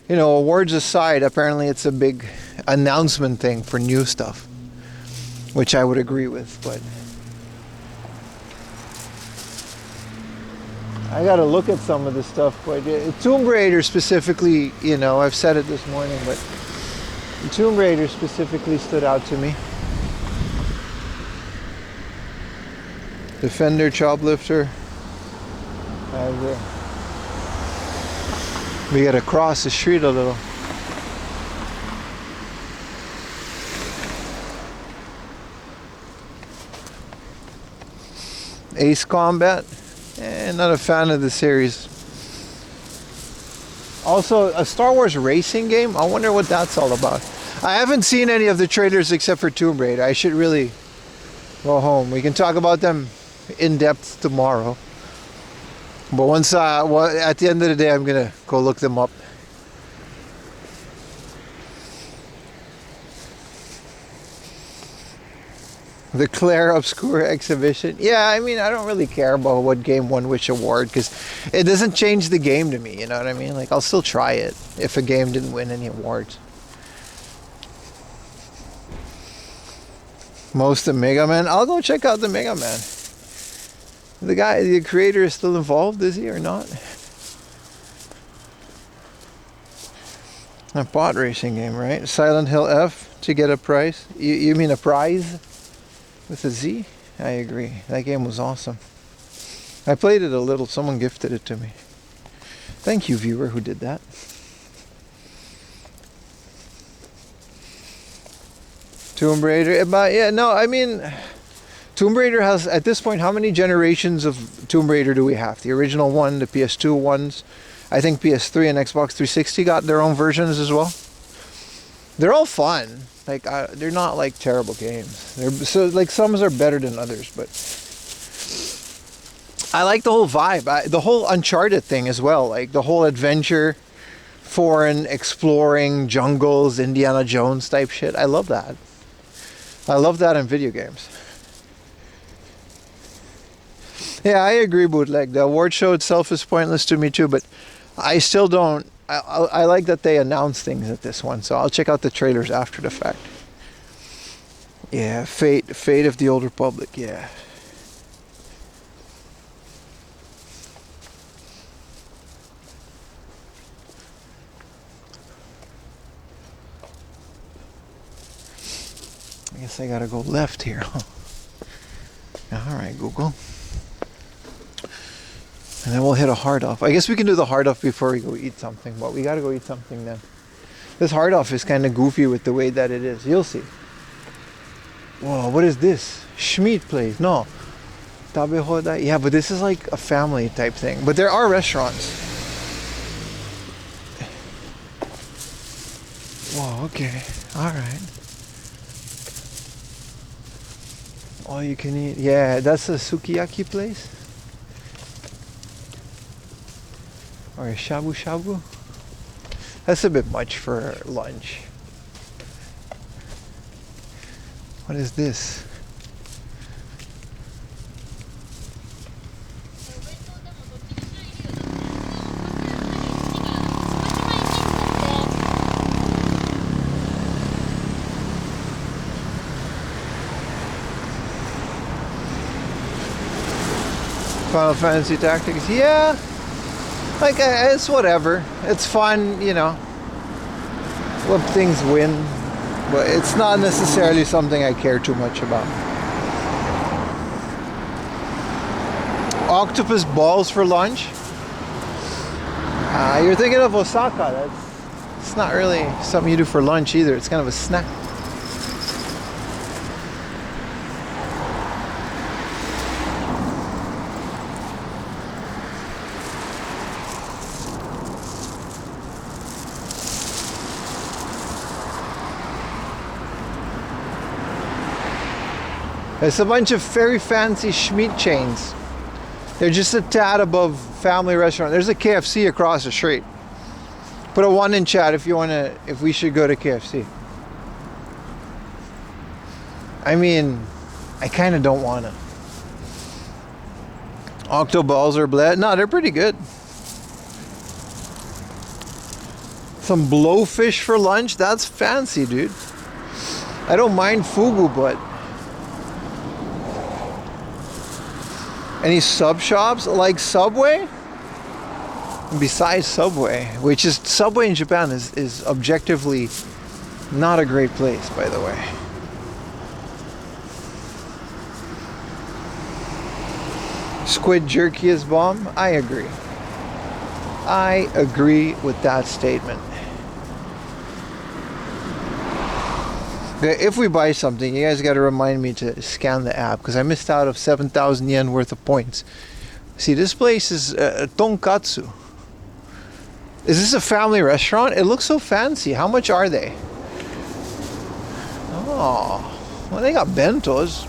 awards aside, apparently it's a big announcement thing for new stuff, which I would agree with, but I gotta look at some of this stuff. But Tomb Raider specifically, I've said it this morning, but Tomb Raider specifically stood out to me. Defender, Choplifter. We gotta cross the street a little. Ace Combat. Not a fan of the series. Also, a Star Wars racing game. I wonder what that's all about. I haven't seen any of the trailers except for Tomb Raider. I should really go home. We can talk about them in depth tomorrow. But at the end of the day, I'm gonna go look them up. The Claire Obscure exhibition. Yeah, I mean, I don't really care about what game won which award because it doesn't change the game to me. You know what I mean? Like, I'll still try it if a game didn't win any awards. Most of Mega Man. I'll go check out the Mega Man. The creator is still involved, is he or not? A bot racing game, right? Silent Hill F to get a prize. You mean a prize? With a Z? I agree. That game was awesome. I played it a little. Someone gifted it to me. Thank you, viewer, who did that. Tomb Raider. But yeah, no, I mean, Tomb Raider has, at this point, how many generations of Tomb Raider do we have? The original one, the PS2 ones. I think PS3 and Xbox 360 got their own versions as well. They're all fun. Like, they're not like terrible games. Some are better than others, but I like the whole vibe. The whole Uncharted thing as well. Like the whole adventure, foreign, exploring, jungles, Indiana Jones type shit. I love that. I love that in video games. Yeah, I agree, Bootleg. The award show itself is pointless to me too, but I still don't. I like that they announce things at this one, so I'll check out the trailers after the fact. Yeah, Fate of the Old Republic, yeah. I guess I gotta go left here, huh? Alright, Google. And then we'll hit a hard off. I guess we can do the hard off before we go eat something, but we gotta go eat something then. This hard off is kind of goofy with the way that it is. You'll see. Whoa, what is this? Schmeat place. No. Tabe Hodai. Yeah, but this is like a family type thing. But there are restaurants. Whoa, okay. Alright. All you can eat. Yeah, that's a sukiyaki place. Or a shabu shabu. That's a bit much for lunch. What is this? Final Fantasy Tactics, yeah. Like, it's whatever. It's fun, you know. Let things win. But it's not necessarily something I care too much about. Octopus balls for lunch? You're thinking of Osaka. It's not really something you do for lunch either. It's kind of a snack. It's a bunch of very fancy Schmidt chains. They're just a tad above family restaurant. There's a KFC across the street. Put a 1 in chat if you wanna, if we should go to KFC. I mean, I kind of don't wanna. Octoballs are bled. No, they're pretty good. Some blowfish for lunch. That's fancy, dude. I don't mind fugu, but any sub shops like Subway? Besides Subway, which is Subway in Japan is objectively not a great place, by the way. Squid jerky is bomb. I agree. I agree with that statement. If we buy something, you guys got to remind me to scan the app because I missed out of 7,000 yen worth of points. See, this place is tonkatsu. Is this a family restaurant? It looks so fancy. How much are they? Oh, well, they got bentos.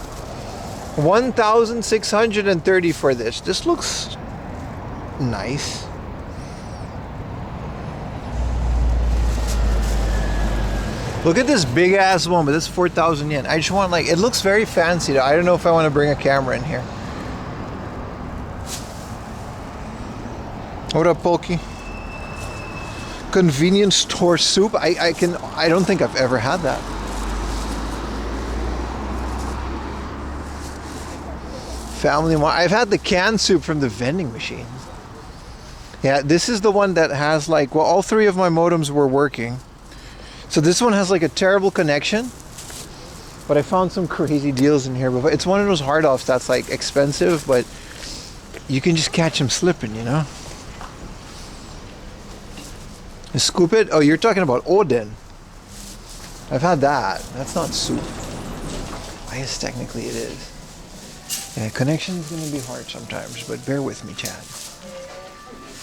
1,630 for this. This looks nice. Look at this big ass one, but this is 4,000 yen. I just want, like, it looks very fancy though. I don't know if I want to bring a camera in here. What up, Pokey? Convenience store soup. I don't think I've ever had that. Family Mart. I've had the canned soup from the vending machine. Yeah, this is the one that has like, well, all three of my modems were working. So this one has like a terrible connection, but I found some crazy deals in here. But it's one of those hard offs that's like expensive, but you can just catch them slipping, you know? And scoop it? Oh, you're talking about Oden. I've had that. That's not soup. I guess technically it is. Yeah, connection is going to be hard sometimes, but bear with me, Chad.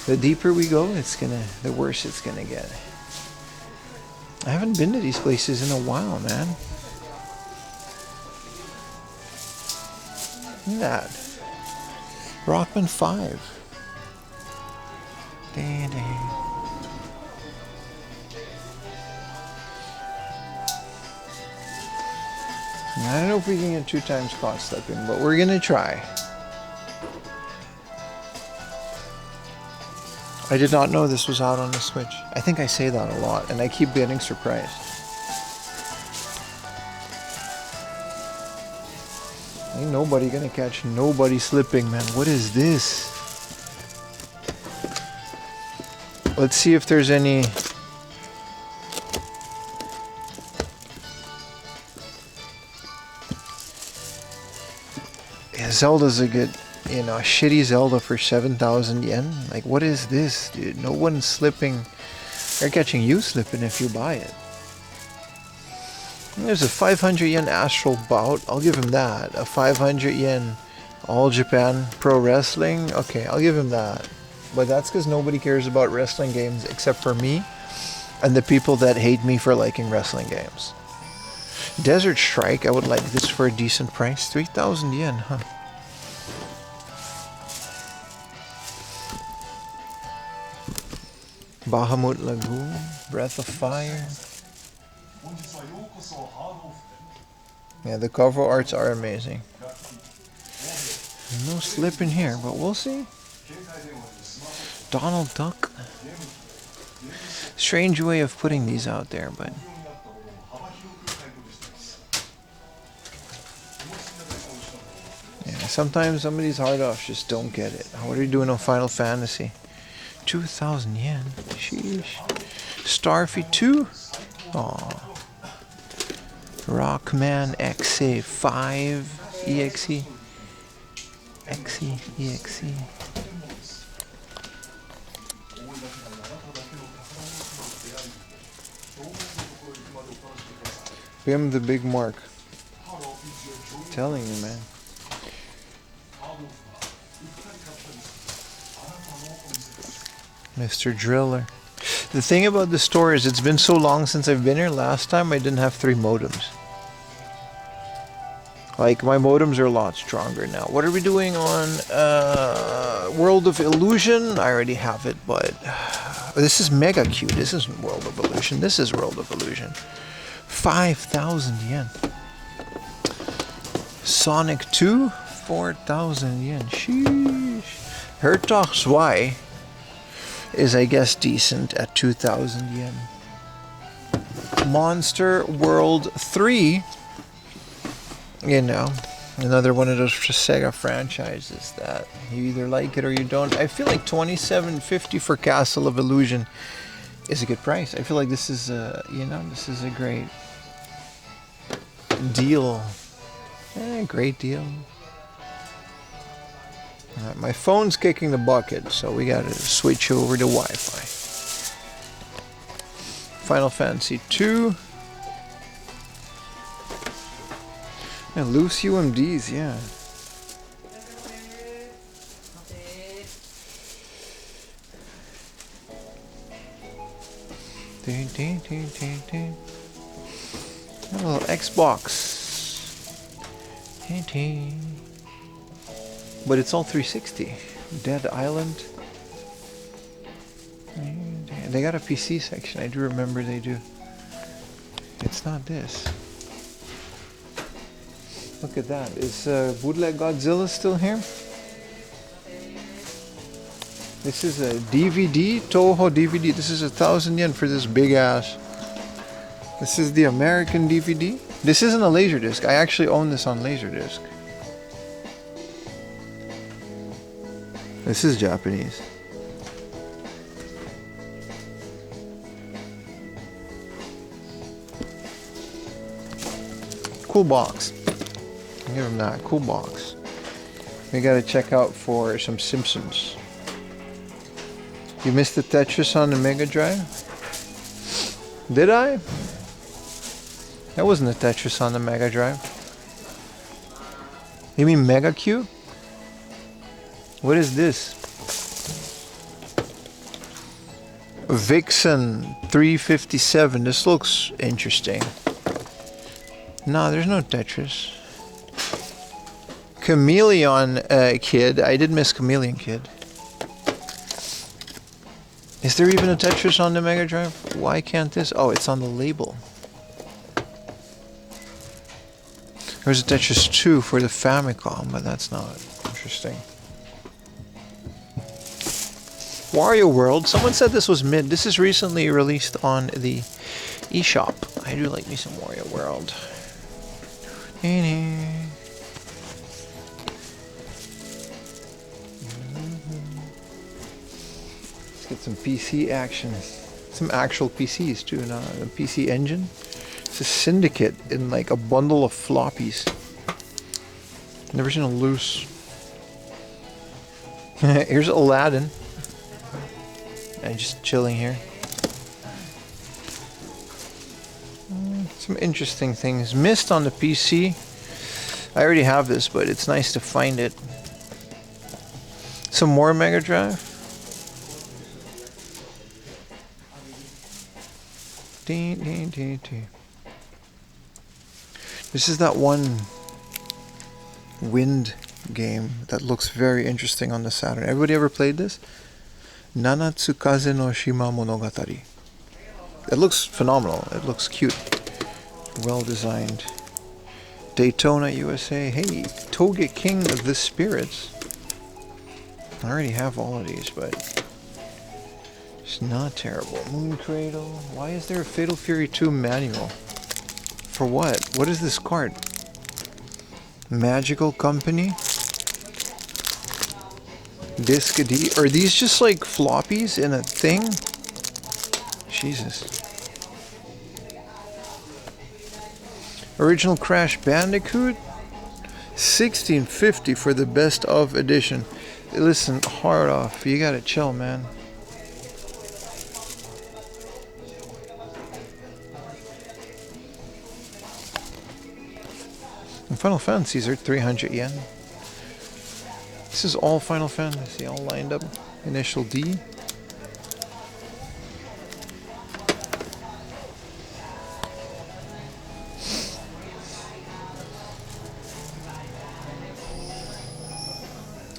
The deeper we go, the worse it's going to get. I haven't been to these places in a while, man. Look at that. Rockman 5. Dang, dang. I don't know if we can get 2 times cost slipping, but we're gonna try. I did not know this was out on the Switch. I think I say that a lot, and I keep getting surprised. Ain't nobody gonna catch nobody slipping, man. What is this? Let's see if there's any... Yeah, Zelda's a good... You know, a shitty Zelda for 7,000 yen? Like, what is this, dude? No one's slipping. They're catching you slipping if you buy it. There's a 500 yen Astral Bout. I'll give him that. A 500 yen All Japan Pro Wrestling. Okay, I'll give him that. But that's because nobody cares about wrestling games except for me and the people that hate me for liking wrestling games. Desert Strike. I would like this for a decent price. 3,000 yen, huh? Bahamut Lagoon, Breath of Fire. Yeah, the cover arts are amazing. No slip in here, but we'll see. Donald Duck. Strange way of putting these out there, but... Yeah, Sometimes some of these hard offs just don't get it. What are you doing on Final Fantasy? 2,000 yen. Sheesh. Starfy 2. Aw. Rockman XA5 EXE. EXE. Bim the Big Mark. Telling you, man. Mr. Driller. The thing about the store is it's been so long since I've been here. Last time I didn't have 3 modems. Like, my modems are a lot stronger now. What are we doing on World of Illusion? I already have it, but this is mega cute. This isn't World of Illusion. This is World of Illusion. 5,000 yen. Sonic 2, 4,000 yen. Sheesh. Hertog Y is, I guess, decent at 2,000 yen. Monster World 3, you know, another one of those Sega franchises that you either like it or you don't. I feel like $27.50 for Castle of Illusion is a good price. I feel like this is a, you know, this is a great deal. Great deal. Alright, my phone's kicking the bucket, so we gotta switch over to Wi-Fi. Final Fantasy 2. Yeah, loose UMDs, yeah. A little Xbox. But it's all 360. Dead Island. They got a PC section. I do remember they do. It's not this. Look at that. Is Bootleg Godzilla still here? This is a DVD, Toho DVD. This is 1,000 yen for this big ass. This is the American DVD. This isn't a Laserdisc. I actually own this on Laserdisc. This is Japanese. Cool box. I'll give him that. Cool box. We gotta check out for some Simpsons. You missed the Tetris on the Mega Drive? Did I? That wasn't a Tetris on the Mega Drive. You mean Mega Q? What is this? Vixen 357. This looks interesting. No, there's no Tetris. Chameleon Kid. I did miss Chameleon Kid. Is there even a Tetris on the Mega Drive? Why can't this? Oh, it's on the label. There's a Tetris 2 for the Famicom, but that's not interesting. Wario World. Someone said this was mid. This is recently released on the eShop. I do like me some Wario World. Let's get some PC action. Some actual PCs too, not a PC Engine. It's a Syndicate in like a bundle of floppies. Never seen a loose. Here's Aladdin. And just chilling here. Some interesting things. Mist on the PC. I already have this, but it's nice to find it. Some more Mega Drive. This is that one wind game that looks very interesting on the Saturn. Everybody ever played this? Nanatsu Kaze no Shima Monogatari. It looks phenomenal. It looks cute. Well designed. Daytona, USA. Hey, Toge King of the Spirits. I already have all of these, but it's not terrible. Moon Cradle. Why is there a Fatal Fury 2 manual? For what? What is this card? Magical Company? Disc D. Are these just like floppies in a thing? Jesus. Original Crash Bandicoot. 1650 for the best of edition. Listen, hard off. You gotta chill, man. And Final Fantasies are 300 yen. This is all Final Fantasy, all lined up. Initial D.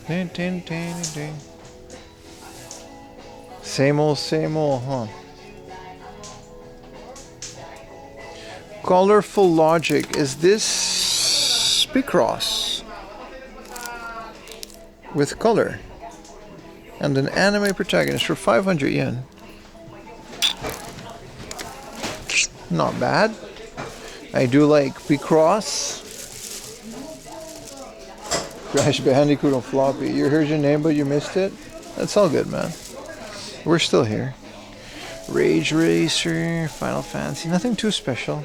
Ding, ding, ding, ding. Same old, huh? Colorful Logic. Is this Picross? With color. And an anime protagonist for 500 yen. Not bad. I do like Picross. Crash Bandicoot on floppy. You heard your name but you missed it? That's all good, man. We're still here. Rage Racer, Final Fantasy, nothing too special.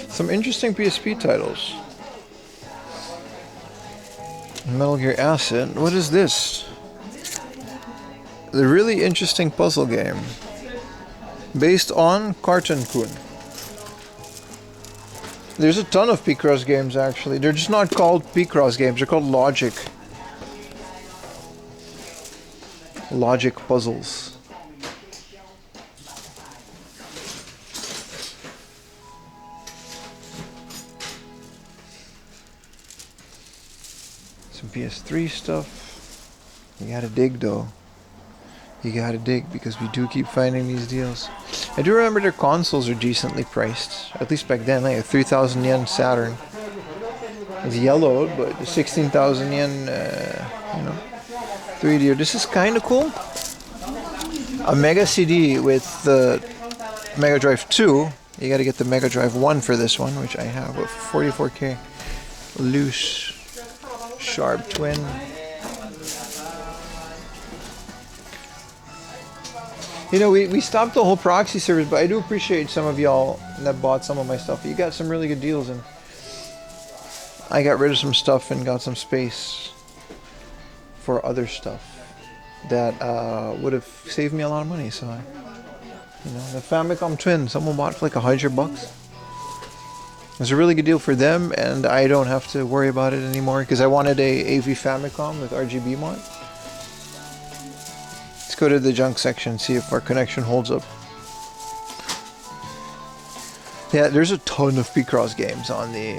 Some interesting PSP titles. Metal Gear Acid. What is this? The really interesting puzzle game. Based on Cartoon Kun. There's a ton of Picross games actually. They're just not called Picross games, they're called Logic. Logic puzzles. PS3 stuff. You gotta dig though. You gotta dig because we do keep finding these deals. I do remember their consoles are decently priced. At least back then, like a 3,000 yen Saturn. It's yellowed, but the 16,000 yen, you know, 3D. This is kind of cool. A Mega CD with the Mega Drive 2. You gotta get the Mega Drive 1 for this one, which I have with 44K. Loose. Sharp Twin. You know, we stopped the whole proxy service, but I do appreciate some of y'all that bought some of my stuff. You got some really good deals, and I got rid of some stuff and got some space for other stuff that would have saved me a lot of money. So, you know, the Famicom Twin, someone bought for like $100. It was a really good deal for them, and I don't have to worry about it anymore because I wanted a AV Famicom with RGB mod. Let's go to the junk section, see if our connection holds up. Yeah, there's a ton of Picross games on the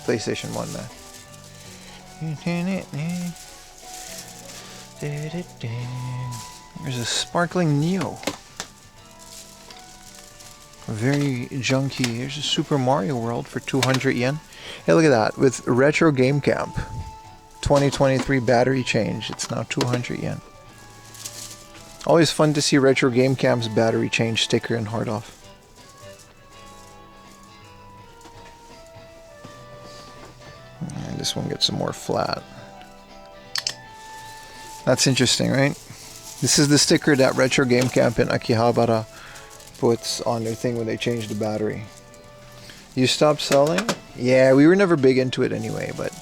PlayStation 1, man. There's a sparkling Neo. Very junky. Here's a Super Mario World for 200 yen. Hey, look at that. With Retro Game Camp 2023 battery change, it's now 200 yen. Always fun to see Retro Game Camp's battery change sticker and hard off. And this one gets some more flat. That's interesting, right? This is the sticker that Retro Game Camp in Akihabara puts on their thing when they change the battery. You stopped selling? Yeah, we were never big into it anyway, but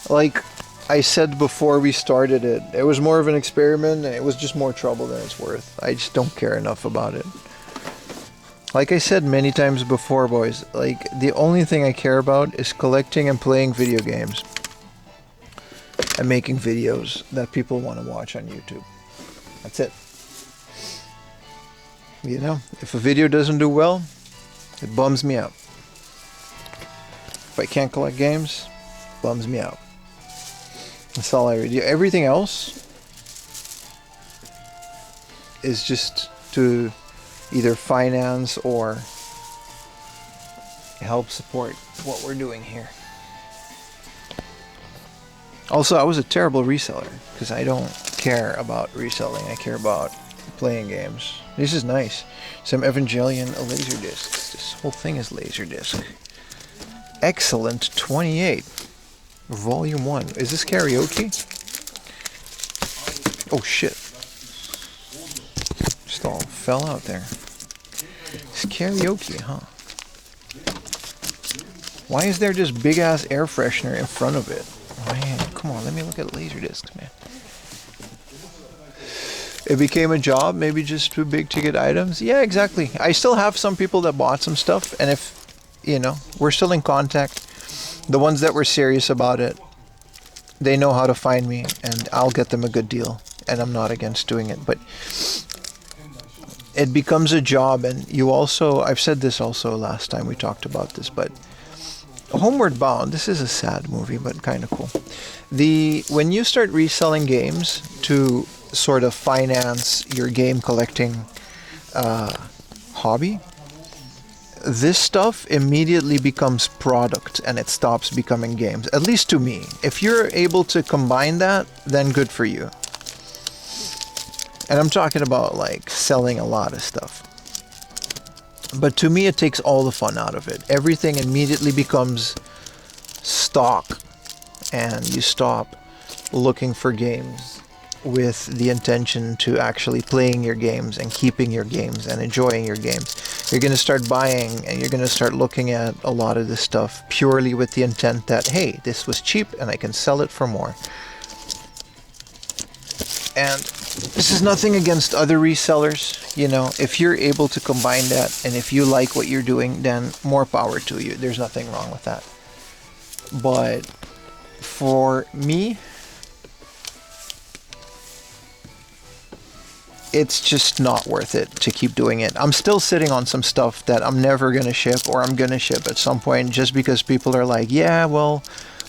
like I said before we started it, it was more of an experiment and it was just more trouble than it's worth. I just don't care enough about it. Like I said many times before, boys, like the only thing I care about is collecting and playing video games and making videos that people want to watch on YouTube. That's it. You know, if a video doesn't do well, it bums me out. If I can't collect games, it bums me out. That's all I read. Everything else is just to either finance or help support what we're doing here. Also, I was a terrible reseller because I don't care about reselling. I care about playing games. This is nice. Some Evangelion Laserdiscs. This whole thing is Laserdisc. Excellent 28. Volume 1. Is this karaoke? Oh shit. Just all fell out there. It's karaoke, huh? Why is there this big ass air freshener in front of it? Man, come on, let me look at Laserdiscs, man. It became a job, maybe just too big ticket items. Yeah, exactly. I still have some people that bought some stuff, and if, you know, we're still in contact. The ones that were serious about it, they know how to find me, and I'll get them a good deal, and I'm not against doing it. But it becomes a job, and you also, I've said this also last time we talked about this, but Homeward Bound, this is a sad movie, but kind of cool. When you start reselling games to sort of finance your game collecting hobby, this stuff immediately becomes product and it stops becoming games, at least to me. If you're able to combine that, then good for you. And I'm talking about like selling a lot of stuff. But to me, it takes all the fun out of it. Everything immediately becomes stock, and you stop looking for games with the intention to actually playing your games and keeping your games and enjoying your games. You're going to start buying and you're going to start looking at a lot of this stuff purely with the intent that, hey, this was cheap and I can sell it for more. And this is nothing against other resellers. You know, if you're able to combine that and if you like what you're doing, then more power to you. There's nothing wrong with that. But for me, it's just not worth it to keep doing it. I'm still sitting on some stuff that I'm never going to ship, or I'm going to ship at some point, just because people are like, yeah, well,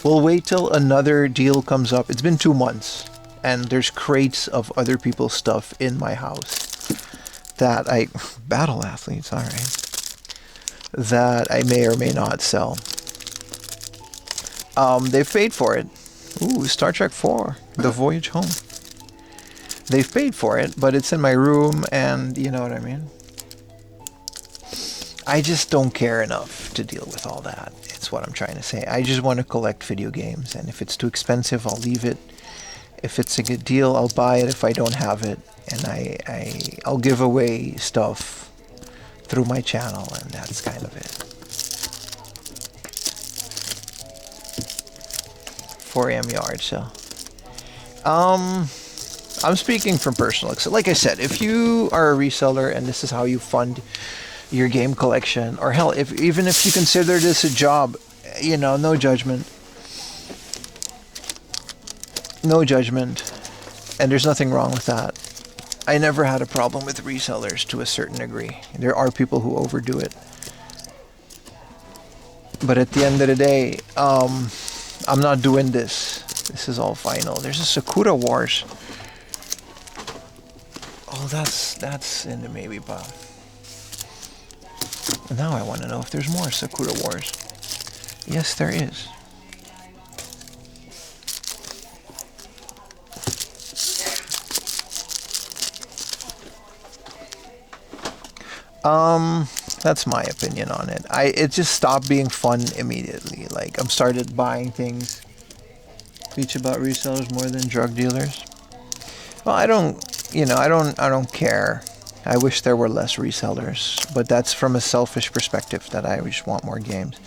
we'll wait till another deal comes up. It's been 2 months, and there's crates of other people's stuff in my house that Battle Athletes, all right, that I may or may not sell. They've paid for it. Ooh, Star Trek 4, The Voyage Home. They've paid for it, but it's in my room, and you know what I mean? I just don't care enough to deal with all that. It's what I'm trying to say. I just want to collect video games, and if it's too expensive, I'll leave it. If it's a good deal, I'll buy it if I don't have it, and I'll give away stuff through my channel, and that's kind of it. 4 AM yard sale. I'm speaking from personal. So like I said, if you are a reseller and this is how you fund your game collection, or hell, even if you consider this a job, you know, no judgment. No judgment. And there's nothing wrong with that. I never had a problem with resellers to a certain degree. There are people who overdo it. But at the end of the day, I'm not doing this. This is all final. There's a Sakura Wars. Oh, that's in the maybe pile. Now I want to know if there's more Sakura Wars. Yes, there is. That's my opinion on it. It just stopped being fun immediately. Like, I've started buying things. Preach about resellers more than drug dealers. Well, I don't care. I wish there were less resellers, but that's from a selfish perspective that I just want more games.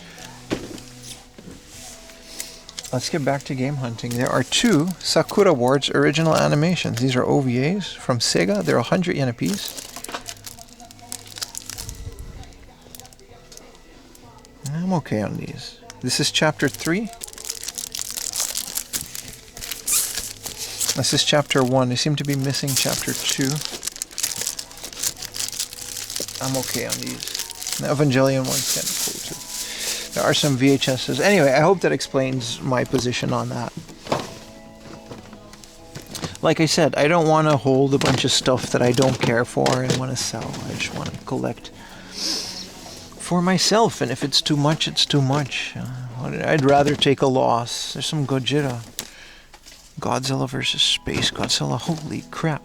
Let's get back to game hunting. There are 2 Sakura Wars original animations. These are OVAs from Sega. They're 100 yen a piece. I'm okay on these. This is chapter 3. This is chapter 1. They seem to be missing chapter 2. I'm okay on these. The Evangelion one's kind of cool too. There are some VHSs. Anyway, I hope that explains my position on that. Like I said, I don't want to hold a bunch of stuff that I don't care for and want to sell. I just want to collect for myself, and if it's too much, it's too much. I'd rather take a loss. There's some Gojira. Godzilla versus Space Godzilla. Holy crap.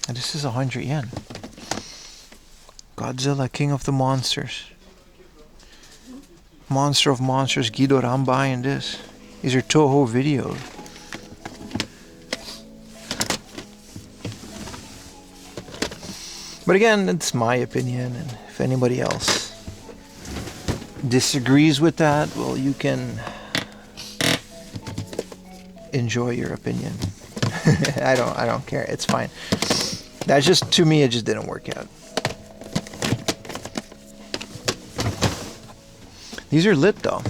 And this is 100 yen. Godzilla, King of the Monsters. Monster of Monsters, Ghidorah. I'm buying this. These are Toho videos. But again, it's my opinion, and if anybody else disagrees with that, well, you can enjoy your opinion. I don't care. It's fine. That's just, to me, it just didn't work out. These are lit though.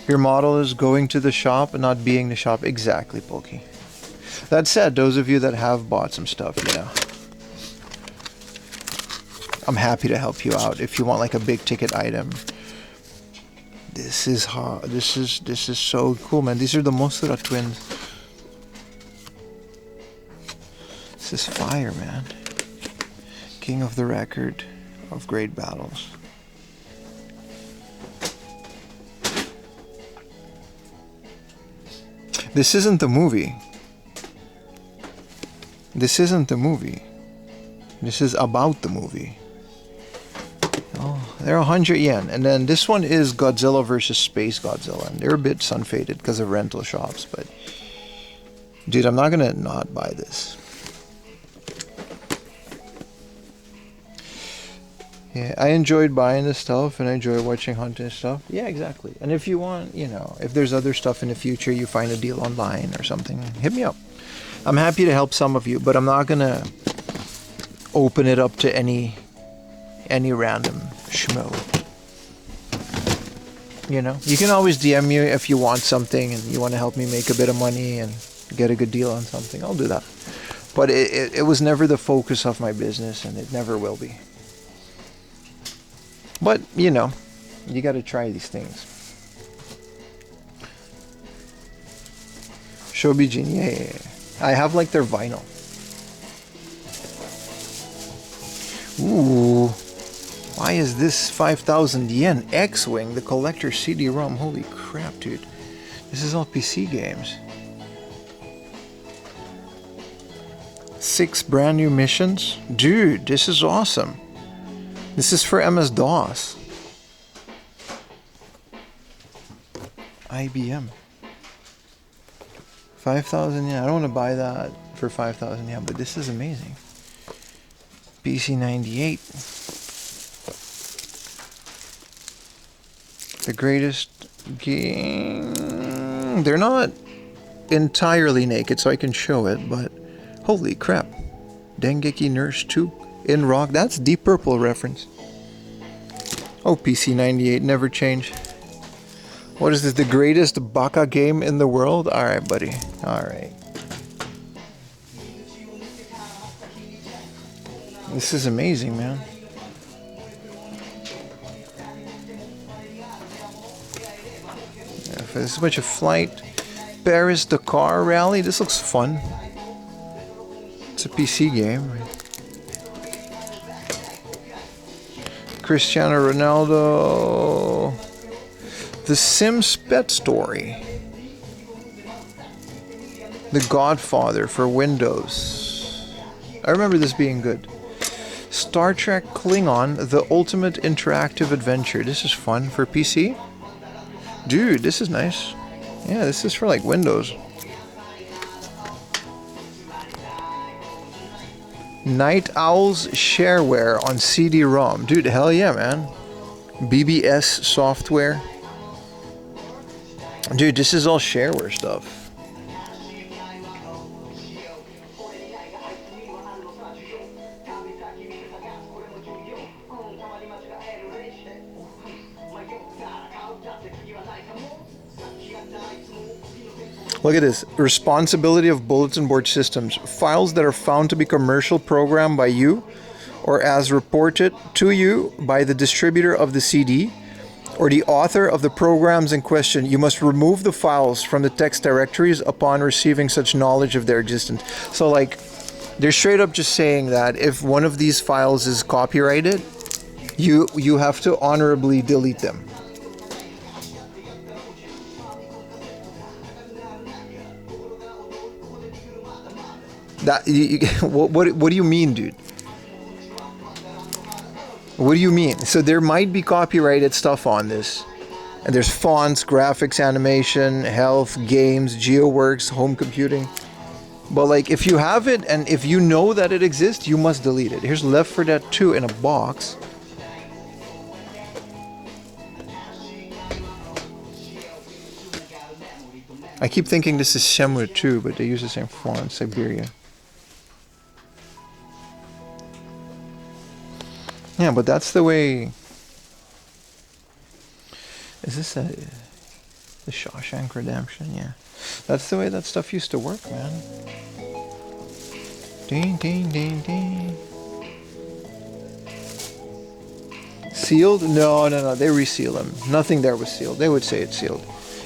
Your model is going to the shop and not being the shop. Exactly, Pokey. That said, those of you that have bought some stuff, yeah, I'm happy to help you out if you want like a big ticket item. This is hot. This is so cool, man. These are the Mosura twins. This is fire, man. King of the record of great battles. This isn't the movie. This isn't the movie. This is about the movie. Oh, they're 100 yen. And then this one is Godzilla versus Space Godzilla. And they're a bit sun-faded because of rental shops. But, dude, I'm not going to not buy this. Yeah, I enjoyed buying this stuff and I enjoy watching hunting stuff. Yeah, exactly. And if you want, you know, if there's other stuff in the future, you find a deal online or something, hit me up. I'm happy to help some of you, but I'm not gonna open it up to any random schmo. You know, you can always DM me if you want something and you want to help me make a bit of money and get a good deal on something. I'll do that. But it was never the focus of my business, and it never will be. But, you know, you got to try these things. Shobijin, yeah. I have like their vinyl. Ooh. Why is this 5,000 yen? X-Wing, the collector CD-ROM. Holy crap, dude. This is all PC games. 6 brand new missions? Dude, this is awesome. This is for MS-DOS. IBM. 5,000 yen. I don't want to buy that for 5,000 yen, but this is amazing. PC 98. The greatest game. They're not entirely naked, so I can show it, but holy crap. Dengeki Nurse 2 in rock. That's Deep Purple reference. Oh, PC 98, never change. What is this? The greatest baka game in the world? Alright, buddy. Alright. This is amazing, man. Yeah, this is a bunch of flight. Paris Dakar Rally. This looks fun. It's a PC game. Cristiano Ronaldo. The Sims Pet Story. The Godfather for Windows. I remember this being good. Star Trek Klingon, The Ultimate Interactive Adventure. This is fun for PC. Dude, this is nice. Yeah, this is for like Windows. Night Owl's Shareware on CD-ROM. Dude, hell yeah, man. BBS software. Dude, this is all shareware stuff. Look at this. Responsibility of bulletin board systems. Files that are found to be commercial programmed by you or as reported to you by the distributor of the CD or the author of the programs in question. You must remove the files from the text directories upon receiving such knowledge of their existence. So like, They're straight up just saying that if one of these files is copyrighted, you have to honorably delete them. That what do you mean, dude? What do you mean? So there might be copyrighted stuff on this. And there's fonts, graphics, animation, health, games, GeoWorks, home computing. But like if you have it and if you know that it exists, you must delete it. Here's Left 4 Dead 2 in a box. I keep thinking this is Shenmue 2, but they use the same font, Siberia. Yeah, but that's the way. Is this the Shawshank Redemption? Yeah, that's the way that stuff used to work, man. Ding, ding, ding, ding. Sealed? No, no, no. They reseal them. Nothing there was sealed. They would say it's sealed.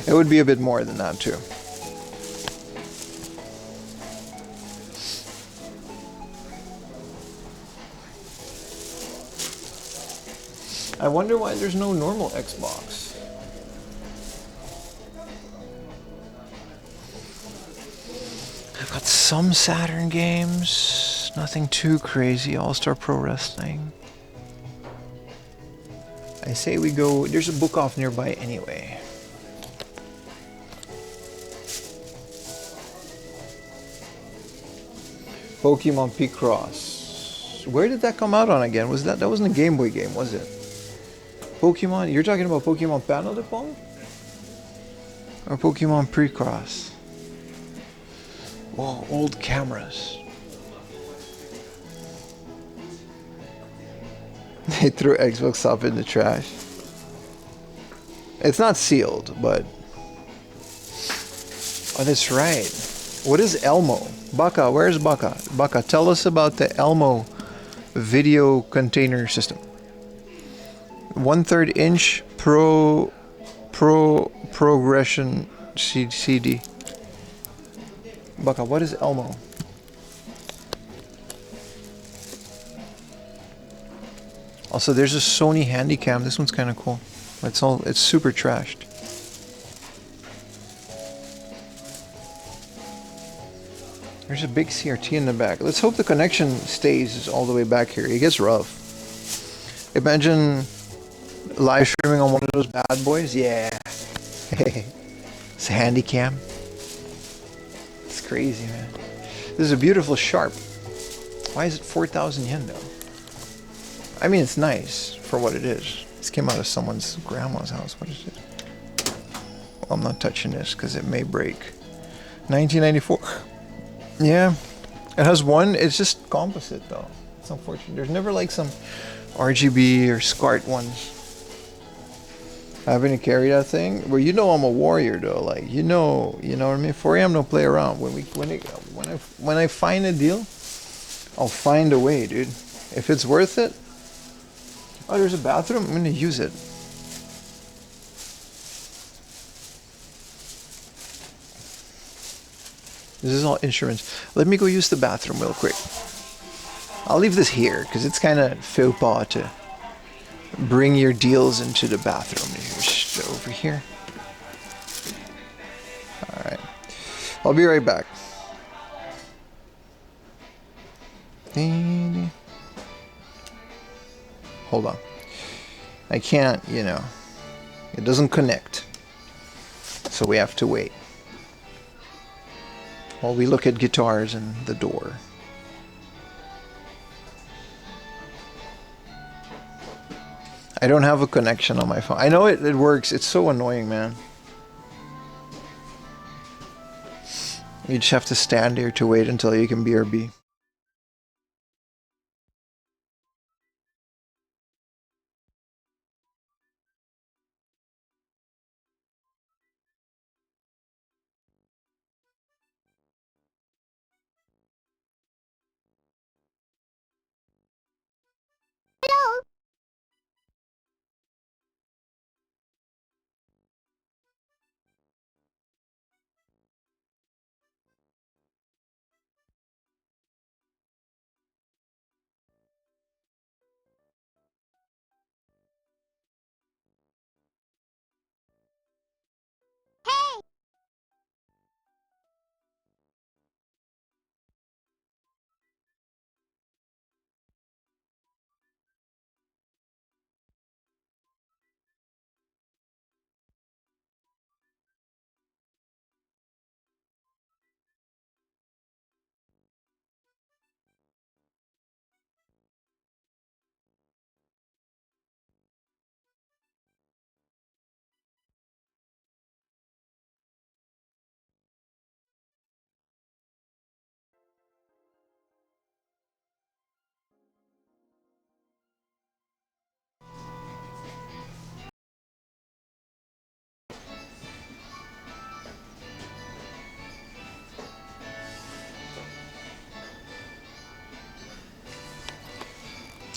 It would be a bit more than that too. I wonder why there's no normal Xbox. I've got some Saturn games, nothing too crazy. All-Star Pro Wrestling. I say we go, there's a book off nearby anyway. Pokemon Picross. Where did that come out on again? Was that wasn't a Game Boy game, was it? Pokemon, you're talking about Pokemon Panel de Pong? Or Pokemon Precross? Whoa, old cameras. They threw Xbox up in the trash. It's not sealed, but... Oh, that's right. What is Elmo? Baka, where's Baka? Baka, tell us about the Elmo video container system. 1/3 inch progression CD. Baka, what is Elmo? Also, there's a Sony Handycam. This one's kind of cool. It's super trashed. There's a big CRT in the back. Let's hope the connection stays all the way back here. It gets rough. Imagine live streaming on one of those bad boys. Yeah. It's a Handycam. It's crazy, man. This is a beautiful Sharp. Why is it 4,000 yen though? I mean, it's nice for what it is. This came out of someone's grandma's house. What is it? Well, I'm not touching this because it may break. 1994. Yeah. It has one. It's just composite though. It's unfortunate. There's never like some RGB or SCART ones. Having to carry that thing. Well, you know I'm a warrior though. Like you know what I mean. 4 a.m. no play around. When I find a deal, I'll find a way, dude. If it's worth it. Oh, there's a bathroom. I'm gonna use it. This is all insurance. Let me go use the bathroom real quick. I'll leave this here because it's kind of faux pas to bring your deals into the bathroom. Just over here. All right. I'll be right back. Hold on. I can't, it doesn't connect. So we have to wait. While we look at guitars and the door. I don't have a connection on my phone. I know it works. It's so annoying, man. You just have to stand here to wait until you can BRB.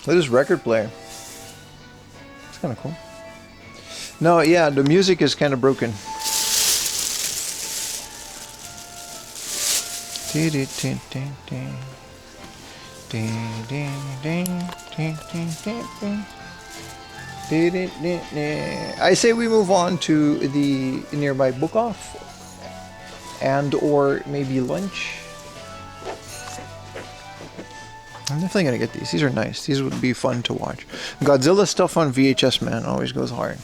Look at this record player. It's kind of cool. No, yeah, the music is kind of broken. I say we move on to the nearby book off and or maybe lunch. I'm definitely gonna get these. These are nice. These would be fun to watch. Godzilla stuff on VHS, man, always goes hard.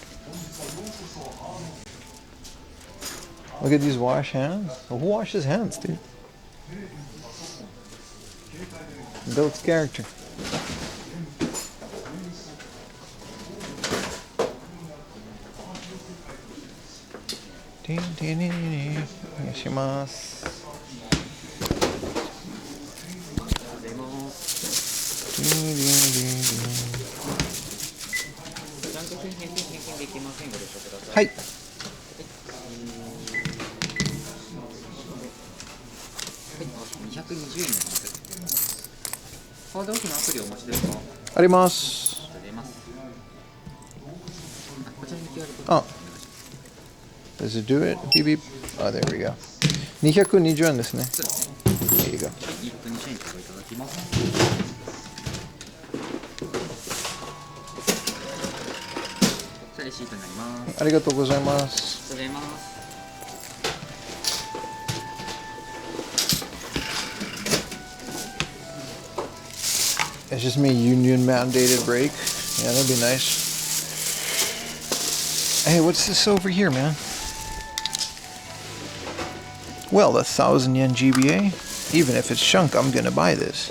Look at these wash hands. Who washes hands, dude? Builds character. Hi. 220円です。カードオフのアプリをお持ちですか？あります。出ます。こちらに QR コード。あ。Does it do it? Beep beep. Oh, there we go. 220円ですね。There you go. 1分20円からいただきます。じゃあレシートになります。ありがとうございます。ありがとうございます。It's just me union mandated break. Yeah, that'd be nice. Hey, what's this over here, man? Well, 1,000 yen GBA. Even if it's junk, I'm gonna buy this.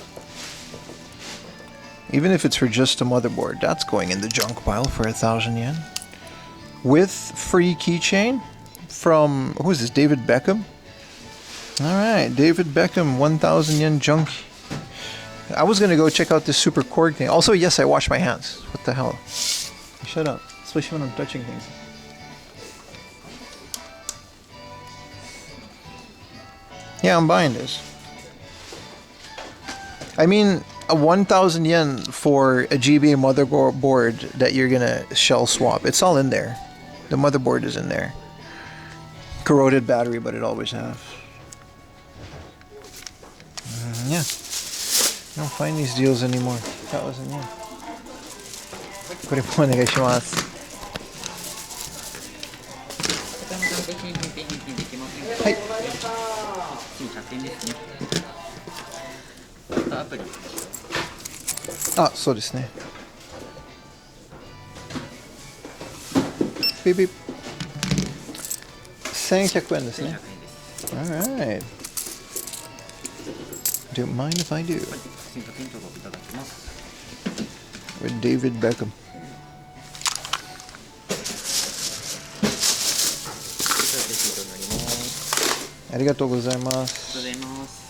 Even if it's for just a motherboard, that's going in the junk pile for 1,000 yen. With free keychain from, who is this, David Beckham? Alright, David Beckham, 1,000 yen junk. I was gonna go check out this super cord thing. Also, yes, I wash my hands. What the hell? Shut up. Especially when I'm touching things. Yeah, I'm buying this. I mean, a 1,000 yen for a GBA motherboard that you're gonna shell swap. It's all in there. The motherboard is in there. Corroded battery, but it always has. Yeah. I don't find these deals anymore. 1,000 yen. これもお願いします。はい。100円ですね。アプリ。あ、そうですね。ビビ。1,100円ですね。Alright. Don't mind if I do. With David Beckham. ありがとうございます。ありがとうございます。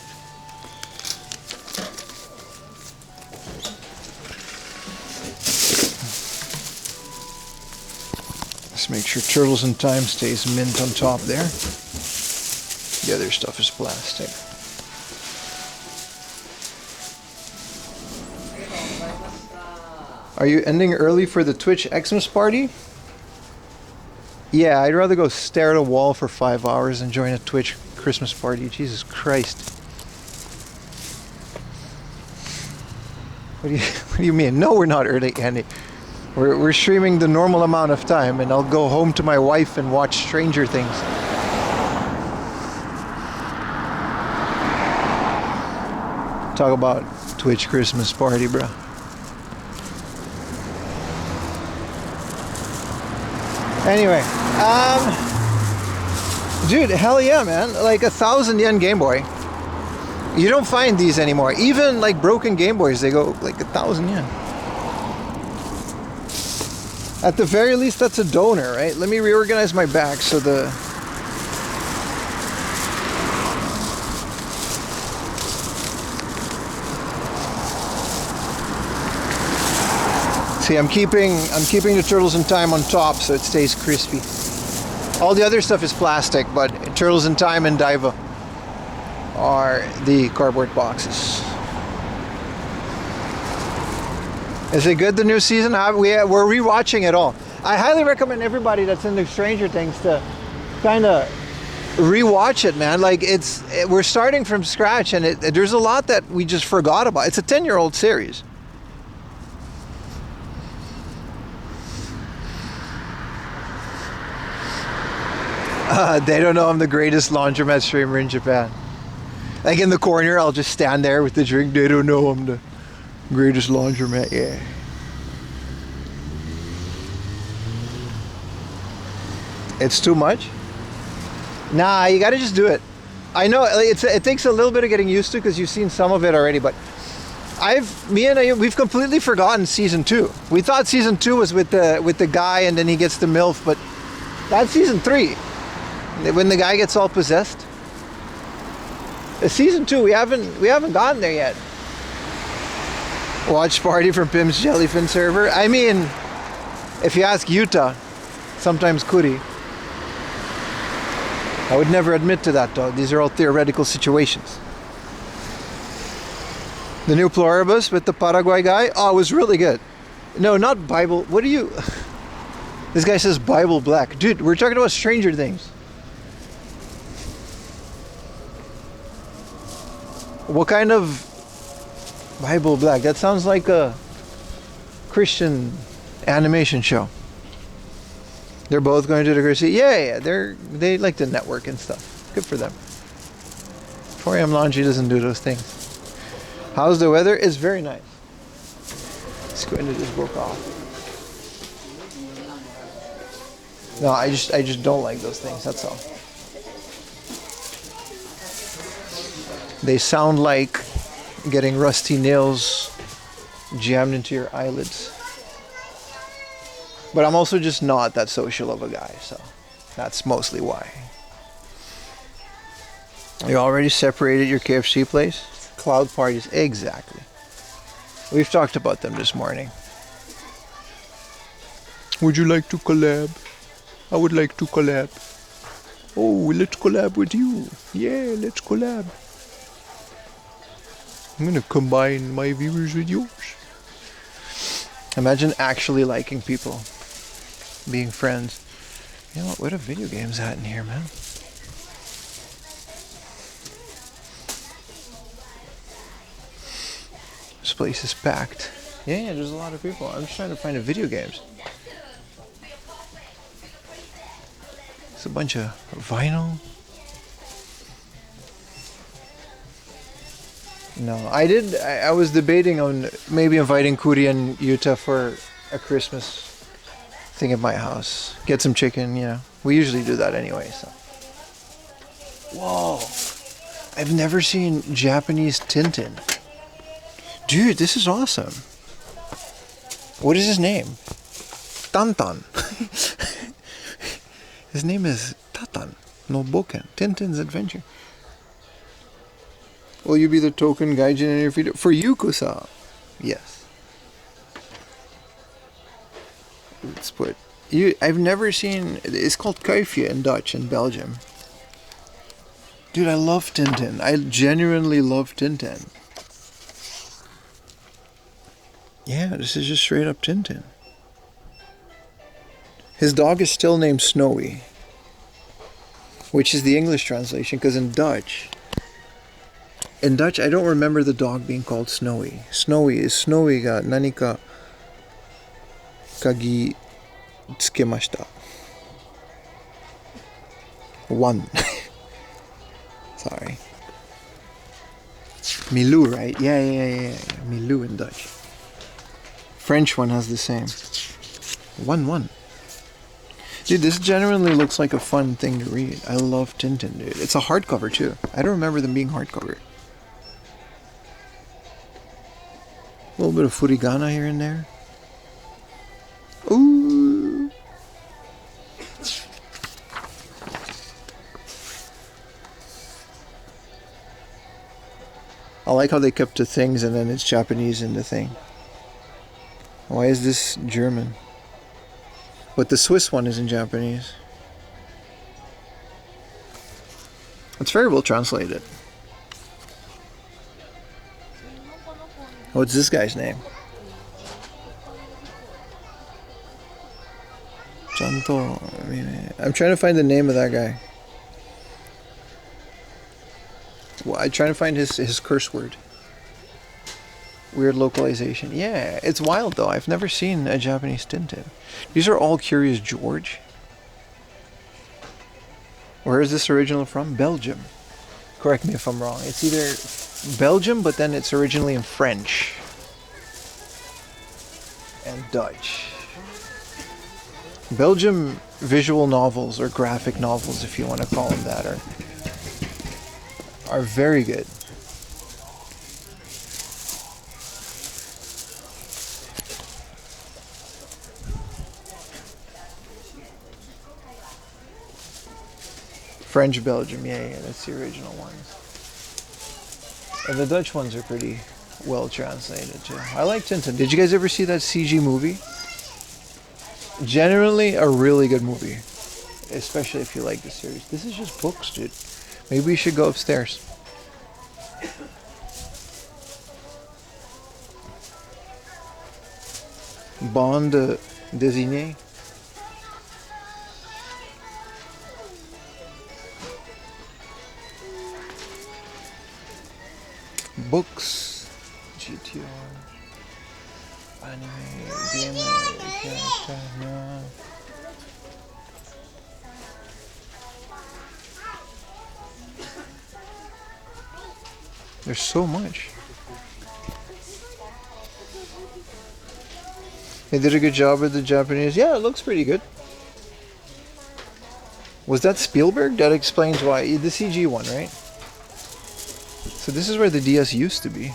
Let's make sure Turtles in Time stays mint on top there. The other stuff is plastic. Are you ending early for the Twitch Xmas party? Yeah, I'd rather go stare at a wall for 5 hours than join a Twitch Christmas party. Jesus Christ. What do you mean? No, we're not early, Andy. We're streaming the normal amount of time, and I'll go home to my wife and watch Stranger Things. Talk about Twitch Christmas party, bro. Anyway, dude, hell yeah, man. Like 1,000 yen Game Boy. You don't find these anymore. Even like broken Game Boys, they go like 1,000 yen. At the very least, that's a donor, right? Let me reorganize my back so the... See, I'm keeping the Turtles in Time on top so it stays crispy. All the other stuff is plastic, but Turtles in Time and Diva are the cardboard boxes. Is it good, the new season? We're rewatching it all. I highly recommend everybody that's into Stranger Things to kind of rewatch it, man. Like we're starting from scratch, and there's a lot that we just forgot about. It's a 10-year-old series. They don't know I'm the greatest laundromat streamer in Japan. Like in the corner, I'll just stand there with the drink. They don't know I'm the greatest laundromat. Yeah. It's too much? Nah, you gotta just do it. I know it takes a little bit of getting used to because you've seen some of it already, but we've completely forgotten season 2. We thought season 2 was with the guy and then he gets the MILF, but that's season 3. When the guy gets all possessed. Season 2, we haven't gotten there yet. Watch party from Pim's Jellyfin server. I mean, if you ask Yuta, sometimes Kuri. I would never admit to that though. These are all theoretical situations. The new Pluribus with the Paraguay guy. Oh, it was really good. No, not Bible. What are you? This guy says Bible Black. Dude, we're talking about Stranger Things. What kind of Bible Black? That sounds like a Christian animation show. They're both going to the Christian. Yeah. They like to network and stuff. Good for them. 4 a.m. laundry doesn't do those things. How's the weather? It's very nice. Let's go into this book off. No, I just don't like those things. That's all. They sound like getting rusty nails jammed into your eyelids. But I'm also just not that social of a guy, so that's mostly why. You already separated your KFC place? Cloud parties, exactly. We've talked about them this morning. Would you like to collab? I would like to collab. Oh, let's collab with you. Yeah, let's collab. I'm gonna combine my viewers with yours. Imagine actually liking people. Being friends. You know what are video games at in here, man? This place is packed. Yeah, there's a lot of people. I'm just trying to find video games. It's a bunch of vinyl. No, I was debating on maybe inviting Kuri and Yuta for a Christmas thing at my house. Get some chicken, you know. We usually do that anyway, so. Whoa. I've never seen Japanese Tintin. Dude, this is awesome. What is his name? Tantan. His name is Tatan no Boken. Tintin's Adventure. Will you be the token gaijin in your video? For Yuko-san. Yes. Let's put... I've never seen... It's called Kuifje in Dutch in Belgium. Dude, I love Tintin. I genuinely love Tintin. Yeah, this is just straight up Tintin. His dog is still named Snowy. Which is the English translation, because in Dutch, I don't remember the dog being called Snowy. Snowy ga nanika kagi tsukemashita. 1. Sorry. Milou, right? Yeah. Milou in Dutch. French one has the same. 1. Dude, this genuinely looks like a fun thing to read. I love Tintin, dude. It's a hardcover too. I don't remember them being hardcover. A little bit of furigana here and there. Ooh. I like how they kept the things and then it's Japanese in the thing. Why is this German? But the Swiss one is in Japanese. It's very well translated. What's this guy's name? Chanto. I'm trying to find the name of that guy. Well, I'm trying to find his curse word. Weird localization. Yeah, it's wild though. I've never seen a Japanese Tintin. These are all Curious George. Where is this original from? Belgium. Correct me if I'm wrong. It's either Belgium, but then it's originally in French and Dutch. Belgium visual novels or graphic novels, if you want to call them that, are very good. French Belgium, yeah, that's the original ones. And the Dutch ones are pretty well translated too. I like Tintin. Did you guys ever see that CG movie? Generally a really good movie, especially if you like the series. This is just books, dude. Maybe we should go upstairs. Bande dessinée. Books, GTR, anime, game, character, no. There's so much. They did a good job with the Japanese. Yeah, it looks pretty good. Was that Spielberg? That explains why. The CG one, right? So this is where the DS used to be.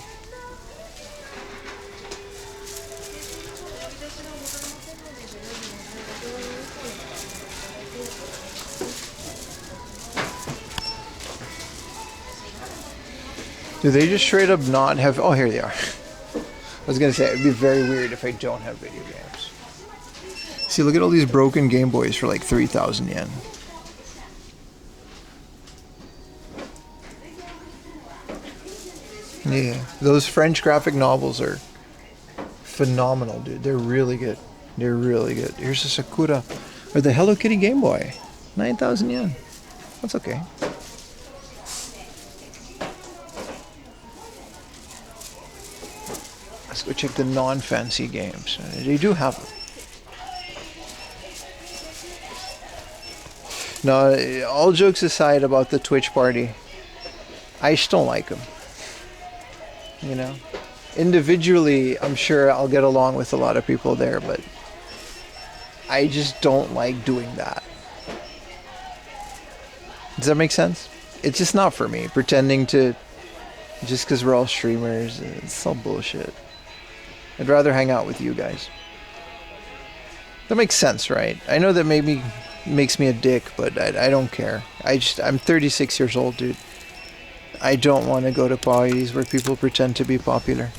Do they just straight up not have... Oh, here they are. I was going to say, it'd be very weird if I don't have video games. See, look at all these broken Game Boys for like 3,000 yen. Yeah, those French graphic novels are phenomenal, dude. They're really good. They're really good. Here's a Sakura, or the Hello Kitty Game Boy. 9,000 yen. That's okay. Let's go check the non-fancy games. They do have them. No, all jokes aside about the Twitch party, I just don't like them. You know, individually, I'm sure I'll get along with a lot of people there, but I just don't like doing that. Does that make sense? It's just not for me. Pretending to, just because we're all streamers, it's all bullshit. I'd rather hang out with you guys. That makes sense, right? I know that maybe makes me a dick, but I don't care. I'm 36 years old, dude. I don't want to go to parties where people pretend to be popular.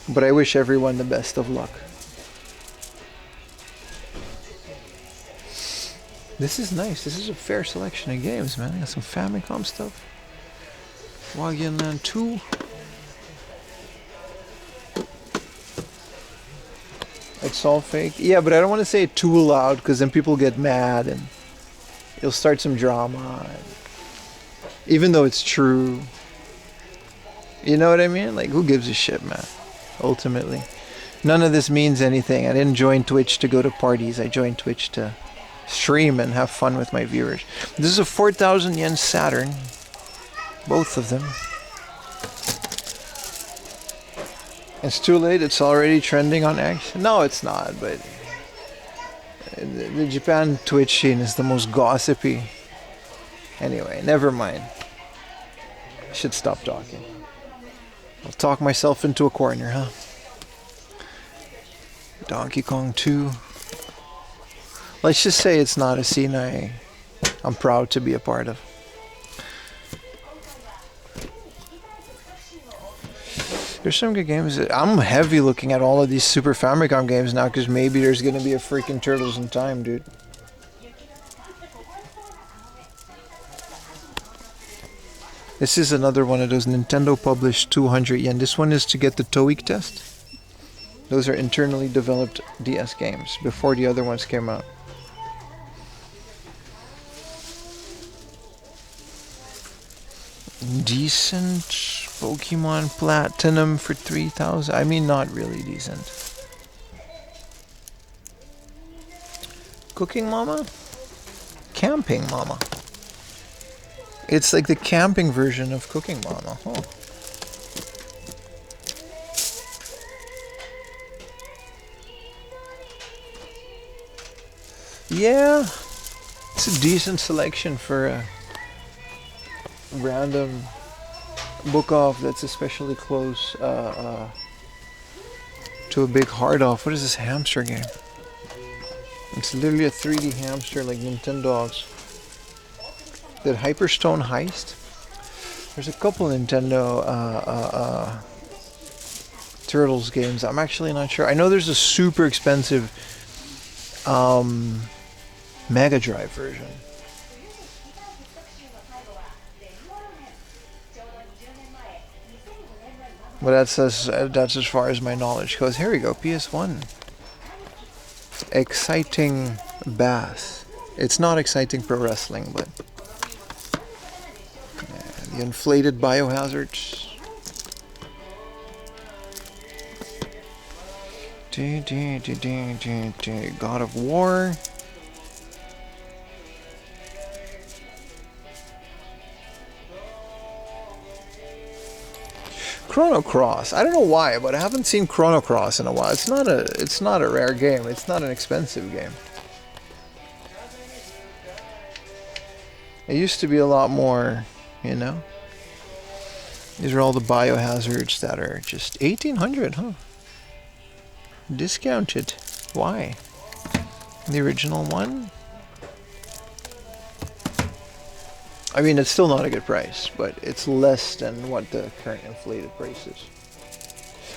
But I wish everyone the best of luck. This is nice. This is a fair selection of games, man. I got some Famicom stuff. Wagon Land 2. It's all fake. Yeah, but I don't want to say it too loud because then people get mad and you'll start some drama. Even though it's true. You know what I mean? Like, who gives a shit, man? Ultimately. None of this means anything. I didn't join Twitch to go to parties. I joined Twitch to stream and have fun with my viewers. This is a 4,000 yen Saturn. Both of them. It's too late. It's already trending on X. No, it's not, but the Japan Twitch scene is the most gossipy. Anyway, never mind. I should stop talking. I'll talk myself into a corner, huh? Donkey Kong 2. Let's just say it's not a scene I'm proud to be a part of. There's some good games. I'm heavy looking at all of these Super Famicom games now because maybe there's going to be a freaking Turtles in Time, dude. This is another one of those Nintendo published 200 yen. This one is to get the TOEIC test. Those are internally developed DS games before the other ones came out. Decent Pokemon Platinum for 3,000. I mean, not really decent. Cooking Mama? Camping Mama. It's like the camping version of Cooking Mama. Huh. Yeah, it's a decent selection for a random book off that's especially close to a big hard off. What is this hamster game? It's literally a 3D hamster like Nintendo's. That Hyperstone Heist? There's a couple Nintendo Turtles games. I'm actually not sure. I know there's a super expensive Mega Drive version. But that's as far as my knowledge goes. Here we go, PS1. Exciting Bass. It's not exciting pro wrestling, but yeah, the inflated biohazards. God of War. Chrono Cross. I don't know why, but I haven't seen Chrono Cross in a while. It's not a rare game. It's not an expensive game. It used to be a lot more, you know. These are all the biohazards that are just 1,800, huh? Discounted. Why? The original one? I mean, it's still not a good price, but it's less than what the current inflated price is.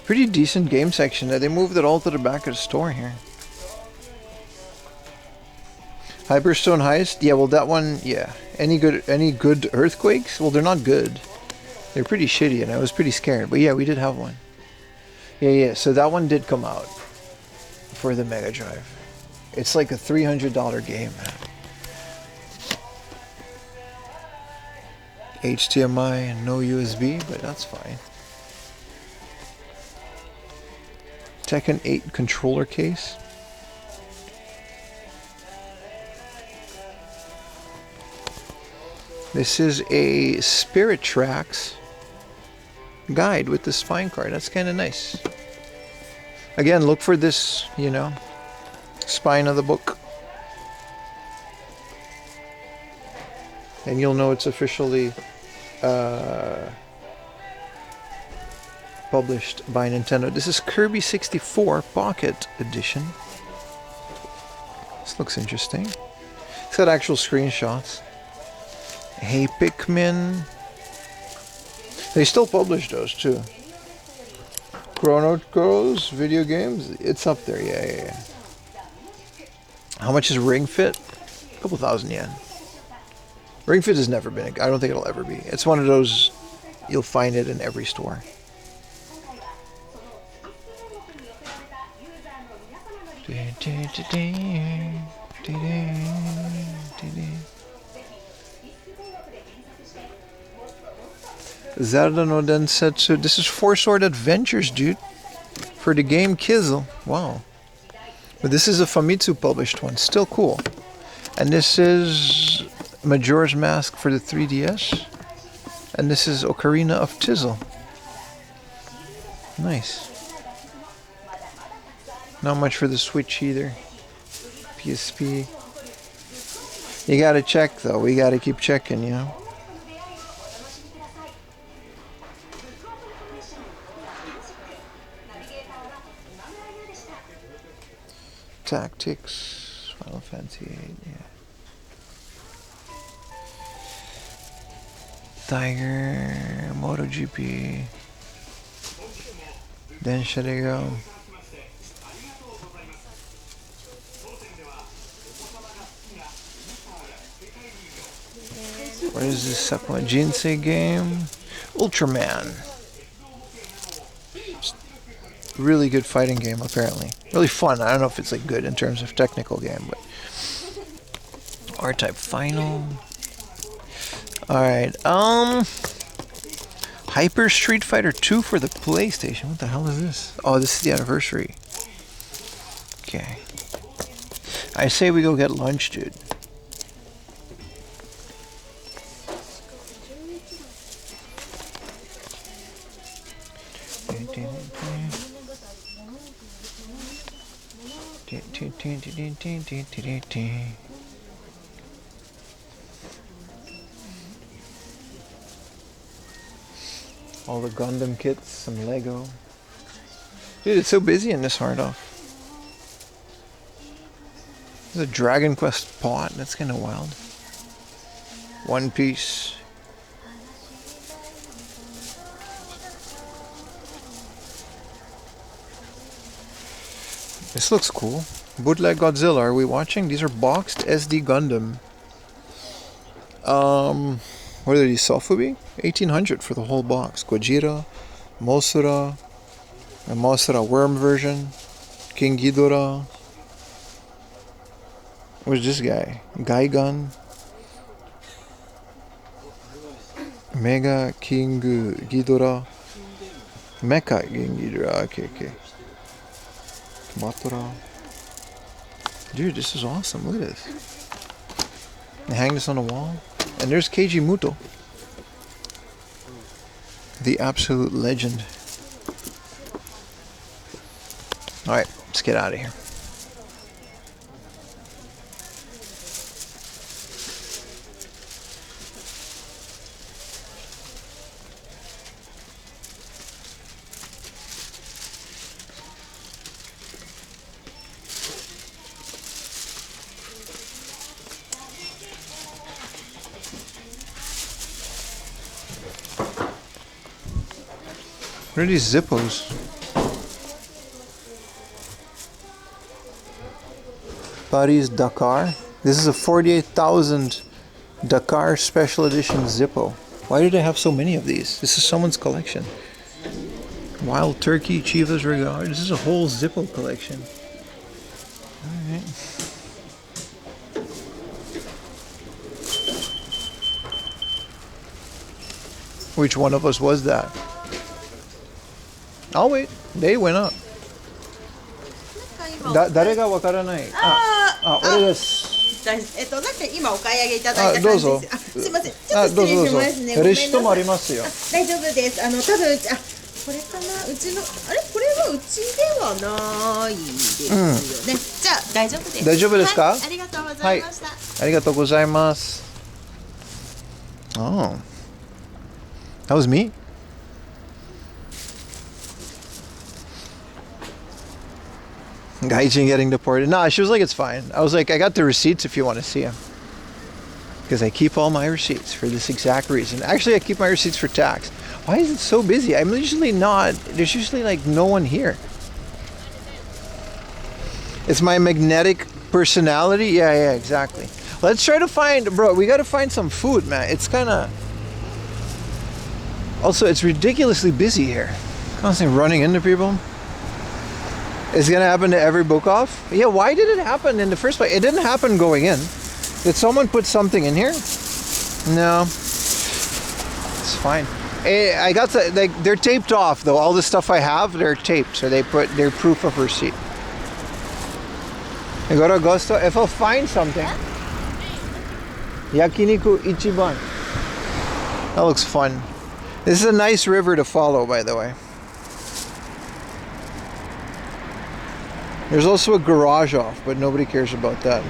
Pretty decent game section. They moved it all to the back of the store here. Hyperstone Heist? Yeah, well that one, yeah. Any good earthquakes? Well, they're not good. They're pretty shitty, and I was pretty scared. But yeah, we did have one. Yeah, so that one did come out for the Mega Drive. It's like a $300 game, man. HDMI and no USB, but that's fine. Tekken 8 controller case. This is a Spirit Tracks guide with the spine card. That's kind of nice. Again, look for this, you know, spine of the book. And you'll know it's officially published by Nintendo. This is Kirby 64 Pocket Edition. This looks interesting. It's got actual screenshots. Hey Pikmin. They still publish those too. Chrono Cross video games. It's up there. Yeah. How much is Ring Fit? A couple thousand yen. Ring Fit has never been. I don't think it'll ever be. It's one of those. You'll find it in every store. Zelda no Densetsu. This is Four Sword Adventures, dude. For the game Kizzle. Wow. But this is a Famitsu published one. Still cool. And this is Majora's Mask for the 3DS. And this is Ocarina of Tizzle. Nice. Not much for the Switch either. PSP. You gotta check though. We gotta keep checking, you know. Tactics, Final Fantasy 8, yeah. Tiger, MotoGP, Densha de Go. What is this second one? Jinsei game? Ultraman. really good fighting game, apparently. Really fun. I don't know if it's like good in terms of technical game, but R-Type Final. Alright, Hyper Street Fighter 2 for the PlayStation. What the hell is this? Oh, this is the anniversary. Okay. I say we go get lunch, dude. All the Gundam kits, some Lego. Dude, it's so busy in this hard off. There's a Dragon Quest pot. That's kind of wild. One Piece. This looks cool. Bootleg Godzilla. Are we watching? These are boxed SD Gundam. What are these? Sofubi? 1800 for the whole box. Gojira, Mosura, a Mosura worm version, King Ghidorah. Where's this guy? Gaigan. Mega King Ghidorah. Mecha King Ghidorah. Okay. Batora. Dude, this is awesome. Look at this. They hang this on the wall. And there's Keiji Muto. The absolute legend. Alright, let's get out of here. What are these Zippos? Paris Dakar. This is a 48,000 Dakar Special Edition Zippo. Why do they have so many of these? This is someone's collection. Wild Turkey, Chivas Regal. This is a whole Zippo collection. Alright. Which one of us was that? I'll wait. They went up. 誰がわからない。俺です。なんか今お買い上げいただいた感じです。すいません。ちょっと失礼しますね。レシートもありますよ。大丈夫です。多分これかな。うちのあれこれはうちではないですよね。じゃあ大丈夫です。大丈夫ですか？ありがとうございました。ありがとうございます。Oh, that was me. Gaijin getting deported. Nah, she was like, it's fine. I was like, I got the receipts if you want to see them. Because I keep all my receipts for this exact reason. Actually, I keep my receipts for tax. Why is it so busy? I'm usually not. There's usually like no one here. It's my magnetic personality. Yeah, exactly. Let's try to find, bro, we got to find some food, man. It's kind of... Also, it's ridiculously busy here. Constantly running into people. It's gonna happen to every book off? Yeah, why did it happen in the first place? It didn't happen going in. Did someone put something in here? No. It's fine. Hey, I got the, like, they're taped off though. All the stuff I have, they're taped, so they're proof of receipt. I go to Agosto. If I'll find something. Yakiniku Ichiban. That looks fun. This is a nice river to follow, by the way. There's also a garage off, but nobody cares about that.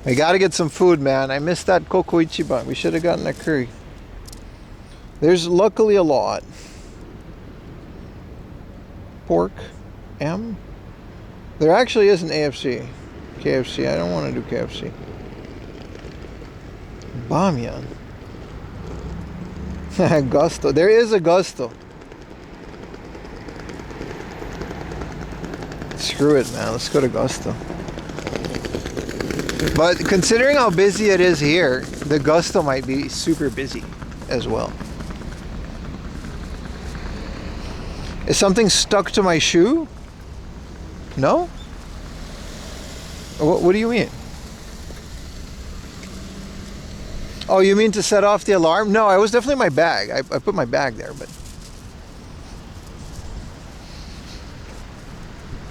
I gotta get some food, man. I missed that Koko Ichiban. We should have gotten a curry. There's luckily a lot. Pork M. There actually is an AFC. KFC. I don't want to do KFC. Bamyan. Gusto. There is a Gusto. Screw it, man. Let's go to Gusto. But considering how busy it is here, the Gusto might be super busy as well. Is something stuck to my shoe? No? What do you mean? Oh, you mean to set off the alarm? No, it was definitely my bag. I put my bag there, but...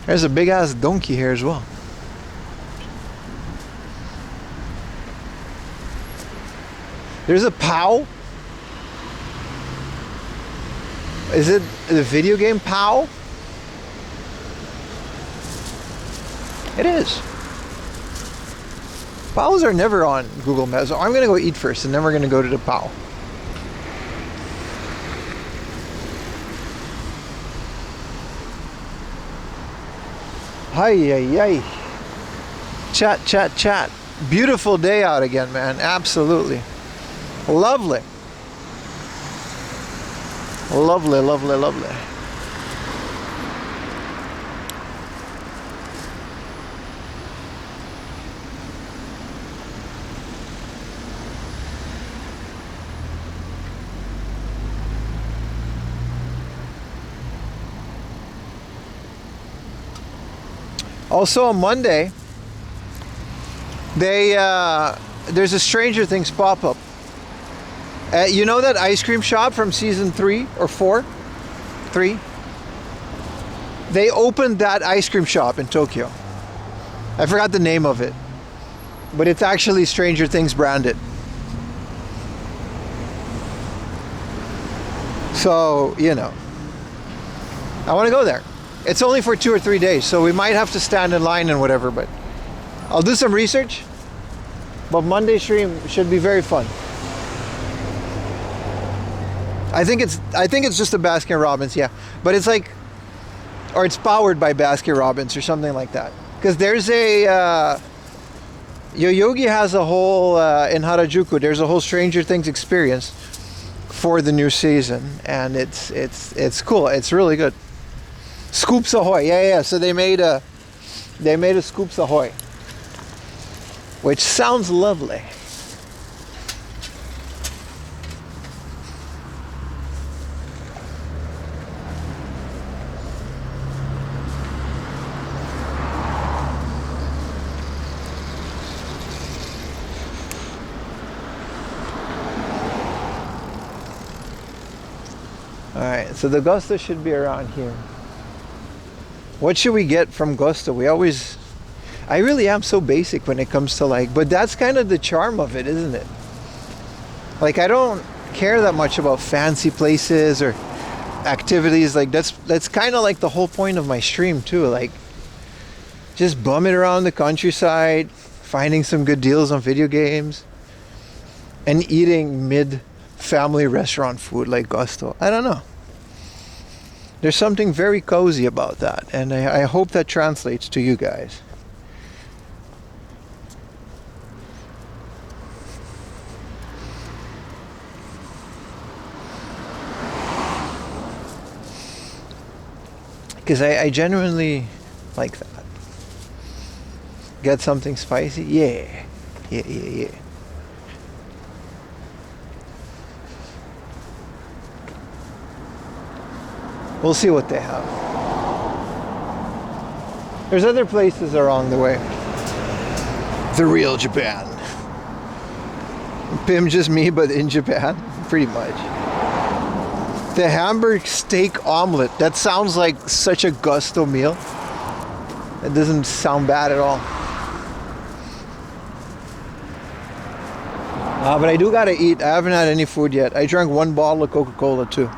There's a big-ass donkey here as well. There's a POW. Is it the video game POW? It is. POWs are never on Google Maps. I'm gonna go eat first and then we're gonna go to the POW. Hi, yay. Chat, chat, chat. Beautiful day out again, man. Absolutely. Lovely. Lovely, lovely, lovely. Also on Monday, there's a Stranger Things pop-up. You know that ice cream shop from season 3 or 4? 3? They opened that ice cream shop in Tokyo. I forgot the name of it. But it's actually Stranger Things branded. So, you know. I want to go there. It's only for 2 or 3 days, so we might have to stand in line and whatever, but I'll do some research. But Monday stream should be very fun. I think it's just a Baskin Robbins, yeah. But it's like, or it's powered by Baskin Robbins or something like that. Because there's a Yoyogi has a whole in Harajuku. There's a whole Stranger Things experience for the new season, and it's cool. It's really good. Scoops Ahoy, yeah. So they made a Scoops Ahoy, which sounds lovely. Alright, so the Gusto should be around here. What should we get from Gusto? I really am so basic when it comes to but that's kind of the charm of it, isn't it? Like, I don't care that much about fancy places or activities. Like, that's kind of like the whole point of my stream too. Like, just bumming around the countryside, finding some good deals on video games, and eating mid-family restaurant food like Gusto. I don't know. There's something very cozy about that, and I hope that translates to you guys. Because I genuinely like that. Get something spicy? Yeah. We'll see what they have. There's other places along the way. The real Japan. Pim just me, but in Japan, pretty much. The Hamburg steak omelet. That sounds like such a Gusto meal. It doesn't sound bad at all. But I do gotta eat. I haven't had any food yet. I drank 1 bottle of Coca-Cola too.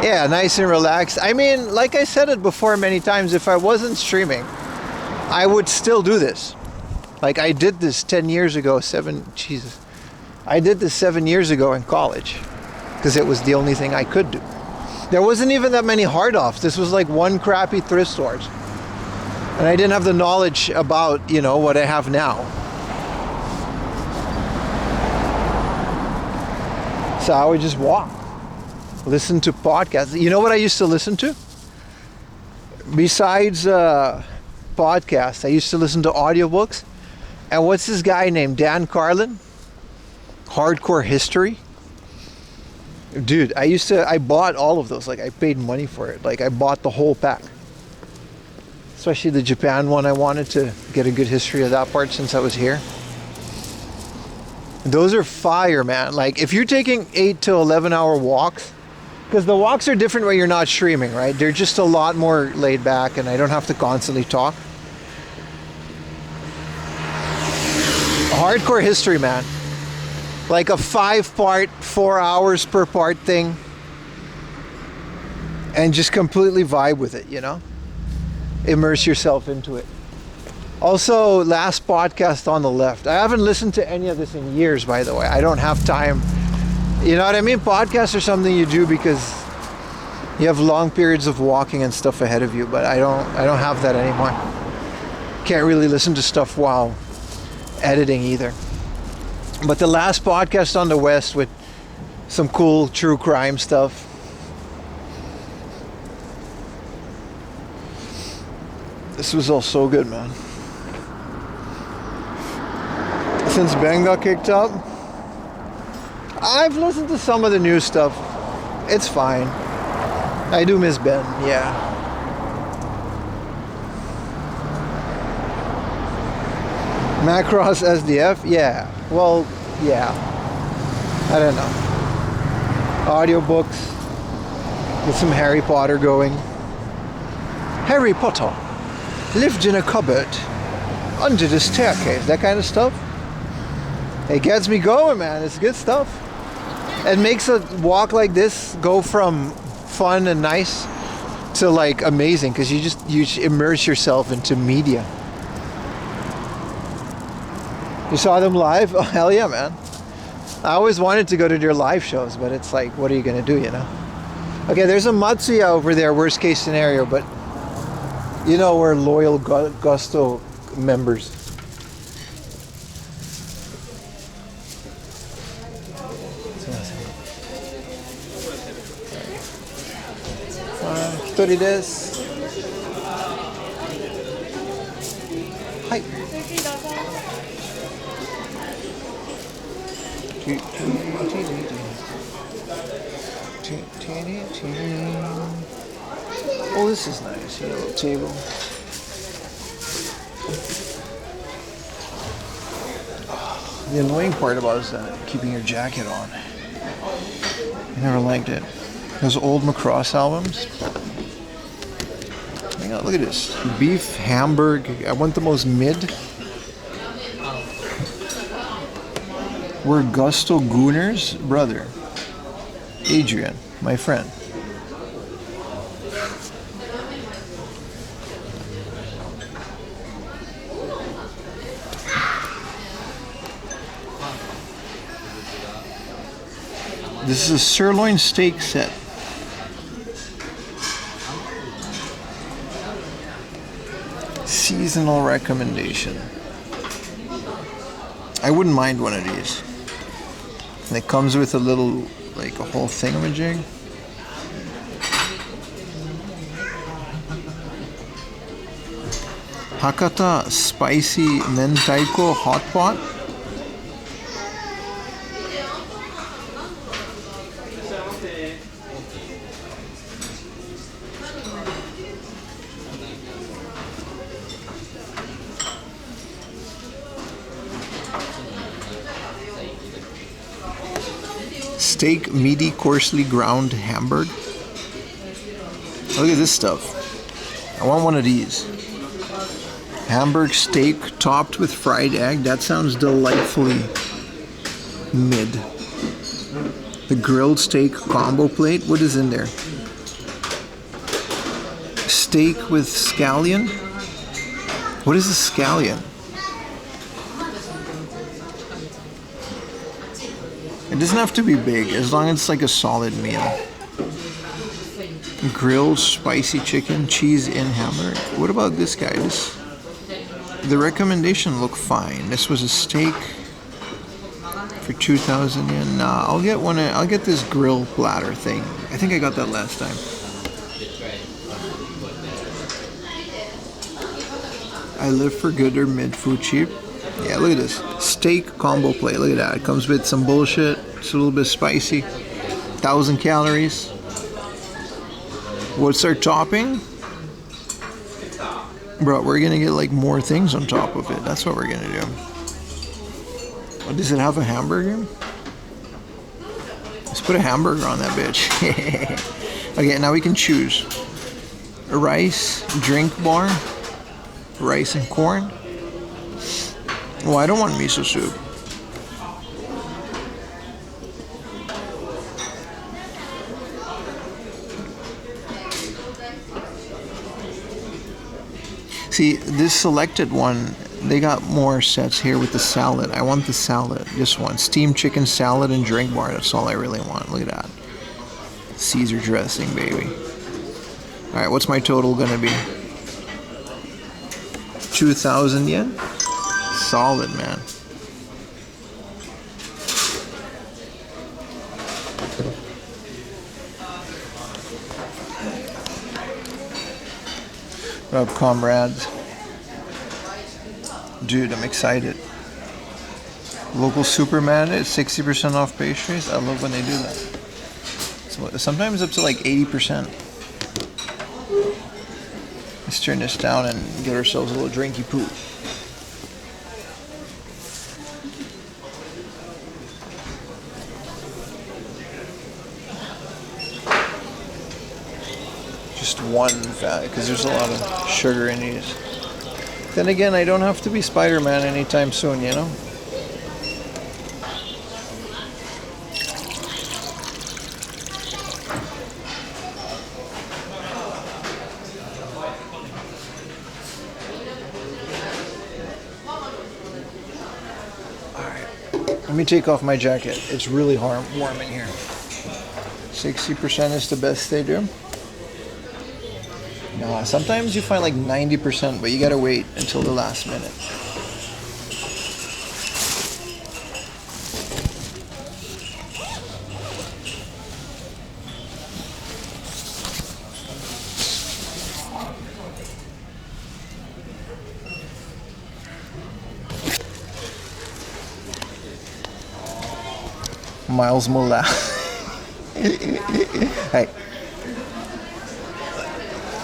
Yeah, nice and relaxed. I mean, like I said it before many times, if I wasn't streaming, I would still do this. Like, I did this 10 years ago, I did this 7 years ago in college, because it was the only thing I could do. There wasn't even that many hard offs. This was like one crappy thrift stores. And I didn't have the knowledge about, what I have now. So I would just walk, listen to podcasts. You know what I used to listen to? Besides podcasts, I used to listen to audiobooks. And what's this guy named Dan Carlin? Hardcore History. Dude, I bought all of those. Like, I paid money for it. Like, I bought the whole pack. Especially the Japan one. I wanted to get a good history of that part since I was here. Those are fire, man. Like, if you're taking 8 to 11 hour walks, because the walks are different when you're not streaming, right? They're just a lot more laid back and I don't have to constantly talk. Hardcore History, man. Like a 5-part, 4 hours per part thing. And just completely vibe with it, you know? Immerse yourself into it. Also, last podcast on the left. I haven't listened to any of this in years, by the way. I don't have time. You know what I mean? Podcasts are something you do because you have long periods of walking and stuff ahead of you, but I don't have that anymore. Can't really listen to stuff while editing either. But the last podcast on the West with some cool true crime stuff. This was all so good, man. Since Ben got kicked out, I've listened to some of the new stuff. It's fine. I do miss Ben, yeah. Macross SDF? Yeah. Well, yeah. I don't know. Audiobooks. Get some Harry Potter going. Harry Potter lived in a cupboard under the staircase. That kind of stuff. It gets me going, man. It's good stuff. It makes a walk like this go from fun and nice to like amazing because you immerse yourself into media. You saw them live? Oh, hell yeah, man. I always wanted to go to their live shows, but it's like, what are you going to do, you know? Okay, there's a Matsuya over there, worst case scenario, but you know, we're loyal Gusto members. Hitori desu. Hi. Oh, this is nice. A little table. The annoying part about it is keeping your jacket on. I never liked it. Those old Macross albums. Hang on, look at this. Beef, Hamburg. I want the most mid. We're Gusto Gooners, brother. Adrian, my friend. This is a sirloin steak set. Seasonal recommendation. I wouldn't mind one of these. And it comes with a little, like a whole thingamajig. Hakata spicy mentaiko hot pot. Steak meaty coarsely ground Hamburg. Look at this stuff. I want one of these. Hamburg steak topped with fried egg. That sounds delightfully mid. The grilled steak combo plate. What is in there? Steak with scallion. What is a scallion? It doesn't have to be big, as long as it's like a solid meal. Grilled spicy chicken, cheese in Hamburg. What about this guy? The recommendation looked fine. This was a steak, For 2,000 yen. Nah, I'll get one. I'll get this grill platter thing. I think I got that last time. I live for good or mid food cheap. Yeah, look at this steak combo plate. Look at that. It comes with some bullshit. It's a little bit spicy. 1,000 calories. What's our topping? Bro, we're gonna get like more things on top of it. That's what we're gonna do. Oh, does it have a hamburger? Let's put a hamburger on that bitch. Okay, now we can choose a rice, drink bar, rice and corn. Oh, I don't want miso soup. See, this selected one, they got more sets here with the salad. I want the salad. This one, steamed chicken salad and drink bar. That's all I really want. Look at that. Caesar dressing, baby. All right, what's my total gonna be? 2,000 yen? Solid, man. What up, comrades? Dude, I'm excited. Local Superman is 60% off pastries. I love when they do that. So sometimes up to like 80%. Let's turn this down and get ourselves a little drinky poo. Just one fat, because there's a lot of sugar in these. Then again, I don't have to be Spider-Man anytime soon, you know? Alright, let me take off my jacket. It's really warm in here. 60% is the best they do. No, sometimes you find like 90%, but you gotta wait until the last minute. Miles Mullah. Hey.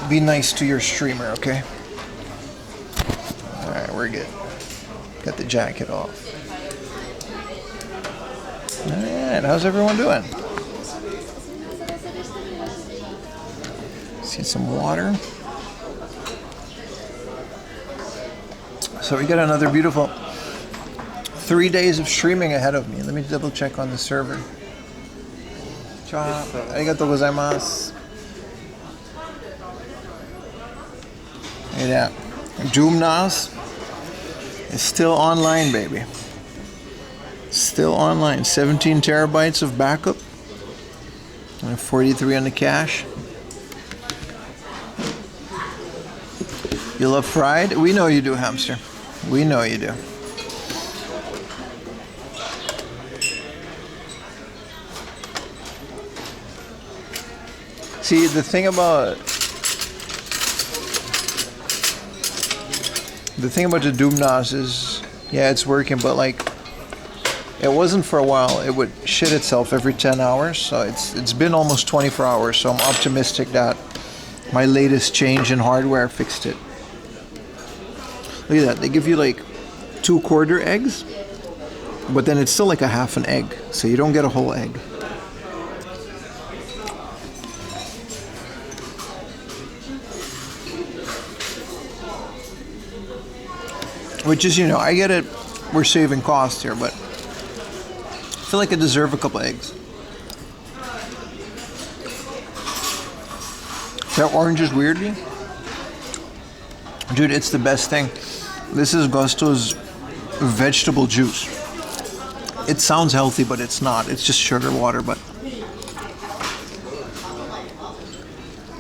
Be nice to your streamer, okay? Alright, we're good. Got the jacket off. Alright, how's everyone doing? Let's get some water. So we got another beautiful 3 days of streaming ahead of me. Let me double check on the server. Arigatou gozaimasu. Look at that. Doomnas is still online, baby. Still online. 17 terabytes of backup. And 43 on the cache. You love fried? We know you do, hamster. We know you do. See, the thing about the Doomnas is, yeah, it's working, but like, it wasn't for a while. It would shit itself every 10 hours, so it's been almost 24 hours, so I'm optimistic that my latest change in hardware fixed it. Look at that, they give you like 2 quarter eggs, but then it's still like a half an egg, so you don't get a whole egg. Which is, you know, I get it, we're saving costs here, but I feel like I deserve a couple eggs. That orange is weirdly. Dude, it's the best thing. This is Gusto's vegetable juice. It sounds healthy, but it's not. It's just sugar water, but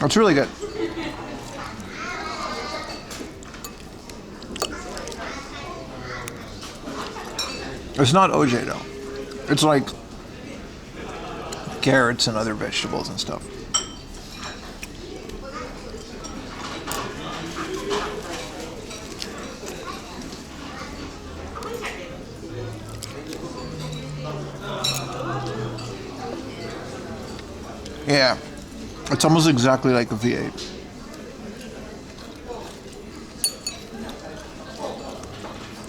it's really good. It's not OJ though. It's like carrots and other vegetables and stuff. Yeah, it's almost exactly like a V8.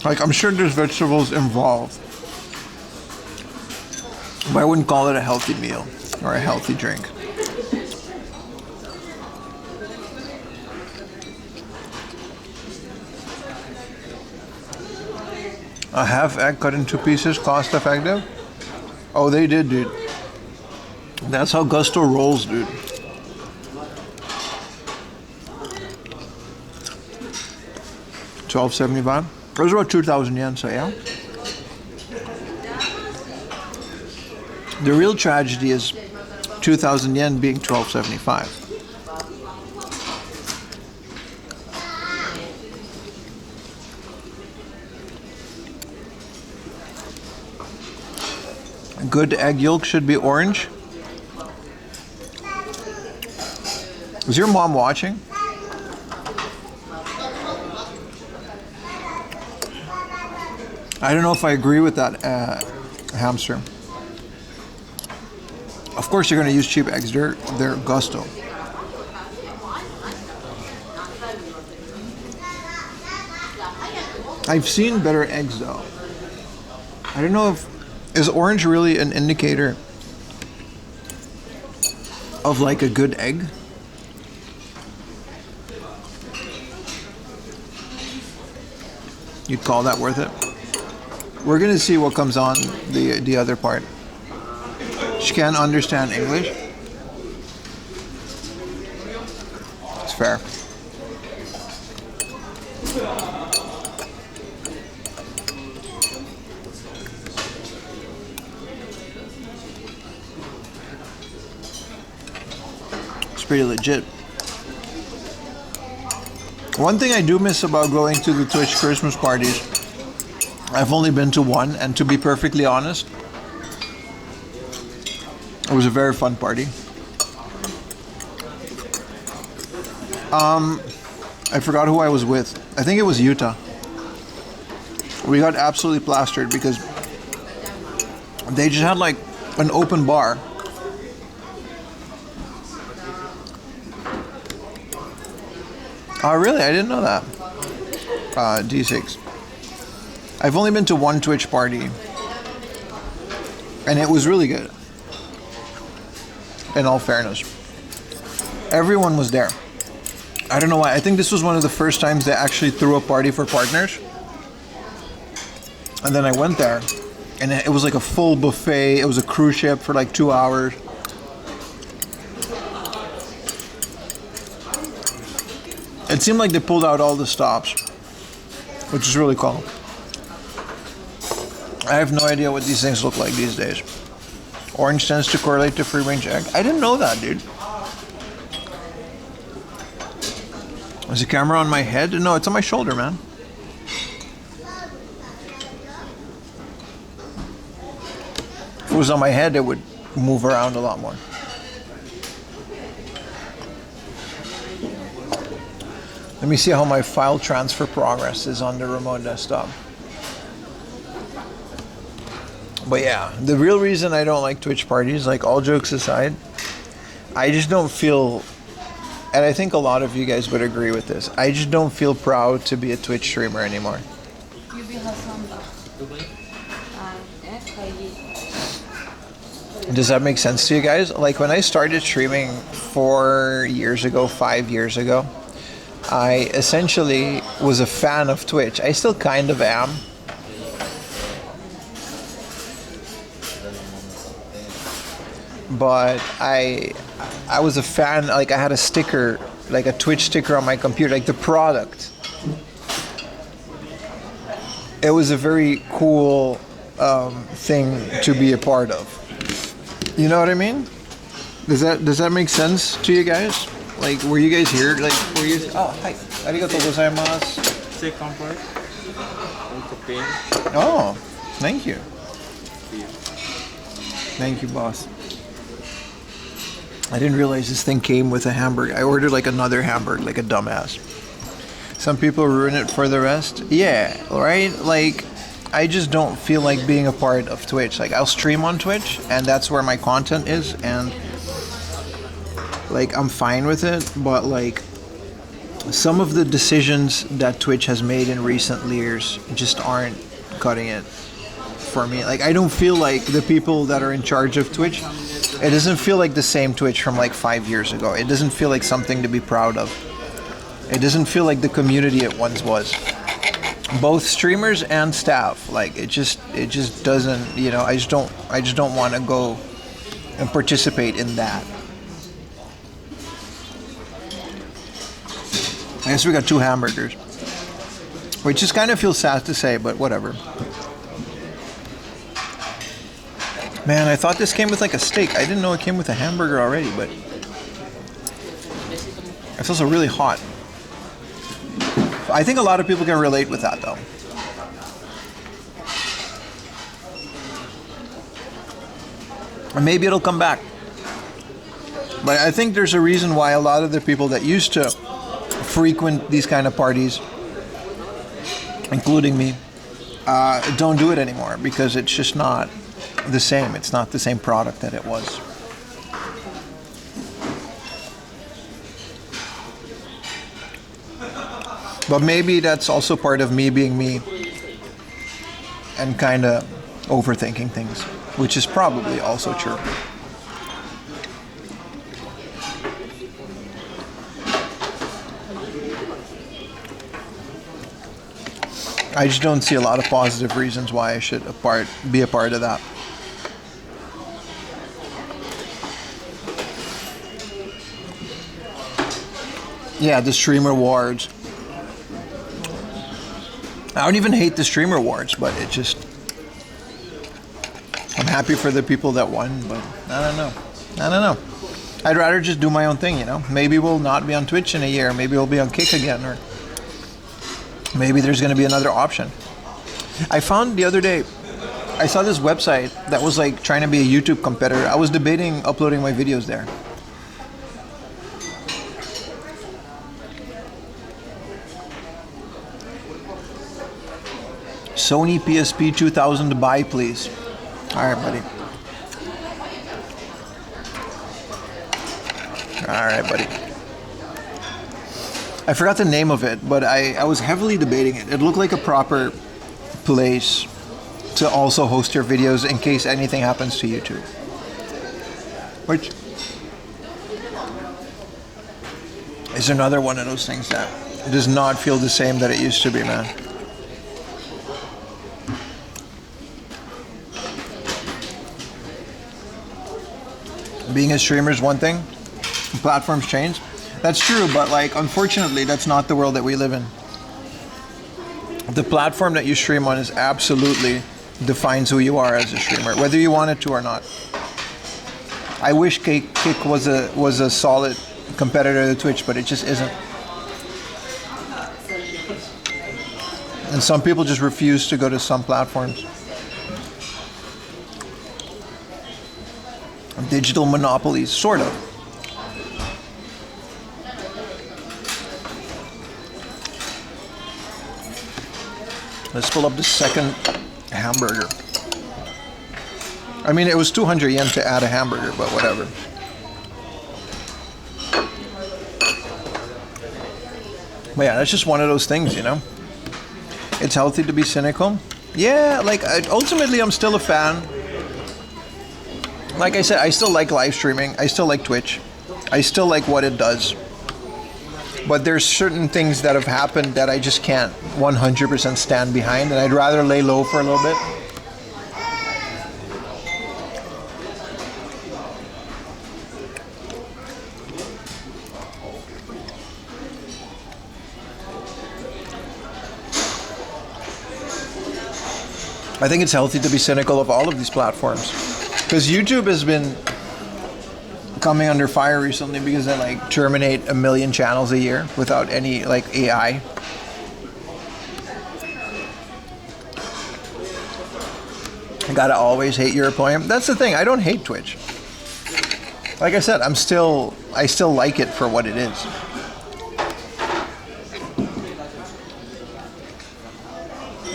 Like, I'm sure there's vegetables involved, but I wouldn't call it a healthy meal or a healthy drink. A half egg cut in 2 pieces, cost effective? Oh, they did, dude. That's how Gusto rolls, dude. $12.75. It was about 2,000 yen, so yeah. The real tragedy is 2,000 yen being $12.75. Good egg yolk should be orange. Is your mom watching? I don't know if I agree with that hamster. Of course you're going to use cheap eggs. They're Gusto. I've seen better eggs though. I don't know if... Is orange really an indicator of like a good egg? You'd call that worth it? We're gonna see what comes on the other part. She can't understand English. It's fair. It's pretty legit. One thing I do miss about going to the Twitch Christmas parties, I've only been to one, and to be perfectly honest, it was a very fun party. I forgot who I was with. I think it was Utah. We got absolutely plastered because they just had like an open bar. Oh, really? I didn't know that. D6. I've only been to one Twitch party, and it was really good. In all fairness, everyone was there. I don't know why. I think this was one of the first times they actually threw a party for partners. And then I went there, and it was like a full buffet. It was a cruise ship for like 2 hours. It seemed like they pulled out all the stops, which is really cool. I have no idea what these things look like these days. Orange tends to correlate to free range egg. I didn't know that, dude. Is the camera on my head? No, it's on my shoulder, man. If it was on my head, it would move around a lot more. Let me see how my file transfer progress is on the remote desktop. But yeah, the real reason I don't like Twitch parties, like all jokes aside, I just don't feel, and I think a lot of you guys would agree with this, I just don't feel proud to be a Twitch streamer anymore. Does that make sense to you guys? Like when I started streaming 4 years ago, 5 years ago, I essentially was a fan of Twitch. I still kind of am. But I was a fan, like I had a sticker, like a Twitch sticker on my computer, like the product. It was a very cool thing to be a part of. You know what I mean? Does that make sense to you guys? Like, were you guys here? Like, were you? Oh, hi. Arigatou gozaimasu. Second part. Oh, thank you. Thank you, boss. I didn't realize this thing came with a hamburger. I ordered like another hamburger, like a dumbass. Some people ruin it for the rest. Yeah, right? Like, I just don't feel like being a part of Twitch. Like, I'll stream on Twitch, and that's where my content is, and like, I'm fine with it, but like, some of the decisions that Twitch has made in recent years just aren't cutting it for me. Like, I don't feel like the people that are in charge of Twitch, it doesn't feel like the same Twitch from like 5 years ago. It doesn't feel like something to be proud of. It doesn't feel like the community it once was. Both streamers and staff. Like, it just doesn't, you know, I just don't want to go and participate in that. I guess we got 2 hamburgers, which just kind of feels sad to say, but whatever. Man, I thought this came with like a steak. I didn't know it came with a hamburger already, but it's also really hot. I think a lot of people can relate with that, though. And maybe it'll come back. But I think there's a reason why a lot of the people that used to frequent these kind of parties, including me, don't do it anymore, because it's just not the same. It's not the same product that it was. But maybe that's also part of me being me and kind of overthinking things, which is probably also true. I just don't see a lot of positive reasons why I should be a part of that. Yeah, the streamer awards. I don't even hate the streamer awards, but it just, I'm happy for the people that won, but I don't know. I'd rather just do my own thing, you know. Maybe we'll not be on Twitch in a year. Maybe we'll be on Kick again, or maybe there's going to be another option. I found the other day, I saw this website that was like trying to be a YouTube competitor. I was debating uploading my videos there. Sony PSP 2000 to buy, please. All right, buddy. All right, buddy. I forgot the name of it, but I was heavily debating it. It looked like a proper place to also host your videos in case anything happens to YouTube. Which is another one of those things that does not feel the same that it used to be, man. Being a streamer is one thing. Platforms change. That's true, but like, unfortunately, that's not the world that we live in. The platform that you stream on is absolutely defines who you are as a streamer, whether you want it to or not. I wish Kick was a solid competitor to Twitch, but it just isn't. And some people just refuse to go to some platforms. Digital monopolies, sort of. Let's pull up the second hamburger. I mean, it was 200 yen to add a hamburger, but whatever. But yeah, that's just one of those things, you know? It's healthy to be cynical. Yeah, like, ultimately, I'm still a fan. Like I said, I still like live streaming. I still like Twitch. I still like what it does. But there's certain things that have happened that I just can't 100% stand behind, and I'd rather lay low for a little bit. I think it's healthy to be cynical of all of these platforms. Because YouTube has been coming under fire recently because they like terminate 1 million channels a year without any like AI. Gotta always hate your opponent. That's the thing. I don't hate Twitch. Like I said, I still like it for what it is.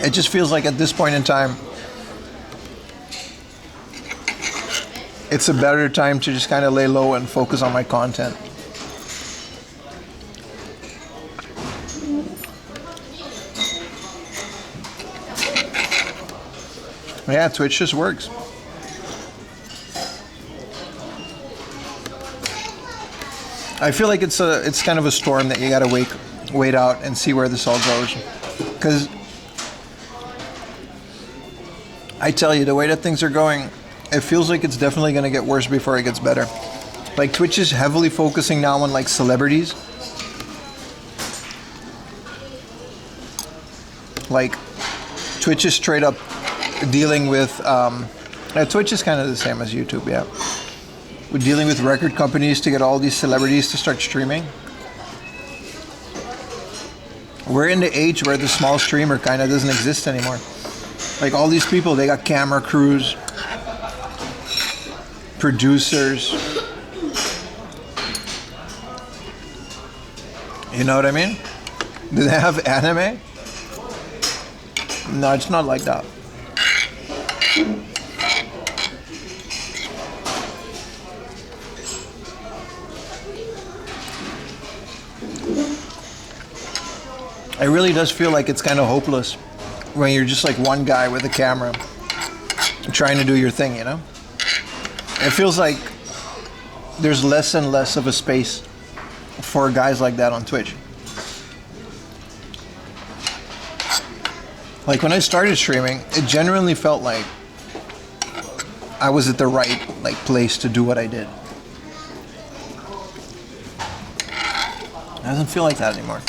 It just feels like at this point in time, it's a better time to just kind of lay low and focus on my content. Yeah, Twitch just works. I feel like it's kind of a storm that you gotta wait out and see where this all goes. Because I tell you, the way that things are going, it feels like it's definitely gonna get worse before it gets better. Like Twitch is heavily focusing now on like celebrities. Like Twitch is straight up dealing with Twitch is kind of the same as YouTube, yeah. We're dealing with record companies to get all these celebrities to start streaming. We're in the age where the small streamer kind of doesn't exist anymore. Like all these people, they got camera crews, producers. You know what I mean? Do they have anime? No, it's not like that. It really does feel like it's kind of hopeless when you're just like one guy with a camera trying to do your thing, you know? It feels like there's less and less of a space for guys like that on Twitch. Like when I started streaming, it genuinely felt like I was at the right like place to do what I did. It doesn't feel like that anymore.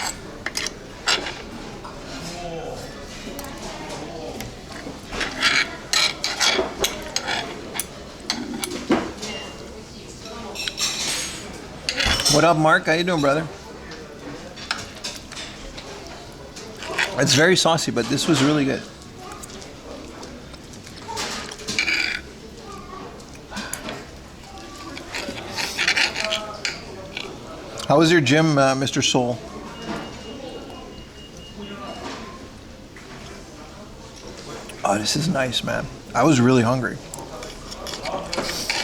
What up, Mark? How you doing, brother? It's very saucy, but this was really good. How was your gym, Mr. Soul? Oh, this is nice, man. I was really hungry.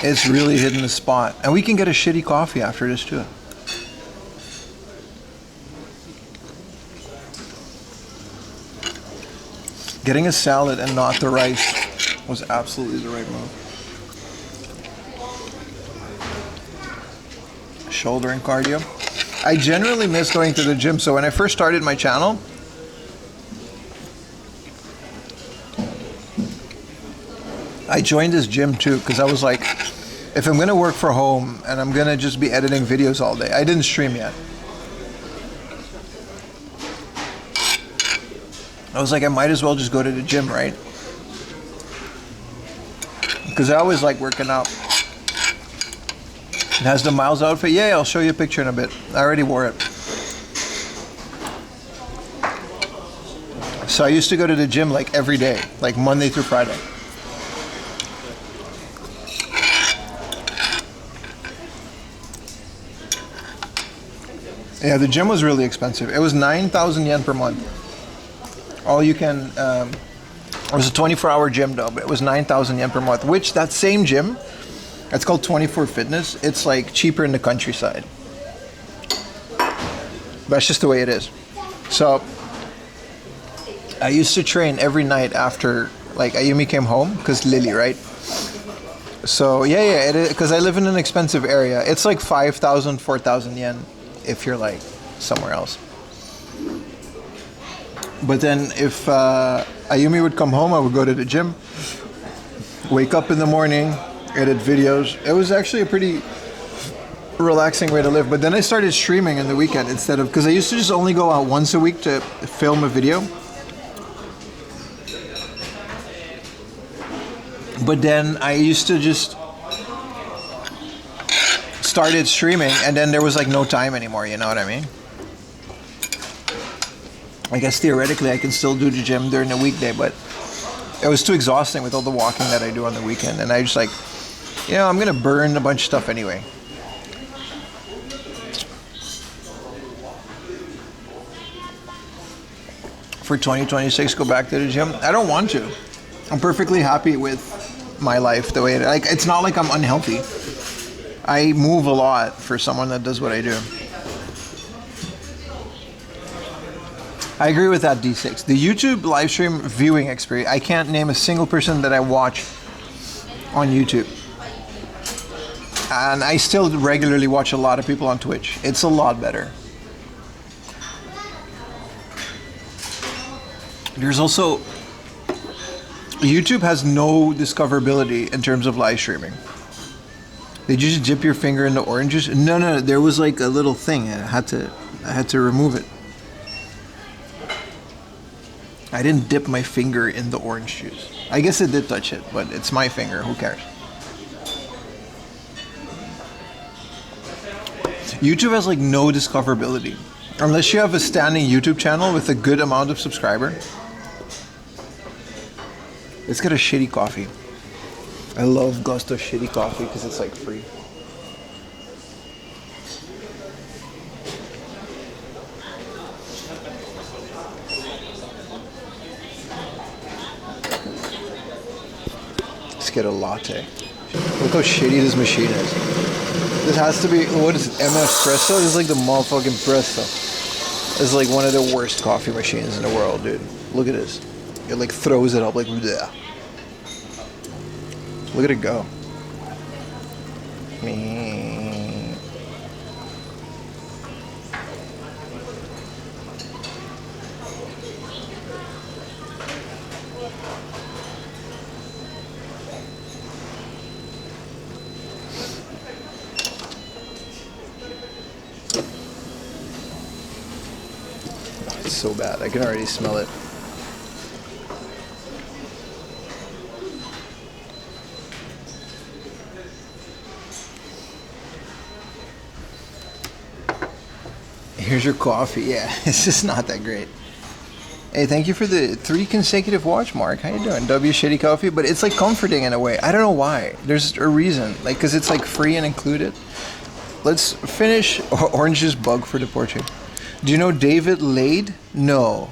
It's really hitting the spot. And we can get a shitty coffee after this, too. Getting a salad and not the rice was absolutely the right move. Shoulder and cardio. I generally miss going to the gym. So when I first started my channel, I joined this gym too because I was like, if I'm going to work for home and I'm going to just be editing videos all day, I didn't stream yet. I was like, I might as well just go to the gym, right? Because I always like working out. It has the Miles outfit. Yeah, I'll show you a picture in a bit. I already wore it. So I used to go to the gym like every day, like Monday through Friday. Yeah, the gym was really expensive. It was 9,000 yen per month. All you can, it was a 24-hour gym though, but it was 9,000 yen per month, which that same gym, it's called 24 Fitness. It's like cheaper in the countryside. That's just the way it is. So I used to train every night after like Ayumi came home, because Lily, right? So yeah, because I live in an expensive area. It's like 5,000, 4,000 yen if you're like somewhere else. But then if Ayumi would come home, I would go to the gym, wake up in the morning, edit videos. It was actually a pretty relaxing way to live. But then I started streaming in the weekend instead of, because I used to just only go out once a week to film a video. But then I used to just started streaming and then there was like no time anymore, you know what I mean? I guess theoretically I can still do the gym during the weekday, but It was too exhausting with all the walking that I do on the weekend, and I just like, you know, I'm gonna burn a bunch of stuff anyway. For 2026, go back to the gym. I don't want to. I'm perfectly happy with my life the way it, like, it's not like I'm unhealthy. I move a lot for someone that does what I do. I agree with that, D6. The YouTube live stream viewing experience, I can't name a single person that I watch on YouTube. And I still regularly watch a lot of people on Twitch. It's a lot better. There's also, YouTube has no discoverability in terms of live streaming. Did you just dip your finger in the orange juice? No, there was like a little thing. I had to remove it. I didn't dip my finger in the orange juice. I guess it did touch it, but it's my finger. Who cares? YouTube has like no discoverability. Unless you have a standing YouTube channel with a good amount of subscriber. Let's get a shitty coffee. I love Gusto's shitty coffee because it's like free. Let's get a latte. Look how shitty this machine is. This has to be, what is it, MF Presso? This is like the motherfucking Presso. This is like one of the worst coffee machines in the world, dude. Look at this. It like throws it up like, bleh. Look at it go. It's so bad. I can already smell it. Here's your coffee. Yeah, it's just not that great. Hey, thank you for the 3 consecutive watch, Mark. How you doing? W shitty coffee, but it's like comforting in a way. I don't know why. There's a reason, like, because it's like free and included. Let's finish Orange's bug for the portrait. Do you know David Lade? No.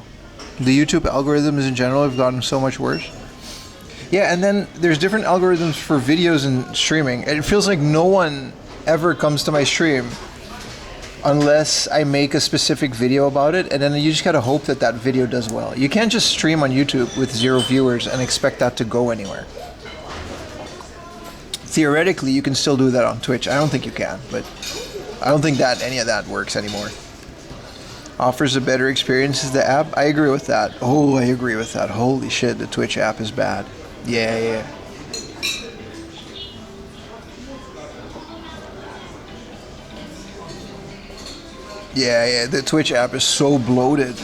The YouTube algorithms in general have gotten so much worse. Yeah, and then there's different algorithms for videos and streaming. It feels like no one ever comes to my stream unless I make a specific video about it, and then you just gotta hope that that video does well. You can't just stream on YouTube with 0 viewers and expect that to go anywhere. Theoretically, you can still do that on Twitch. I don't think you can, but I don't think that any of that works anymore. Offers a better experience as the app. I agree with that. Oh, I agree with that. Holy shit, the Twitch app is bad. Yeah. Yeah, the Twitch app is so bloated.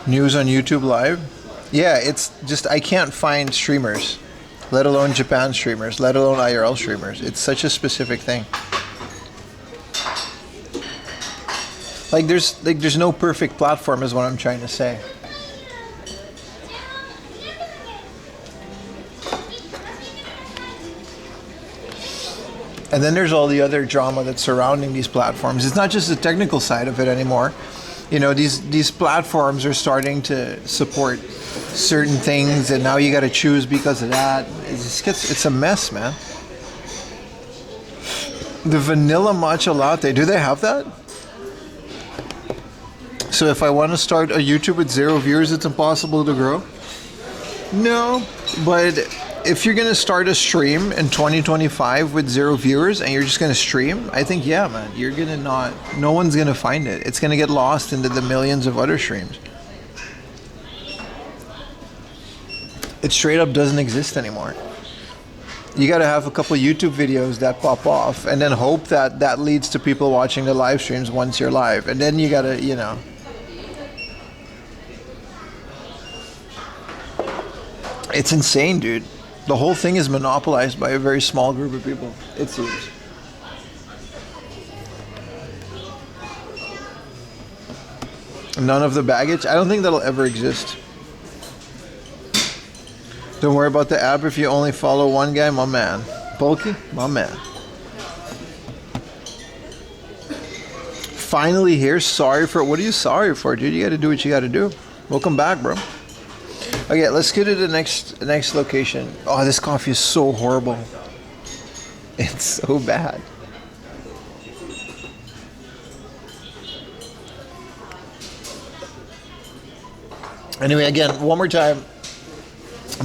News on YouTube Live? Yeah, it's just, I can't find streamers, let alone Japan streamers, let alone IRL streamers. It's such a specific thing. Like there's no perfect platform is what I'm trying to say. And then there's all the other drama that's surrounding these platforms. It's not just the technical side of it anymore. You know, these platforms are starting to support certain things, and now you got to choose because of that. It's a mess, man. The vanilla matcha latte, do they have that? So if I want to start a YouTube with 0 viewers, it's impossible to grow? No, but if you're gonna start a stream in 2025 with 0 viewers and you're just gonna stream, I think, yeah, man, you're gonna no one's gonna find it. It's gonna get lost into the millions of other streams. It straight up doesn't exist anymore. You gotta have a couple YouTube videos that pop off and then hope that that leads to people watching the live streams once you're live. And then you gotta, you know. It's insane, dude. The whole thing is monopolized by a very small group of people, it seems. None of the baggage. I don't think that'll ever exist. Don't worry about the app if you only follow one guy, my man. Bulky, my man. Finally here. Sorry for what are you sorry for, dude? You got to do what you got to do. Welcome back, bro. Okay, let's get to the next location. Oh, this coffee is so horrible. It's so bad. Anyway, again, one more time.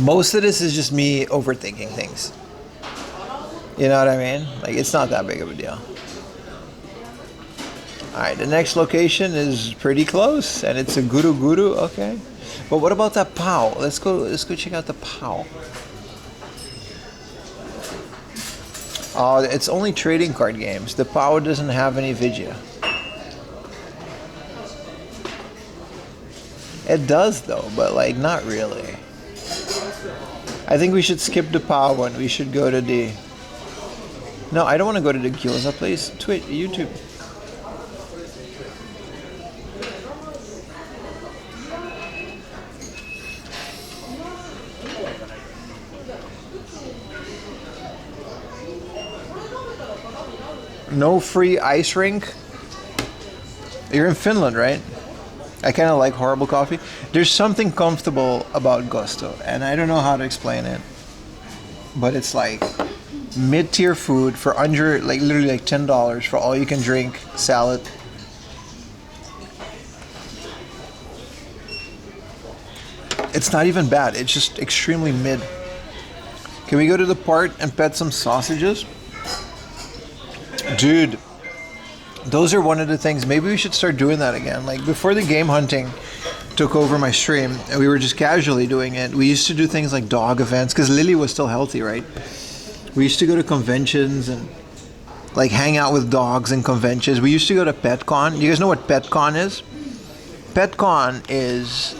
Most of this is just me overthinking things. You know what I mean? Like, it's not that big of a deal. Alright, the next location is pretty close, and it's a Guruguru, okay. But what about that POW? Let's go check out the POW. Oh, it's only trading card games. The POW doesn't have any Vita. It does though, but like not really. I think we should skip the POW one. We should go to the... No, I don't want to go to the gyoza place. Twitch, YouTube. No free ice rink. You're in Finland, right? I kind of like horrible coffee. There's something comfortable about Gusto, and I don't know how to explain it. But it's like mid-tier food for under, like literally like $10 for all you can drink salad. It's not even bad. It's just extremely mid. Can we go to the park and pet some sausages? Dude, those are one of the things. Maybe we should start doing that again. Like before the game hunting took over my stream, and we were just casually doing it. We used to do things like dog events because Lily was still healthy, right? We used to go to conventions and like hang out with dogs in conventions. We used to go to PetCon. You guys know what PetCon is? PetCon is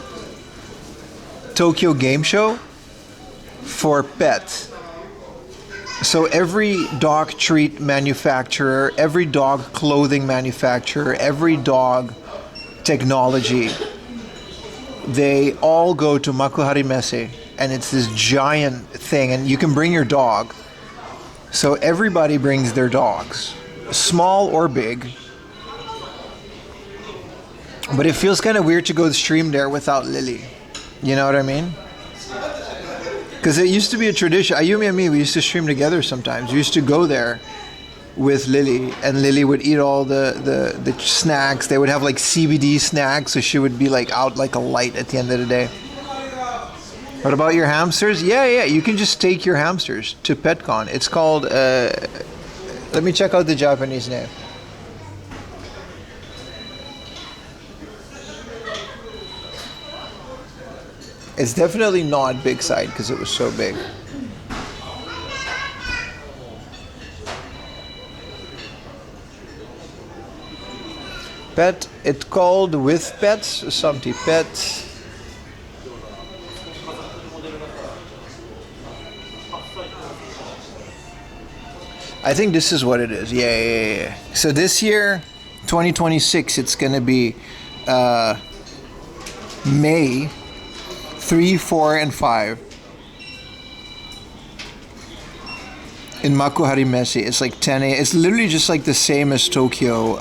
Tokyo Game Show for pets. So every dog treat manufacturer, every dog clothing manufacturer, every dog technology, they all go to Makuhari Messe, and it's this giant thing, and you can bring your dog. So everybody brings their dogs, small or big. But it feels kind of weird to go stream there without Lily. You know what I mean? Because it used to be a tradition. Ayumi and me, we used to stream together sometimes. We used to go there with Lily, and Lily would eat all the snacks. They would have like CBD snacks, so she would be like out like a light at the end of the day. What about your hamsters? Yeah, you can just take your hamsters to PetCon. It's called, let me check out the Japanese name. It's definitely not Big Side because it was so big. Pet, it's called With Pets, something pets. I think this is what it is. Yeah. So this year, 2026, it's gonna be May 3, 4, and 5 in Makuhari Messe. It's like 10 a.m. It's literally just like the same as Tokyo.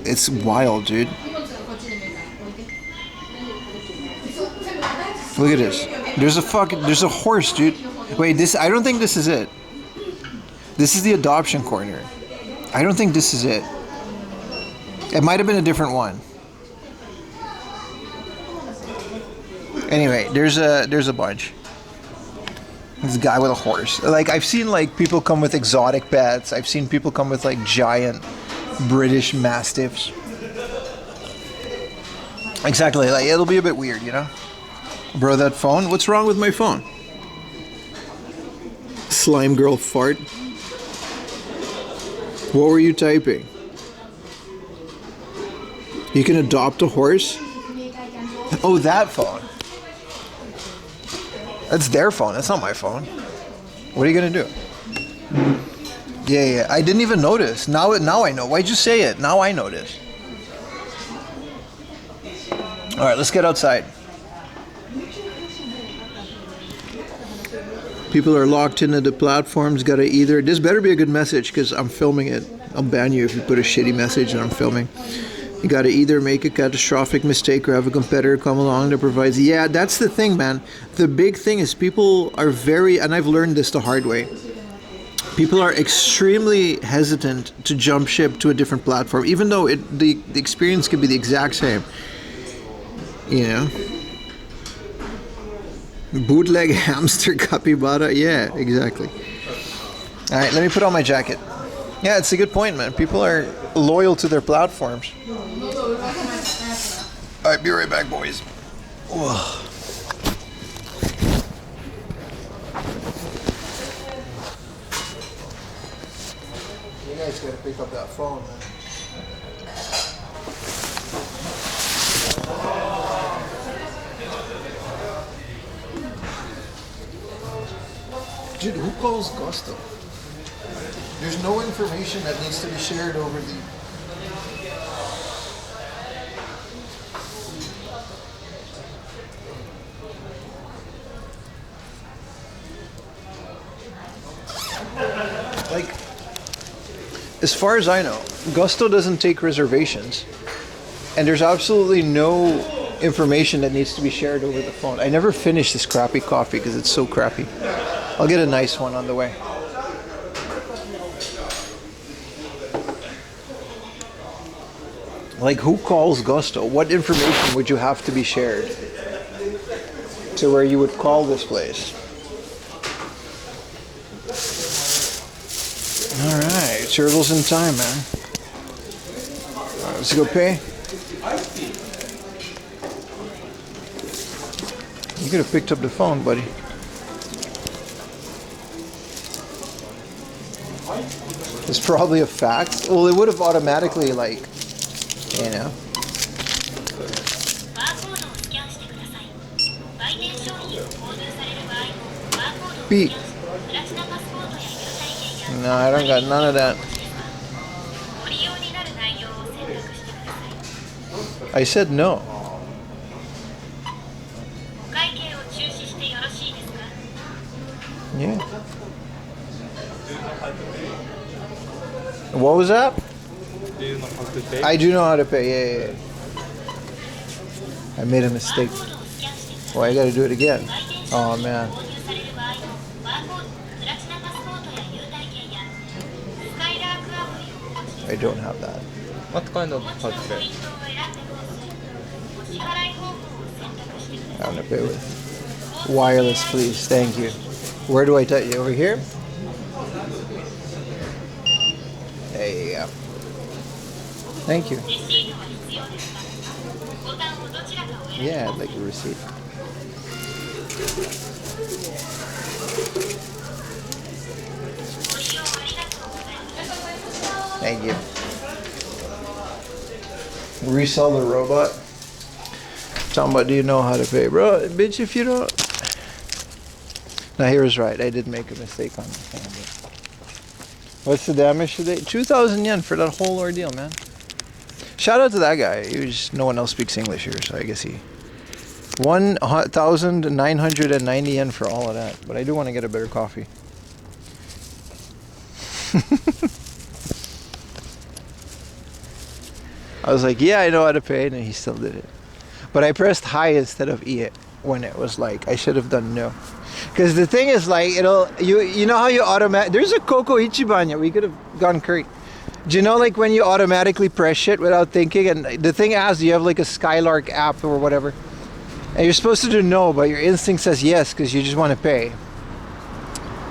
It's wild, dude. Look at this. There's a horse, dude. Wait, I don't think this is it. This is the adoption corner. I don't think this is it. It might have been a different one. Anyway, there's a bunch. This guy with a horse. Like I've seen like people come with exotic pets. I've seen people come with like giant British mastiffs. Exactly. Like it'll be a bit weird, you know? Bro, that phone? What's wrong with my phone? Slime girl fart. What were you typing? You can adopt a horse? Oh, that phone. That's their phone. That's not my phone. What are you gonna do? Yeah. I didn't even notice. Now I know. Why'd you say it? Now I notice. All right, let's get outside. People are locked into the platforms. Gotta either, this better be a good message because I'm filming it. I'll ban you if you put a shitty message and I'm filming. You gotta either make a catastrophic mistake or have a competitor come along that provides. Yeah, that's the thing, man. The big thing is people are very, and I've learned this the hard way. People are extremely hesitant to jump ship to a different platform, even though the experience could be the exact same. You know? Bootleg hamster capybara. Yeah, exactly. All right, let me put on my jacket. Yeah, it's a good point, man. People are loyal to their platforms. All right, be right back, boys. Whoa. You guys gotta pick up that phone, man. Dude, who calls Gusto? There's no information that needs to be shared over the... Like, as far as I know, Gusto doesn't take reservations. And there's absolutely no information that needs to be shared over the phone. I never finish this crappy coffee because it's so crappy. I'll get a nice one on the way. Like, who calls Gusto? What information would you have to be shared to where you would call this place? All right, turtles in time, man. All right, let's go pay. You could have picked up the phone, buddy. It's probably a fact. Well, it would have automatically, like, you know. Beep. No, I don't got none of that. I said no. Yeah. What was that? Do you know how to pay? I do know how to pay. Yeah. I made a mistake. Well, I gotta do it again. Oh man. I don't have that. What kind of how to pay? I want to pay with wireless, please. Thank you. Where do I touch you? Over here? There you go. Thank you. Yeah, I'd like a receipt. Thank you. Resell the robot. Talking about, do you know how to pay? Bro, bitch, if you don't... Now, he was right. I did make a mistake on the phone. What's the damage today? 2,000 yen for that whole ordeal, man. Shout out to that guy. He was, no one else speaks English here, so I guess he... 1,990 yen for all of that. But I do want to get a better coffee. I was like, yeah, I know how to pay, and he still did it. But I pressed high instead of E when it was like, I should have done no. Because the thing is, like, it'll, you know how you automatic, there's a Coco Ichiban, we could have gone curry. Do you know, like, when you automatically press shit without thinking, and the thing asks, you have like a Skylark app or whatever, and you're supposed to do no, but your instinct says yes, because you just want to pay.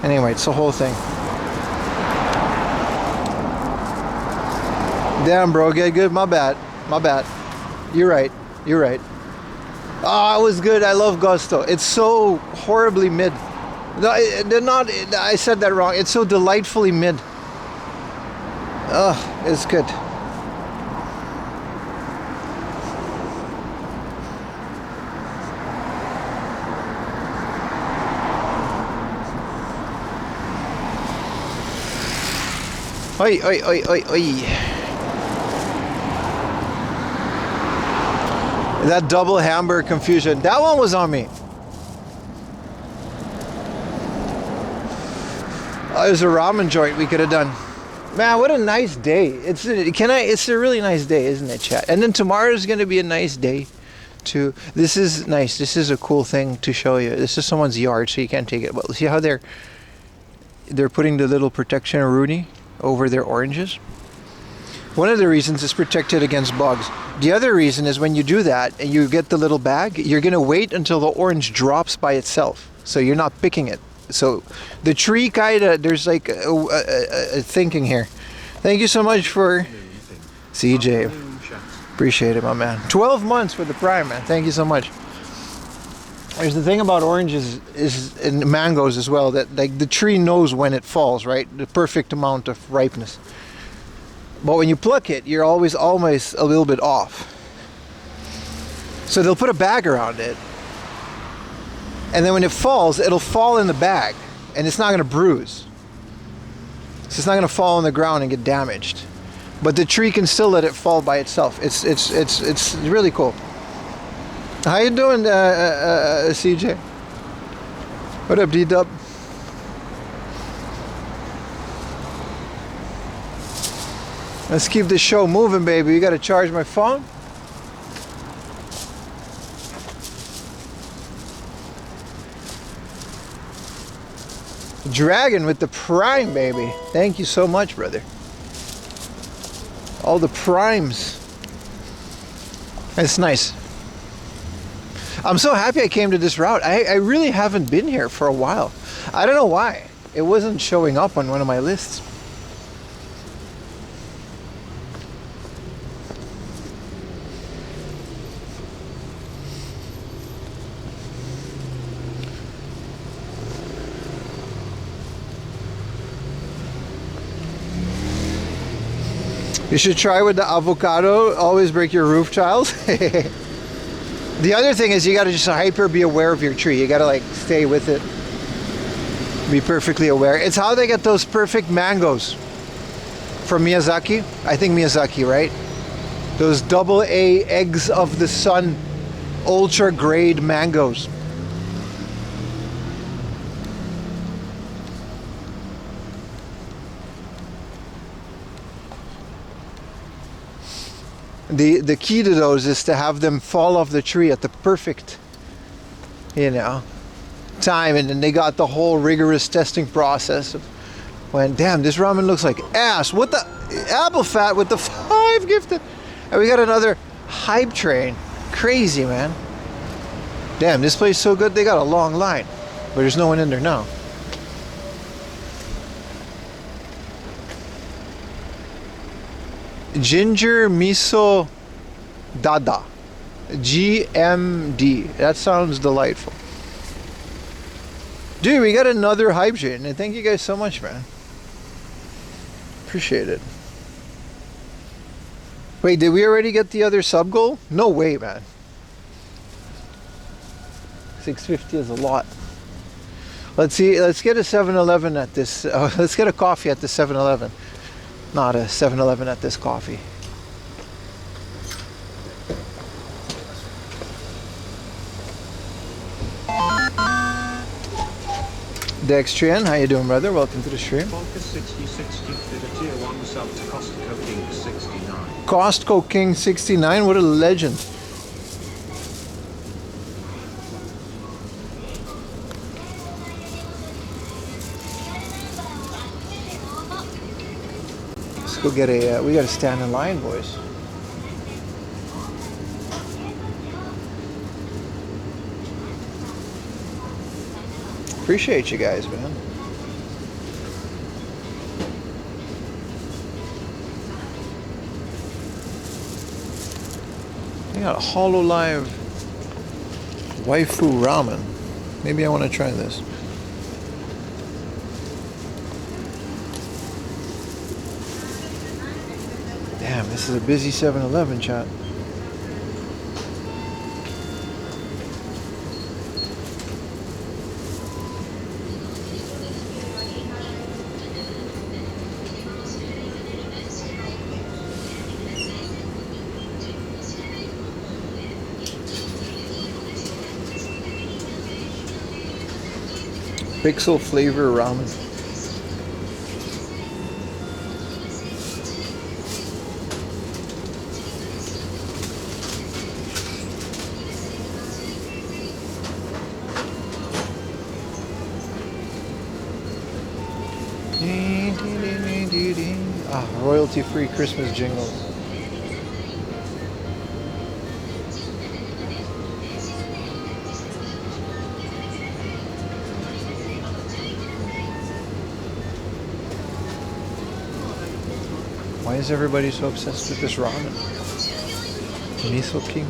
Anyway, it's the whole thing. Damn, bro, get good. My bad. My bad. You're right. You're right. Oh, it was good. I love Gusto. It's so horribly mid. No, they're not. I said that wrong. It's so delightfully mid. Ugh, it's good. Oi, oi, oi, oi, oi. That double hamburger confusion. That one was on me. There's a ramen joint we could have done. Man, what a nice day. It's a really nice day, isn't it, chat? And then tomorrow is going to be a nice day too. This is nice. This is a cool thing to show you. This is someone's yard, so you can't take it. Well, see how they're putting the little protection Rooney over their oranges? One of the reasons is protected against bugs. The other reason is when you do that and you get the little bag, you're going to wait until the orange drops by itself. So you're not picking it. So the tree there's like a thinking here. Thank you so much for CJ. Appreciate it, my man. 12 months for the prime, man. Thank you so much. There's the thing about oranges is and mangoes as well, that like the tree knows when it falls, right? The perfect amount of ripeness. But when you pluck it, you're always almost a little bit off. So they'll put a bag around it. And then when it falls, it'll fall in the bag. And it's not going to bruise. So it's not going to fall on the ground and get damaged. But the tree can still let it fall by itself. It's really cool. How you doing, CJ? What up, D-Dub? Let's keep this show moving, baby. You got to charge my phone. Dragon with the prime, baby. Thank you so much, brother. All the primes. It's nice. I'm so happy I came to this route. I really haven't been here for a while. I don't know why. It wasn't showing up on one of my lists. You should try with the avocado. Always break your roof tiles. The other thing is you got to just hyper be aware of your tree. You got to like stay with it. Be perfectly aware. It's how they get those perfect mangoes from Miyazaki. I think Miyazaki, right? Those AA eggs of the sun, ultra grade mangoes. The key to those is to have them fall off the tree at the perfect, time, and then they got the whole rigorous testing process of when, damn, this ramen looks like ass. What the apple fat with the 5 gifted, and we got another hype train. Crazy, man. Damn, this place is so good. They got a long line, but there's no one in there now. Ginger miso dada, GMD. That sounds delightful. Dude, we got another hype train, and thank you guys so much, man. Appreciate it. Wait, did we already get the other sub goal? No way, man. 650 is a lot. Let's see. Let's get a 7-Eleven at this. Let's get a coffee at the 7-Eleven. Not a 7-Eleven at this coffee. Dextrian, how you doing, brother? Welcome to the stream. Volker 6060 did a tier 1 sub to Costco King 69. Costco King 69, what a legend. Let's go get a, we gotta stand in line, boys. Appreciate you guys, man. They got a HoloLive waifu ramen. Maybe I want to try this. Damn, this is a busy 7-Eleven, chat. Pixel flavor ramen. Ah, royalty-free Christmas jingles. Why is everybody so obsessed with this ramen? Miso King.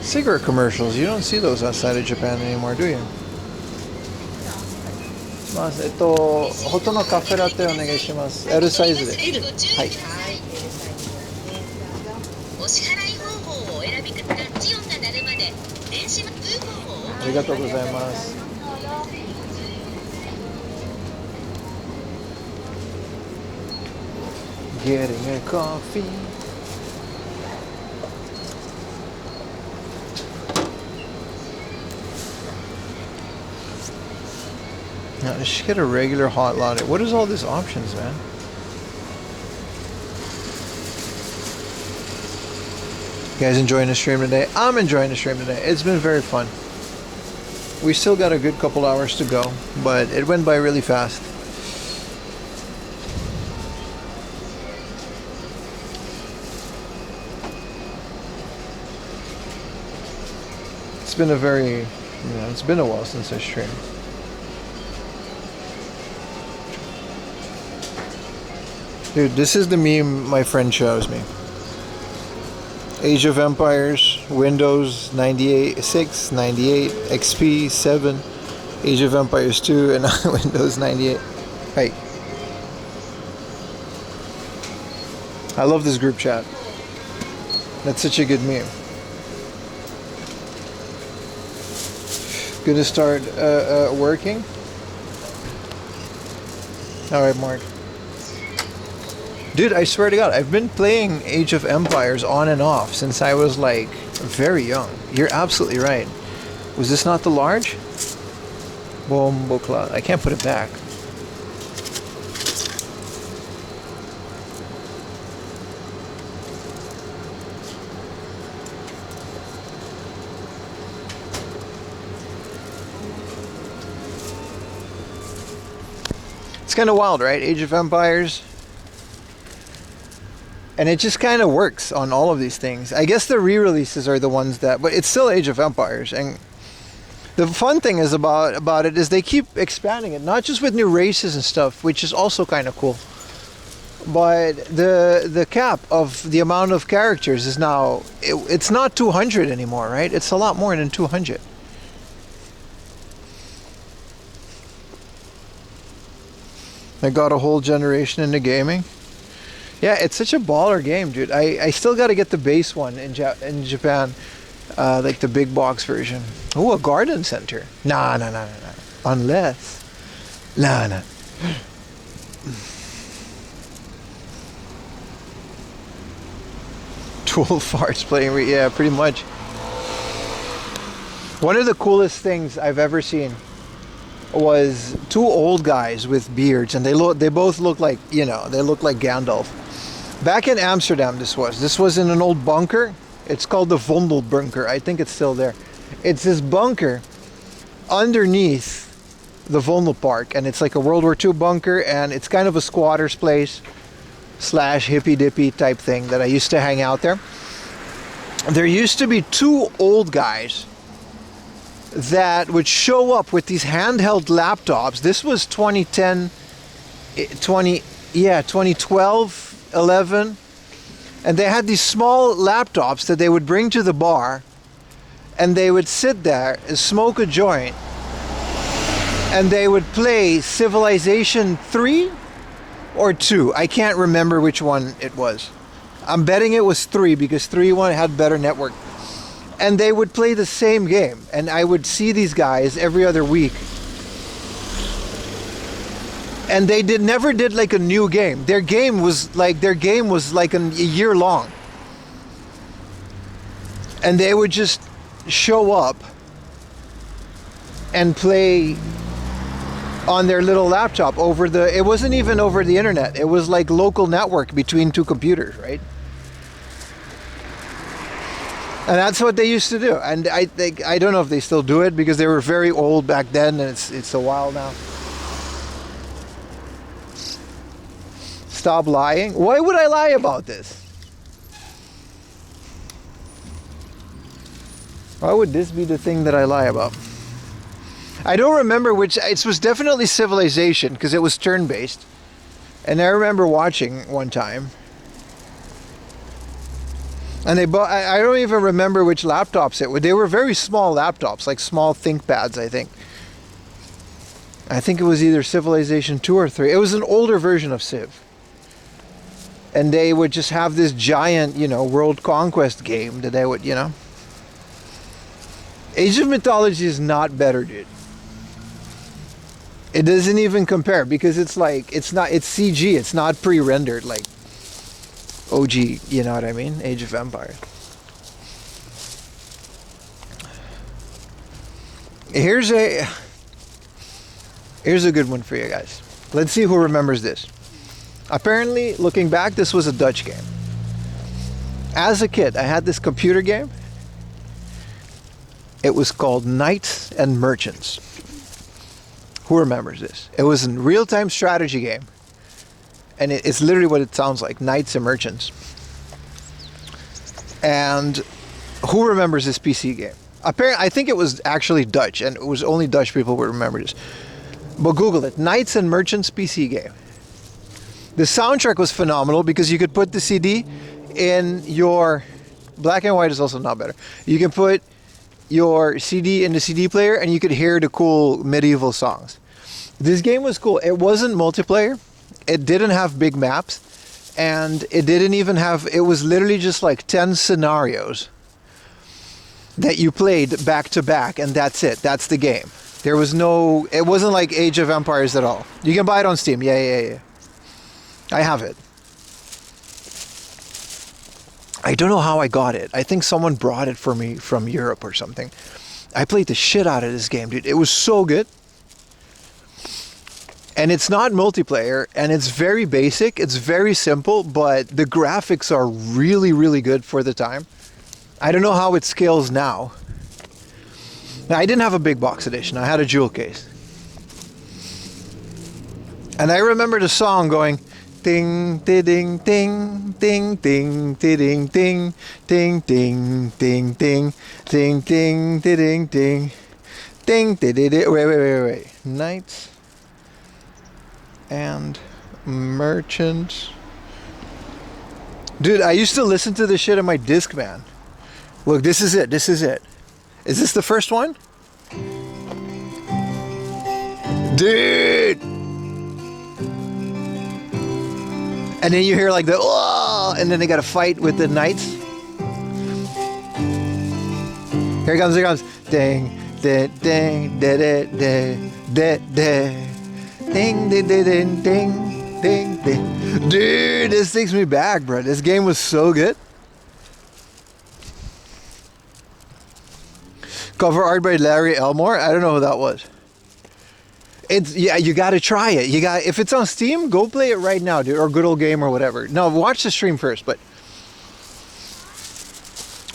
Cigarette commercials, you don't see those outside of Japan anymore, do you? ホットのカフェラテお願いします。L サイズで。はい。ありがとうございます。Getting a coffee. Now, let's just get a regular hot latte. What is all these options, man? You guys enjoying the stream today? I'm enjoying the stream today. It's been very fun. We still got a good couple hours to go, but it went by really fast. It's been a very, it's been a while since I streamed. Dude, this is the meme my friend shows me. Age of Empires, Windows 98, 6, 98, XP, 7, Age of Empires 2, and Windows 98. Hey. I love this group chat. That's such a good meme. Gonna start working? Alright, Mark. Dude, I swear to God, I've been playing Age of Empires on and off since I was like very young. You're absolutely right. Was this not the large? Bombo Cloud. I can't put it back. It's kind of wild, right? Age of Empires. And it just kind of works on all of these things. I guess the re-releases are the ones that, but it's still Age of Empires. And the fun thing is about it is they keep expanding it, not just with new races and stuff, which is also kind of cool. But the cap of the amount of characters is now, it's not 200 anymore, right? It's a lot more than 200. I got a whole generation into gaming. Yeah, it's such a baller game, dude. I still got to get the base one in Japan, like the big box version. Oh, a garden center. Nah. Unless, nah. Tool farts playing. Yeah, pretty much. One of the coolest things I've ever seen was two old guys with beards, and they both look like, they look like Gandalf. Back in Amsterdam, this was in an old bunker. It's called the Vondelbunker. I think it's still there. It's this bunker underneath the Vondelpark, and it's like a World War II bunker, and it's kind of a squatter's place / hippy dippy type thing that I used to hang out there. There used to be two old guys that would show up with these handheld laptops. This was 2012, 11, and they had these small laptops that they would bring to the bar, and they would sit there and smoke a joint, and they would play Civilization 3 or 2. I can't remember which one it was. I'm betting it was 3 because 3 had better network. And they would play the same game, and I would see these guys every other week. and they never did like a new game. Their game was like a year long, and they would just show up and play on their little laptop over it wasn't even over the internet. It was like local network between two computers, right? And that's what they used to do. And I don't know if they still do it because they were very old back then, and it's a while now. Stop lying. Why would I lie about this? Why would this be the thing that I lie about? I don't remember which. It was definitely Civilization because it was turn-based. And I remember watching one time. And they bought, I don't even remember which laptops it were. They were very small laptops, like small ThinkPads, I think. I think it was either Civilization 2 or 3. It was an older version of Civ. And they would just have this giant, world conquest game that they would, Age of Mythology is not better, dude. It doesn't even compare because it's CG, it's not pre-rendered like OG, you know what I mean? Age of Empires. Here's a good one for you guys. Let's see who remembers this. Apparently, looking back, this was a Dutch game. As a kid, I had this computer game. It was called Knights and Merchants. Who remembers this? It was a real-time strategy game. And it's literally what it sounds like, Knights and Merchants. And who remembers this PC game? Apparently, I think it was actually Dutch, and it was only Dutch people would remember this. But Google it, Knights and Merchants PC game. The soundtrack was phenomenal because you could put the CD in your... Black and white is also not better. You can put your CD in the CD player and you could hear the cool medieval songs. This game was cool. It wasn't multiplayer. It didn't have big maps. And it didn't even have... It was literally just like 10 scenarios that you played back to back, and that's it. That's the game. There was no... It wasn't like Age of Empires at all. You can buy it on Steam. Yeah. I have it. I don't know how I got it. I think someone brought it for me from Europe or something. I played the shit out of this game, dude. It was so good. And it's not multiplayer, and it's very basic. It's very simple, but the graphics are really, really good for the time. I don't know how it scales now. Now, I didn't have a big box edition. I had a jewel case. And I remember the song going... Ding, ding, ding, ding, ding, ding, ding, ding, ding, ding, ding, ding, ding, ding, ding, ding, ding, ding. Wait. Knights and Merchants. Dude, I used to listen to this shit on my Discman. Look, this is it. Is this the first one? Dude! And then you hear like the oh, and then they got to fight with the knights. Here it comes. Ding, ding, ding, ding, ding, ding, ding, ding, ding, ding, ding, ding. Dude, this takes me back, bro. This game was so good. Cover art by Larry Elmore. I don't know who that was. You got to try it. If it's on Steam, go play it right now, dude, or Good Old Game or whatever. No, watch the stream first, but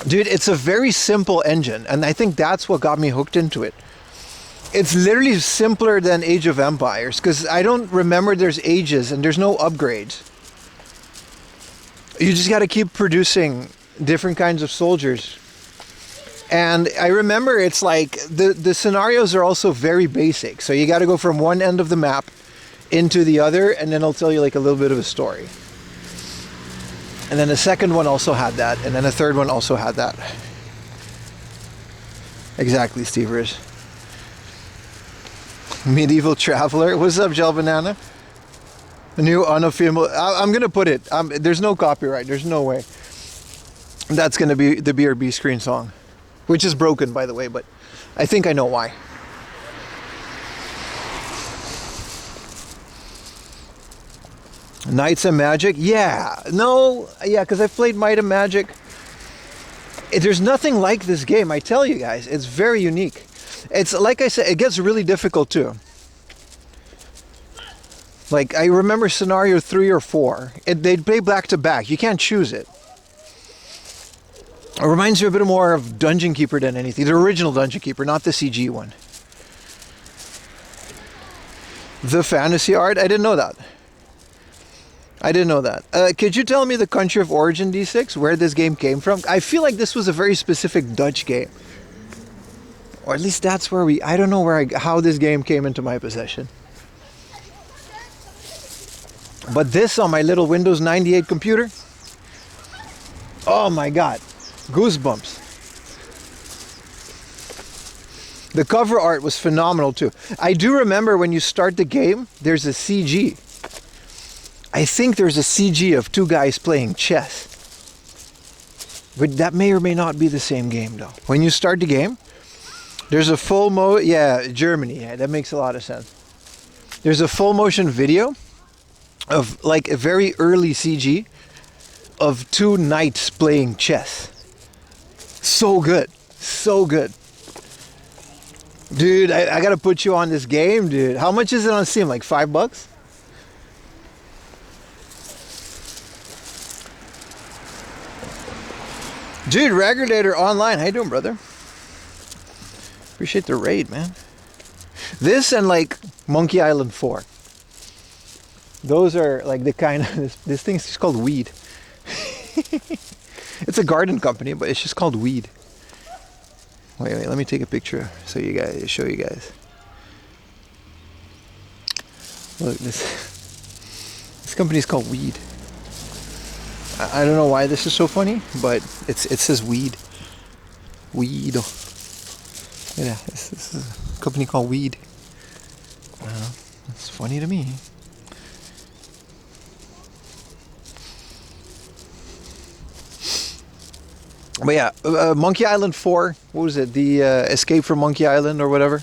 dude, it's a very simple engine, and I think that's what got me hooked into it. It's literally simpler than Age of Empires because I don't remember there's ages and there's no upgrades. You just got to keep producing different kinds of soldiers. And I remember it's like the scenarios are also very basic. So you got to go from one end of the map into the other, and then it'll tell you like a little bit of a story. And then the second one also had that, and then the third one also had that. Exactly, Steve Riz. Medieval Traveler. What's up, Gel Banana? A new unofficial... I'm going to put it. There's no copyright. There's no way. That's going to be the BRB screen song. Which is broken, by the way, but I think I know why. Knights and Magic? Yeah. No, yeah, because I've played Might and Magic. There's nothing like this game, I tell you guys. It's very unique. It's, like I said, it gets really difficult too. Like, I remember scenario 3 or 4. They'd play back to back. You can't choose it. It reminds me a bit more of Dungeon Keeper than anything. The original Dungeon Keeper, not the CG one. The fantasy art? I didn't know that. I didn't know that. Could you tell me the country of origin, D6, where this game came from? I feel like this was a very specific Dutch game. Or at least that's where I don't know how this game came into my possession. But this on my little Windows 98 computer, oh my God, goosebumps. The cover art was phenomenal too. I do remember when you start the game, there's a CG. I think there's a CG of 2 guys playing chess. But that may or may not be the same game though. When you start the game, there's a yeah, Germany, yeah, that makes a lot of sense. There's a full motion video of like a very early CG of 2 knights playing chess. So good, so good. Dude, I gotta put you on this game, dude. How much is it on Steam? Like $5? Dude, Raggradator Online. How you doing, brother? Appreciate the raid, man. This and like Monkey Island 4. Those are like the kind of... This thing's just called Weed. It's a garden company, but it's just called Weed. Wait, let me take a picture so you guys, show you guys. Look, this company's called Weed. I don't know why this is so funny, but it says Weed. Weed. Yeah, this is a company called Weed. It's funny to me. But yeah, Monkey Island 4, what was it? The Escape from Monkey Island or whatever.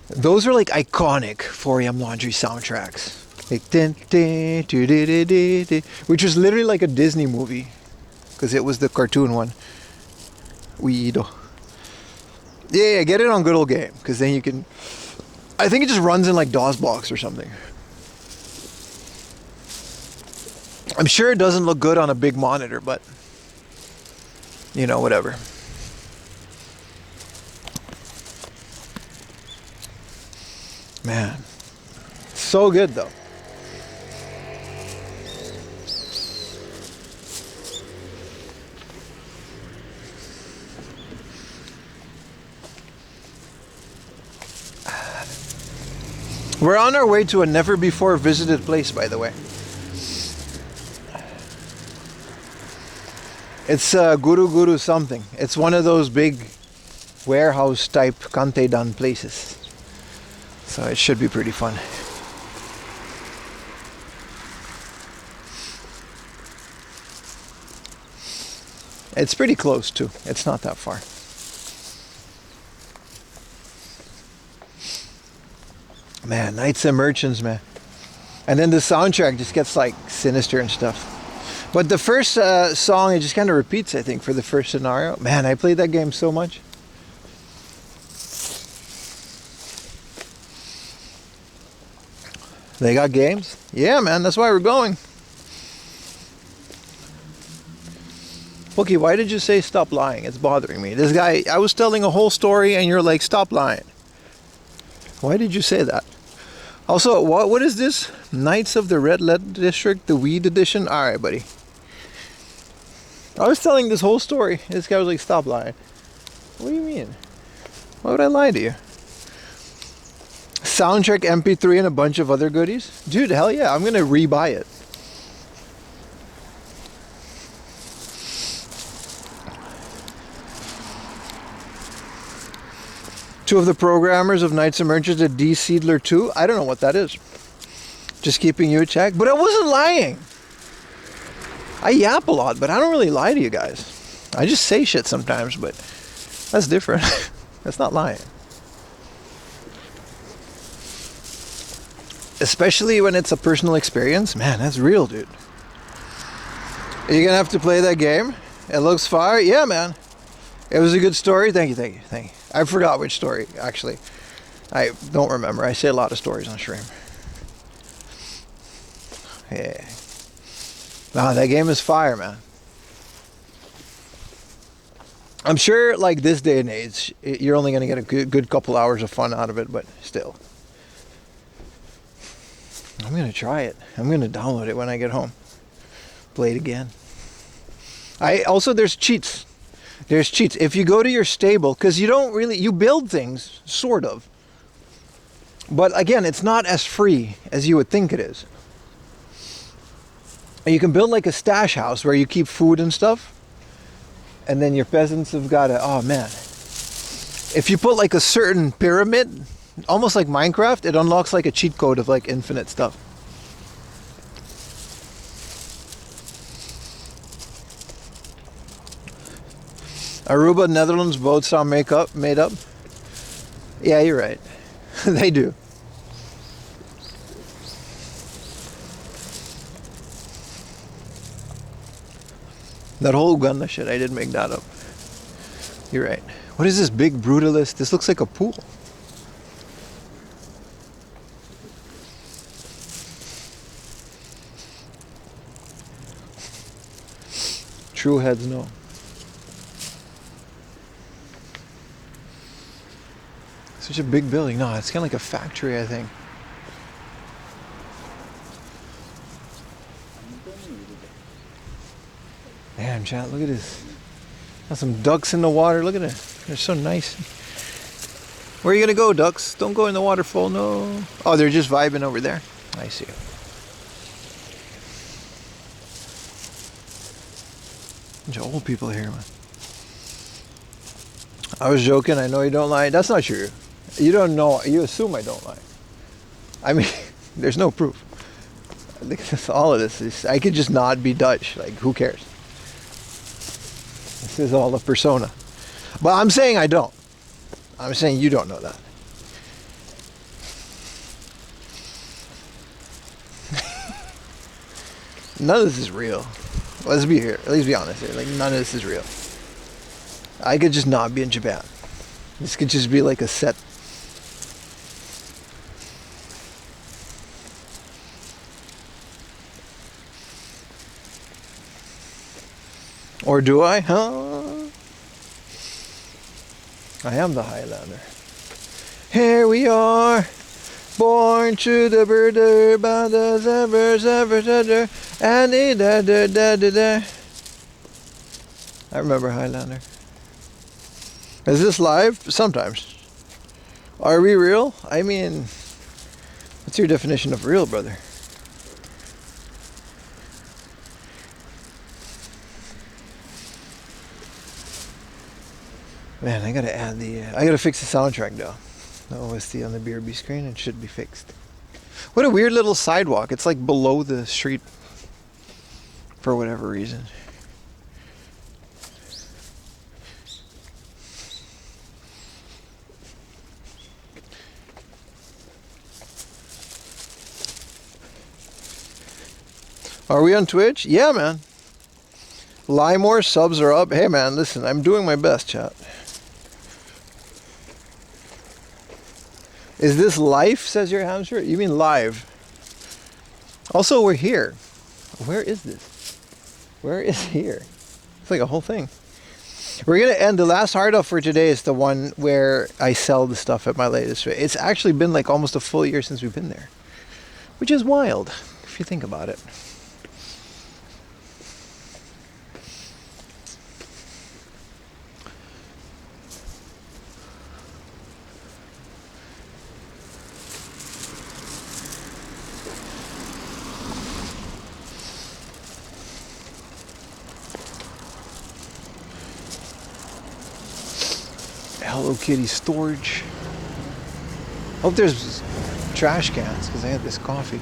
Those are like iconic 4AM Laundry soundtracks. Like, which was literally like a Disney movie. Because it was the cartoon one. Weed. Yeah, get it on Good Old Game. Because then you can... I think it just runs in like DOSBox or something. I'm sure it doesn't look good on a big monitor, but... You know, whatever. Man. So good, though. We're on our way to a never before visited place, by the way. It's Guruguru something. It's one of those big warehouse type Kante-dan places. So it should be pretty fun. It's pretty close too. It's not that far. Man, Knights and Merchants, man. And then the soundtrack just gets like sinister and stuff. But the first song, it just kind of repeats, I think, for the first scenario. Man, I played that game so much. They got games? Yeah, man, that's why we're going. Pookie, why did you say stop lying? It's bothering me. This guy, I was telling a whole story and you're like, stop lying. Why did you say that? Also, what is this? Knights of the Red Lead District, the Weed Edition? Alright, buddy. I was telling this whole story. This guy was like, stop lying. What do you mean? Why would I lie to you? Soundtrack MP3 and a bunch of other goodies? Dude, hell yeah, I'm gonna rebuy it. Two of the programmers of Knights and Merchants at D. Seedler 2. I don't know what that is. Just keeping you a check. But I wasn't lying. I yap a lot, but I don't really lie to you guys. I just say shit sometimes, but that's different. That's not lying. especially when it's a personal experience. Man, that's real, dude. Are you gonna have to play that game? It looks fire. Yeah, man. It was a good story. Thank you. I forgot which story, actually. I don't remember. I say a lot of stories on stream. Yeah. Wow, that game is fire, man. I'm sure, like, this day and age, you're only going to get a good couple hours of fun out of it, but still. I'm going to try it. I'm going to download it when I get home. Play it again. There's cheats. There's cheats. If you go to your stable, because you build things, sort of. But again, it's not as free as you would think it is. You can build like a stash house where you keep food and stuff. And then your peasants have got oh man. If you put like a certain pyramid, almost like Minecraft, it unlocks like a cheat code of like infinite stuff. Aruba, Netherlands, boats are made up. Yeah, you're right. They do. That whole Uganda shit, I did make that up. You're right. What is this big brutalist? This looks like a pool. True heads know. Such a big building. No, it's kind of like a factory, I think. Damn, chat, look at this. Got some ducks in the water. Look at it. They're so nice. Where are you going to go, ducks? Don't go in the waterfall, no. Oh, they're just vibing over there. I see. Bunch of old people here, man. I was joking. I know you don't lie. That's not true. You don't know. You assume I don't lie. I mean, there's no proof. I think all of this is, I could just not be Dutch. Like, who cares? This is all a persona. But I'm saying I don't. I'm saying you don't know that. None of this is real. Let's be here. At least be honest here. Like, none of this is real. I could just not be in Japan. This could just be like a set. Or do I? Huh? I am the Highlander. Here we are, born to the birder, by the ever, and I remember Highlander. Is this live? Sometimes. Are we real? I mean, what's your definition of real, brother? Man, I gotta add I gotta fix the soundtrack though. The OST on the BRB screen, it should be fixed. What a weird little sidewalk. It's like below the street for whatever reason. Are we on Twitch? Yeah, man. Limor subs are up. Hey, man, listen, I'm doing my best, chat. Is this life, says your hamster? You mean live. Also, we're here. Where is this? Where is here? It's like a whole thing. We're going to end. The last hard off for today is the one where I sell the stuff at my latest. It's actually been like almost a full year since we've been there. Which is wild, if you think about it. Hello Kitty storage. Hope there's trash cans because I had this coffee.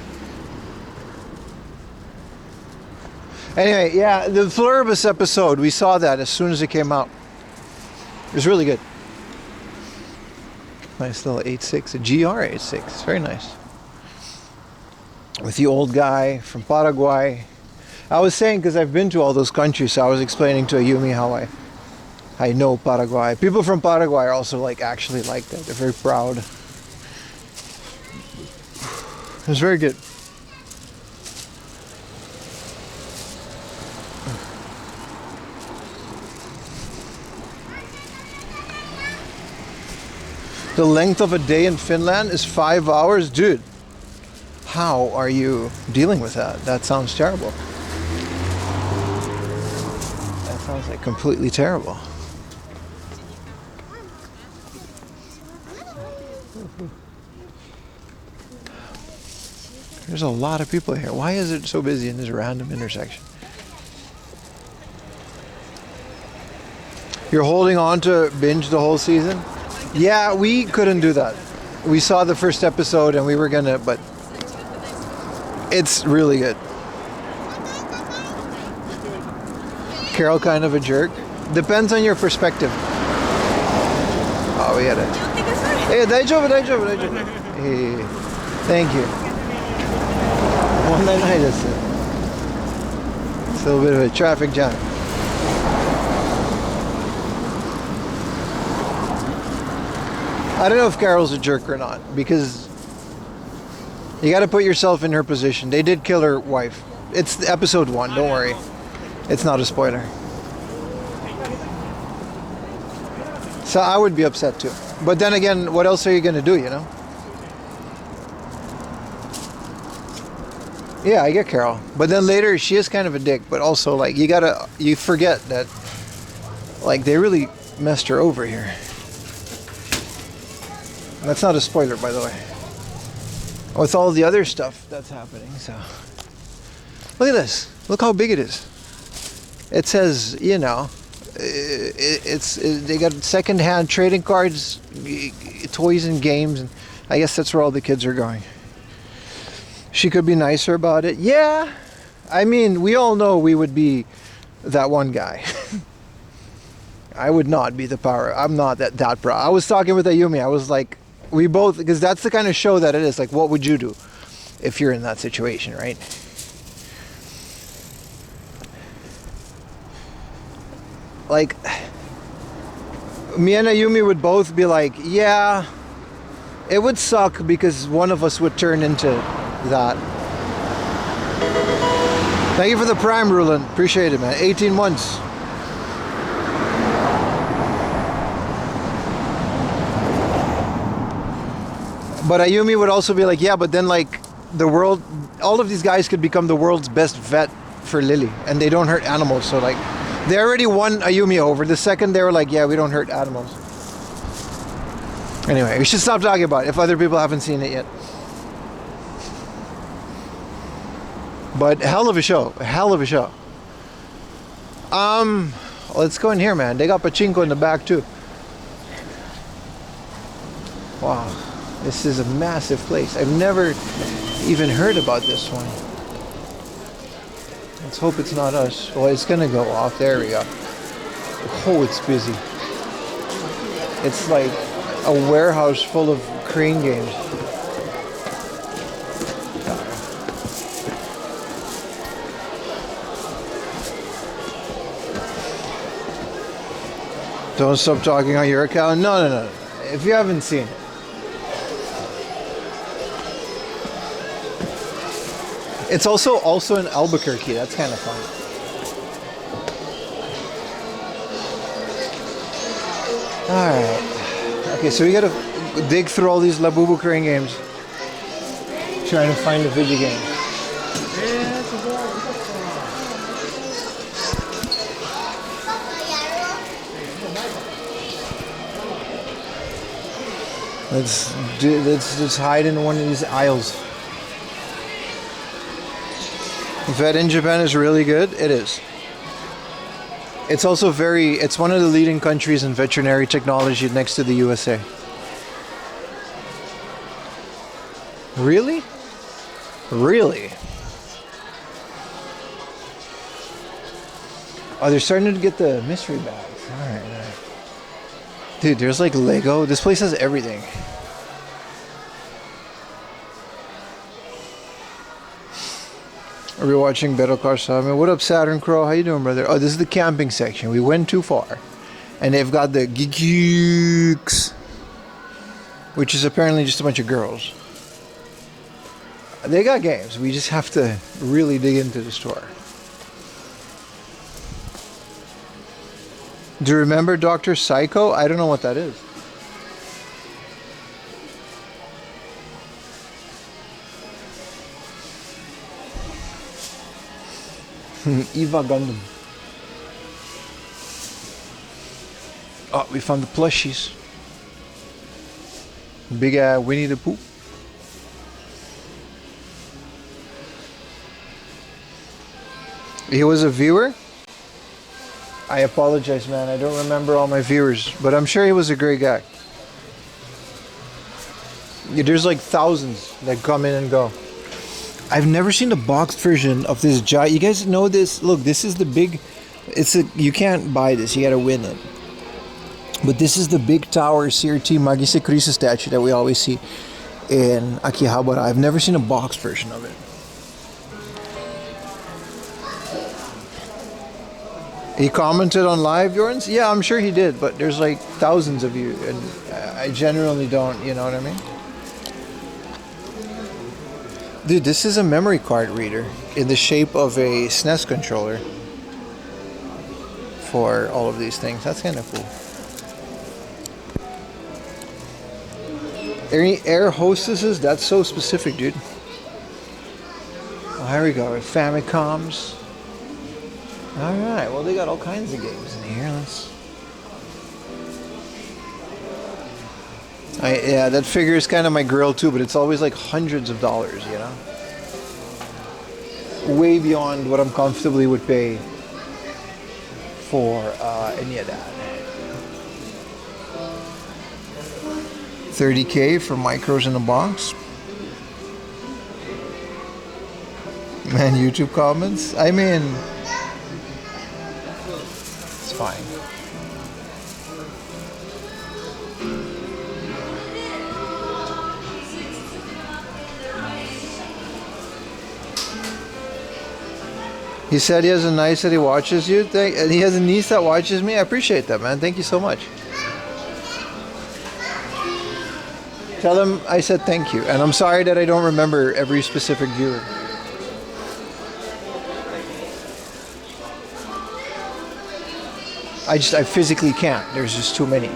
Anyway, yeah, the Floribus episode, we saw that as soon as it came out. It was really good. Nice little 8.6, a GR 8.6. It's very nice. with the old guy from Paraguay. I was saying, because I've been to all those countries, so I was explaining to Ayumi how I know Paraguay. People from Paraguay are also like actually like that. They're very proud. It was very good. The length of a day in Finland is 5 hours? Dude, how are you dealing with that? That sounds terrible. That sounds like completely terrible. There's a lot of people here. Why is it so busy in this random intersection? You're holding on to binge the whole season? Yeah, we couldn't do that. We saw the first episode and we were gonna, but it's really good. Carol kind of a jerk. Depends on your perspective. Oh, we had it. Hey, daijoubu. Hey, thank you. 問題ないです. It's a little bit of a traffic jam. I don't know if Carol's a jerk or not, because you got to put yourself in her position. They did kill her wife. It's episode 1, don't worry. It's not a spoiler. So I would be upset too. But then again, what else are you going to do, you know? Yeah, I get Carol. But then later, she is kind of a dick, but also, like, you forget that, like, they really messed her over here. That's not a spoiler, by the way. With all the other stuff that's happening, so. Look at this. Look how big it is. It says, you know, they got second-hand trading cards, toys and games, and I guess that's where all the kids are going. She could be nicer about it. Yeah. I mean, we all know we would be that one guy. I would not be the power. I'm not that proud. I was talking with Ayumi. I was like, we both, because that's the kind of show that it is. Like, what would you do if you're in that situation, right? Like, me and Ayumi would both be like, yeah, it would suck because one of us would turn into that. Thank you for the Prime, Ruland. Appreciate it, man. 18 months. But Ayumi would also be like, yeah, but then like the world, all of these guys could become the world's best vet for Lily, and they don't hurt animals. So like, they already won Ayumi over. The second they were like, yeah, we don't hurt animals. Anyway, we should stop talking about it if other people haven't seen it yet. But hell of a show. Hell of a show. Let's go in here, man. They got pachinko in the back too. Wow. This is a massive place. I've never even heard about this one. Let's hope it's not us. Well, it's gonna go off. There we go. Oh, it's busy. It's like a warehouse full of crane games. Don't stop talking on your account. No. If you haven't seen it. It's also in Albuquerque. That's kind of fun. Alright. Okay, so we gotta dig through all these Labubu crane games. Trying to find a video game. Let's just hide in one of these aisles. Vet in Japan is really good. It is. It's also it's one of the leading countries in veterinary technology next to the USA. Really? Really? Oh, they're starting to get the mystery bags. Alright. Dude, there's like Lego. This place has everything. Are we watching Battle Car Summit? What up, Saturn Crow? How you doing, brother? Oh, this is the camping section. We went too far. And they've got the geeks, which is apparently just a bunch of girls. They got games. We just have to really dig into the store. Do you remember Dr. Psycho? I don't know what that is. Eva Gundam. Oh, we found the plushies. Big Winnie the Pooh. He was a viewer? I apologize, man. I don't remember all my viewers, but I'm sure he was a great guy. Yeah, there's like thousands that come in and go. I've never seen the boxed version of this giant. You guys know this? Look, this is the big. You can't buy this. You gotta win it. But this is the big tower CRT Magise Krisa statue that we always see in Akihabara. I've never seen a boxed version of it. He commented on live, Jorns? Yeah, I'm sure he did, but there's like thousands of you, and I generally don't, you know what I mean? Dude, this is a memory card reader in the shape of a SNES controller for all of these things. That's kind of cool. Air hostesses? That's so specific, dude. Oh, here we go. Famicoms. Alright, well, they got all kinds of games in here. Yeah, that figure is kind of my grill too, but it's always like hundreds of dollars, you know? Way beyond what I'm comfortably would pay for any of that. 30K for micros in a box. Man, YouTube comments? I mean, it's fine. He said he has a niece that he watches you. He has a niece that watches me. I appreciate that, man. Thank you so much. Tell him I said thank you. And I'm sorry that I don't remember every specific viewer. I physically can't. There's just too many.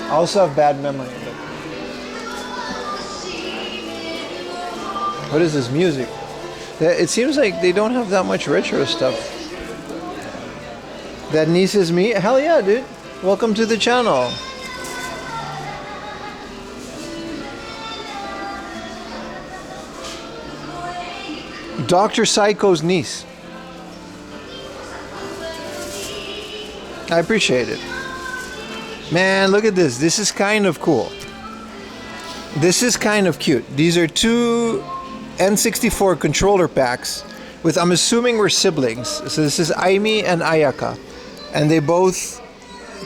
I also have bad memory. What is this music? It seems like they don't have that much retro stuff. That niece is me? Hell yeah, dude. Welcome to the channel. Dr. Psycho's niece. I appreciate it. Man, look at this. This is kind of cool. This is kind of cute. These are two N64 controller packs with, I'm assuming we're siblings. So this is Aimi and Ayaka. And they both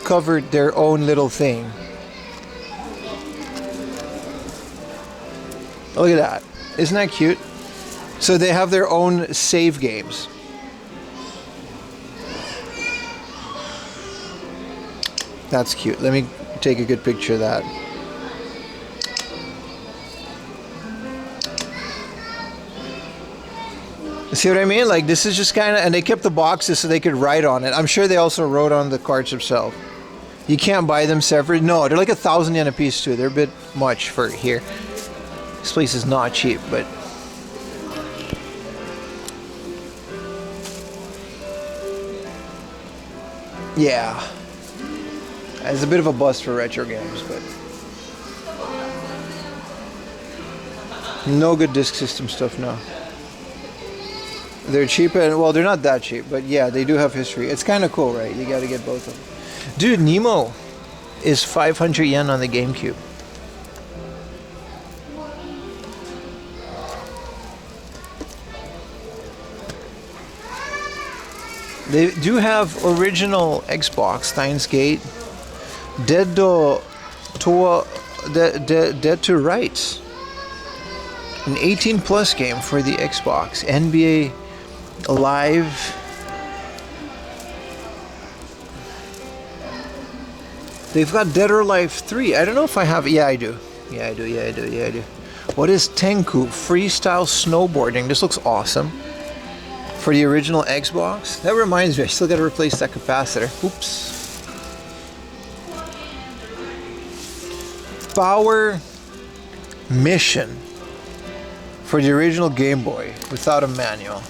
covered their own little thing. Look at that. Isn't that cute? So they have their own save games. That's cute. Let me take a good picture of that. See what I mean? Like, this is just kind of, and they kept the boxes so they could write on it. I'm sure they also wrote on the cards themselves. You can't buy them separate. No, they're like 1,000 yen a piece too. They're a bit much for here. This place is not cheap, but yeah, it's a bit of a bust for retro games, but no good disc system stuff now. They're cheap, and well, they're not that cheap, but yeah, they do have history. It's kind of cool, right? You got to get both of them. Dude, Nemo is 500 yen on the GameCube. They do have original Xbox, Steins Gate, Dead to Rights. An 18 plus game for the Xbox. NBA Live. They've got Dead or Alive 3. I don't know if I have. Yeah, I do. Yeah, I do. What is Tenku? Freestyle snowboarding. This looks awesome. For the original Xbox. That reminds me, I still gotta replace that capacitor. Oops. Power Mission. For the original Game Boy. Without a manual.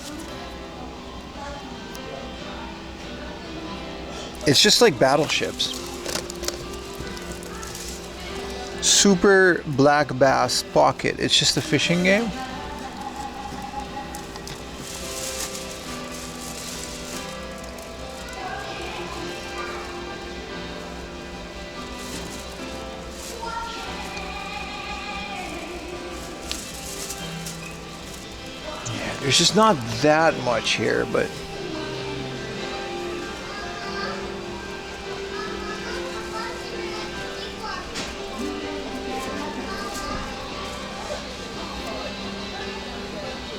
It's just like battleships. Super Black Bass Pocket. It's just a fishing game. Yeah, there's just not that much here, but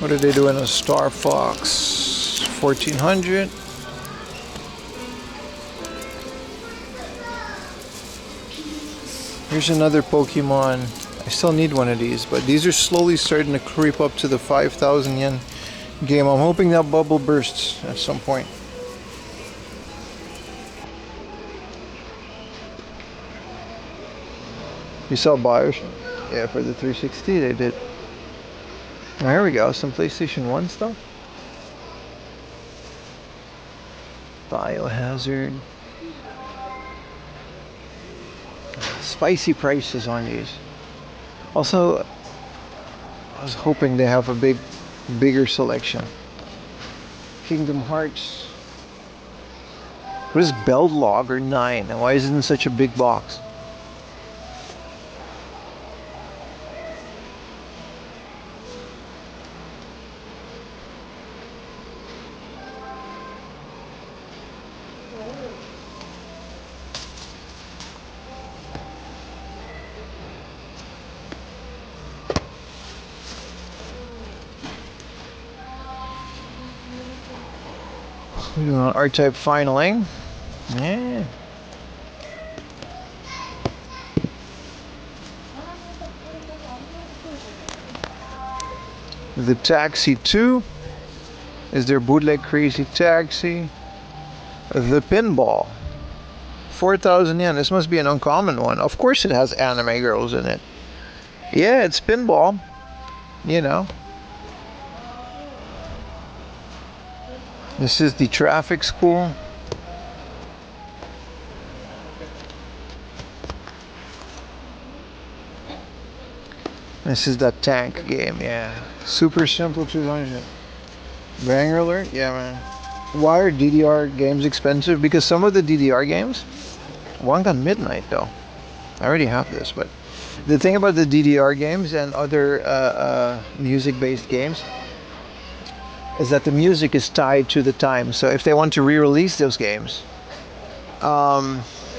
what are they doing? A Star Fox 1400. Here's another Pokemon. I still need one of these, but these are slowly starting to creep up to the 5,000 yen game. I'm hoping that bubble bursts at some point. You saw buyers? Yeah, for the 360 they did. There we go, some PlayStation 1 stuff. Biohazard. Spicy prices on these. Also, I was hoping they have a bigger selection. Kingdom Hearts. What is Beldlogger 9? And why is it in such a big box? We're doing R-Type finaling. Yeah. The Taxi 2. Is there bootleg Crazy Taxi? The Pinball. 4,000 yen. This must be an uncommon one. Of course it has anime girls in it. Yeah, it's pinball. You know. This is the Traffic School. This is that tank game, yeah. Super simple 200. Banger alert? Yeah, man. Why are DDR games expensive? Because some of the DDR games, Wangan Midnight though. I already have this, but the thing about the DDR games and other music-based games is that the music is tied to the time. So if they want to re-release those games,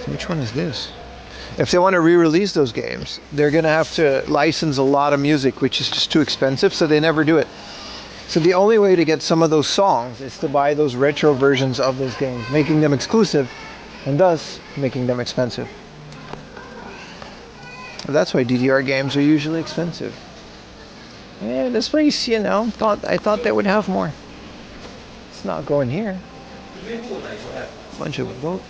which one is this? If they want to re-release those games, they're gonna have to license a lot of music, which is just too expensive, so they never do it. So the only way to get some of those songs is to buy those retro versions of those games, making them exclusive, and thus making them expensive. That's why DDR games are usually expensive. Yeah, this place, you know, I thought they would have more. It's not going here. Bunch of boats.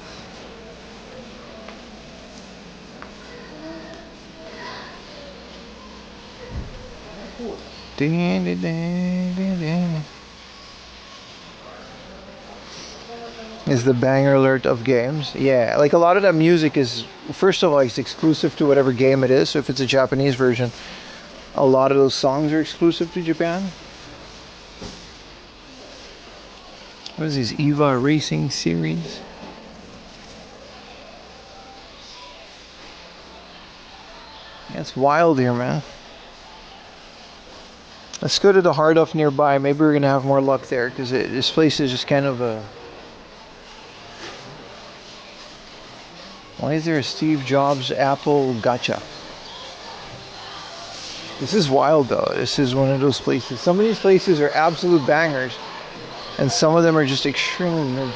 Is the banger alert of games. Yeah, like a lot of that music is, first of all, it's exclusive to whatever game it is. So if it's a Japanese version, a lot of those songs are exclusive to Japan. What is this, EVA Racing Series? It's wild here, man. Let's go to the Hard Off nearby. Maybe we're gonna have more luck there, because this place is just kind of a... Why is there a Steve Jobs Apple gacha? This is wild though. This is one of those places. Some of these places are absolute bangers, and some of them are just extremely mid.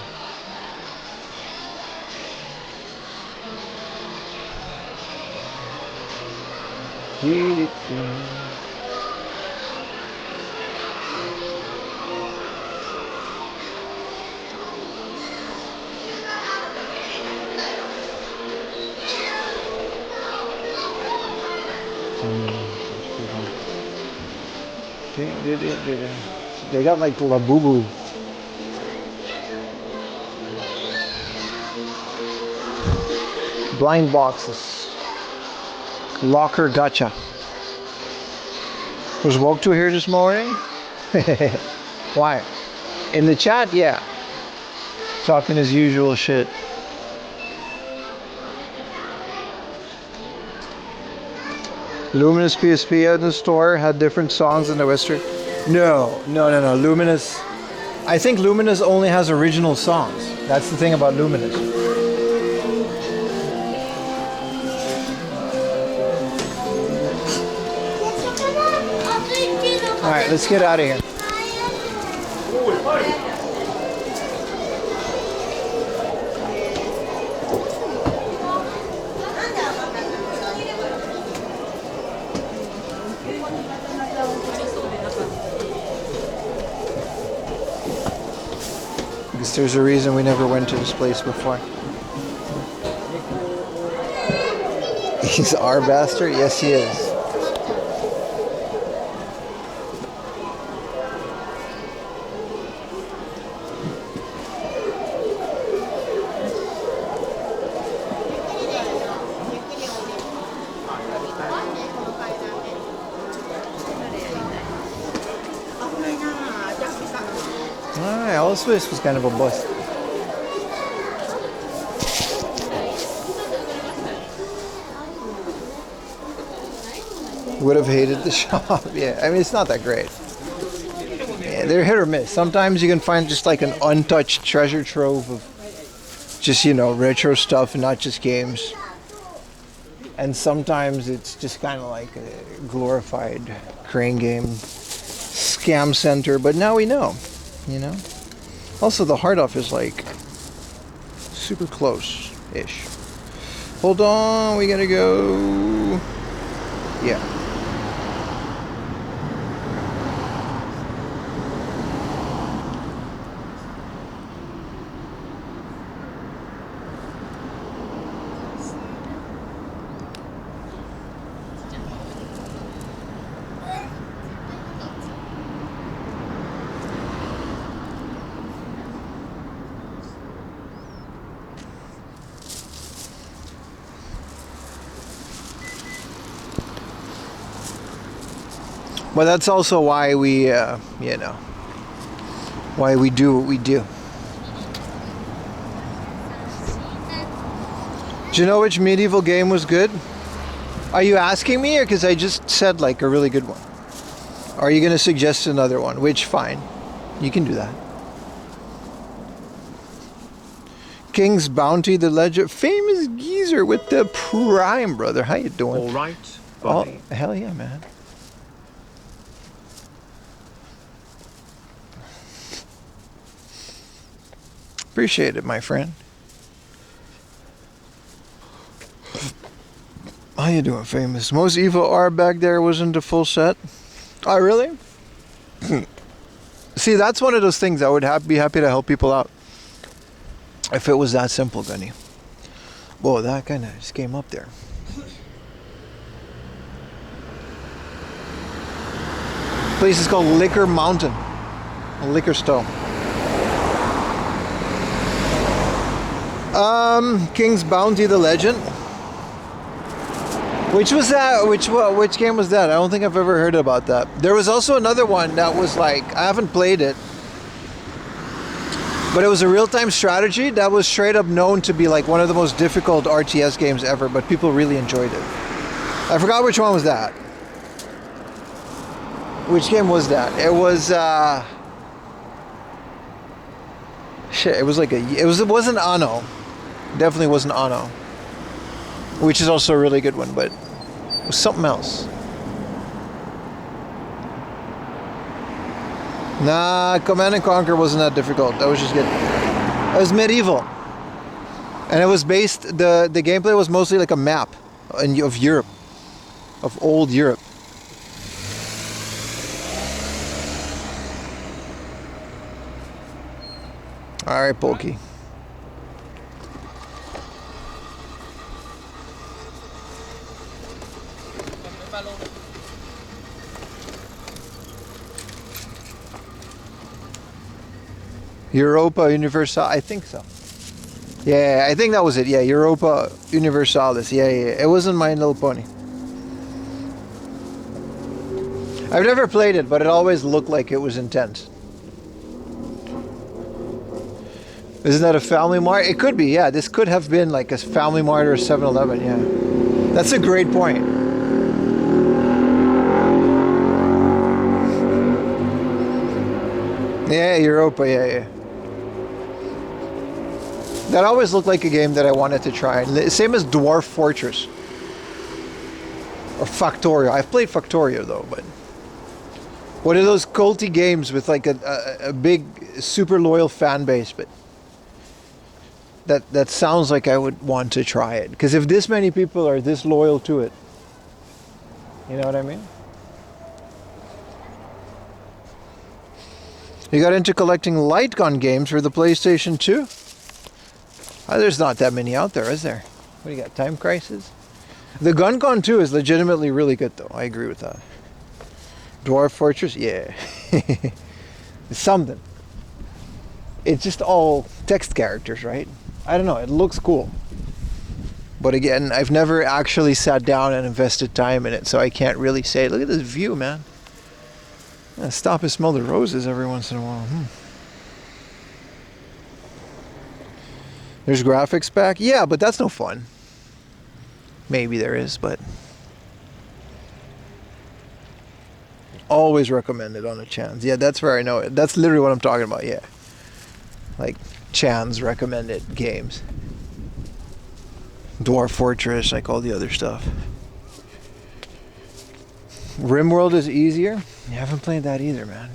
They got like Labubu. Blind boxes. Locker gotcha. Was woke to here this morning? Why? In the chat? Yeah. Talking his usual shit. Luminous PSP out in the store had different songs than the Western. No. Luminous. I think Luminous only has original songs. That's the thing about Luminous. All right, let's get out of here. Because there's a reason we never went to this place before. He's our bastard? Yes, he is. This was kind of a bust. Would have hated the shop. Yeah, I mean, it's not that great. Yeah, they're hit or miss. Sometimes you can find just like an untouched treasure trove of just, you know, retro stuff and not just games. And sometimes it's just kind of like a glorified crane game scam center. But now we know, you know. Also, the Hard Off is like super close-ish. Hold on, we gotta go. Yeah. But that's also why we, you know, why we do what we do. Do you know which medieval game was good? Are you asking me, or because I just said like a really good one? Are you going to suggest another one? Which, fine, you can do that. King's Bounty, the legend, famous geezer with the prime, brother. How you doing? All right, buddy. Oh, hell yeah, man. Appreciate it, my friend. How you doing, famous? Most Evil R back there wasn't a full set. Oh, really? See, that's one of those things I would be happy to help people out. If it was that simple, Gunny. Whoa, that kind of just came up there. Place is called Liquor Mountain. A liquor store. King's Bounty, the legend. Which was that? Which game was that? I don't think I've ever heard about that. There was also another one that was like, I haven't played it, but it was a real-time strategy that was straight up known to be like one of the most difficult RTS games ever, but people really enjoyed it. I forgot which one was that. Which game was that? It was shit, it was like it wasn't Anno. Definitely wasn't Anno. Which is also a really good one, but it was something else. Nah, Command and Conquer wasn't that difficult. That was just good. It was medieval. And it was based, the gameplay was mostly like a map of Europe. Of old Europe. Alright, Polky. Europa Universal, I think so. Yeah, I think that was it. Yeah, Europa Universalis. Yeah, it wasn't My Little Pony. I've never played it, but it always looked like it was intense. Isn't that a Family Mart? It could be, yeah. This could have been like a Family Mart or a 7-Eleven, yeah. That's a great point. Yeah, Europa, yeah. That always looked like a game that I wanted to try. Same as Dwarf Fortress. Or Factorio. I've played Factorio though, but... One of those culty games with like a big, super loyal fan base, but... That sounds like I would want to try it. Because if this many people are this loyal to it... You know what I mean? You got into collecting light gun games for the PlayStation 2? Oh, there's not that many out there, is there? What do you got, Time Crisis? The Gun Con 2 is legitimately really good, though. I agree with that. Dwarf Fortress? Yeah. It's something. It's just all text characters, right? I don't know, it looks cool. But again, I've never actually sat down and invested time in it, so I can't really say, look at this view, man. Stop and smell the roses every once in a while. There's graphics back? Yeah, but that's no fun. Maybe there is, but... Always recommend it on a chance. Yeah, that's where I know it. That's literally what I'm talking about, yeah. Like, Chan's recommended games. Dwarf Fortress, like all the other stuff. RimWorld is easier? I haven't played that either, man.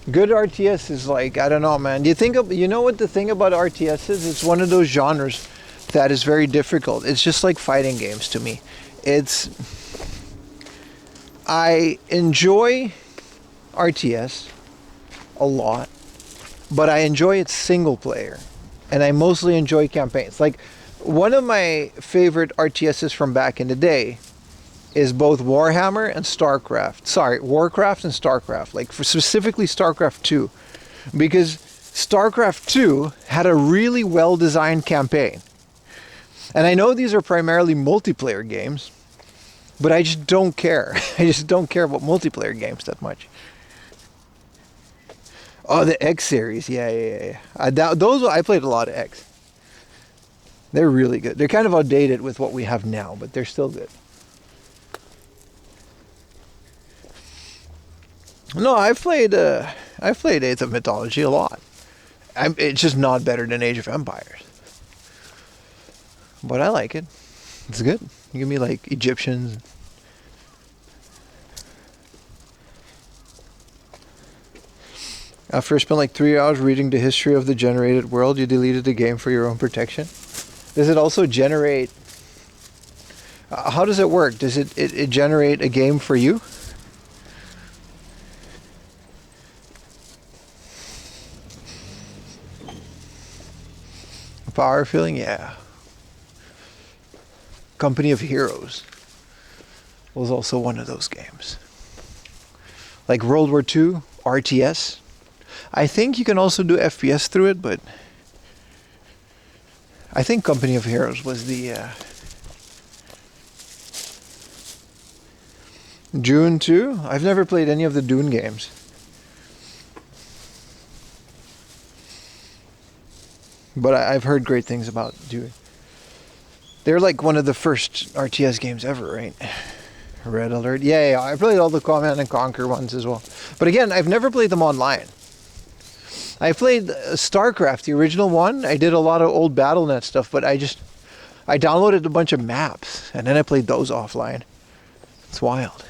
Good RTS is like, I don't know, man. You know what the thing about RTS is? It's one of those genres that is very difficult. It's just like fighting games to me. I enjoy RTS a lot, but I enjoy it single player. And I mostly enjoy campaigns. Like, one of my favorite RTSs from back in the day is both Warhammer and StarCraft. Sorry, Warcraft and StarCraft. Like, specifically StarCraft 2. Because StarCraft 2 had a really well-designed campaign. And I know these are primarily multiplayer games, but I just don't care. I just don't care about multiplayer games that much. Oh, the X series. Yeah. Those, I played a lot of X. They're really good. They're kind of outdated with what we have now, but they're still good. No, I've played Age of Mythology a lot. It's just not better than Age of Empires. But I like it. It's good. You give me like Egyptians. After I spent like 3 hours reading the history of the generated world, you deleted the game for your own protection. Does it also generate... how does it work? Does it generate a game for you? Power feeling? Yeah. Company of Heroes was also one of those games. Like World War II, RTS. I think you can also do FPS through it, but I think Company of Heroes was the Dune 2. I've never played any of the Dune games. But I've heard great things about Dune. They're like one of the first RTS games ever, right? Red Alert. Yeah, I played all the Command and Conquer ones as well. But again, I've never played them online. I played StarCraft, the original one. I did a lot of old BattleNet stuff, but I downloaded a bunch of maps, and then I played those offline. It's wild.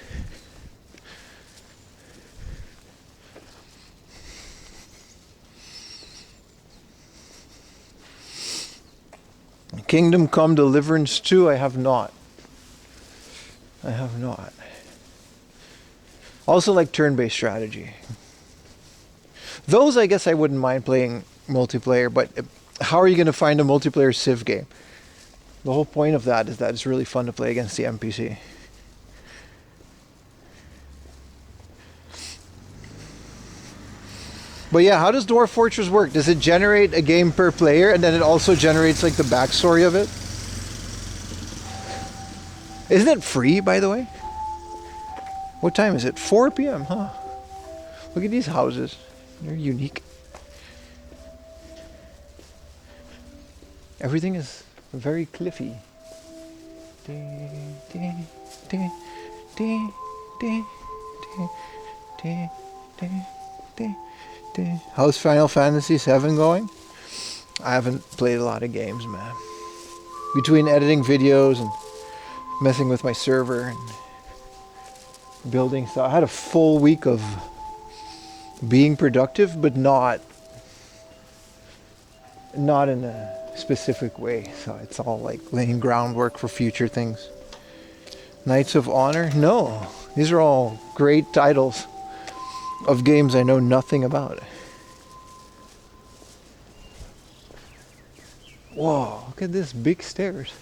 Kingdom Come Deliverance 2, I have not. I have not. Also like turn-based strategy. Those I guess I wouldn't mind playing multiplayer, but how are you going to find a multiplayer Civ game? The whole point of that is that it's really fun to play against the NPC. But yeah, how does Dwarf Fortress work? Does it generate a game per player and then it also generates like the backstory of it? Isn't it free, by the way? What time is it? 4 p.m., huh? Look at these houses. They're unique. Everything is very cliffy. How's Final Fantasy VII going? I haven't played a lot of games, man. Between editing videos and messing with my server and building stuff, I had a full week of being productive, but not in a specific way. So it's all like laying groundwork for future things. Knights of Honor? No. These are all great titles of games I know nothing about. Whoa, look at this big stairs.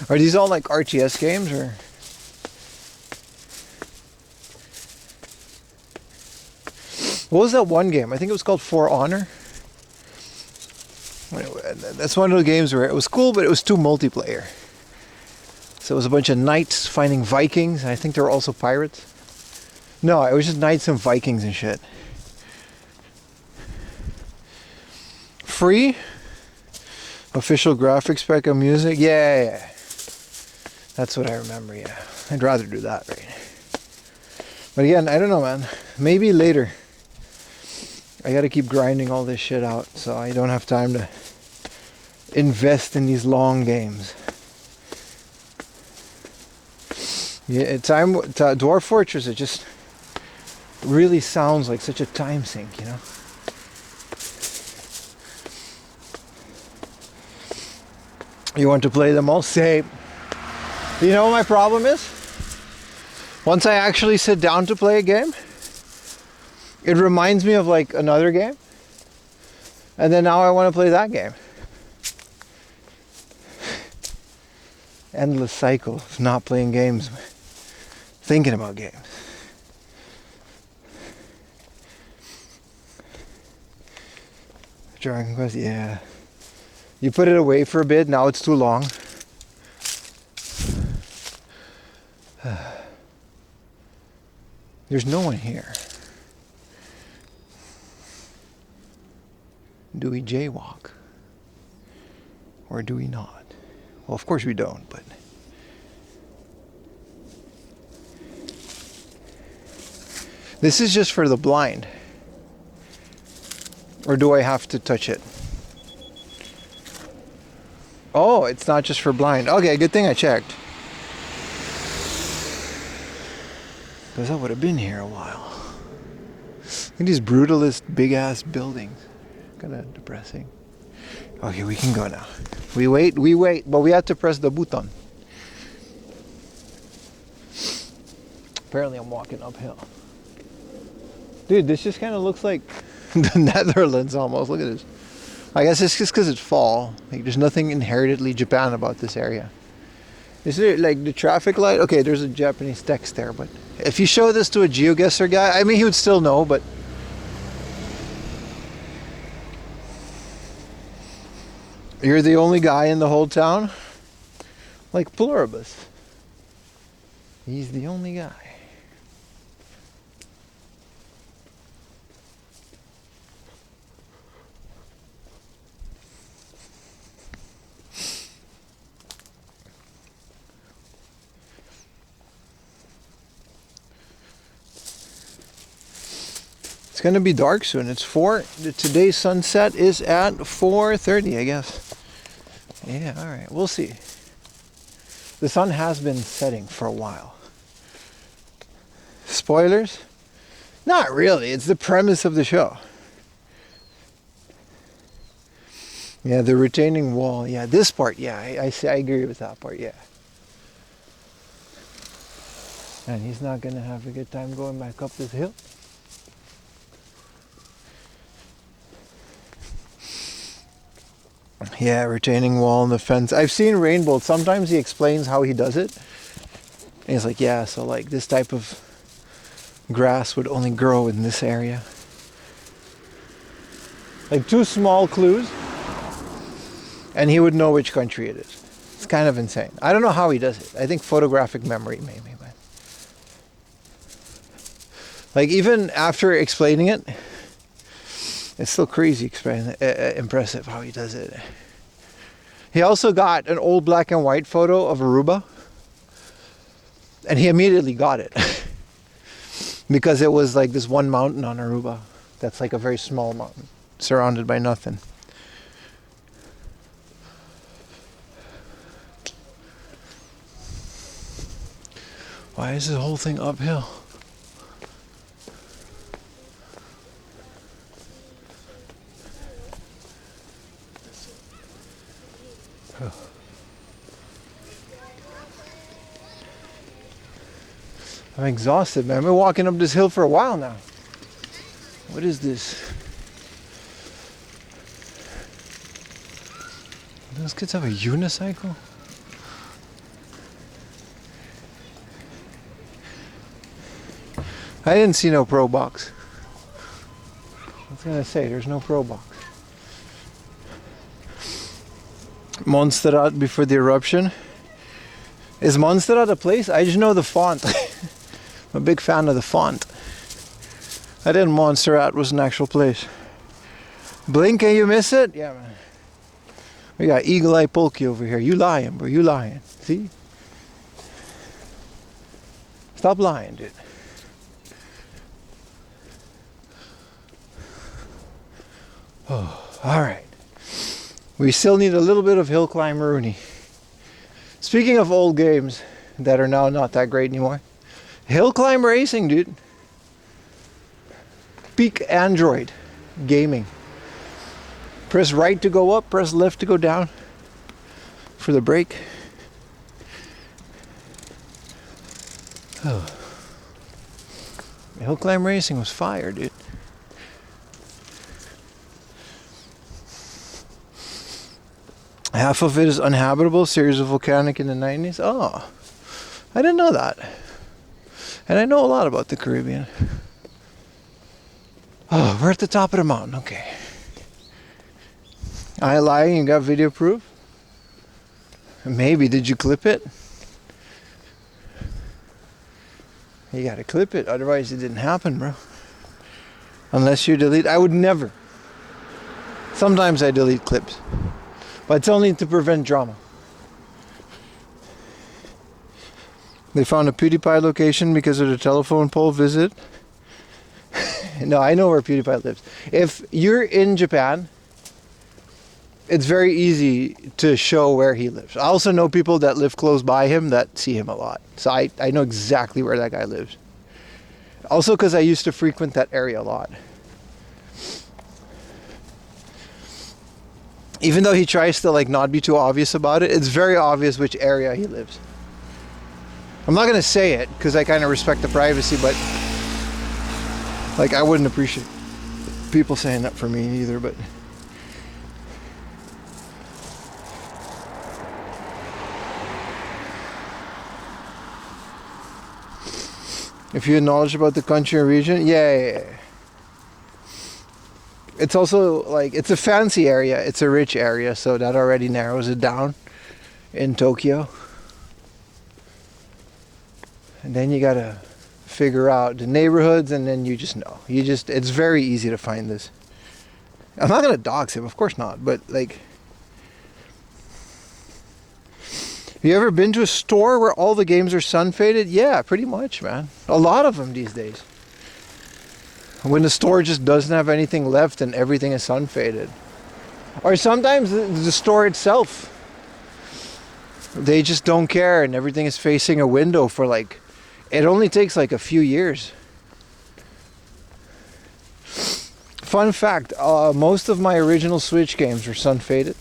Are these all like RTS games or? What was that one game? I think it was called For Honor. Anyway, that's one of the games where it was cool, but it was too multiplayer. So it was a bunch of knights fighting Vikings. I think there were also pirates. No, it was just knights and Vikings and shit. Free? Official graphics pack of music? Yeah. That's what I remember, yeah. I'd rather do that, right? But again, I don't know, man. Maybe later. I gotta keep grinding all this shit out, so I don't have time to invest in these long games. Yeah, Dwarf Fortress, it just really sounds like such a time sink, you know? You want to play them all? Same. You know what my problem is? Once I actually sit down to play a game, it reminds me of like another game. And then now I want to play that game. Endless cycle of not playing games, thinking about games. Dragon Quest, yeah. You put it away for a bit, now it's too long. There's no one here. Do we jaywalk? Or do we not? Well, of course we don't, but... This is just for the blind. Or do I have to touch it? Oh, it's not just for blind. Okay, good thing I checked. Because I would have been here a while. Look at these brutalist big ass buildings. Kind of depressing. Okay, we can go now. We wait, but we have to press the button. Apparently I'm walking uphill. Dude, this just kind of looks like the Netherlands almost. Look at this. I guess it's just because it's fall. Like, there's nothing inherently Japan about this area. Is there like the traffic light? Okay, there's a Japanese text there, but if you show this to a GeoGuessr guy, I mean, he would still know, but you're the only guy in the whole town? Like Pluribus. He's the only guy. It's gonna be dark soon. It's 4. Today's sunset is at 4:30, I guess. Yeah, all right. We'll see. The sun has been setting for a while. Spoilers? Not really. It's the premise of the show. Yeah, the retaining wall. Yeah, this part. Yeah, I agree with that part. Yeah. And he's not gonna have a good time going back up this hill. Yeah, retaining wall and the fence. I've seen Rainbow. Sometimes he explains how he does it. And he's like, yeah, so like this type of grass would only grow in this area. Like 2 small clues. And he would know which country it is. It's kind of insane. I don't know how he does it. I think photographic memory maybe. But like even after explaining it, it's still crazy impressive how he does it. He also got an old black and white photo of Aruba. And he immediately got it. Because it was like this one mountain on Aruba. That's like a very small mountain. Surrounded by nothing. Why is this whole thing uphill? I'm exhausted, man. I've been walking up this hill for a while now. What is this? Those kids have a unicycle? I didn't see no pro box. I was gonna say, there's no pro box. Montserrat before the eruption. Is Montserrat a place? I just know the font. I'm a big fan of the font. I didn't know Montserrat was an actual place. Blink and you miss it? Yeah, man. We got Eagle Eye Pokey over here. You lying, bro. You lying. See? Stop lying, dude. Oh, all right. We still need a little bit of hill climb Rooney. Speaking of old games that are now not that great anymore, hill climb racing, dude. Peak Android gaming. Press right to go up, press left to go down for the brake. Oh. Hill climb racing was fire, dude. Half of it is uninhabitable, series of volcanic in the 90s. Oh, I didn't know that. And I know a lot about the Caribbean. Oh, we're at the top of the mountain. Okay. I lying, you got video proof? Maybe, did you clip it? You gotta clip it, otherwise it didn't happen, bro. Unless you delete, I would never. Sometimes I delete clips. But it's only to prevent drama. They found a PewDiePie location because of the telephone pole visit. No, I know where PewDiePie lives. If you're in Japan, it's very easy to show where he lives. I also know people that live close by him that see him a lot. So I know exactly where that guy lives. Also because I used to frequent that area a lot. Even though he tries to like not be too obvious about it, it's very obvious which area he lives. I'm not gonna say it because I kind of respect the privacy, but like I wouldn't appreciate people saying that for me either. But if you had knowledge about the country or region, yeah. It's also like, it's a fancy area, it's a rich area, so that already narrows it down in Tokyo. And then you gotta figure out the neighborhoods, and then you just know. It's very easy to find this. I'm not gonna dox him, of course not, but like, have you ever been to a store where all the games are sun faded? Yeah, pretty much, man. A lot of them these days. When the store just doesn't have anything left and everything is sun faded. Or sometimes the store itself, they just don't care and everything is facing a window for like, it only takes like a few years. Fun fact, most of my original Switch games were sun faded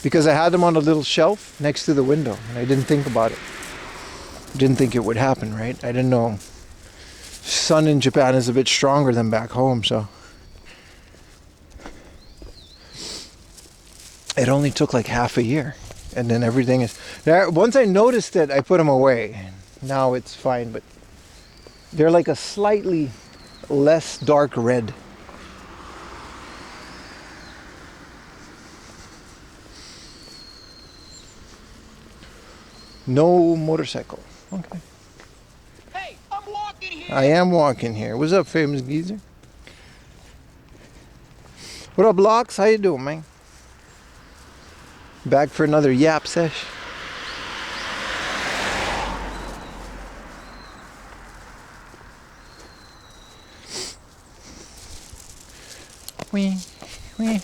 because I had them on a little shelf next to the window and I didn't think about it. Didn't think it would happen, right? I didn't know sun in Japan is a bit stronger than back home, so it only took like half a year and then everything is there. Once I noticed it, I put them away. Now it's fine, but they're like a slightly less dark red. No motorcycle. Okay. Hey, I'm walking here. I am walking here. What's up, famous geezer? What up, Locks? How you doing, man? Back for another yap sesh. Wee, wee.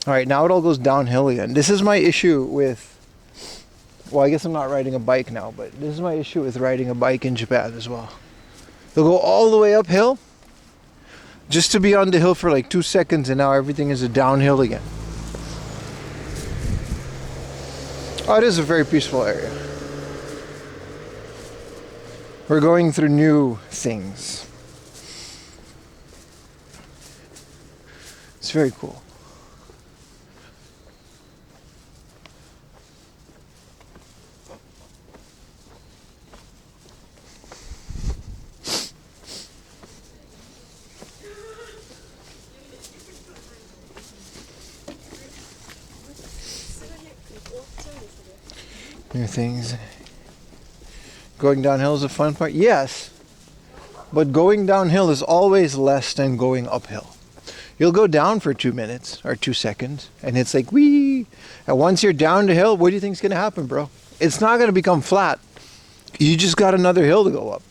All right, now it all goes downhill again. This is my issue with, well, I guess I'm not riding a bike now, but this is my issue with riding a bike in Japan as well. They'll go all the way uphill just to be on the hill for like 2 seconds and now everything is a downhill again. Oh, it is a very peaceful area. We're going through new things. It's very cool. New things. Going downhill is a fun part. Yes, but going downhill is always less than going uphill. You'll go down for 2 minutes or 2 seconds and it's like wee. And once you're down the hill, what do you think's gonna happen, bro? It's not gonna become flat. You just got another hill to go up.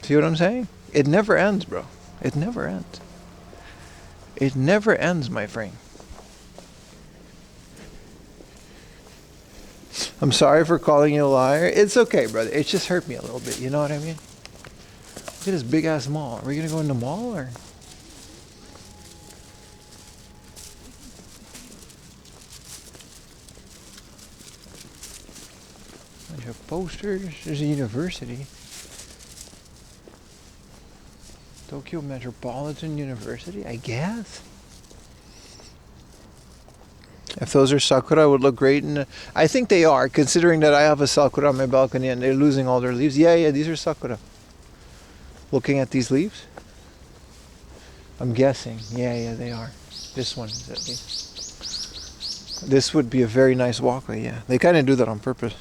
See what I'm saying? It never ends, bro. It never ends. It never ends, my friend. I'm sorry for calling you a liar. It's okay, brother. It just hurt me a little bit. You know what I mean? Look at this big ass mall. Are we gonna go in the mall or? Bunch of posters. There's a university. Tokyo Metropolitan University, I guess. If those are sakura, would look great. And I think they are, considering that I have a sakura on my balcony and they're losing all their leaves. Yeah, these are sakura. Looking at these leaves, I'm guessing. Yeah, they are. This one is at least. This would be a very nice walkway. Yeah, they kind of do that on purpose.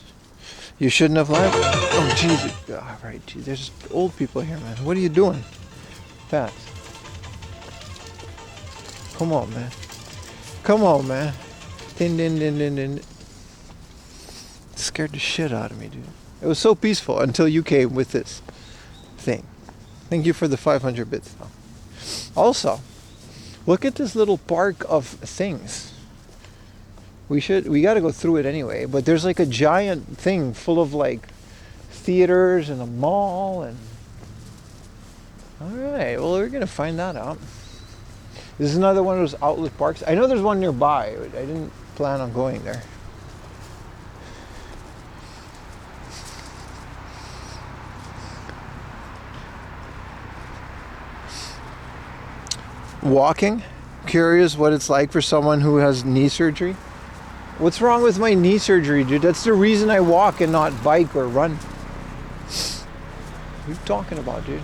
You shouldn't have left. Oh, Jesus. Oh, right, geez. There's old people here, man. What are you doing? Fast. Come on, man. Come on, man. Din. Scared the shit out of me, dude. It was so peaceful until you came with this thing. Thank you for the 500 bits, though. Also, look at this little park of things. We gotta go through it anyway, but there's like a giant thing full of like theaters and a mall and... Alright, well, we're gonna find that out. This is another one of those outlet parks. I know there's one nearby. I didn't plan on going there. Walking? Curious what it's like for someone who has knee surgery? What's wrong with my knee surgery, dude? That's the reason I walk and not bike or run. What are you talking about, dude?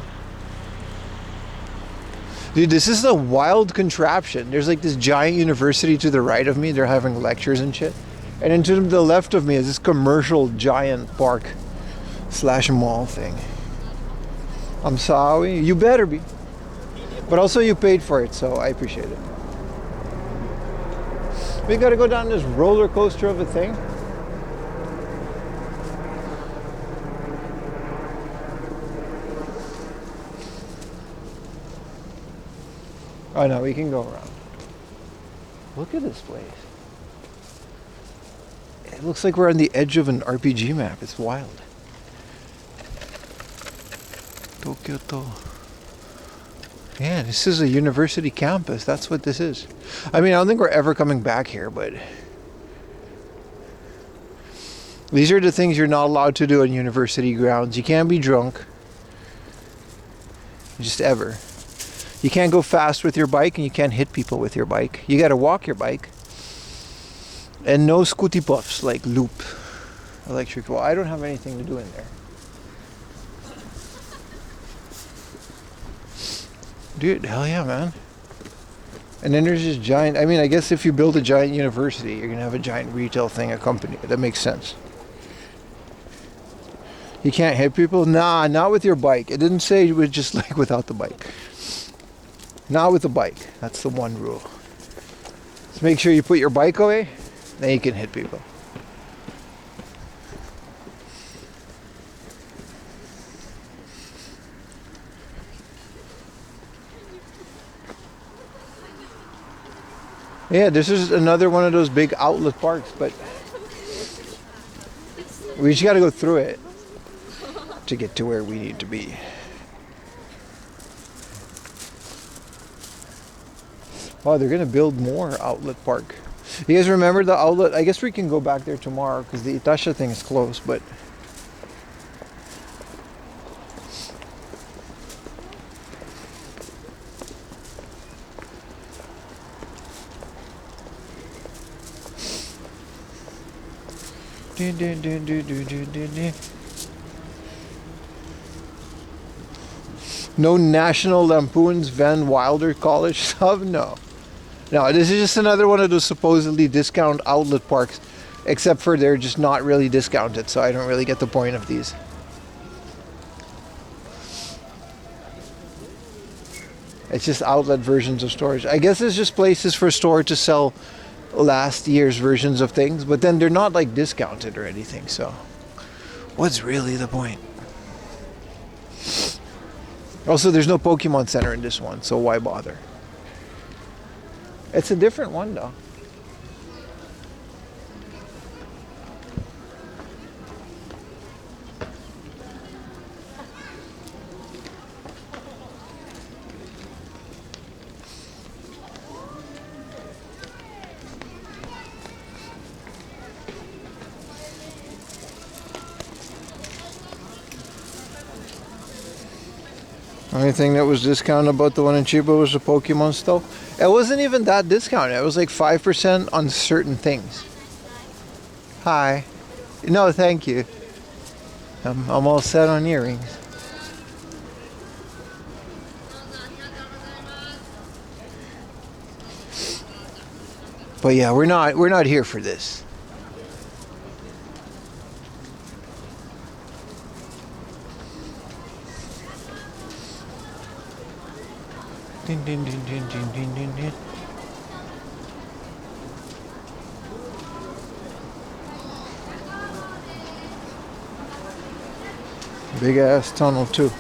Dude, this is a wild contraption. There's like this giant university to the right of me. They're having lectures and shit. And then to the left of me is this commercial giant park / mall thing. I'm sorry. You better be. But also you paid for it, so I appreciate it. We gotta go down this roller coaster of a thing. Oh no, we can go around. Look at this place. It looks like we're on the edge of an RPG map. It's wild. Tokyo. Yeah, this is a university campus. That's what this is. I mean, I don't think we're ever coming back here, but these are the things you're not allowed to do on university grounds. You can't be drunk. Just ever. You can't go fast with your bike, and you can't hit people with your bike. You gotta walk your bike. And no scooty puffs like loop electric. Well, I don't have anything to do in there. Dude, hell yeah, man. And then there's this giant, I mean, I guess if you build a giant university, you're gonna have a giant retail thing accompany it. That makes sense. You can't hit people? Nah, not with your bike. It didn't say it was just like without the bike. Not with the bike. That's the one rule. Just make sure you put your bike away, then you can hit people. Yeah, this is another one of those big outlet parks, but we just got to go through it to get to where we need to be. Oh, they're going to build more outlet park. You guys remember the outlet? I guess we can go back there tomorrow because the Itasha thing is closed, but no National Lampoon's Van Wilder College stuff? No. No, this is just another one of those supposedly discount outlet parks, except for they're just not really discounted, so I don't really get the point of these. It's just outlet versions of stores. I guess it's just places for store to sell last year's versions of things, but then they're not like discounted or anything, so what's really the point? Also, there's no Pokemon Center in this one, so why bother? It's a different one though. Only thing that was discounted about the one in Chiba was the Pokemon stuff. It wasn't even that discounted. It was like 5% on certain things. Hi. No, thank you. I'm all set on earrings. But yeah, we're not here for this. Din, din, din, din, din, din, din, din. Big ass tunnel too.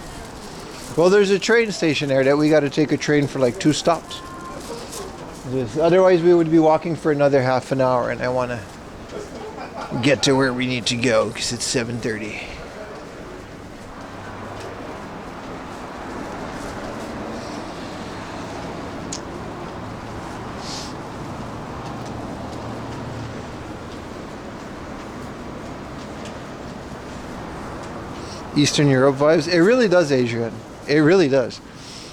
Well, there's a train station there that we got to take a train for like 2 stops. Otherwise we would be walking for another half an hour, and I want to get to where we need to go because it's 7:30. Eastern Europe vibes. It really does, Adrian. It really does.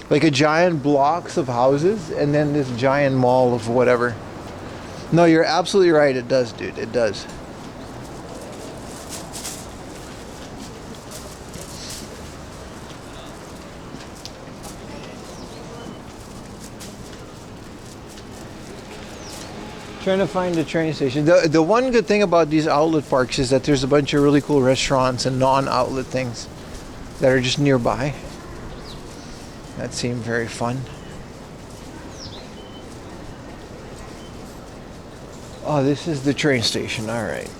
Like a giant blocks of houses and then this giant mall of whatever. No, you're absolutely right. It does, dude. It does. Trying to find the train station. The one good thing about these outlet parks is that there's a bunch of really cool restaurants and non-outlet things that are just nearby. That seemed very fun. Oh, this is the train station. All right.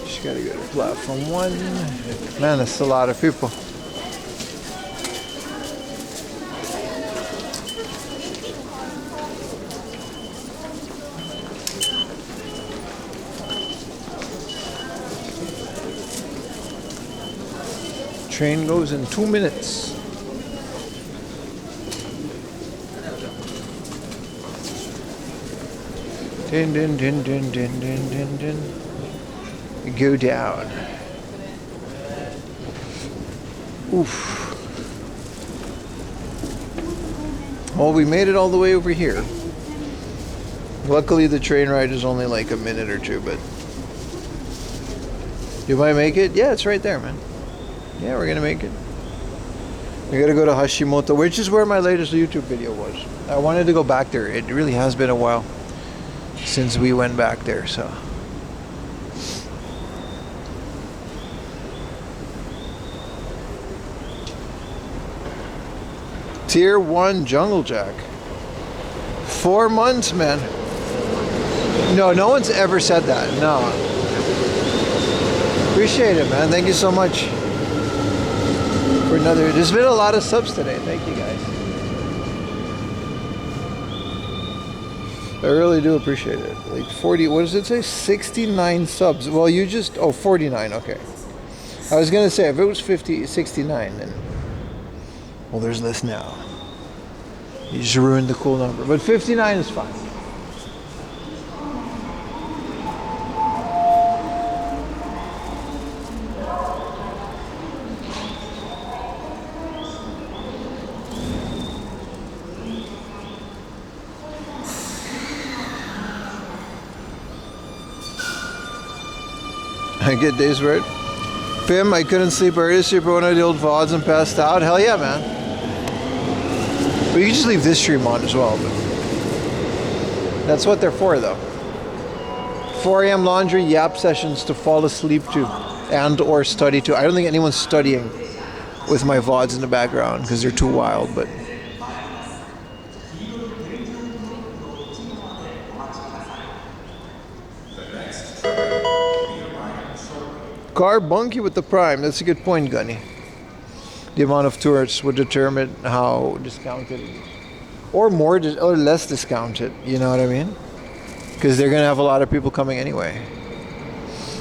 Just gotta go to platform 1. Man, that's a lot of people. Train goes in 2 minutes. Din din din din din din din din. Go down. Oof. Well, we made it all the way over here. Luckily, the train ride is only like a minute or two, but you might make it. Yeah, it's right there, man. Yeah, we're gonna make it. We gotta go to Hashimoto, which is where my latest YouTube video was. I wanted to go back there. It really has been a while since we went back there, so. Tier 1 Jungle Jack. 4 months, man. No one's ever said that. No. Appreciate it, man. Thank you so much for another. There's been a lot of subs today. Thank you, guys. I really do appreciate it. Like 40, what does it say? 69 subs. Well, you just, 49, okay. I was gonna say, if it was 69, then, well, there's this now. You just ruined the cool number. But 59 is fine. I get days right. Pim, I couldn't sleep early, sleep one of the old VODs and passed out. Hell yeah, man. But you can just leave this stream on as well. But that's what they're for, though. 4 a.m. laundry, yap sessions to fall asleep to and or study to. I don't think anyone's studying with my VODs in the background because they're too wild, but... Car bunky with the prime. That's a good point, Gunny. The amount of tourists would determine how discounted it is. Or more or less discounted, you know what I mean? Because they're going to have a lot of people coming anyway.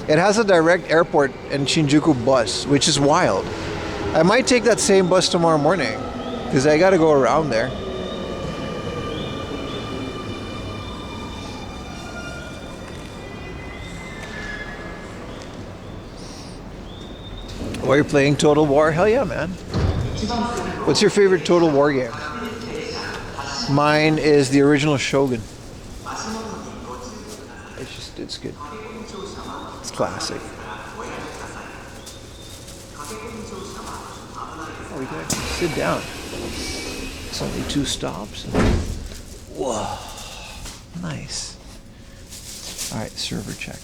It has a direct airport and Shinjuku bus, which is wild. I might take that same bus tomorrow morning because I got to go around there. Why are you playing Total War? Hell yeah, man. What's your favorite Total War game? Mine is the original Shogun. It's good. It's classic. Oh, we can actually sit down. It's only 2 stops. Whoa. Nice. All right, server check.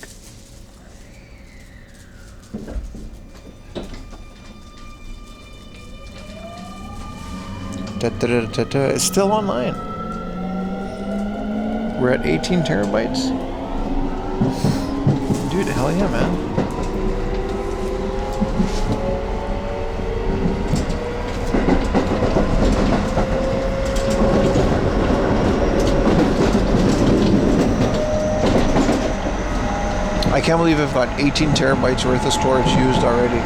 It's still online. We're at 18 terabytes. Dude, hell yeah, man. I can't believe I've got 18 terabytes worth of storage used already.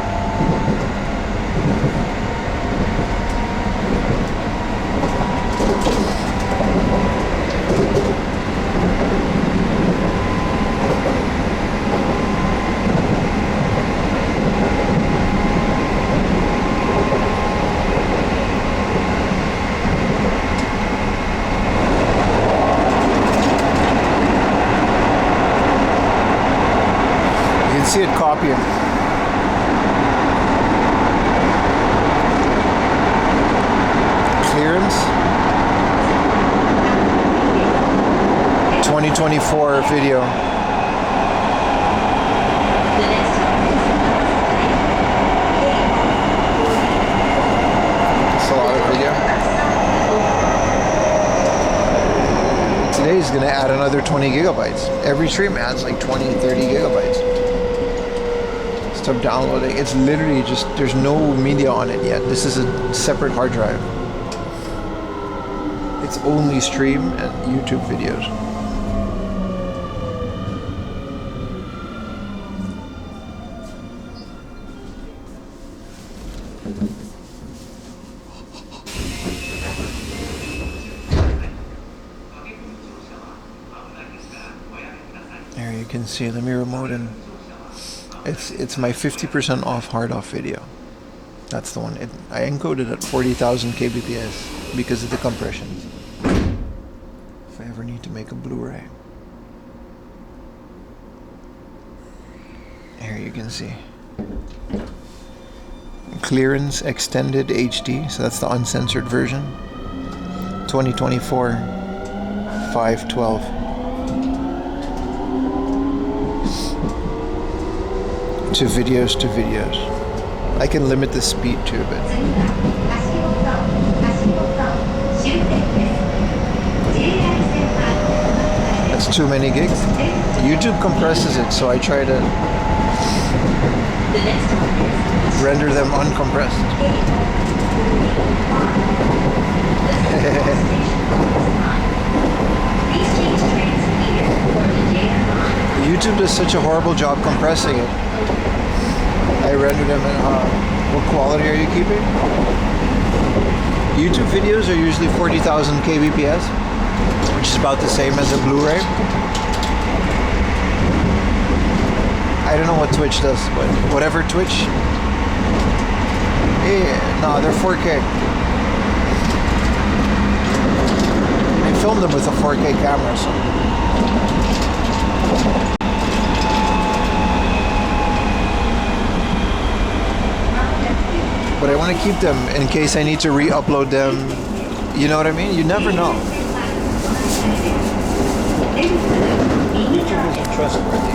see it copying. Clearance. 2024 video. It's a lot of video. Today is going to add another 20 gigabytes. Every stream adds like 20, 30 gigabytes. Stop downloading. It's literally just, there's no media on it yet. This is a separate hard drive. It's only stream and YouTube videos. There you can see, let me remote in. It's my 50% off hard off video. That's the one. I encoded at 40,000 kbps because of the compressions. If I ever need to make a Blu-ray. There you can see. Clearance extended HD, so that's the uncensored version. 2024 512. To videos. I can limit the speed too, but that's too many gigs. YouTube compresses it, so I try to render them uncompressed. YouTube does such a horrible job compressing it. I render them in, what quality are you keeping? YouTube videos are usually 40,000 kbps, which is about the same as a Blu-ray. I don't know what Twitch does, but whatever Twitch. Yeah, no, they're 4K. I filmed them with a 4K camera, so. But I want to keep them in case I need to re-upload them. You know what I mean? You never know. YouTube isn't trustworthy.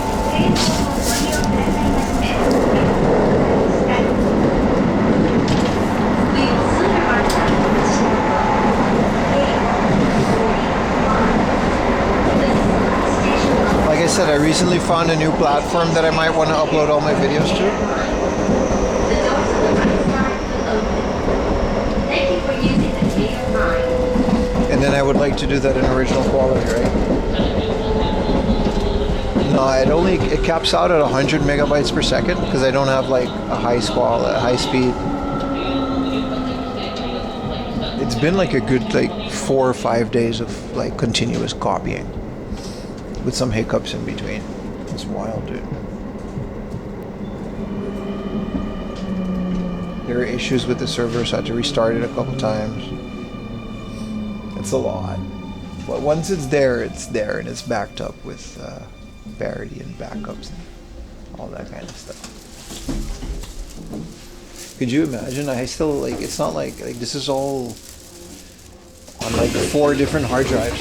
Like I said, I recently found a new platform that I might want to upload all my videos to. And then I would like to do that in original quality, right? No, it caps out at 100 megabytes per second because I don't have like a high speed. It's been like a good like 4 or 5 days of like continuous copying with some hiccups in between. It's wild, dude. There are issues with the server, so I had to restart it a couple times. It's a lot. But once it's there, and it's backed up with parity and backups and all that kind of stuff. Could you imagine? I still like. It's not like this is all on like 4 different hard drives.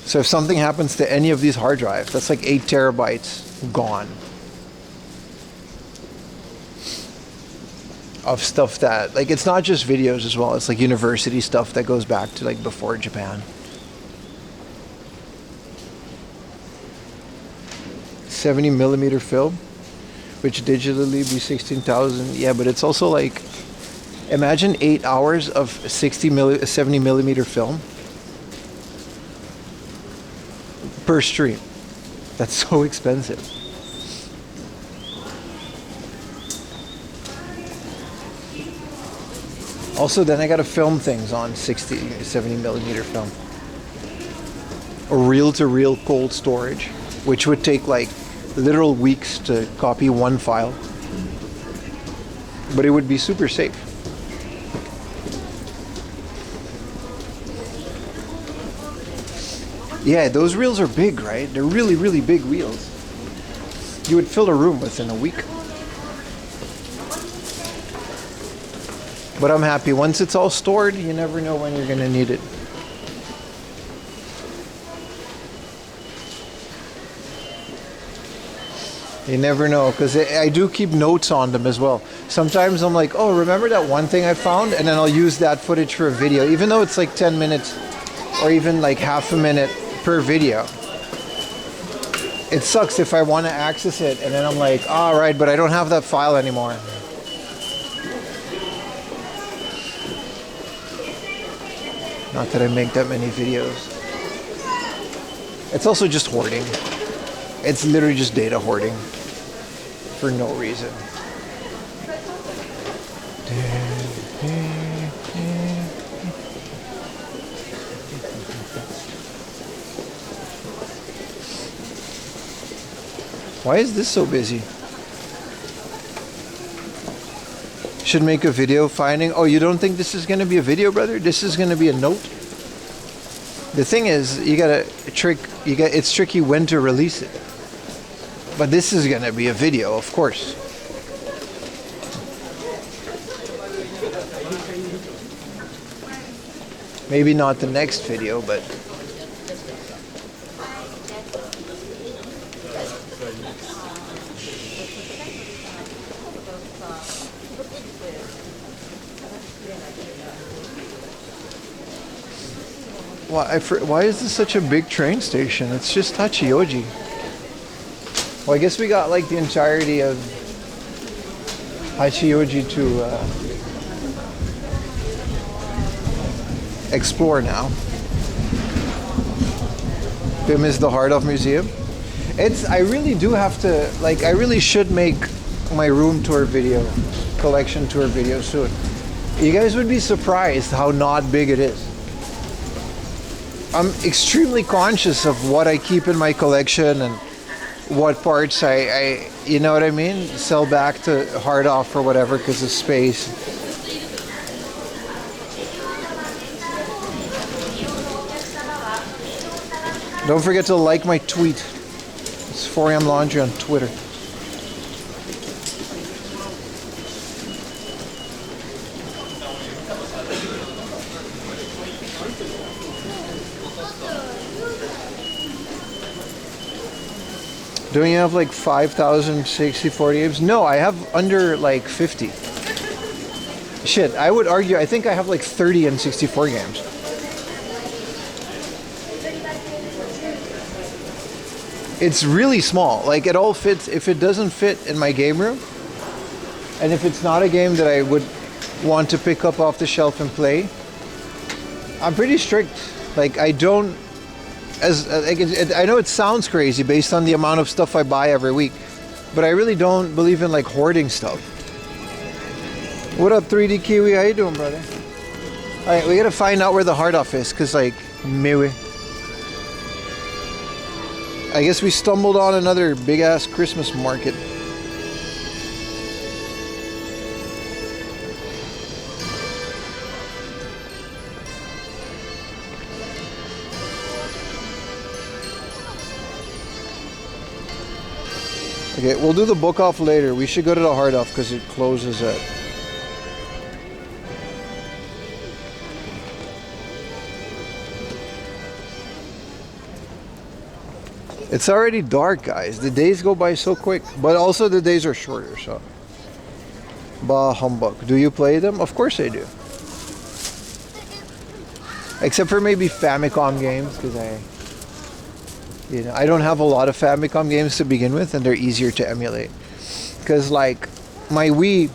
So if something happens to any of these hard drives, that's like 8 terabytes gone of stuff that, like, it's not just videos as well, it's like university stuff that goes back to like before Japan. 70mm film, which digitally be 16,000. Yeah, but it's also like, imagine 8 hours of 70mm film per stream. That's so expensive. Also, then I gotta film things on 70mm film. Or reel-to-reel cold storage, which would take like literal weeks to copy one file. But it would be super safe. Yeah, those reels are big, right? They're really, really big reels. You would fill a room within a week. But I'm happy. Once it's all stored, you never know when you're gonna need it. You never know, because I do keep notes on them as well. Sometimes I'm like, oh, remember that one thing I found? And then I'll use that footage for a video, even though it's like 10 minutes or even like half a minute per video. It sucks if I want to access it and then I'm like, all right, but I don't have that file anymore. Not that I make that many videos. It's also just hoarding. It's literally just data hoarding for no reason. Why is this so busy? Should make a video finding. Oh, you don't think this is going to be a video, brother? This is going to be a note. The thing is, it's tricky when to release it. But this is gonna be a video, of course. Maybe not the next video, but why is this such a big train station? It's just Hachioji. Well, I guess we got like the entirety of Hachioji to explore now. BIM is the heart of museum. I really do have to, I really should make my room tour video, collection tour video soon. You guys would be surprised how not big it is. I'm extremely conscious of what I keep in my collection and what parts I you know what I mean, sell back to hard off or whatever because of space. Don't forget to like my tweet. It's 4am Laundry on Twitter. Don't you have like 5,064 games? No, I have under like 50. Shit, I would argue, I think I have like 30 and 64 games. It's really small. Like it all fits. If it doesn't fit in my game room, and if it's not a game that I would want to pick up off the shelf and play, I'm pretty strict. Like I don't, I know it sounds crazy based on the amount of stuff I buy every week, but I really don't believe in like hoarding stuff. What up, 3D Kiwi? How you doing, brother? All right, we gotta find out where the hard off is, cause like, maybe. I guess we stumbled on another big ass Christmas market. Okay, we'll do the book off later. We should go to the hard off because it closes at... It's already dark, guys. The days go by so quick, but also the days are shorter, so... Bah humbug. Do you play them? Of course I do. Except for maybe Famicom games, because I don't have a lot of Famicom games to begin with, and they're easier to emulate. Because like my Wii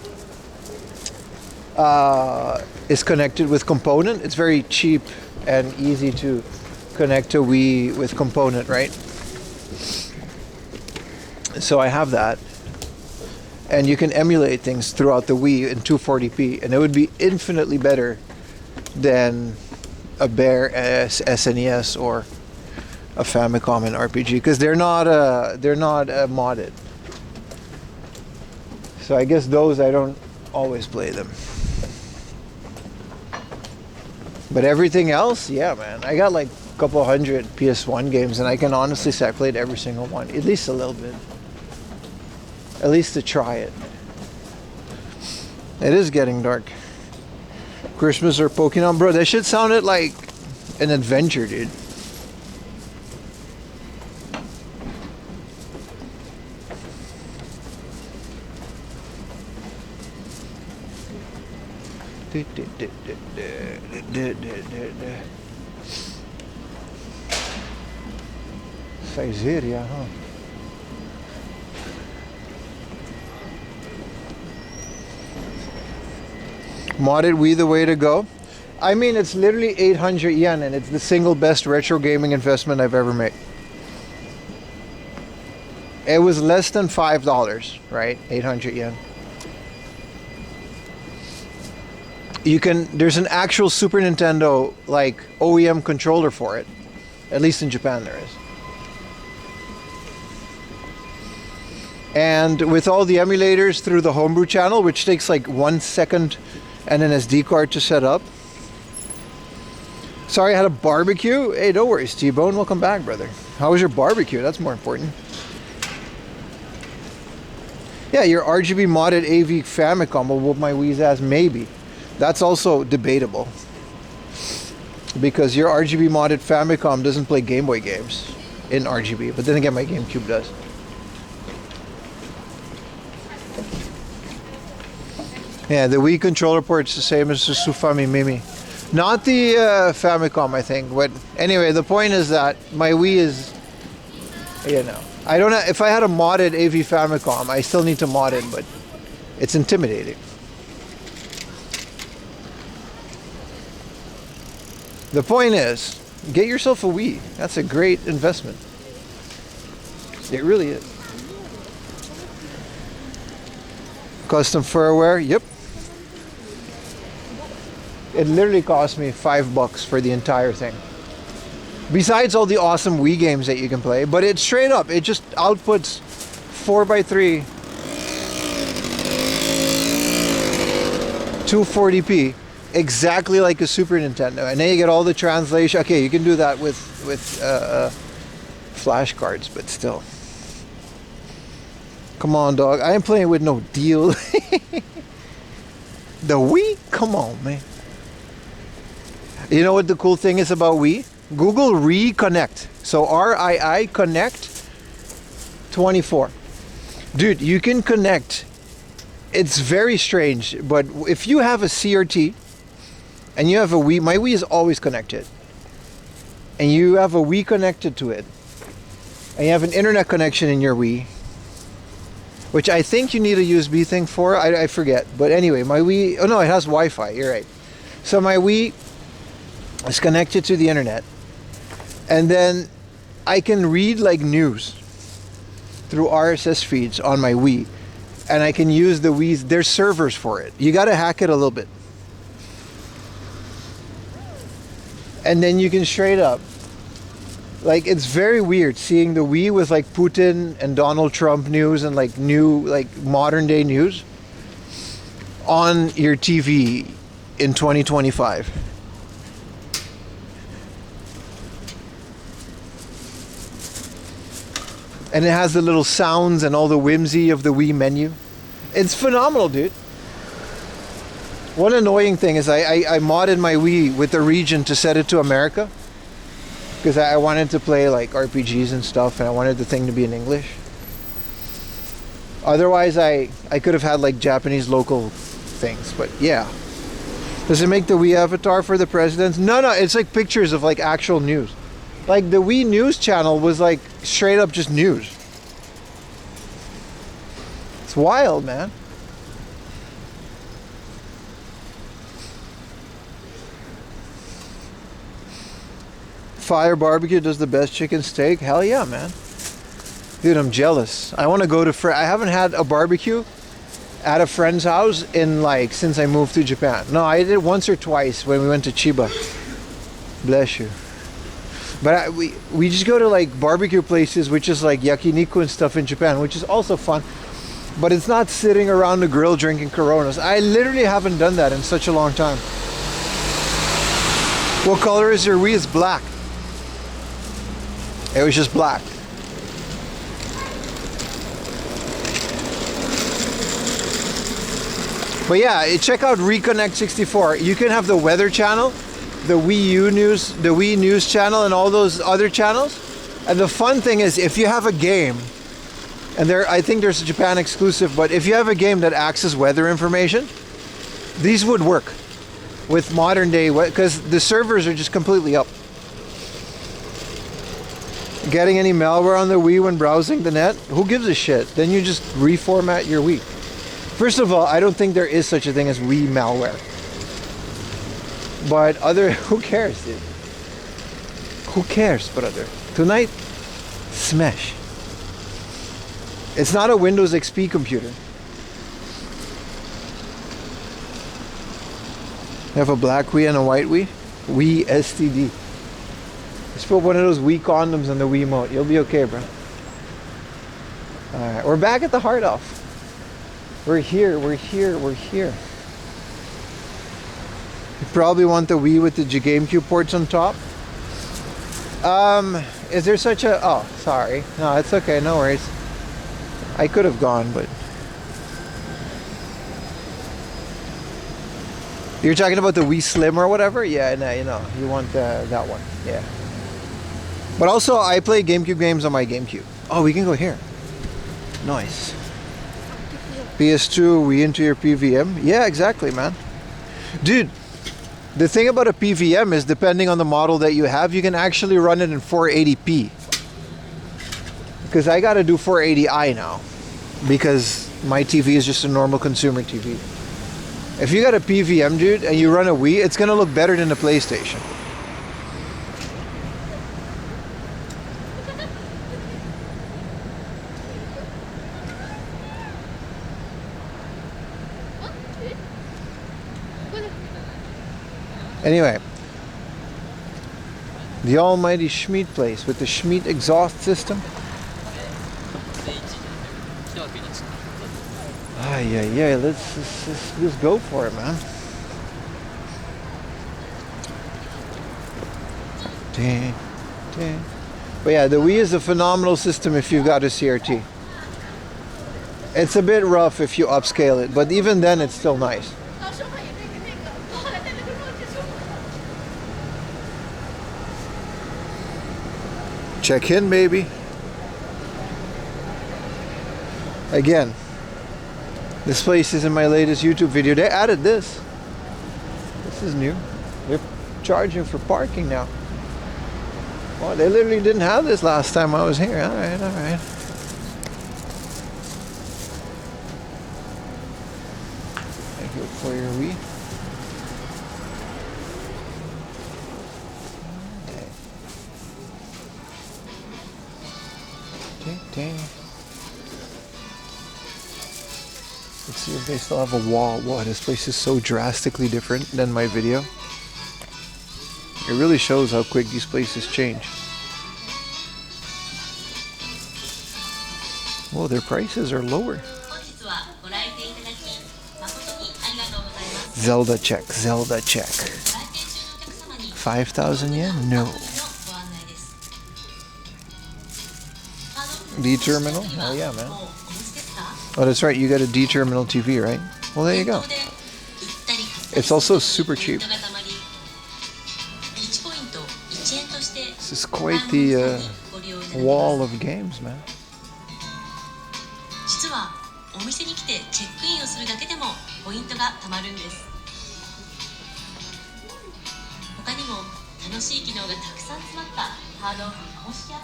is connected with Component. It's very cheap and easy to connect to Wii with Component, right? So I have that, and you can emulate things throughout the Wii in 240p, and it would be infinitely better than a bare SNES or a Famicom and RPG, because they're not modded. So I guess those I don't always play them. But everything else, yeah, man. I got like couple hundred PS1 games, and I can honestly say I played every single one, at least a little bit. At least to try it. It is getting dark. Christmas or Pokemon, bro. That shit sounded like an adventure, dude. Siberia, huh? Modded Wii the way to go? I mean, it's literally 800 yen, and it's the single best retro gaming investment I've ever made. It was less than $5, right? 800 yen. You can, there's an actual Super Nintendo like OEM controller for it. At least in Japan there is. And with all the emulators through the homebrew channel, which takes like 1 second and an SD card to set up. Sorry, I had a barbecue. Hey, no worries, T-Bone. Welcome back, brother. How was your barbecue? That's more important. Yeah, your RGB modded AV Famicom will whoop my Wii's ass, maybe. That's also debatable. Because your RGB modded Famicom doesn't play Game Boy games in RGB. But then again, my GameCube does. Yeah, the Wii controller port's the same as the Sufami Mimi. Not the Famicom, I think. But anyway, the point is that my Wii is, you know, I don't know, if I had a modded AV Famicom, I still need to mod it, but it's intimidating. The point is, get yourself a Wii. That's a great investment. It really is. Custom firmware, yep. It literally cost me $5 for the entire thing. Besides all the awesome Wii games that you can play, but it's straight up, it just outputs 4x3 240p, exactly like a Super Nintendo. And then you get all the translation. Okay, you can do that with flash cards, but still. Come on, dog. I ain't playing with no deal. The Wii? Come on, man. You know what the cool thing is about Wii? Google Reconnect. So RII Connect 24. Dude, you can connect. It's very strange, but if you have a CRT and you have a Wii, my Wii is always connected. And you have a Wii connected to it. And you have an internet connection in your Wii, which I think you need a USB thing for. I forget. But anyway, my Wii, oh no, it has Wi-Fi. You're right. So my Wii is connected to the internet. And then I can read like news through RSS feeds on my Wii. And I can use the Wii's, there's servers for it. You gotta hack it a little bit. And then you can straight up, like, it's very weird seeing the Wii with like Putin and Donald Trump news and like new, like modern day news on your TV in 2025. And it has the little sounds and all the whimsy of the Wii menu. It's phenomenal, dude. One annoying thing is I modded my Wii with the region to set it to America. Because I wanted to play like RPGs and stuff, and I wanted the thing to be in English. Otherwise, I could have had like Japanese local things, but yeah. Does it make the Wii avatar for the presidents? No, it's like pictures of like actual news. Like the Wii News channel was like straight up just news. It's wild, man. Fire Barbecue does the best chicken steak. Hell yeah, man. Dude, I'm jealous. I want to go to I haven't had a barbecue at a friend's house in like since I moved to Japan. No, I did it once or twice when we went to Chiba. Bless you. But we just go to like barbecue places, which is like yakiniku and stuff in Japan, which is also fun. But it's not sitting around the grill drinking Coronas. I literally haven't done that in such a long time. What color is your Wii? It's black. It was just black. But yeah, check out Reconnect 64. You can have the weather channel, the Wii News channel, and all those other channels. And the fun thing is, if you have a game, and I think there's a Japan exclusive, but if you have a game that accesses weather information, these would work with modern day, because the servers are just completely up. Getting any malware on the Wii when browsing the net? Who gives a shit? Then you just reformat your Wii. First of all, I don't think there is such a thing as Wii malware. But who cares, dude? Who cares, brother? Tonight, smash. It's not a Windows XP computer. You have a black Wii and a white Wii? Wii STD. Just put one of those Wii condoms on the Wiimote. You'll be okay, bro. Alright, we're back at the heart off. We're here. You probably want the Wii with the GameCube ports on top. Is there such a... Oh, sorry. No, it's okay. No worries. I could have gone, but... You're talking about the Wii Slim or whatever? Yeah, no, you want that one. Yeah. But also, I play GameCube games on my GameCube. Oh, we can go here. Nice. PS2, Wii into your PVM? Yeah, exactly, man. Dude, the thing about a PVM is, depending on the model that you have, you can actually run it in 480p. Because I gotta do 480i now. Because my TV is just a normal consumer TV. If you got a PVM, dude, and you run a Wii, it's gonna look better than the PlayStation. Anyway, the almighty Schmidt place with the Schmidt exhaust system. Yeah, let's just go for it, man. But yeah, the Wii is a phenomenal system if you've got a CRT. It's a bit rough if you upscale it, but even then it's still nice. Check in, baby. Again, this place is in my latest YouTube video. They added this. This is new. They're charging for parking now. Oh, they literally didn't have this last time I was here. Alright. Thank you for your Wii. Let's see if they still have a wall. Wow, this place is so drastically different than my video. It really shows how quick these places change. Whoa, their prices are lower. Zelda check. 5,000 yen? No. D-terminal? Oh yeah, man. Oh, that's right, you got a D-terminal TV, right? Well, there you go. It's also super cheap. This is quite the wall of games, man.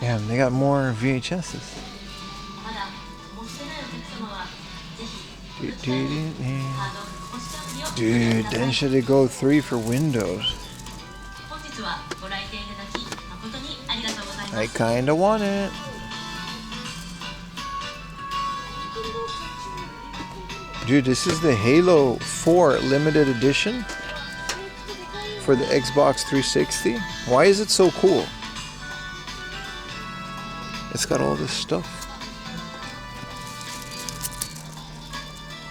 Damn, they got more VHSs. Dude, then should they go 3 for Windows? I kinda want it. Dude, this is the Halo 4 limited edition for the Xbox 360. Why is it so cool? It's got all this stuff.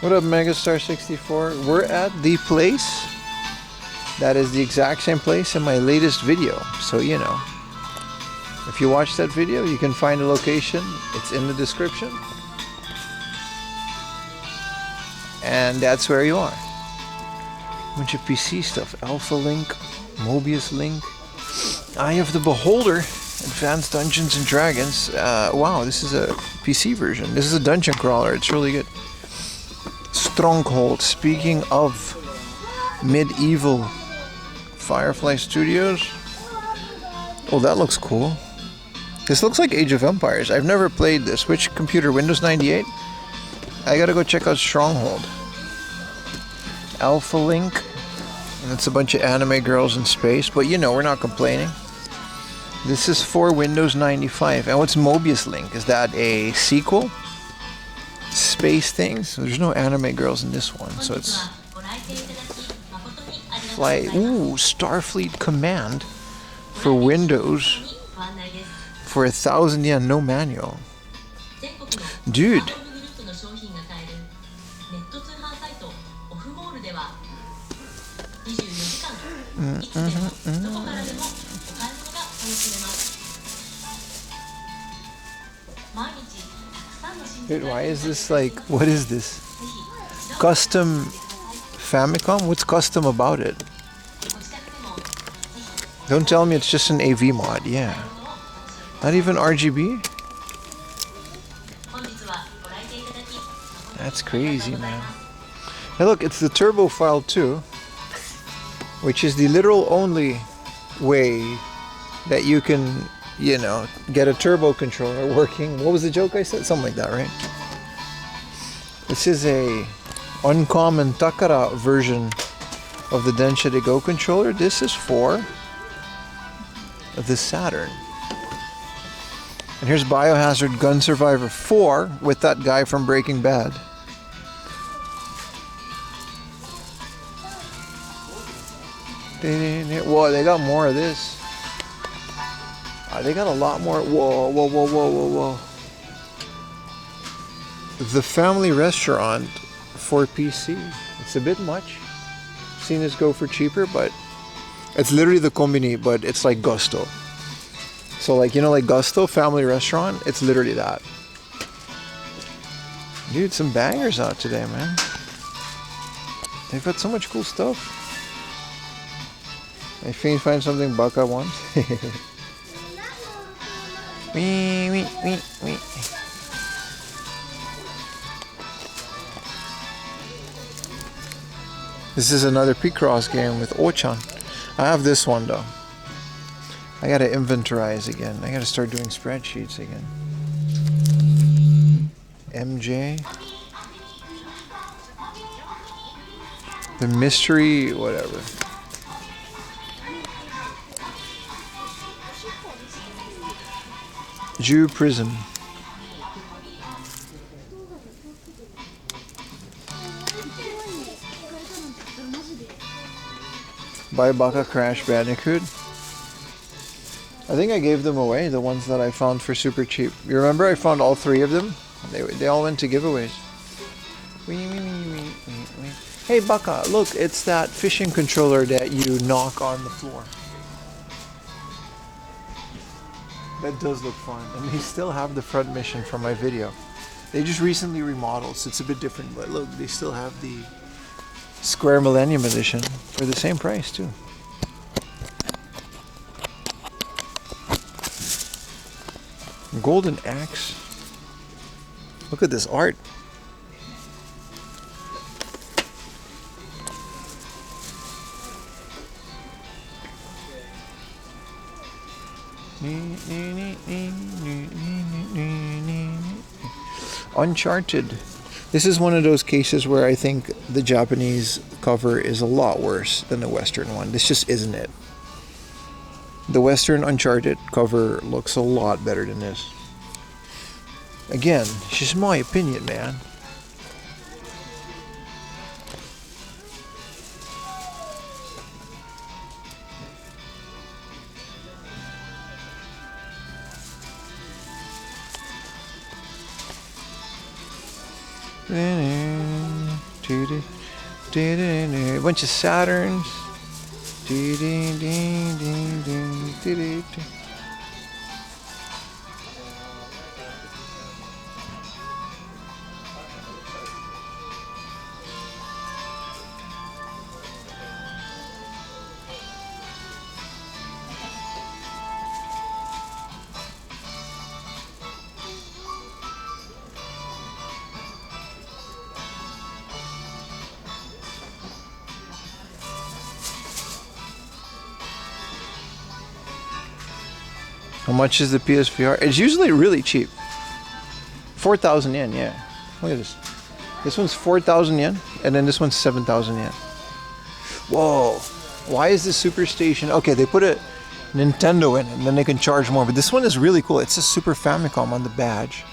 What up, Megastar 64? We're at the place that is the exact same place in my latest video, so you know. If you watch that video, you can find the location. It's in the description. And that's where you are. Bunch of PC stuff. Alpha Link, Mobius Link, Eye of the Beholder, Advanced Dungeons and Dragons. Wow, this is a PC version. This is a dungeon crawler. It's really good. Stronghold. Speaking of medieval, Firefly Studios. Oh, that looks cool. This looks like Age of Empires. I've never played this. Which computer? Windows 98? I gotta go check out Stronghold. Alpha Link. And it's a bunch of anime girls in space. But you know, we're not complaining. This is for Windows 95. And what's Mobius Link? Is that a sequel? Space things? So there's no anime girls in this one. So it's... Fly... Ooh, Starfleet Command. For Windows. For 1,000 yen, no manual. Dude. Dude, why is this like, what is this? Custom Famicom? What's custom about it? Don't tell me it's just an AV mod, yeah. Not even RGB? That's crazy, man. Hey look, it's the Turbo File 2, which is the literal only way that you can, you know, get a turbo controller working. What was the joke I said? Something like that, right? This is a uncommon Takara version of the Densha de Go controller. This is for the Saturn. And here's Biohazard Gun Survivor 4 with that guy from Breaking Bad. Whoa, they got more of this. They got a lot more. Whoa, whoa, whoa, whoa, whoa, whoa. The Family Restaurant for PC. It's a bit much. I've seen this go for cheaper, but it's literally the Kombini, but it's like Gusto. So like, you know, like Gusto, Family Restaurant, it's literally that. Dude, some bangers out today, man. They've got so much cool stuff. I find something Baka wants. Wee, wee, wee, wee. This is another Picross game with Ochan. I have this one though. I gotta inventorize again. I gotta start doing spreadsheets again. MJ. The mystery, whatever. Jew Prism. Buy Baka Crash Bandicoot. I think I gave them away, the ones that I found for super cheap. You remember I found all 3 of them? They all went to giveaways. Hey Baka, look, it's that fishing controller that you knock on the floor. That does look fun, and they still have the front mission from my video. They just recently remodeled, so it's a bit different, but look, they still have the Square Millennium Edition for the same price too. Golden Axe. Look at this art. Uncharted. This is one of those cases where I think the Japanese cover is a lot worse than the Western one. This just isn't it. The Western Uncharted cover looks a lot better than this. Again, it's just my opinion, man. A bunch of Saturns. How much is the PSVR? It's usually really cheap. 4,000 yen, yeah. Look at this. This one's 4,000 yen, and then this one's 7,000 yen. Whoa. Why is this Superstation? Okay, they put a Nintendo in, and then they can charge more. But this one is really cool. It's a Super Famicom on the badge.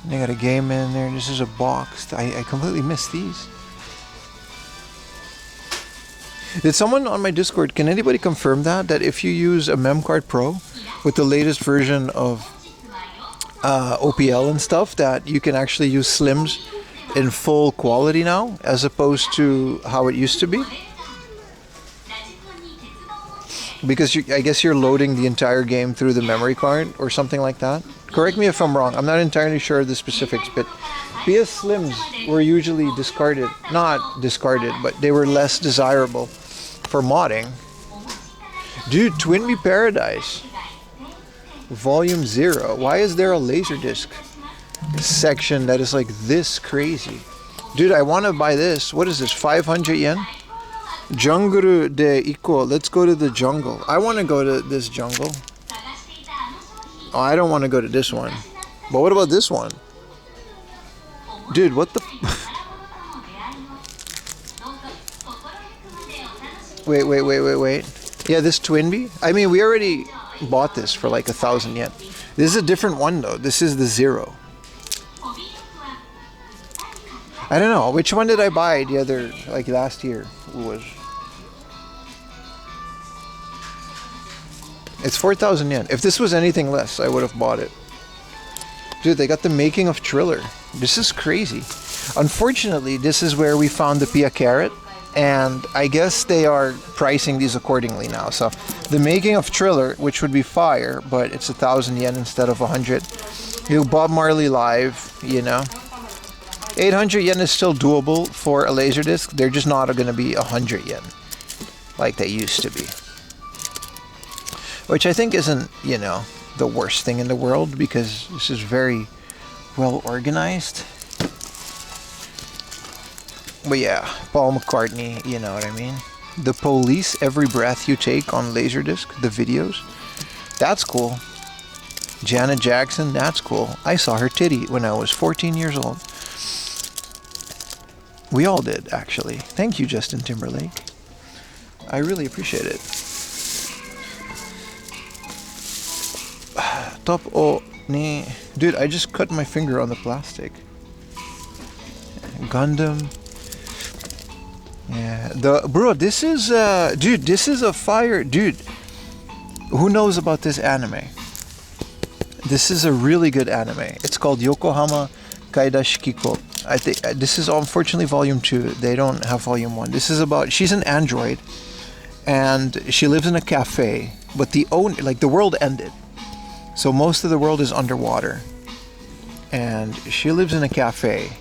And they got a game in there. This is a box. I completely missed these. Did someone on my Discord, can anybody confirm that if you use a MemCard Pro with the latest version of OPL and stuff, that you can actually use Slims in full quality now, as opposed to how it used to be? Because I guess you're loading the entire game through the memory card or something like that. Correct me if I'm wrong. I'm not entirely sure of the specifics, but PS Slims were usually discarded. Not discarded, but they were less desirable for modding. Dude, Twinbee Paradise. Volume 0. Why is there a Laserdisc section that is like this crazy? Dude, I want to buy this. What is this? 500 yen? Junguru de Iko. Let's go to the jungle. I want to go to this jungle. Oh, I don't want to go to this one. But what about this one? Dude, what the... Wait. Yeah, this Twinbee? I mean, we already bought this for like 1,000 yen. This is a different one though. This is the 0. I don't know. Which one did I buy the other, like last year? It's 4,000 yen. If this was anything less, I would have bought it. Dude, they got the making of Triller. This is crazy. Unfortunately, this is where we found the Pia Carrot, and I guess they are pricing these accordingly now. So the making of Triller, which would be fire, but it's 1,000 yen instead of 100. You Bob Marley live, you know. 800 yen is still doable for a Laserdisc. They're just not going to be 100 yen like they used to be. Which I think isn't, you know, the worst thing in the world, because this is very well organized. But yeah, Paul McCartney, you know what I mean. The Police, Every Breath You Take on Laserdisc, the videos. That's cool. Janet Jackson, that's cool. I saw her titty when I was 14 years old. We all did, actually. Thank you, Justin Timberlake. I really appreciate it. Top o ni. Dude, I just cut my finger on the plastic. Gundam. Yeah, bro, this is dude, this is a fire, dude. Who knows about this anime? This is a really good anime. It's called Yokohama Kaidashikiko. I think this is unfortunately volume 2. They don't have volume 1. This is about, she's an android and she lives in a cafe, but the world ended. So most of the world is underwater. And she lives in a cafe.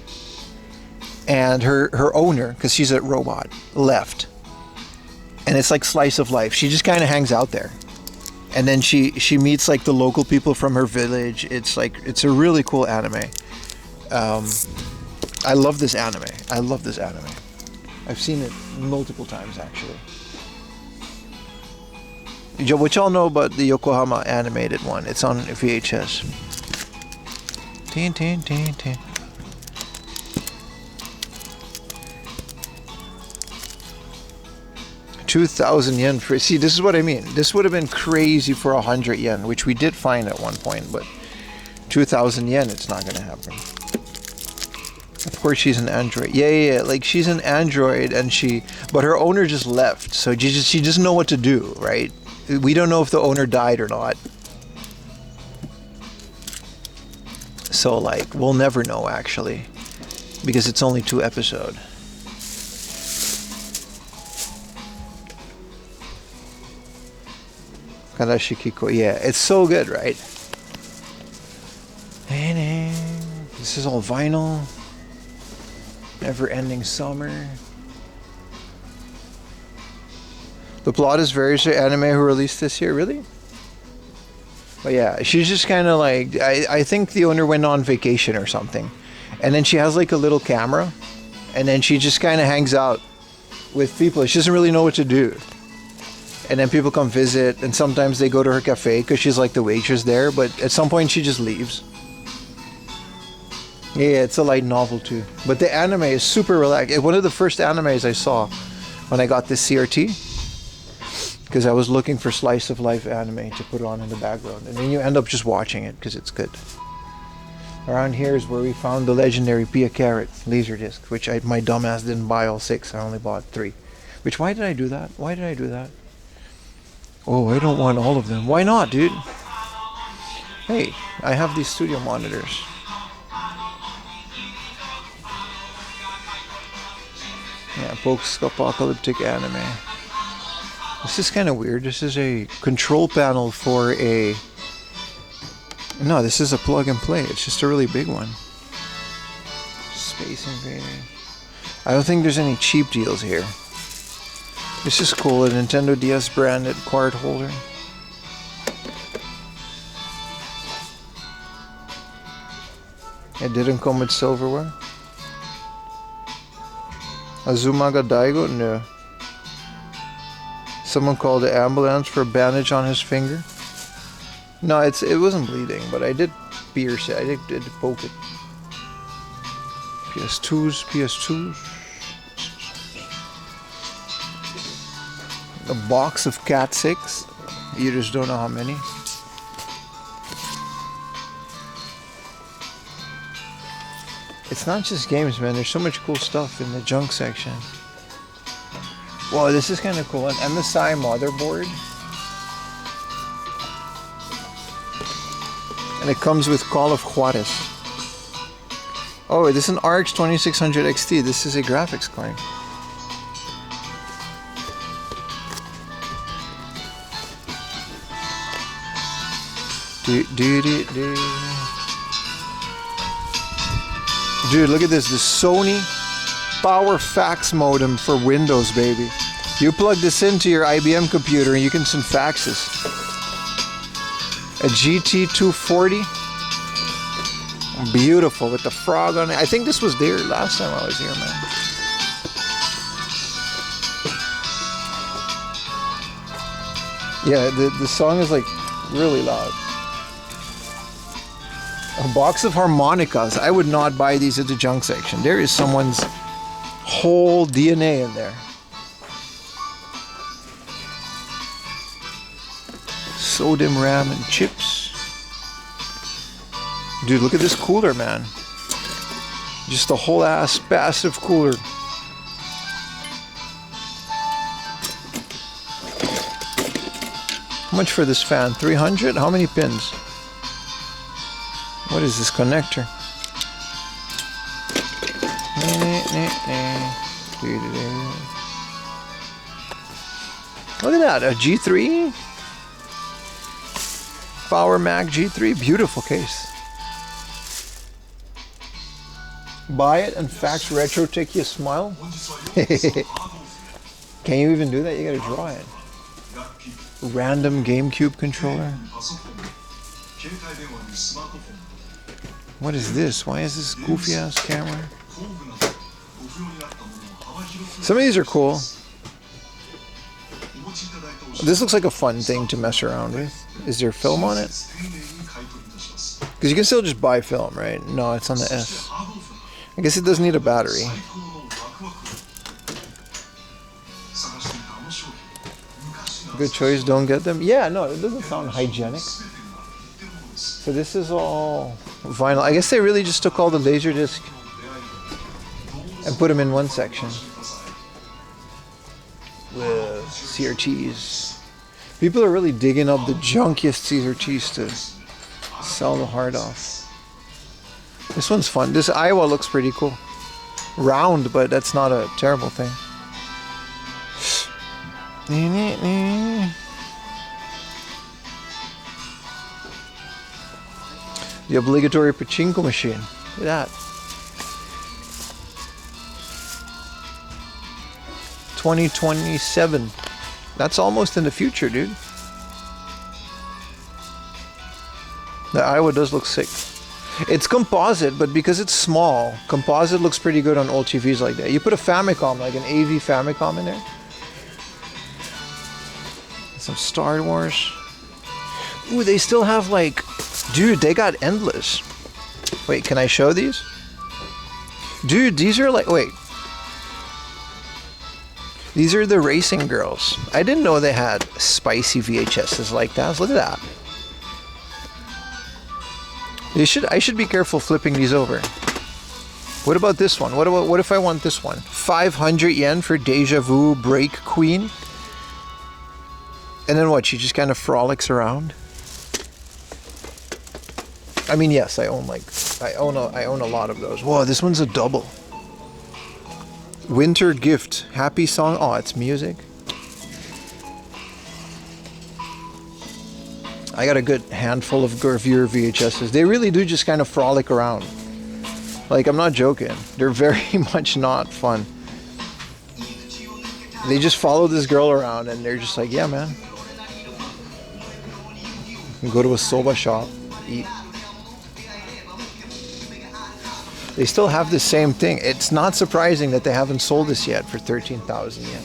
And her owner, because she's a robot, left. And it's like slice of life. She just kind of hangs out there. And then she meets like the local people from her village. It's a really cool anime. I love this anime. I've seen it multiple times actually. What y'all know about the Yokohama animated one? It's on VHS. Tin, tin, tin, tin. $2,000 yen for, see, this is what I mean. This would have been crazy for 100 yen, which we did find at one point, but 2,000 yen, it's not gonna happen. Of course, she's an android. Yeah. Like she's an android, but her owner just left, so she doesn't know what to do, right? We don't know if the owner died or not. So like, we'll never know actually, because it's only 2 episodes. Kadashikiko, yeah, it's so good, right? This is all vinyl. Never-ending summer. The plot is very anime who released this year, really? But yeah, she's just kind of like, I think the owner went on vacation or something. And then she has like a little camera. And then she just kind of hangs out with people. She doesn't really know what to do. And then people come visit, and sometimes they go to her cafe because she's like the waitress there, but at some point she just leaves. Yeah, it's a light novel too. But the anime is super relaxed. One of the first animes I saw when I got this CRT, because I was looking for slice of life anime to put on in the background. And then you end up just watching it because it's good. Around here is where we found the legendary Pia Carrot Laserdisc, which my dumbass didn't buy all 6. I only bought 3. Which, why did I do that? Why did I do that? Oh, I don't want all of them. Why not, dude? Hey, I have these studio monitors. Yeah, post-apocalyptic anime. This is kind of weird. This is a control panel for a... No, this is a plug and play. It's just a really big one. Space Invaders. I don't think there's any cheap deals here. This is cool, a Nintendo DS branded card holder. It didn't come with silverware. Azumaga Daigo? No. Someone called the ambulance for a bandage on his finger. No, it wasn't bleeding, but I did pierce it. I did poke it. PS2s. A box of Cat 6. You just don't know how many. It's not just games, man. There's so much cool stuff in the junk section. Whoa, this is kind of cool. An MSI motherboard. And it comes with Call of Juarez. Oh, this is an RX 2600 XT. This is a graphics card. Dude, look at this. The Sony Power Fax modem for Windows, baby. You plug this into your IBM computer and you can send faxes. A GT240. Beautiful with the frog on it. I think this was there last time I was here, man. Yeah, the song is like really loud. A box of harmonicas. I would not buy these at the junk section. There is someone's whole DNA in there. Sodium RAM and chips. Dude, look at this cooler, man. Just a whole ass passive cooler. How much for this fan? 300? How many pins? What is this connector? Look at that, a G3 Power Mac G3, beautiful case. Buy it and fax retro take you a smile. Can you even do that? You gotta draw it. Random GameCube controller. What is this? Why is this goofy ass camera? Some of these are cool. This looks like a fun thing to mess around with. Is there film on it? Because you can still just buy film, right? No, it's on the S. I guess it doesn't need a battery. Good choice, don't get them. Yeah, no, it doesn't sound hygienic. So this is all vinyl. I guess they really just took all the Laserdisc and put them in one section. With CRTs. People are really digging up the junkiest CRTs to sell the hard off. This one's fun. This Iowa looks pretty cool. Round, but that's not a terrible thing. The obligatory pachinko machine. Look at that. 2027. That's almost in the future, dude. The Iowa does look sick. It's composite, but because it's small, composite looks pretty good on old TVs like that. You put a Famicom, like an AV Famicom in there. Some Star Wars. Ooh, they still have like, dude, they got Endless. Wait, can I show these? Dude, these are like, wait. These are the racing girls. I didn't know they had spicy VHSs like that. Look at that. I should be careful flipping these over. What about this one? What if I want this one? 500 yen for Deja Vu Break Queen. And then what? She just kind of frolics around. I mean, yes, I own a lot of those. Whoa, this one's a double. Winter Gift, Happy Song. Oh, it's music. I got a good handful of Guruguru VHSs. They really do just kind of frolic around. Like, I'm not joking. They're very much not fun. They just follow this girl around and they're just like, yeah, man. You can go to a soba shop, eat. They still have the same thing. It's not surprising that they haven't sold this yet for 13,000 yen.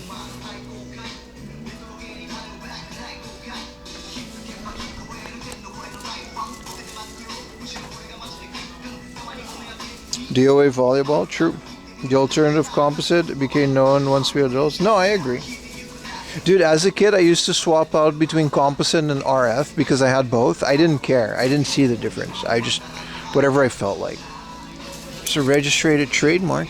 DOA volleyball, true. The alternative composite became known once we were adults. No, I agree. Dude, as a kid, I used to swap out between composite and RF because I had both. I didn't care. I didn't see the difference. I just, whatever I felt like. It's a registered trademark.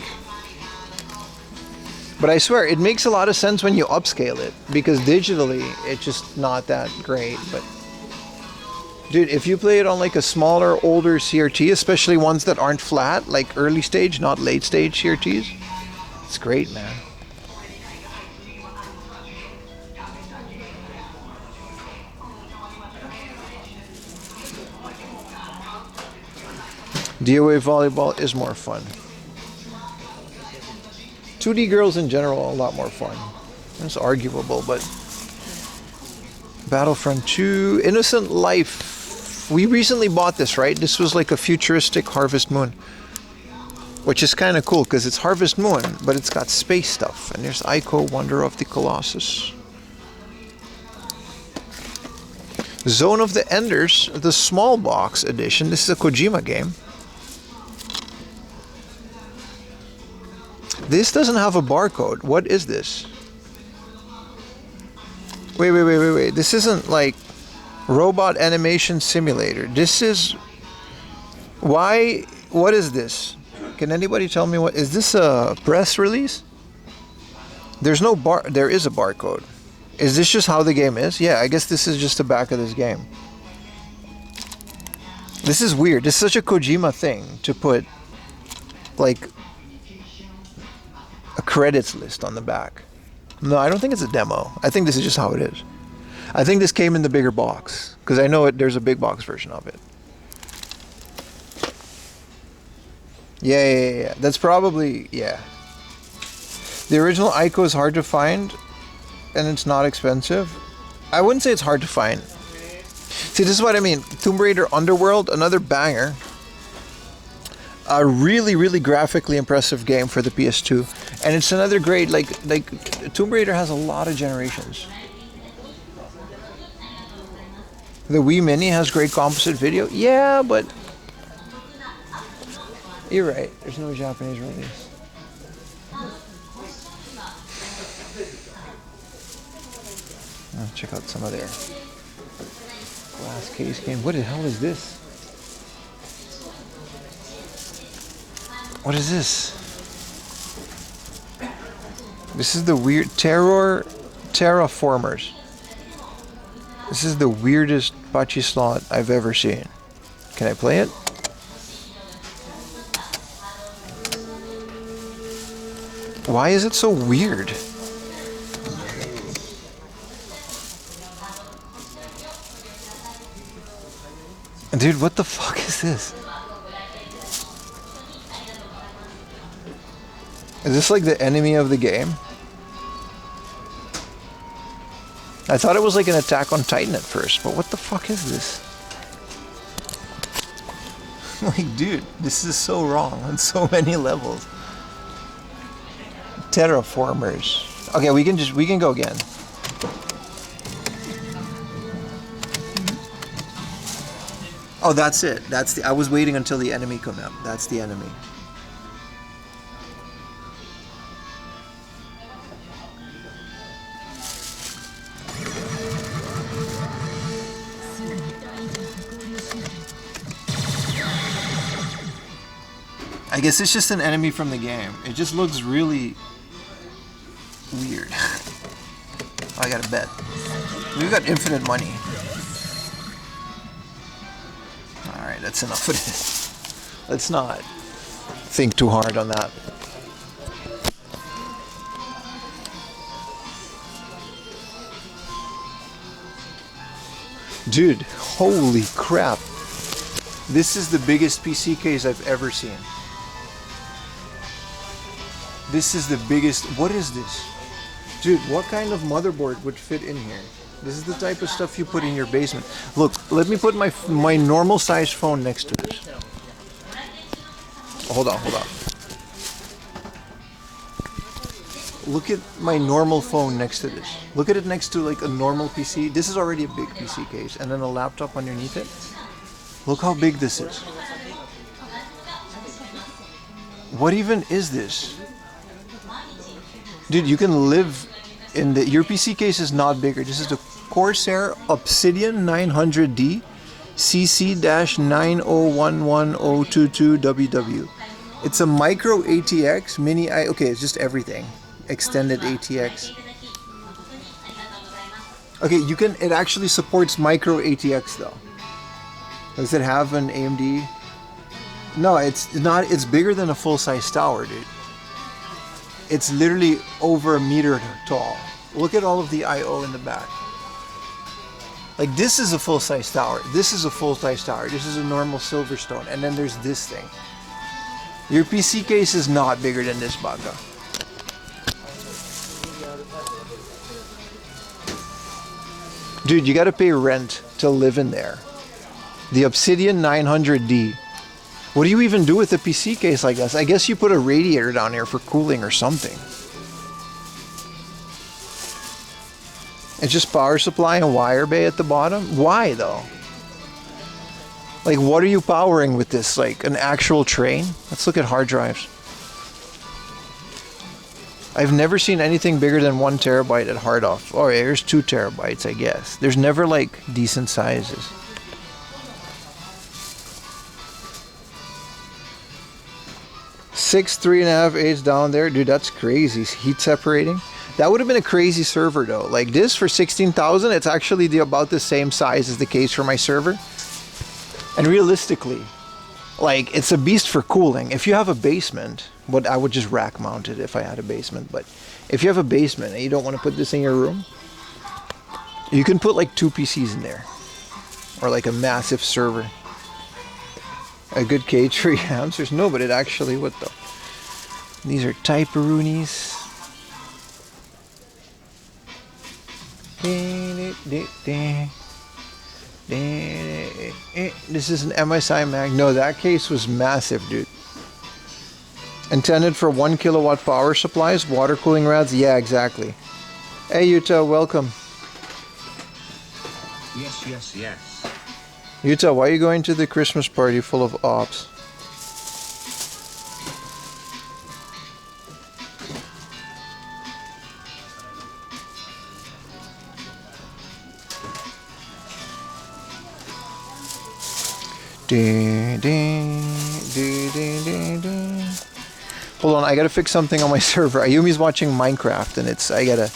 But I swear, it makes a lot of sense when you upscale it, because digitally, it's just not that great. But dude, if you play it on like a smaller, older CRT, especially ones that aren't flat, like early stage, not late stage CRTs, it's great, man. DOA volleyball is more fun. 2D girls in general are a lot more fun. It's arguable, but Battlefront 2, Innocent Life. We recently bought this, right? This was like a futuristic Harvest Moon, which is kind of cool because it's Harvest Moon, but it's got space stuff. And there's Ico, Wonder of the Colossus. Zone of the Enders, the small box edition. This is a Kojima game. This doesn't have a barcode. What is this? Wait. This isn't like Robot Animation Simulator. This is... Why? What is this? Can anybody tell me what... Is this a press release? There's no bar... There is a barcode. Is this just how the game is? Yeah, I guess this is just the back of this game. This is weird. This is such a Kojima thing to put like a credits list on the back. No, I don't think it's a demo. I think this is just how it is. I think this came in the bigger box because I know there's a big box version of it. Yeah. That's probably, yeah. The original Ico is hard to find and it's not expensive. I wouldn't say it's hard to find. See, this is what I mean. Tomb Raider Underworld, another banger. A really, really graphically impressive game for the PS2. And it's another great, like Tomb Raider has a lot of generations. The Wii Mini has great composite video. Yeah, but you're right. There's no Japanese release. Check out some of their glass case game. What the hell is this? What is this? This is the weird Terraformers. This is the weirdest Pachi slot I've ever seen. Can I play it? Why is it so weird? Dude, what the fuck is this? Is this like the enemy of the game? I thought it was like an Attack on Titan at first, but what the fuck is this? Like, dude, this is so wrong on so many levels. Terraformers. Okay, we can go again. Oh, that's it. That's the. I was waiting until the enemy come out. That's the enemy. I guess it's just an enemy from the game. It just looks really weird. I gotta bet. We've got infinite money. Alright, that's enough of this. Let's not think too hard on that. Dude, holy crap. This is the biggest PC case I've ever seen. This is the biggest. What is this? Dude, what kind of motherboard would fit in here? This is the type of stuff you put in your basement. Look, let me put my normal size phone next to this. Hold on. Look at my normal phone next to this. Look at it next to like a normal PC. This is already a big PC case. And then a laptop underneath it. Look how big this is. What even is this? Dude, you can live in the... Your PC case is not bigger. This is the Corsair Obsidian 900D CC-9011022WW. It's a micro ATX mini... Okay, it's just everything. Extended ATX. Okay, you can... It actually supports micro ATX though. Does it have an AMD? No, it's not. It's bigger than a full-size tower, dude. It's literally over a meter tall. Look at all of the I/O in the back. Like, this is a full-size tower. This is a full-size tower. This is a normal Silverstone. And then there's this thing. Your PC case is not bigger than this baka. Dude, you gotta pay rent to live in there. The Obsidian 900D. What do you even do with a PC case like this? I guess you put a radiator down here for cooling or something. It's just power supply and wire bay at the bottom? Why though? Like, what are you powering with this? Like an actual train? Let's look at hard drives. I've never seen anything bigger than 1 terabyte at hard off. Oh, here's 2 terabytes, I guess. There's never like decent sizes. 6 3.5 8s down there, dude. That's crazy. Heat separating. That would have been a crazy server though. Like this for 16,000, it's actually about the same size as the case for my server. And realistically, like, it's a beast for cooling. If you have a basement, but I would just rack mount it if I had a basement. But if you have a basement and you don't want to put this in your room, you can put like 2 PCs in there, or like a massive server. A good cage for your hamsters? No, but it actually would though. These are Type-A-Roonies. This is an MSI Mag. No, that case was massive, dude. Intended for 1 kilowatt power supplies, water cooling rods. Yeah, exactly. Hey, Yuta, welcome. Yes. Yuta, why are you going to the Christmas party full of ops? Hold on, I gotta fix something on my server. Ayumi's watching Minecraft and I gotta...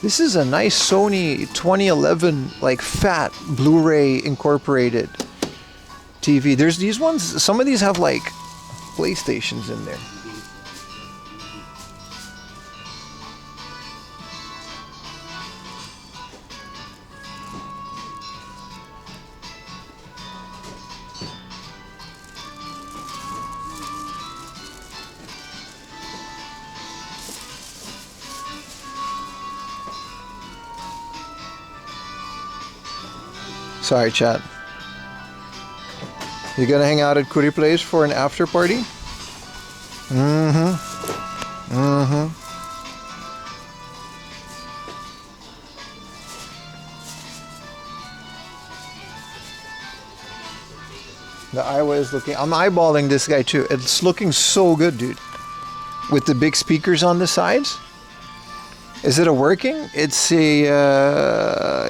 This is a nice Sony 2011 like fat Blu-ray incorporated TV. There's these ones, some of these have like PlayStations in there. Sorry, chat. You gonna hang out at Kuri Place for an after party? is looking. I'm eyeballing this guy too. It's looking so good, dude. With the big speakers on the sides. Is it a working? It's a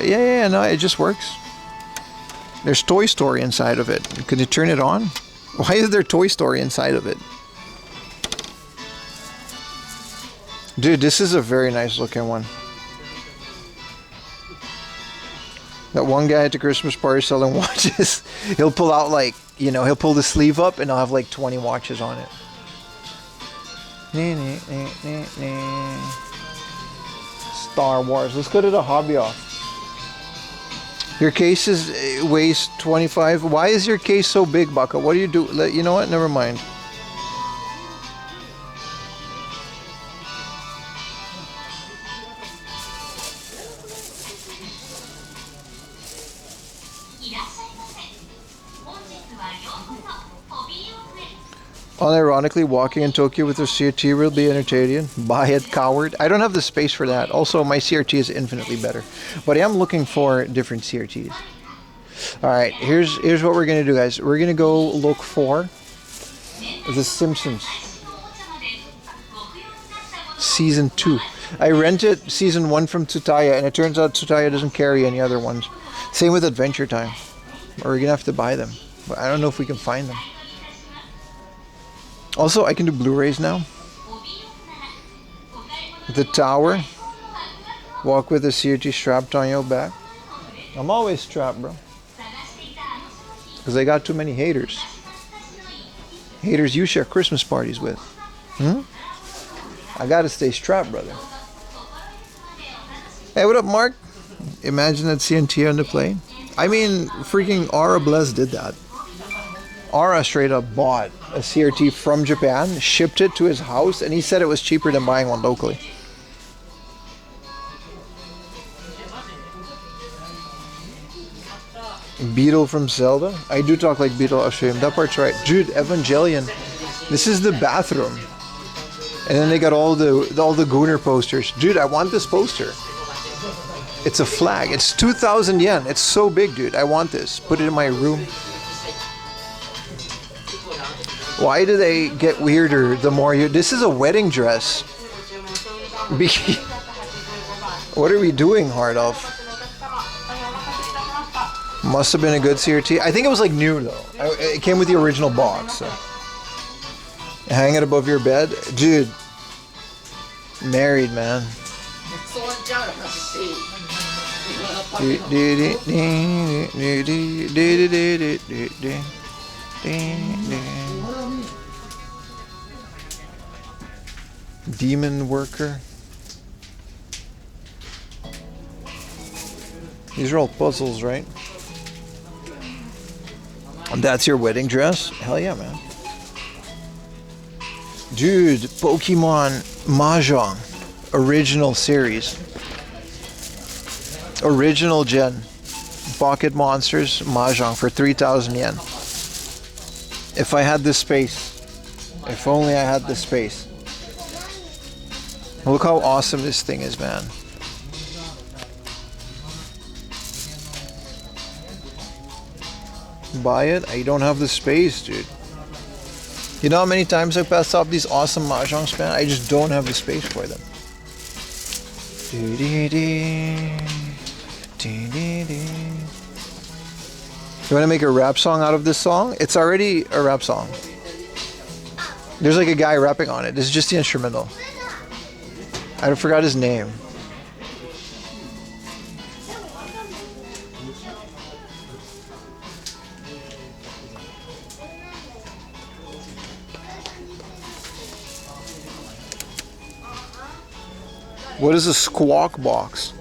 yeah, no, it just works. There's Toy Story inside of it. Could you turn it on? Why is there Toy Story inside of it? Dude, this is a very nice looking one. That one guy at the Christmas party selling watches, he'll pull out like, you know, he'll pull the sleeve up and I'll have like 20 watches on it. Star Wars. Let's go to the hobby off. Your case weighs 25. Why is your case so big, Baka? What do you do? You know what? Never mind. Unironically, walking in Tokyo with a CRT will be entertaining. Buy it, coward. I don't have the space for that. Also, my CRT is infinitely better. But I am looking for different CRTs. Alright, here's what we're going to do, guys. We're going to go look for The Simpsons. Season 2. I rented Season 1 from Tsutaya, and it turns out Tsutaya doesn't carry any other ones. Same with Adventure Time. Or we're going to have to buy them. But I don't know if we can find them. Also, I can do Blu-rays now. The Tower. Walk with a CRT strapped on your back. I'm always strapped, bro. Because I got too many haters. Haters you share Christmas parties with. I gotta stay strapped, brother. Hey, what up, Mark? Imagine that CNT on the plane. I mean, freaking Aura Bless did that. Aura straight up bought a CRT from Japan, shipped it to his house, and he said it was cheaper than buying one locally. Beetle from Zelda? I do talk like Beetle, I'll show him. That part's right. Dude, Evangelion. This is the bathroom. And then they got all the Gooner posters. Dude, I want this poster. It's a flag. It's 2,000 yen. It's so big, dude. I want this. Put it in my room. Why do they get weirder the more you... This is a wedding dress. What are we doing, Hard Off? Must have been a good CRT. I think it was like new though. It came with the original box. So. Hang it above your bed. Dude. Married, man. Demon Worker. These are all puzzles, right? That's your wedding dress? Hell yeah, man. Dude, Pokemon Mahjong. Original series. Original gen. Pocket Monsters Mahjong for 3,000 yen. If I had this space. If only I had this space. Look how awesome this thing is, man. Buy it? I don't have the space, dude. You know how many times I passed off these awesome mahjongs, man? I just don't have the space for them. You want to make a rap song out of this song? It's already a rap song. There's like a guy rapping on it. This is just the instrumental. I forgot his name. What is a squawk box?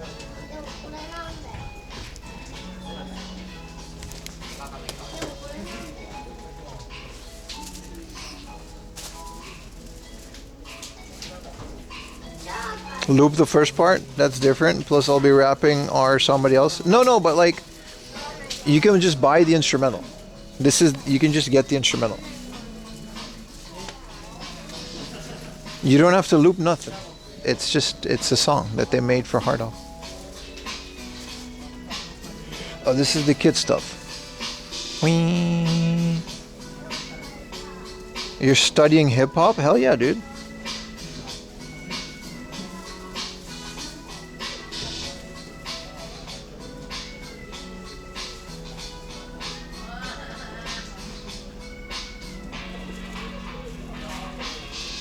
Loop the first part? That's different. Plus I'll be rapping or somebody else. No, but like you can just buy the instrumental. You can just get the instrumental. You don't have to loop nothing. It's a song that they made for Hard Off. Oh, this is the kid stuff. Whee. You're studying hip hop? Hell yeah, dude.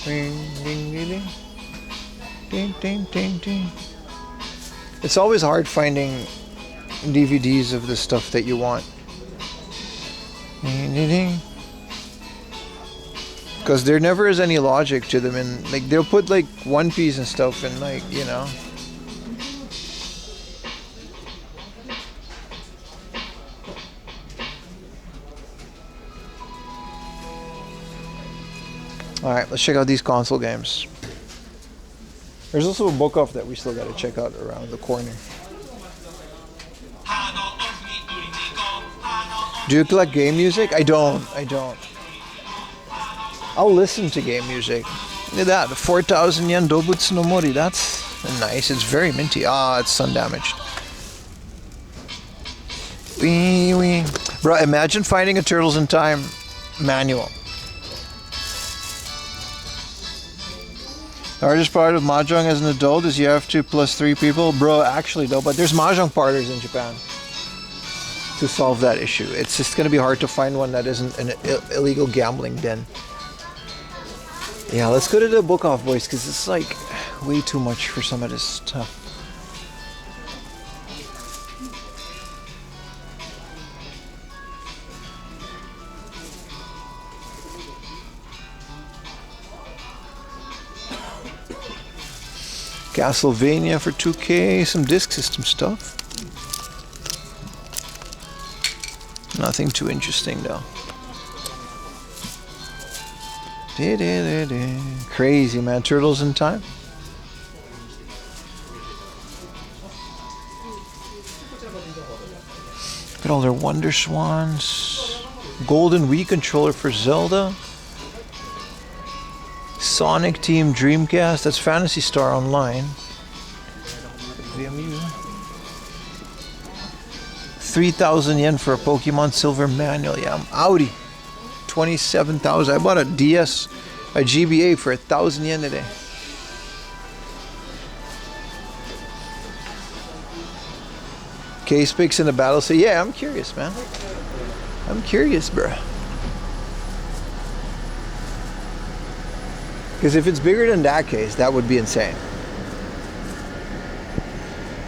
Ding, ding, ding, ding. Ding, ding, ding, ding. It's always hard finding DVDs of the stuff that you want. Ding, ding, ding. Because there never is any logic to them, and like they'll put like One Piece and stuff and like, you know. Alright, let's check out these console games. There's also a book off that we still gotta check out around the corner. Do you collect game music? I don't. I'll listen to game music. Look at that, 4,000 yen Dobutsu no Mori. That's nice. It's very minty. Ah, it's sun damaged. Wee wee. Bro, imagine finding a Turtles in Time manual. The hardest part of Mahjong as an adult is you have to plus 3 people. Bro, actually though, but there's Mahjong parlors in Japan to solve that issue. It's just going to be hard to find one that isn't an illegal gambling den. Yeah, let's go to the book off, boys, because it's like way too much for some of this stuff. Castlevania for 2K, some disc system stuff. Nothing too interesting though. Crazy, man. Turtles in Time. Look at all their Wonder Swans. Golden Wii controller for Zelda. Sonic Team Dreamcast. That's Phantasy Star Online. VMU. 3,000 yen for a Pokemon Silver manual. Yeah, I'm outie. 27,000. I bought a DS, a GBA for 1,000 yen today. Case picks in the battle. So yeah, I'm curious, man. I'm curious, bro. Because if it's bigger than that case, that would be insane.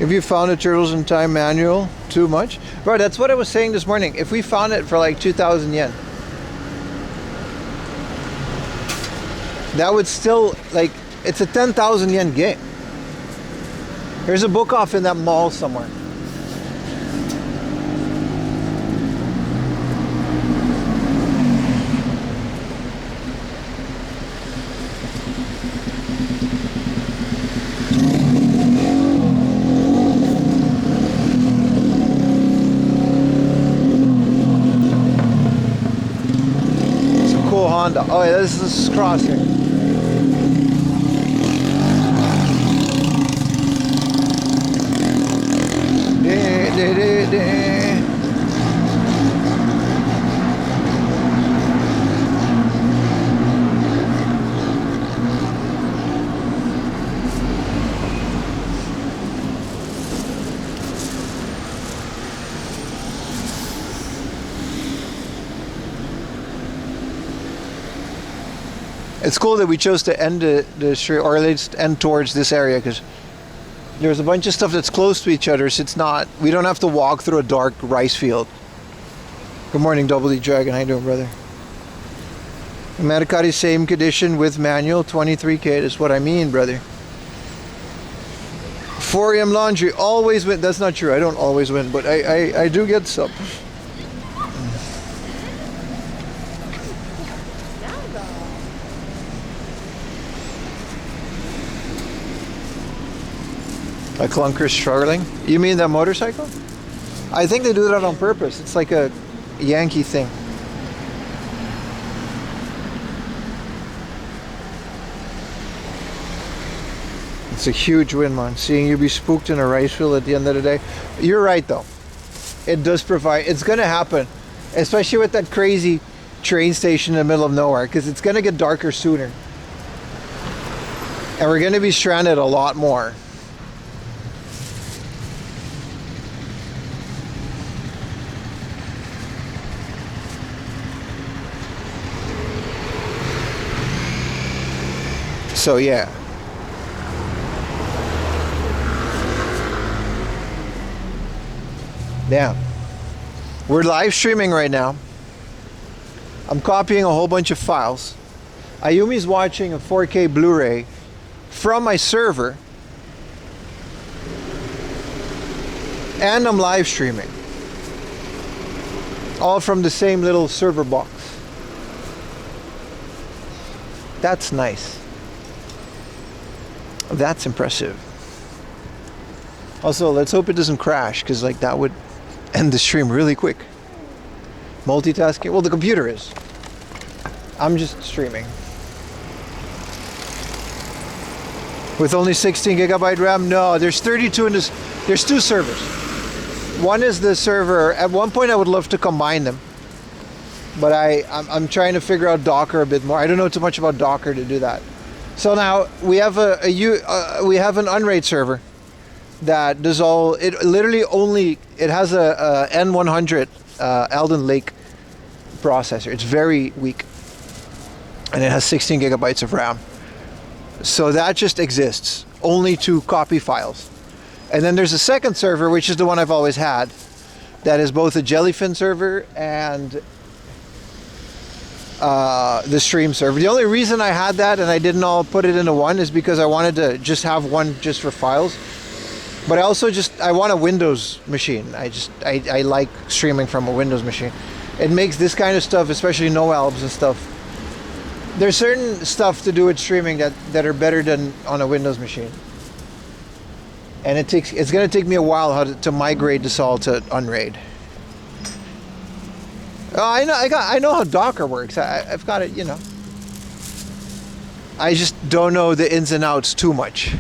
If you found a Turtles in Time manual, too much? Bro, that's what I was saying this morning. If we found it for like 2,000 yen, that would still, like, it's a 10,000 yen game. There's a book off in that mall somewhere. Honda. Oh yeah, this is crossing. It's cool that we chose to end the street, or at least end towards this area, because there's a bunch of stuff that's close to each other, so it's not, we don't have to walk through a dark rice field. Good morning, Double D Dragon. How you doing, brother? Medicati same condition with manual, 23K. That's what I mean, brother. 4am laundry, always win. That's not true. I don't always win, but I do get some. A clunker struggling? You mean that motorcycle? I think they do that on purpose. It's like a Yankee thing. It's a huge win, man. Seeing you be spooked in a rice field at the end of the day. You're right, though. It does provide. It's going to happen. Especially with that crazy train station in the middle of nowhere because it's going to get darker sooner. And we're going to be stranded a lot more. So yeah. Yeah. We're live streaming right now. I'm copying a whole bunch of files. Ayumi's watching a 4K Blu-ray from my server. And I'm live streaming. All from the same little server box. That's nice. That's impressive. Also, let's hope it doesn't crash, because like that would end the stream really quick. Multitasking. Well, the computer is. I'm just streaming. With only 16 gigabyte RAM? No, there's 32 in this. There's two servers. One is the server. At one point, I would love to combine them. But I'm trying to figure out Docker a bit more. I don't know too much about Docker to do that. So now we have we have an Unraid server that does all. It literally only it has a N100 Alden Lake processor. It's very weak, and it has 16 gigabytes of RAM. So that just exists only to copy files. And then there's a second server, which is the one I've always had, that is both a Jellyfin server and the stream server. The only reason I had that and I didn't all put it into one is because I wanted to just have one just for files. But I also I want a Windows machine. I like streaming from a Windows machine. It makes this kind of stuff, especially no albs and stuff. There's certain stuff to do with streaming that are better than on a Windows machine. And it's gonna take me a while to migrate this all to Unraid. Oh, I know how Docker works. I've got it, you know. I just don't know the ins and outs too much.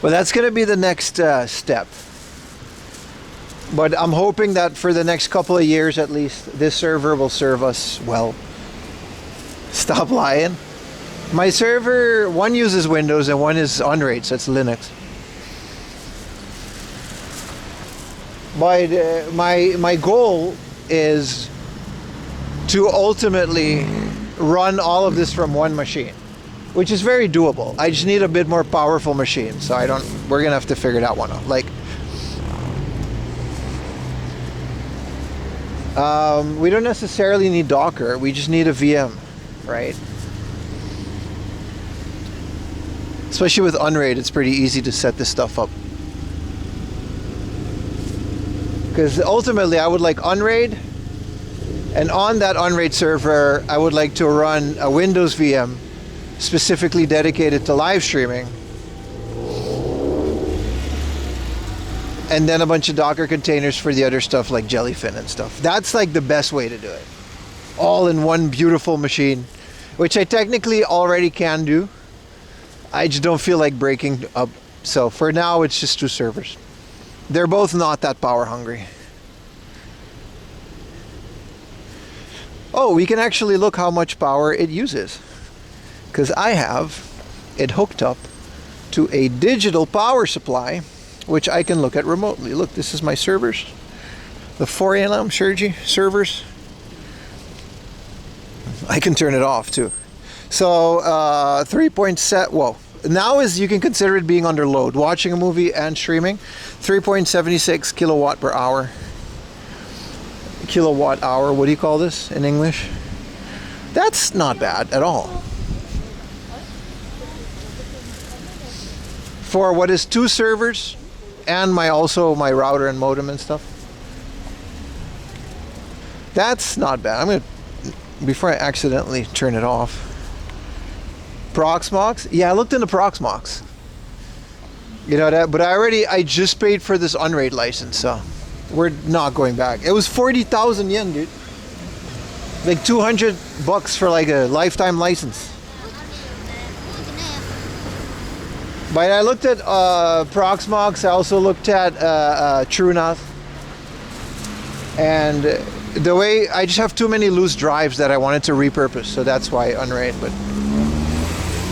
Well, that's going to be the next step. But I'm hoping that for the next couple of years at least, this server will serve us well. Stop lying. My server, one uses Windows and one is Unraid, so it's Linux. But my goal is to ultimately run all of this from one machine, which is very doable. I just need a bit more powerful machine, so we're gonna have to figure that one out. Like, we don't necessarily need Docker, we just need a VM, right? Especially with Unraid, it's pretty easy to set this stuff up. Because ultimately I would like Unraid, and on that Unraid server I would like to run a Windows VM specifically dedicated to live streaming, and then a bunch of Docker containers for the other stuff like Jellyfin and stuff. That's like the best way to do it. All in one beautiful machine, which I technically already can do. I just don't feel like breaking up. So for now it's just two servers. They're both not that power hungry. Oh, we can actually look how much power it uses. Because I have it hooked up to a digital power supply, which I can look at remotely. Look, this is my servers. The 4ALM servers. I can turn it off too. So 3.7, whoa. Now you can consider it being under load. Watching a movie and streaming, 3.76 kilowatt per hour. Kilowatt hour, what do you call this in English? That's not bad at all. For what is two servers and also my router and modem and stuff. That's not bad. I'm gonna, before I accidentally turn it off. Proxmox? Yeah, I looked into Proxmox. You know that, but I just paid for this Unraid license, so we're not going back. It was 40,000 yen, dude. Like $200 for like a lifetime license. But I looked at Proxmox. I also looked at TrueNAS, and the way I just have too many loose drives that I wanted to repurpose, so that's why unraid. But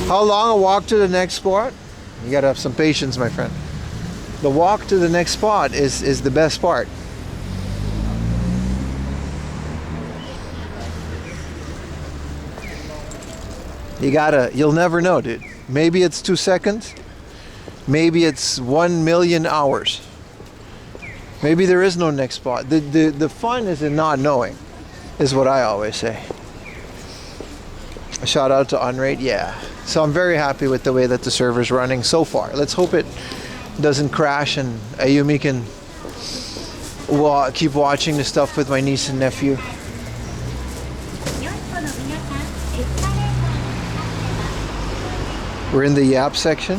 how long a walk to the next spot? You gotta have some patience, my friend. The walk to the next spot is the best part. You'll never know, dude. Maybe it's 2 seconds. Maybe it's 1,000,000 hours. Maybe there is no next spot. The fun is in not knowing, is what I always say. A shout out to Unrate, yeah. So I'm very happy with the way that the server's running so far. Let's hope it doesn't crash and Ayumi can keep watching the stuff with my niece and nephew. We're in the Yap section.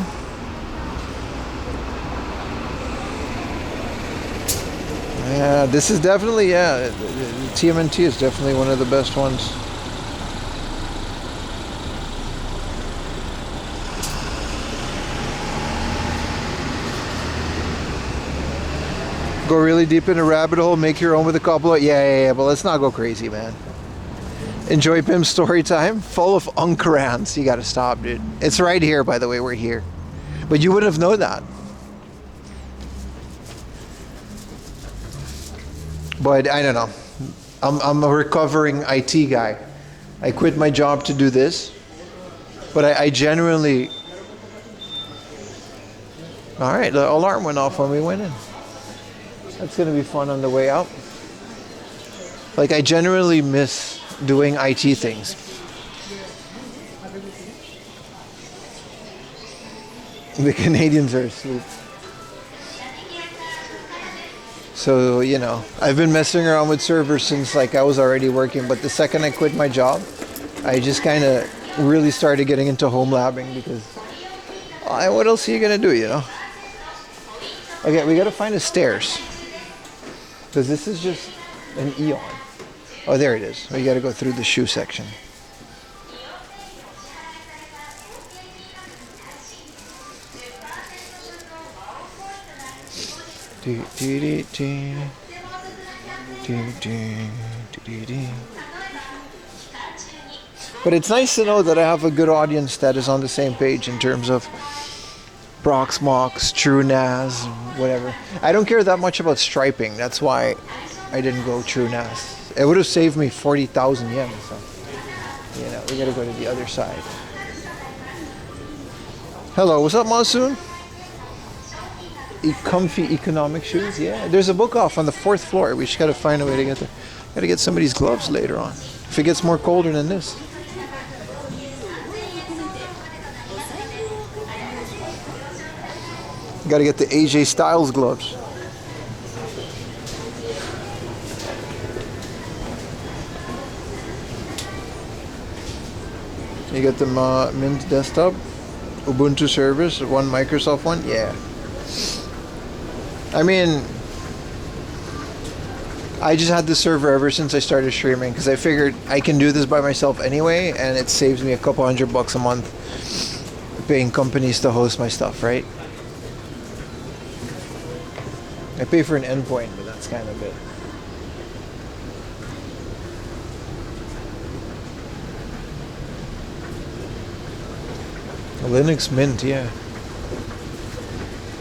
Yeah, this is definitely, TMNT is definitely one of the best ones. Go really deep in a rabbit hole, make your own with a couple of, yeah, but let's not go crazy, man. Enjoy Pim's story time, full of unkrans. You gotta stop, dude. It's right here, by the way, we're here. But you wouldn't have known that. But I don't know. I'm a recovering IT guy. I quit my job to do this. But I genuinely... Alright, the alarm went off when we went in. That's gonna be fun on the way out. Like, I genuinely miss doing IT things. The Canadians are asleep. So, you know, I've been messing around with servers since like I was already working, but the second I quit my job, I just kind of really started getting into home labbing because what else are you gonna do, you know? Okay, we gotta find the stairs because this is just an eon. Oh, there it is. We gotta go through the shoe section. But it's nice to know that I have a good audience that is on the same page in terms of Proxmox, True NAS, whatever. I don't care that much about striping. That's why I didn't go True NAS. It would have saved me 40,000 yen. So, you know, we gotta go to the other side. Hello, what's up, Monsoon? Comfy economic shoes, yeah. There's a book off on the 4th floor. We just gotta find a way to get there. Gotta get some of these gloves later on. If it gets more colder than this. Gotta get the AJ Styles gloves. You get the Mint desktop, Ubuntu servers, one Microsoft one, yeah. I mean, I just had the server ever since I started streaming because I figured I can do this by myself anyway, and it saves me a couple $100 a month paying companies to host my stuff, right? I pay for an endpoint, but that's kind of it. Linux Mint, yeah.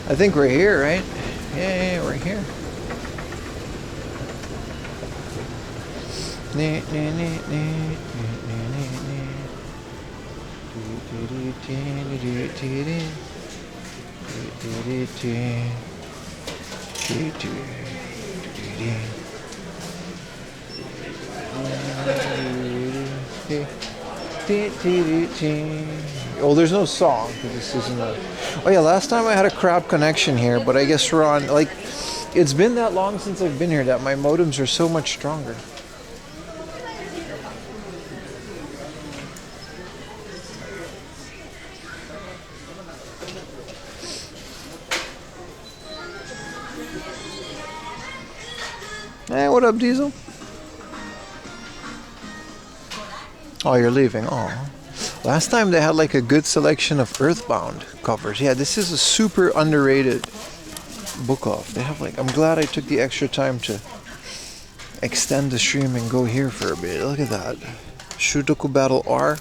I think we're here, right? Yeah, we're here. Oh, there's no song. This isn't a... Oh yeah, last time I had a crap connection here, but I guess we're on... Like, it's been that long since I've been here that my modems are so much stronger. Hey, what up, Diesel? Oh, you're leaving. Oh. Last time they had like a good selection of Earthbound covers. Yeah, this is a super underrated book off. They have like, I'm glad I took the extra time to extend the stream and go here for a bit. Look at that. Shutoku Battle R.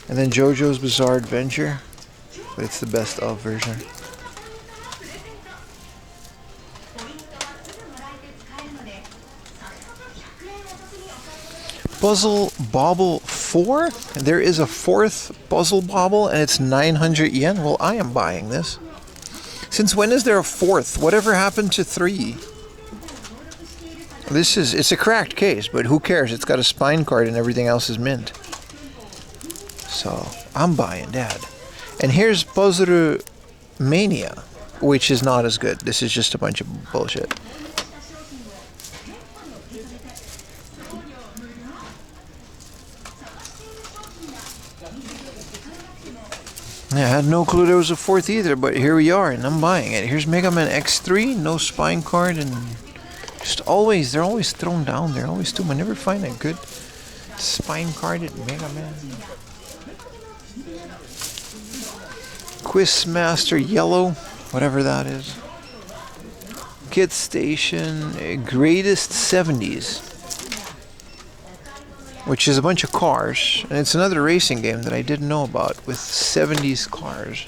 And then JoJo's Bizarre Adventure. But it's the best of version. Puzzle Bobble 4? There is a fourth Puzzle Bobble and it's 900 yen. Well, I am buying this. Since when is there a fourth? Whatever happened to 3? It's a cracked case, but who cares? It's got a spine card and everything else is mint. So, I'm buying that. And here's Puzzle Mania, which is not as good. This is just a bunch of bullshit. Yeah, I had no clue there was a fourth either, but here we are, and I'm buying it. Here's Mega Man X3, no spine card, and just always, they're always thrown down there, always too. I never find a good spine carded Mega Man. Quizmaster Yellow, whatever that is. Kid Station, Greatest 70s. Which is a bunch of cars, and it's another racing game that I didn't know about with 70s cars.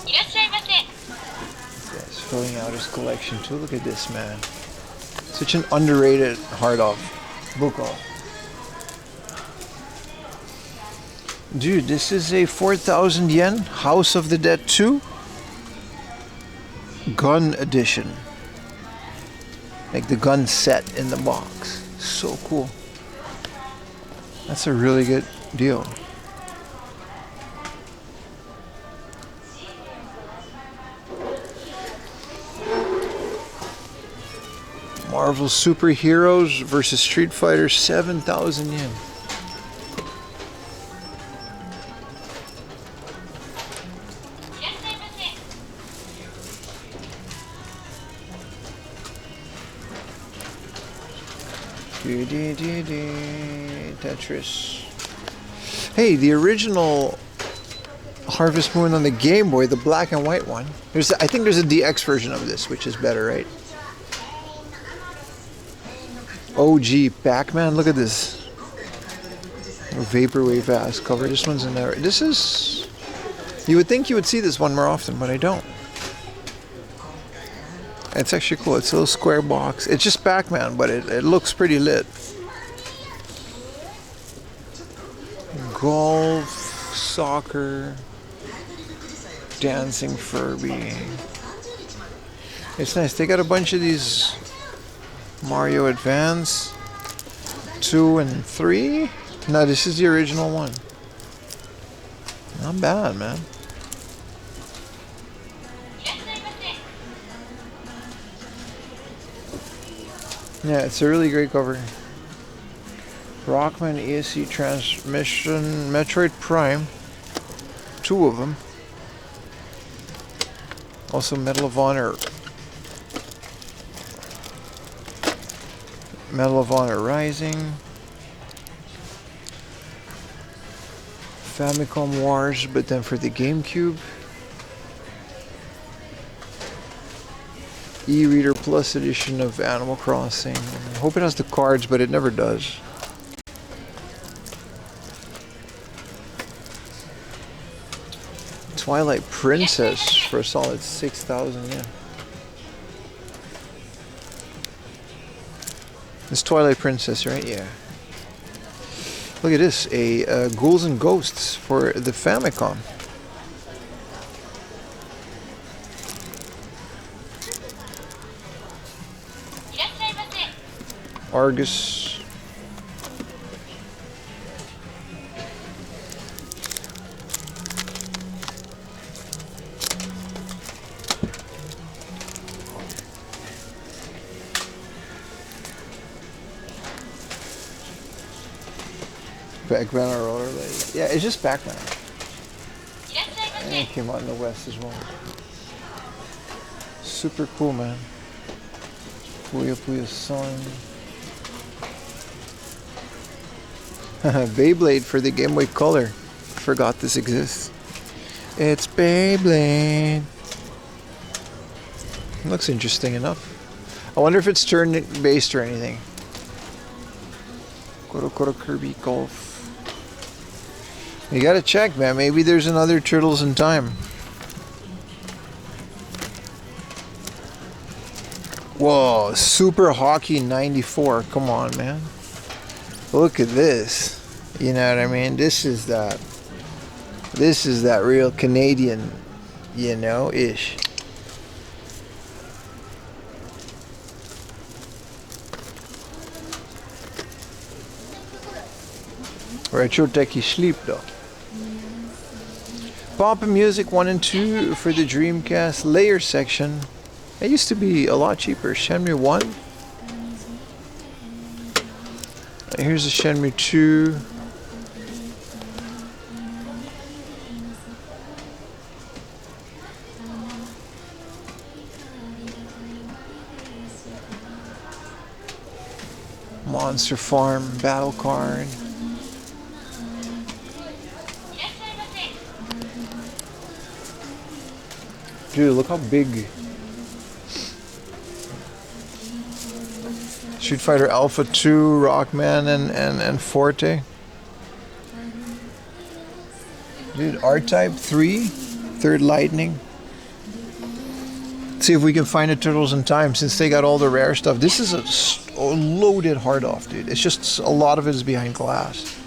Yes, filling out his collection too. Look at this, man. Such an underrated book off. Dude, this is a 4,000 yen House of the Dead 2 gun edition. Like the gun set in the box. So cool. That's a really good deal. Marvel Superheroes versus Street Fighter, 7,000 yen. Tetris. Hey, the original Harvest Moon on the Game Boy, the black and white one. I think there's a DX version of this, which is better, right? OG Pac-Man, look at this. Vaporwave ass cover. This one's in there. This is... You would think you would see this one more often, but I don't. It's actually cool. It's a little square box. It's just Pac-Man, but it looks pretty lit. Golf, soccer, dancing Furby. It's nice. They got a bunch of these Mario Advance 2 and 3. No, this is the original one. Not bad, man. Yeah, it's a really great cover. Rockman ESC Transmission, Metroid Prime. 2 of them. Also Medal of Honor. Medal of Honor Rising. Famicom Wars, but then for the GameCube. E-Reader Plus edition of Animal Crossing. I hope it has the cards, but it never does. Twilight Princess for a solid 6,000 yen. It's Twilight Princess, right? Yeah. Look at this, a Ghouls and Ghosts for the Famicom. Argus. Pac-Man or rollerblade. Yeah, it's just Pac-Man. And it came out in the West as well. super cool, man. Puyo Puyo Son. Beyblade for the Game Boy Color. Forgot this exists. It's Beyblade. Looks interesting enough. I wonder if it's turn-based or anything. Koro Kirby Golf. You gotta check, man. Maybe there's another Turtles in Time. Whoa, Super Hockey 94. Come on, man. Look at this. You know what I mean? This is that real Canadian, you know, ish. Retro Techie Sleep though. Pop and Music 1 and 2 for the Dreamcast layer section. It used to be a lot cheaper. Shenmue 1. Here's the Shenmue 2. Monster Farm battle card. Dude, look how big. Street Fighter Alpha 2, Rockman, and Forte. Dude, R-Type 3, Third Lightning. Let's see if we can find the Turtles in Time since they got all the rare stuff. This is a loaded hard off, dude. It's just a lot of it is behind glass.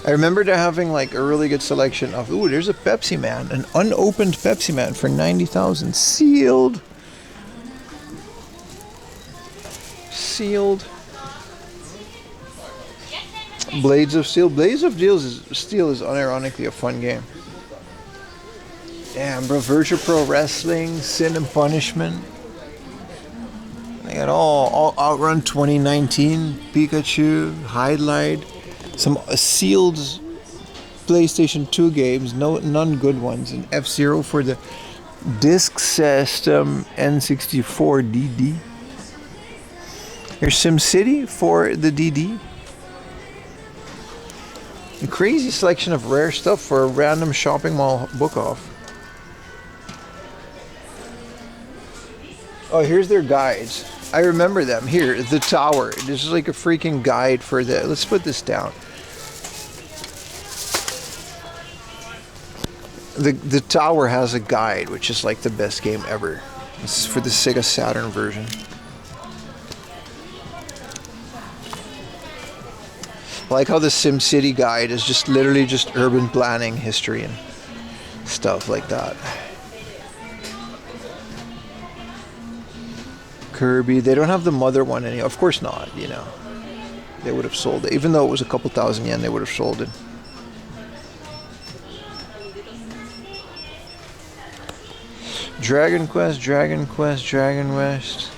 I remember they're having like a really good selection of, ooh, there's a Pepsi Man, an unopened Pepsi Man for 90,000, sealed. Sealed. Blades of Steel. Blades of Steel is unironically a fun game. Damn, bro. Virtua Pro Wrestling, Sin and Punishment. They got all Outrun 2019, Pikachu, Highlight, some sealed PlayStation 2 games, none good ones, and F-Zero for the Disk System N64 DD. Here's SimCity for the DD. A crazy selection of rare stuff for a random shopping mall book off. Oh, here's their guides. I remember them. Here, the tower. This is like a freaking guide for the... Let's put this down. The tower has a guide, which is like the best game ever. This is for the Sega Saturn version. I like how the SimCity guide is just literally just urban planning history and stuff like that. Kirby, they don't have the mother one anymore. Of course not, you know. They would have sold it. Even though it was a couple thousand yen, they would have sold it. Dragon Quest, Dragon Quest, Dragon West.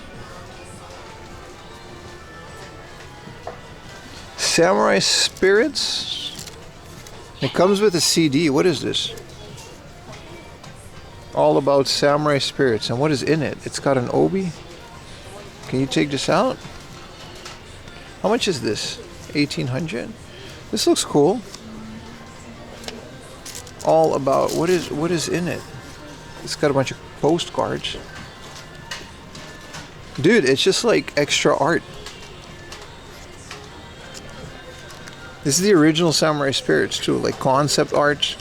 Samurai Spirits. It comes with a CD. What is this? All about Samurai Spirits. And what is in it? It's got an obi. Can you take this out? How much is this? 1800. This looks cool. All about what is in it? It's got a bunch of postcards. Dude, it's just like extra art. This is the original Samurai Spirits too, like concept art.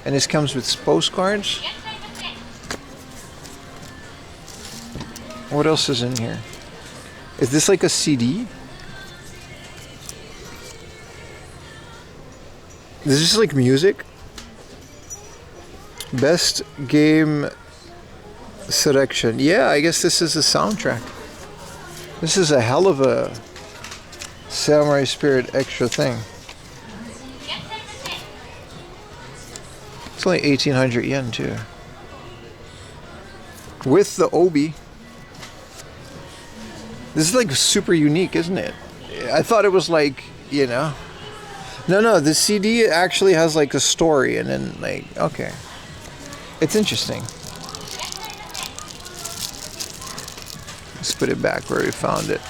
And this comes with postcards. What else is in here? Is this like a CD? Is this like music? Best game selection. Yeah, I guess this is a soundtrack. This is a hell of a Samurai Spirit extra thing. It's only 1800 yen too. With the obi. This is like super unique, isn't it? I thought it was like, you know. No, the CD actually has like a story and then like, okay. It's interesting. Let's put it back where we found it.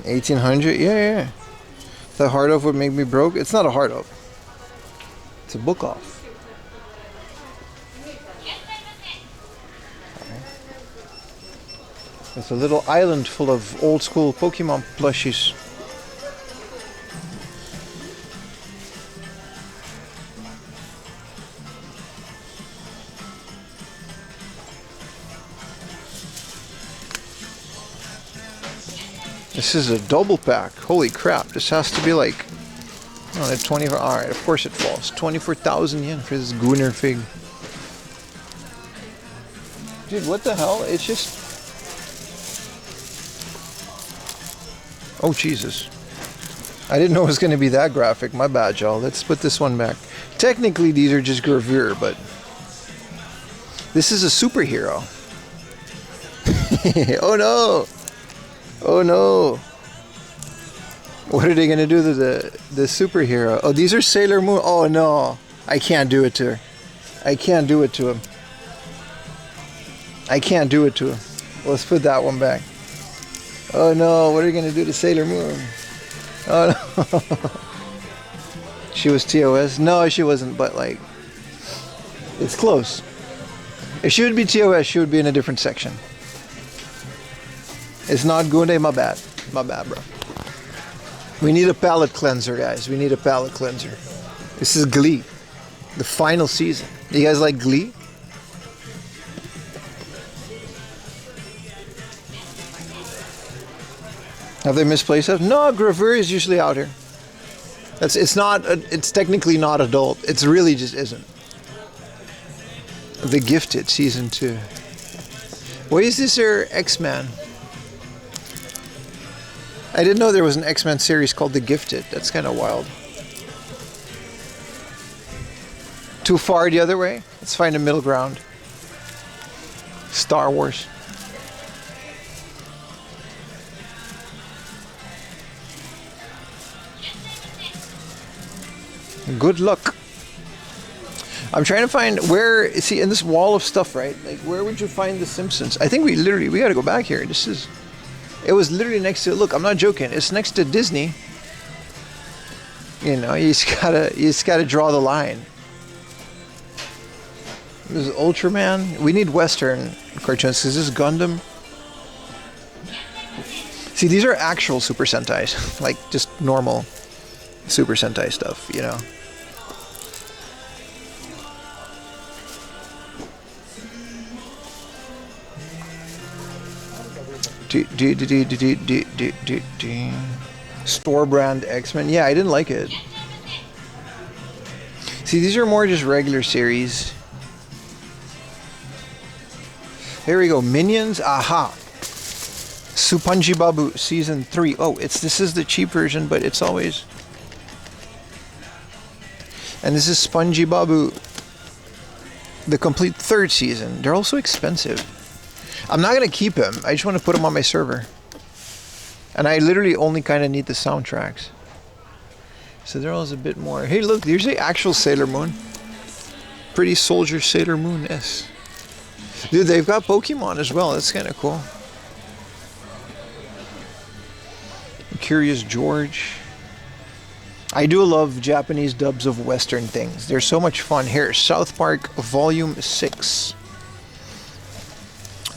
$1,800? Yeah. The hard off would make me broke. It's not a hard off. It's a book off. It's a little island full of old school Pokemon plushies. This is a double pack. Holy crap. This has to be like, oh, 24. Alright, of course it falls. 24,000 yen for this Gunner fig. Dude, what the hell? It's just... Oh, Jesus. I didn't know it was going to be that graphic. My bad, y'all. Let's put this one back. Technically, these are just gravure, but... This is a superhero. Oh, no! Oh, no! What are they going to do to the superhero? Oh, these are Sailor Moon. Oh, no. I can't do it to her. I can't do it to him. I can't do it to him. Let's put that one back. Oh no, what are you going to do to Sailor Moon? Oh no. She was TOS? No, she wasn't, but like, it's close. If she would be TOS, she would be in a different section. It's not Gunde, my bad. My bad, bro. We need a palate cleanser, guys. We need a palate cleanser. This is Glee. The final season. You guys like Glee? Have they misplaced stuff? No, gravure is usually out here. It's technically not adult. It's really just isn't. The Gifted season 2. Why is this their X-Men? I didn't know there was an X-Men series called The Gifted. That's kind of wild. Too far the other way? Let's find a middle ground. Star Wars. Good luck. I'm trying to find where, see, in this wall of stuff, right? Like, where would you find The Simpsons? I think we gotta go back here. It was literally next to, look, I'm not joking. It's next to Disney. You know, you just gotta draw the line. This is Ultraman. We need Western cartoons. Is this Gundam? See, these are actual Super Sentais. Like, just normal Super Sentai stuff, you know? Store brand X-Men. Yeah, I didn't like it. See, these are more just regular series. Here we go. Minions. Aha. Supanji Babu season 3. Oh, this is the cheap version, but it's always. And this is Spongy Babu, the complete 3rd season. They're also expensive. I'm not going to keep them. I just want to put them on my server. And I literally only kind of need the soundtracks. So they're always a bit more. Hey, look, there's the actual Sailor Moon. Pretty Soldier Sailor Moon, yes. Dude, they've got Pokemon as well. That's kind of cool. Curious George. I do love Japanese dubs of Western things. They're so much fun. Here, South Park Volume 6.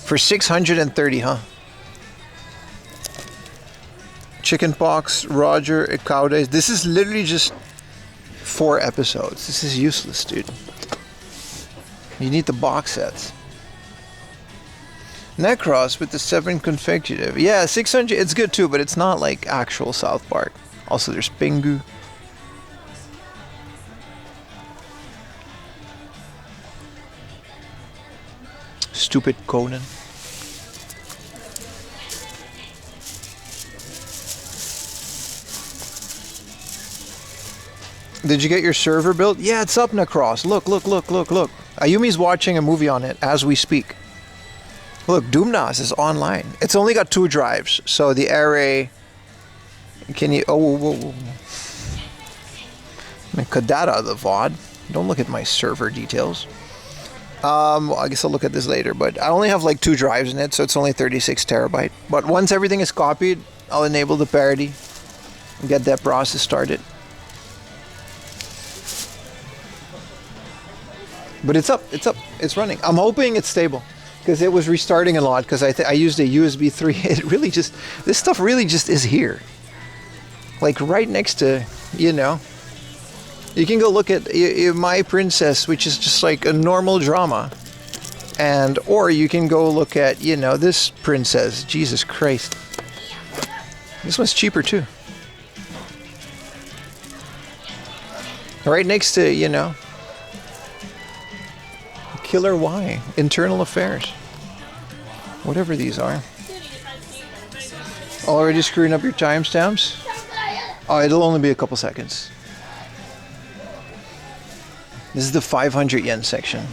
For 630, huh? Chickenpox, Roger, Ikaude. This is literally just 4 episodes. This is useless, dude. You need the box sets. Necros with the 7 consecutive. Yeah, 600, it's good too, but it's not like actual South Park. Also, there's Pingu. Stupid Conan. Did you get your server built? Yeah, it's up, Necros. Look. Ayumi's watching a movie on it as we speak. Look, Doomnas is online. It's only got 2 drives, so the array. Can you? Oh, whoa, whoa. Let me cut that out of the VOD. Don't look at my server details. I guess I'll look at this later, but I only have like 2 drives in it, so it's only 36 terabyte. But once everything is copied, I'll enable the parity and get that process started. But it's up, it's running. I'm hoping it's stable because it was restarting a lot because I used a USB 3. It really just, this stuff really just is here. Like right next to, you know. You can go look at My Princess, which is just like a normal drama. Or you can go look at, you know, this princess. Jesus Christ. This one's cheaper too. Right next to, you know, Killer Y, Internal Affairs. Whatever these are. Already screwing up your timestamps? Oh, it'll only be a couple seconds. This is the 500 yen section.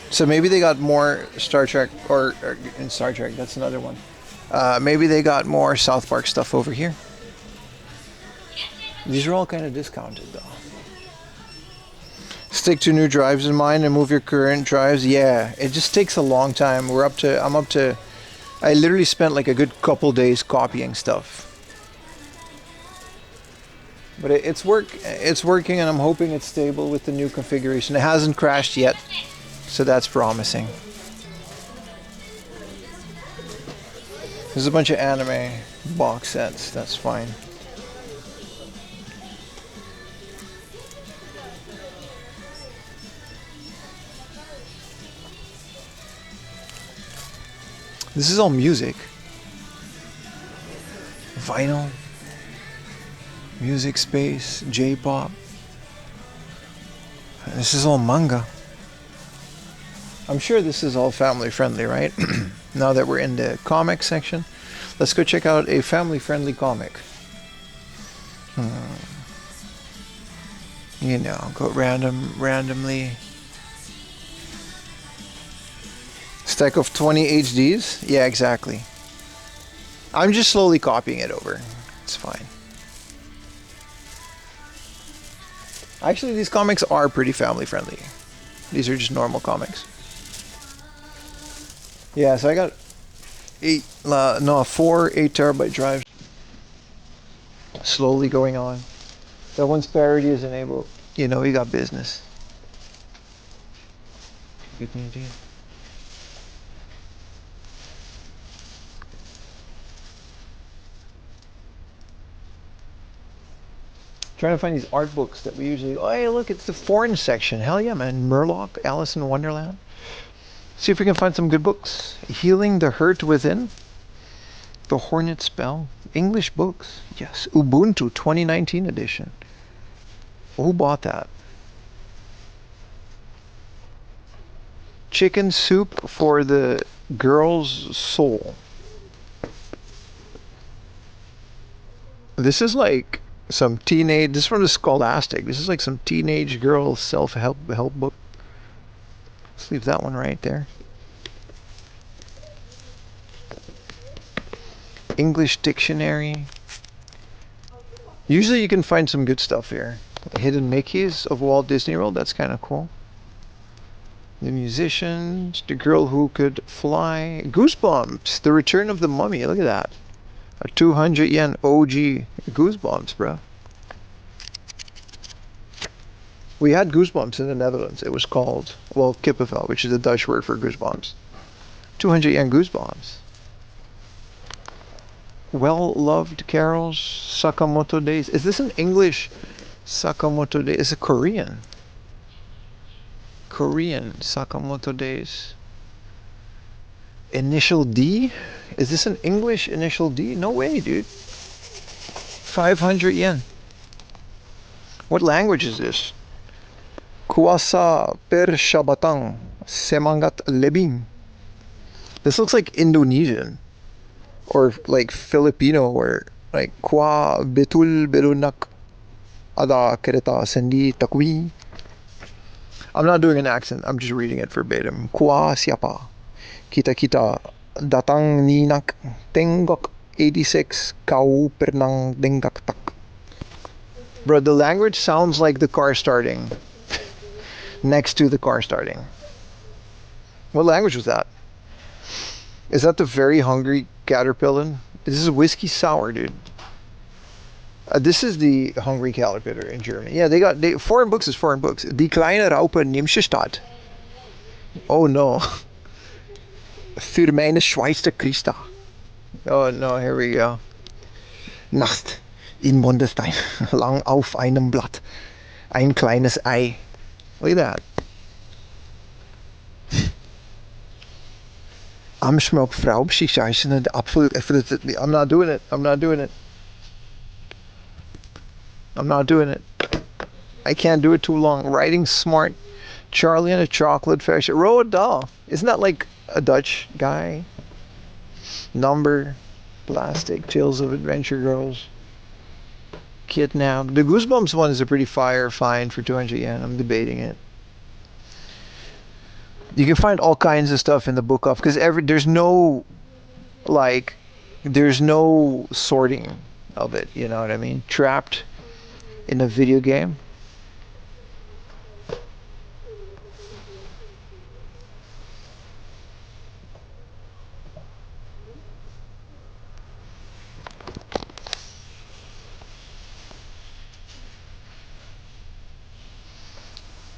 So maybe they got more Star Trek, or in Star Trek, that's another one. Maybe they got more South Park stuff over here. These are all kind of discounted though. Stick to new drives in mind and move your current drives. Yeah, it just takes a long time. I literally spent like a good couple days copying stuff. But it's working, and I'm hoping it's stable with the new configuration. It hasn't crashed yet, so that's promising. There's a bunch of anime box sets, that's fine. This is all music. Vinyl. Music space, J-pop. This is all manga. I'm sure this is all family friendly, right? Now that we're in the comic section, let's go check out a family friendly comic. You know, go randomly. Stack of 20 HDs? Yeah, exactly. I'm just slowly copying it over. It's fine. Actually, these comics are pretty family friendly. These are just normal comics. Yeah, so I got 4 8-terabyte drives. Slowly going on. So once parity is enabled, you know, we got business. Trying to find these art books that we usually. Oh, hey, look, it's the foreign section. Hell yeah, man. Murloc, Alice in Wonderland. See if we can find some good books. Healing the Hurt Within. The Hornet Spell. English books. Yes. Ubuntu 2019 edition. Who bought that? Chicken Soup for the Girl's Soul. This is like some teenage. This is from the Scholastic. This is like some teenage girl self-help book. Let's leave that one right there. English dictionary. Usually you can find some good stuff here. Hidden Mickeys of Walt Disney World. That's kind of cool. The Musicians. The Girl Who Could Fly. Goosebumps. The Return of the Mummy. Look at that. A 200 yen OG Goosebumps, bro. We had Goosebumps in the Netherlands. It was called, well, Kippenvel, which is the Dutch word for goosebumps. 200 yen Goosebumps. Well-Loved Carols, Sakamoto Days. Is this an English Sakamoto Days? It's a Korean. Korean Sakamoto Days. Initial D? Is this an English Initial D? No way, dude. 500 yen. What language is this? Kuasa Persyabatang Semangat Lebing. This looks like Indonesian. Or like Filipino, or like Kwa Betul Berunak Ada Kereta Sendi Takwi. I'm not doing an accent, I'm just reading it verbatim. Kwa siapa? Kita Datang Ninak Tenggok 86 Kau Pernang Dengkak Tak. Bro, the language sounds like the car starting. Next to the car starting. What language was that? Is that the very hungry caterpillar? This is whiskey sour, dude. This is the hungry caterpillar in Germany. Yeah, they foreign books is foreign books. Die kleine Raupe Nimsche Stadt. Oh no. Für meine Schweizer Christa. Oh no, here we go. Nacht in Bundestein. Lang auf einem Blatt. Ein kleines Ei. Look at that. I'm smoke Frau, I'm not doing it. I'm not doing it. I'm not doing it. I can't do it too long. Writing smart. Charlie and a chocolate factory. Roald Dahl. Isn't that like a Dutch guy? Number. Plastic. Tales of Adventure Girls. Kidnapped. The Goosebumps one is a pretty fire find for 200 yen. I'm debating it. You can find all kinds of stuff in the book off because there's no sorting of it, you know what I mean? Trapped in a video game.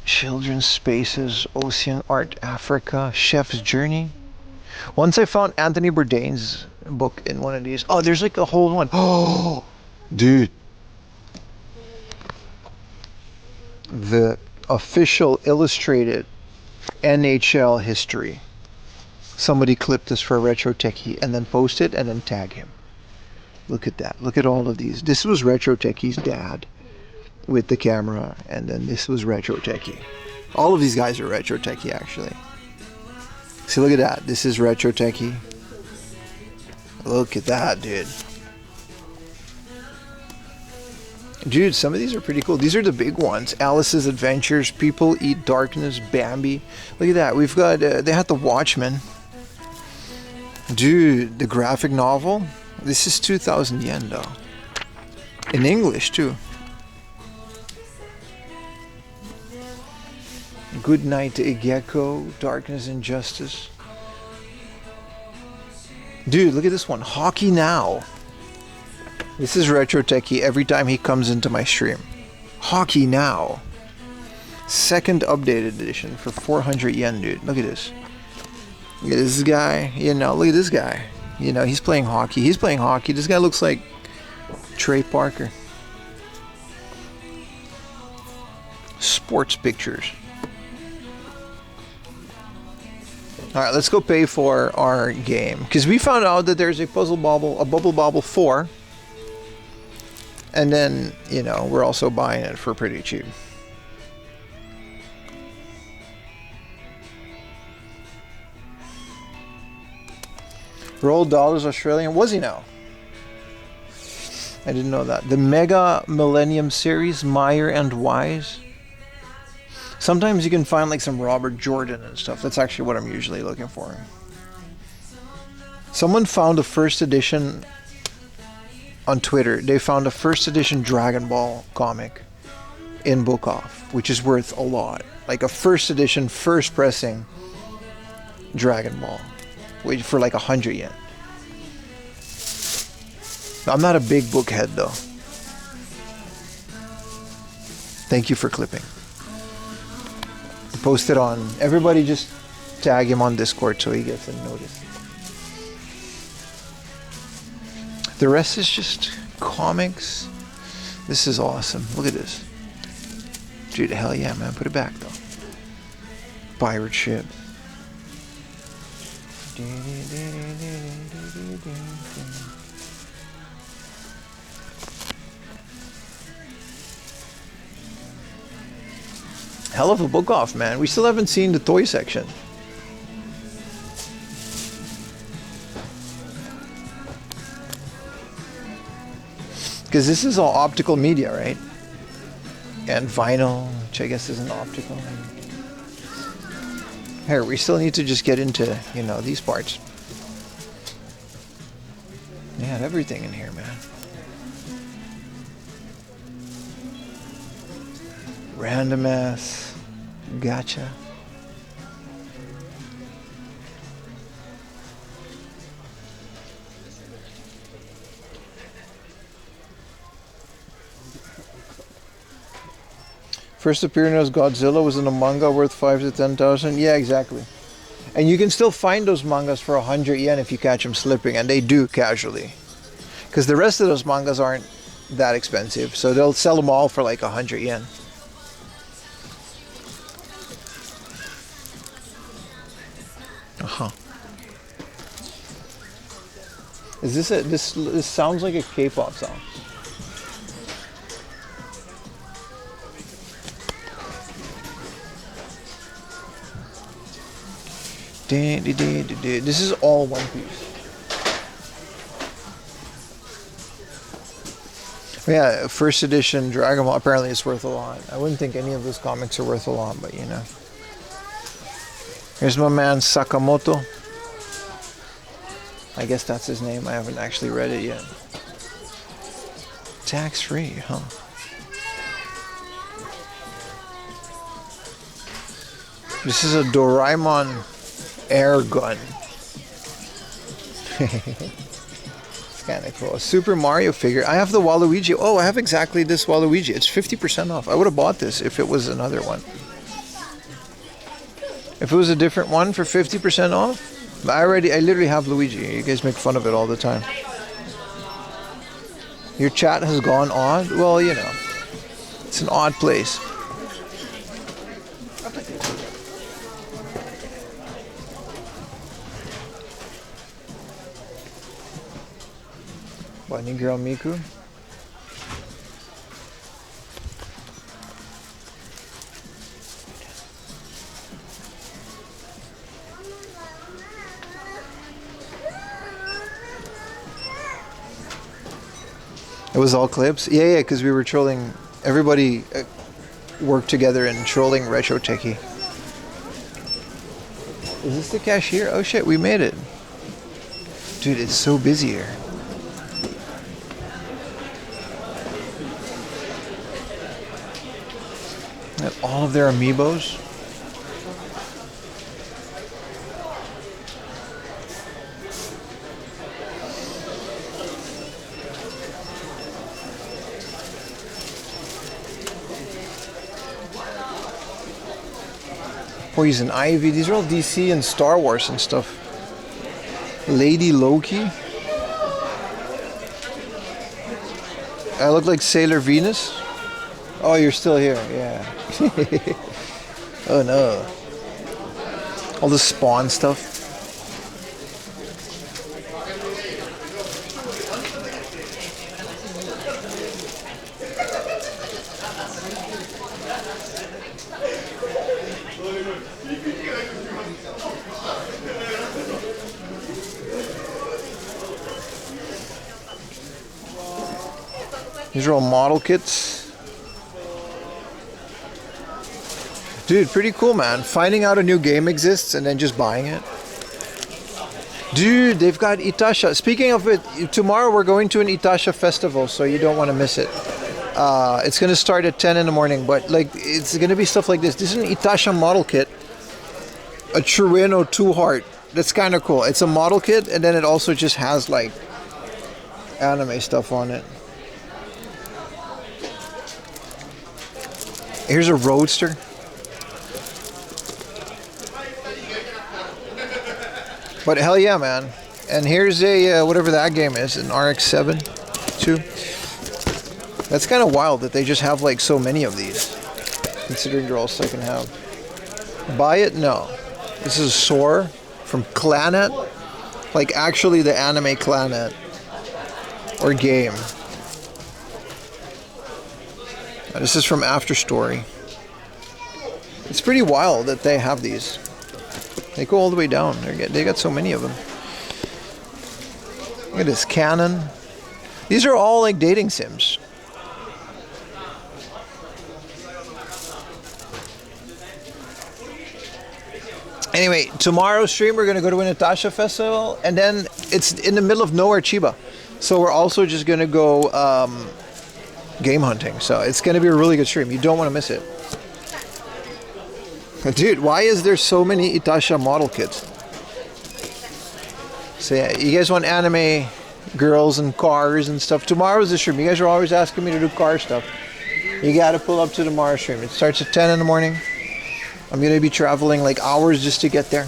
Children's Spaces, Ocean Art Africa, Chef's Journey. Once I found Anthony Bourdain's book in one of these. Oh, there's like a whole one. Oh, dude. The official illustrated NHL history. Somebody clipped this for Retro Techie and then post it and then tag him. Look at that. Look at all of these. This was Retro Techie's dad with the camera, and then this was Retro Techie. All of these guys are Retro Techie, actually. See, look at that. This is Retro Techie. Look at that, dude. Dude, some of these are pretty cool. These are the big ones. Alice's Adventures, People Eat Darkness, Bambi. Look at that. We've got, they had The Watchmen. Dude, the graphic novel. This is 2,000 yen, though. In English, too. Good Night Gecko, Darkness and Justice. Dude, look at this one. Hockey Now. This is Retro Techie every time he comes into my stream. Hockey Now. Second updated edition for 400 yen, dude. Look at this. Look at this guy. You know, look at this guy. You know, he's playing hockey. He's playing hockey. This guy looks like Trey Parker. Sports pictures. Alright, let's go pay for our game. Because we found out that there's a Bubble Bobble 4. And then, you know, we're also buying it for pretty cheap. Roald Dahl is Australian. Was he now? I didn't know that. The Mega Millennium series, Meyer and Wise. Sometimes you can find like some Robert Jordan and stuff. That's actually what I'm usually looking for. Someone found a first edition on Twitter. They found a first edition Dragon Ball comic in Book Off, which is worth a lot. Like a first edition, first pressing Dragon Ball. Wait for like 100 yen. I'm not a big book head though. Thank you for clipping. Post it on. Everybody just tag him on Discord so he gets a notice. The rest is just comics. This is awesome. Look at this. Dude, hell yeah, man. Put it back though. Pirate ship. Hell of a book off, man. We still haven't seen the toy section. Because this is all optical media, right? And vinyl, which I guess isn't optical. Here, we still need to just get into, you know, these parts. They had everything in here, man. Random ass. Gotcha. First appearance as Godzilla was in a manga worth 5 to 10,000. Yeah, exactly. And you can still find those mangas for 100 yen if you catch them slipping, and they do casually. Because the rest of those mangas aren't that expensive, so they'll sell them all for like 100 yen. Uh-huh. Is this this sounds like a K-pop song. This is all One Piece. Yeah, first edition Dragon Ball, apparently it's worth a lot. I wouldn't think any of those comics are worth a lot, but you know. Here's my man Sakamoto. I guess that's his name. I haven't actually read it yet. Tax free, huh? This is a Doraemon air gun. It's kind of cool. A Super Mario figure. I have the Waluigi. Oh, I have exactly this Waluigi. It's 50% off. I would have bought this if it was another one. If it was a different one for 50% off, I literally have Luigi. You guys make fun of it all the time. Your chat has gone odd? Well, you know, it's an odd place. Bunny Girl Miku. It was all clips? Yeah, because we were trolling. Everybody worked together in trolling Retro Techie. Is this the cashier? Oh shit, we made it. Dude, it's so busy here. And all of their amiibos. Poison Ivy. These are all DC and Star Wars and stuff. Lady Loki. I look like Sailor Venus. Oh, you're still here. Yeah. Oh no. All the Spawn stuff. These are all model kits. Dude, pretty cool, man. Finding out a new game exists and then just buying it. Dude, they've got Itasha. Speaking of it, tomorrow we're going to an Itasha festival, so you don't want to miss it. It's going to start at 10 in the morning, but like it's going to be stuff like this. This is an Itasha model kit. A Trueno 2 Heart. That's kind of cool. It's a model kit, and then it also just has like anime stuff on it. Here's a Roadster. But hell yeah, man. And here's a, whatever that game is, an RX-7 too. That's kind of wild that they just have like so many of these, considering they're all second-hand. Buy it? No. This is Soar from Clanet. Like actually the anime Clanet. Or game. This is from After Story. It's pretty wild that they have these. They go all the way down. They got so many of them. Look at this Canon. These are all like dating sims. Anyway, tomorrow's stream we're going to go to an Itasha festival, and then it's in the middle of nowhere, Chiba. So we're also just gonna go game hunting. So it's gonna be a really good stream. You don't want to miss it. Dude, why is there so many Itasha model kits? So yeah, you guys want anime girls and cars and stuff. Tomorrow's the stream. You guys are always asking me to do car stuff. You gotta pull up to tomorrow's stream. It starts at 10 in the morning. I'm gonna be traveling like hours just to get there.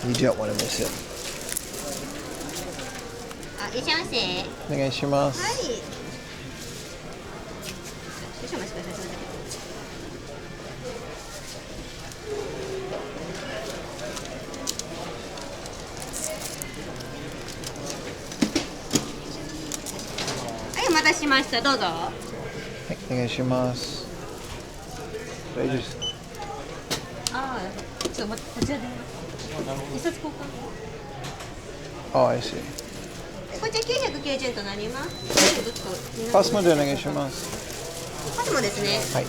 You don't want to miss it. あ、いらっしゃいませ。はい。お願いします。少々お待ちください。すいません。はい、お待たせしました。どうぞ。はい、お願いします。大丈夫です。ああ、ちょっと待って、こちらで。一冊交換。あ、I see。こちら990円となります。パスまでお願いします。パスもですね。はい。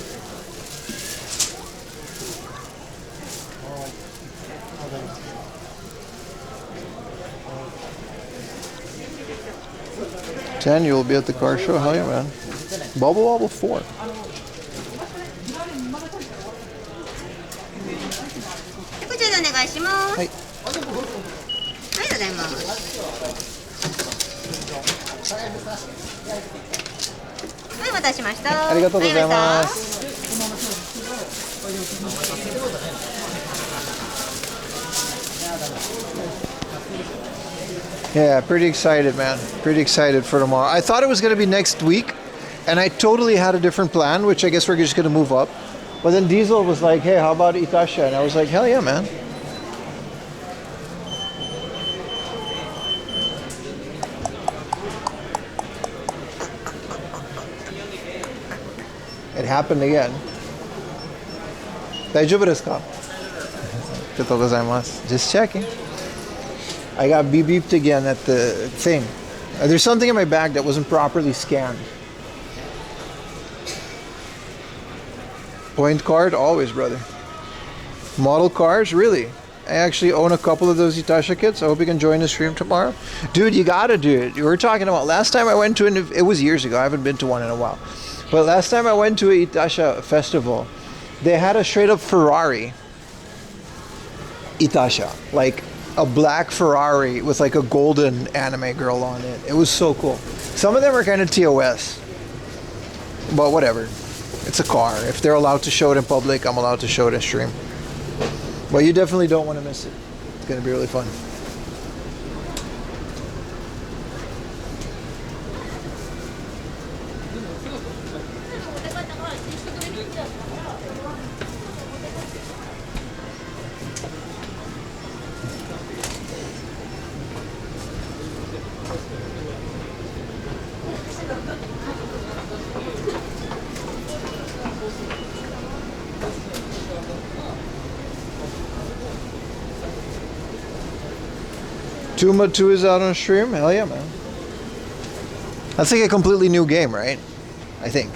10, you'll be at the car show. Hell yeah, man. Bubble Wobble 4. こちらでお願いします。はい。ありがとうございます。はい、お待たせしました。ありがとうございます。Yeah, pretty excited, man. Pretty excited for tomorrow. I thought it was going to be next week, and I totally had a different plan, which I guess we're just going to move up. But then Diesel was like, hey, how about Itasha? And I was like, hell yeah, man. It happened again. 大丈夫ですか? ありがとうございます. Just checking. I got beeped again at the thing. There's something in my bag that wasn't properly scanned. Point card, always, brother. Model cars, really. I actually own a couple of those Itasha kits. I hope you can join the stream tomorrow. Dude, you gotta do it. You were talking about, last time I went to it was years ago. I haven't been to one in a while. But last time I went to a Itasha festival, they had a straight up Ferrari Itasha. Like a black Ferrari with like a golden anime girl on it. It was so cool. Some of them are kind of TOS. But whatever. It's a car. If they're allowed to show it in public, I'm allowed to show it in stream. But you definitely don't want to miss it. It's going to be really fun. Tuma 2 is out on stream? Hell yeah, man. That's like a completely new game, right? I think.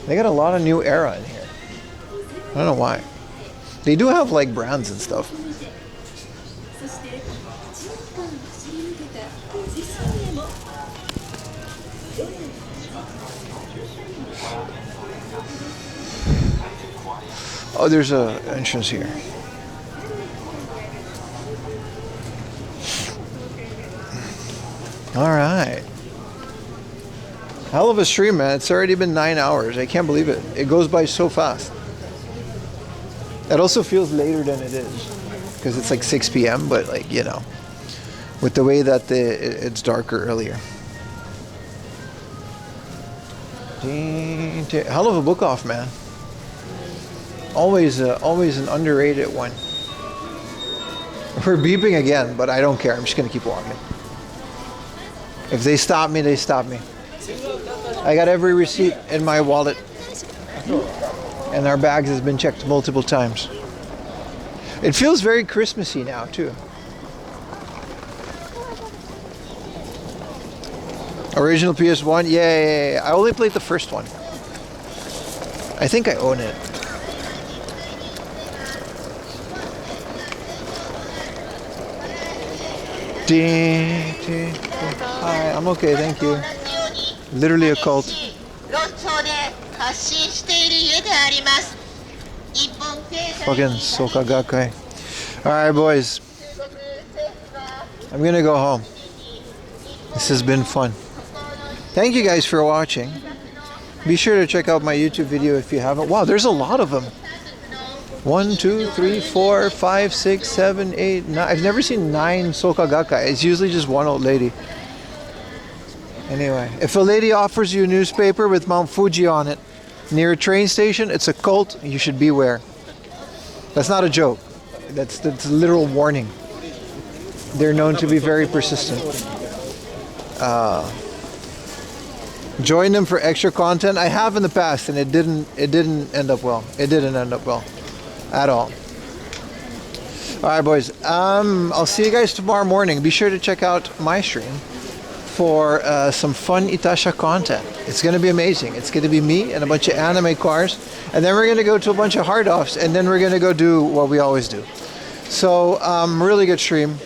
They got a lot of new era in here. I don't know why. They do have like brands and stuff. Oh, there's a entrance here. All right. Hell of a stream, man. It's already been 9 hours. I can't believe it. It goes by so fast. It also feels later than it is because it's like 6 p.m. But like, you know, with the way that it's darker earlier. Hell of a book off, man. Always an underrated one. We're beeping again, but I don't care. I'm just gonna keep walking. If they stop me, they stop me. I got every receipt in my wallet, and our bags has been checked multiple times. It feels very Christmassy now too. Original PS1? Yeah. I only played the first one. I think I own it. Hi, I'm okay, thank you. Literally a cult. Fucking Soka Gakkai. Alright, boys. I'm gonna go home. This has been fun. Thank you guys for watching. Be sure to check out my YouTube video if you haven't. Wow, there's a lot of them. 1, 2, 3, 4, 5, 6, 7, 8, 9. I've never seen 9 Soka Gakkai. It's usually just one old lady. Anyway, if a lady offers you a newspaper with Mount Fuji on it near a train station, it's a cult. You should beware. That's not a joke. That's a literal warning. They're known to be very persistent. Join them for extra content. I have in the past, and it didn't end up well. It didn't end up well at all. All right, boys. I'll see you guys tomorrow morning. Be sure to check out my stream for some fun Itasha content. It's going to be amazing. It's going to be me and a bunch of anime cars, and then we're going to go to a bunch of hard offs, and then we're going to go do what we always do. So, really good stream.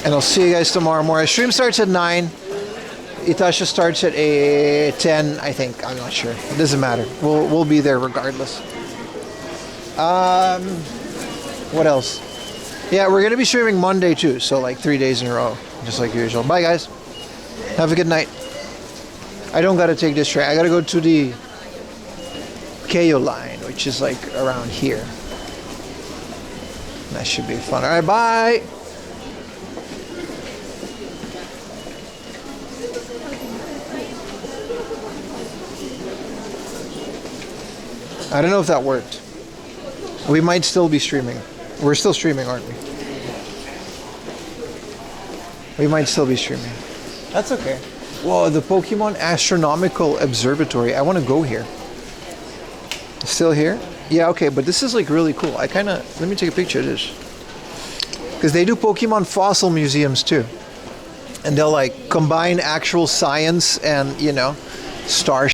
And I'll see you guys tomorrow morning. Stream starts at 9. Itasha starts at 10, I think. I'm not sure. It doesn't matter. We'll be there regardless. What else? Yeah, we're gonna be streaming Monday too, so like 3 days in a row, just like usual. Bye guys. Have a good night. I don't gotta take this train. I gotta go to the Keio line, which is like around here. That should be fun. All right, bye. I don't know if that worked. We might still be streaming. We're still streaming, aren't we? We might still be streaming. That's okay. Whoa, the Pokemon Astronomical Observatory. I want to go here. Still here? Yeah, okay, but this is like really cool. Let me take a picture of this. Because they do Pokemon fossil museums too. And they'll like combine actual science and, star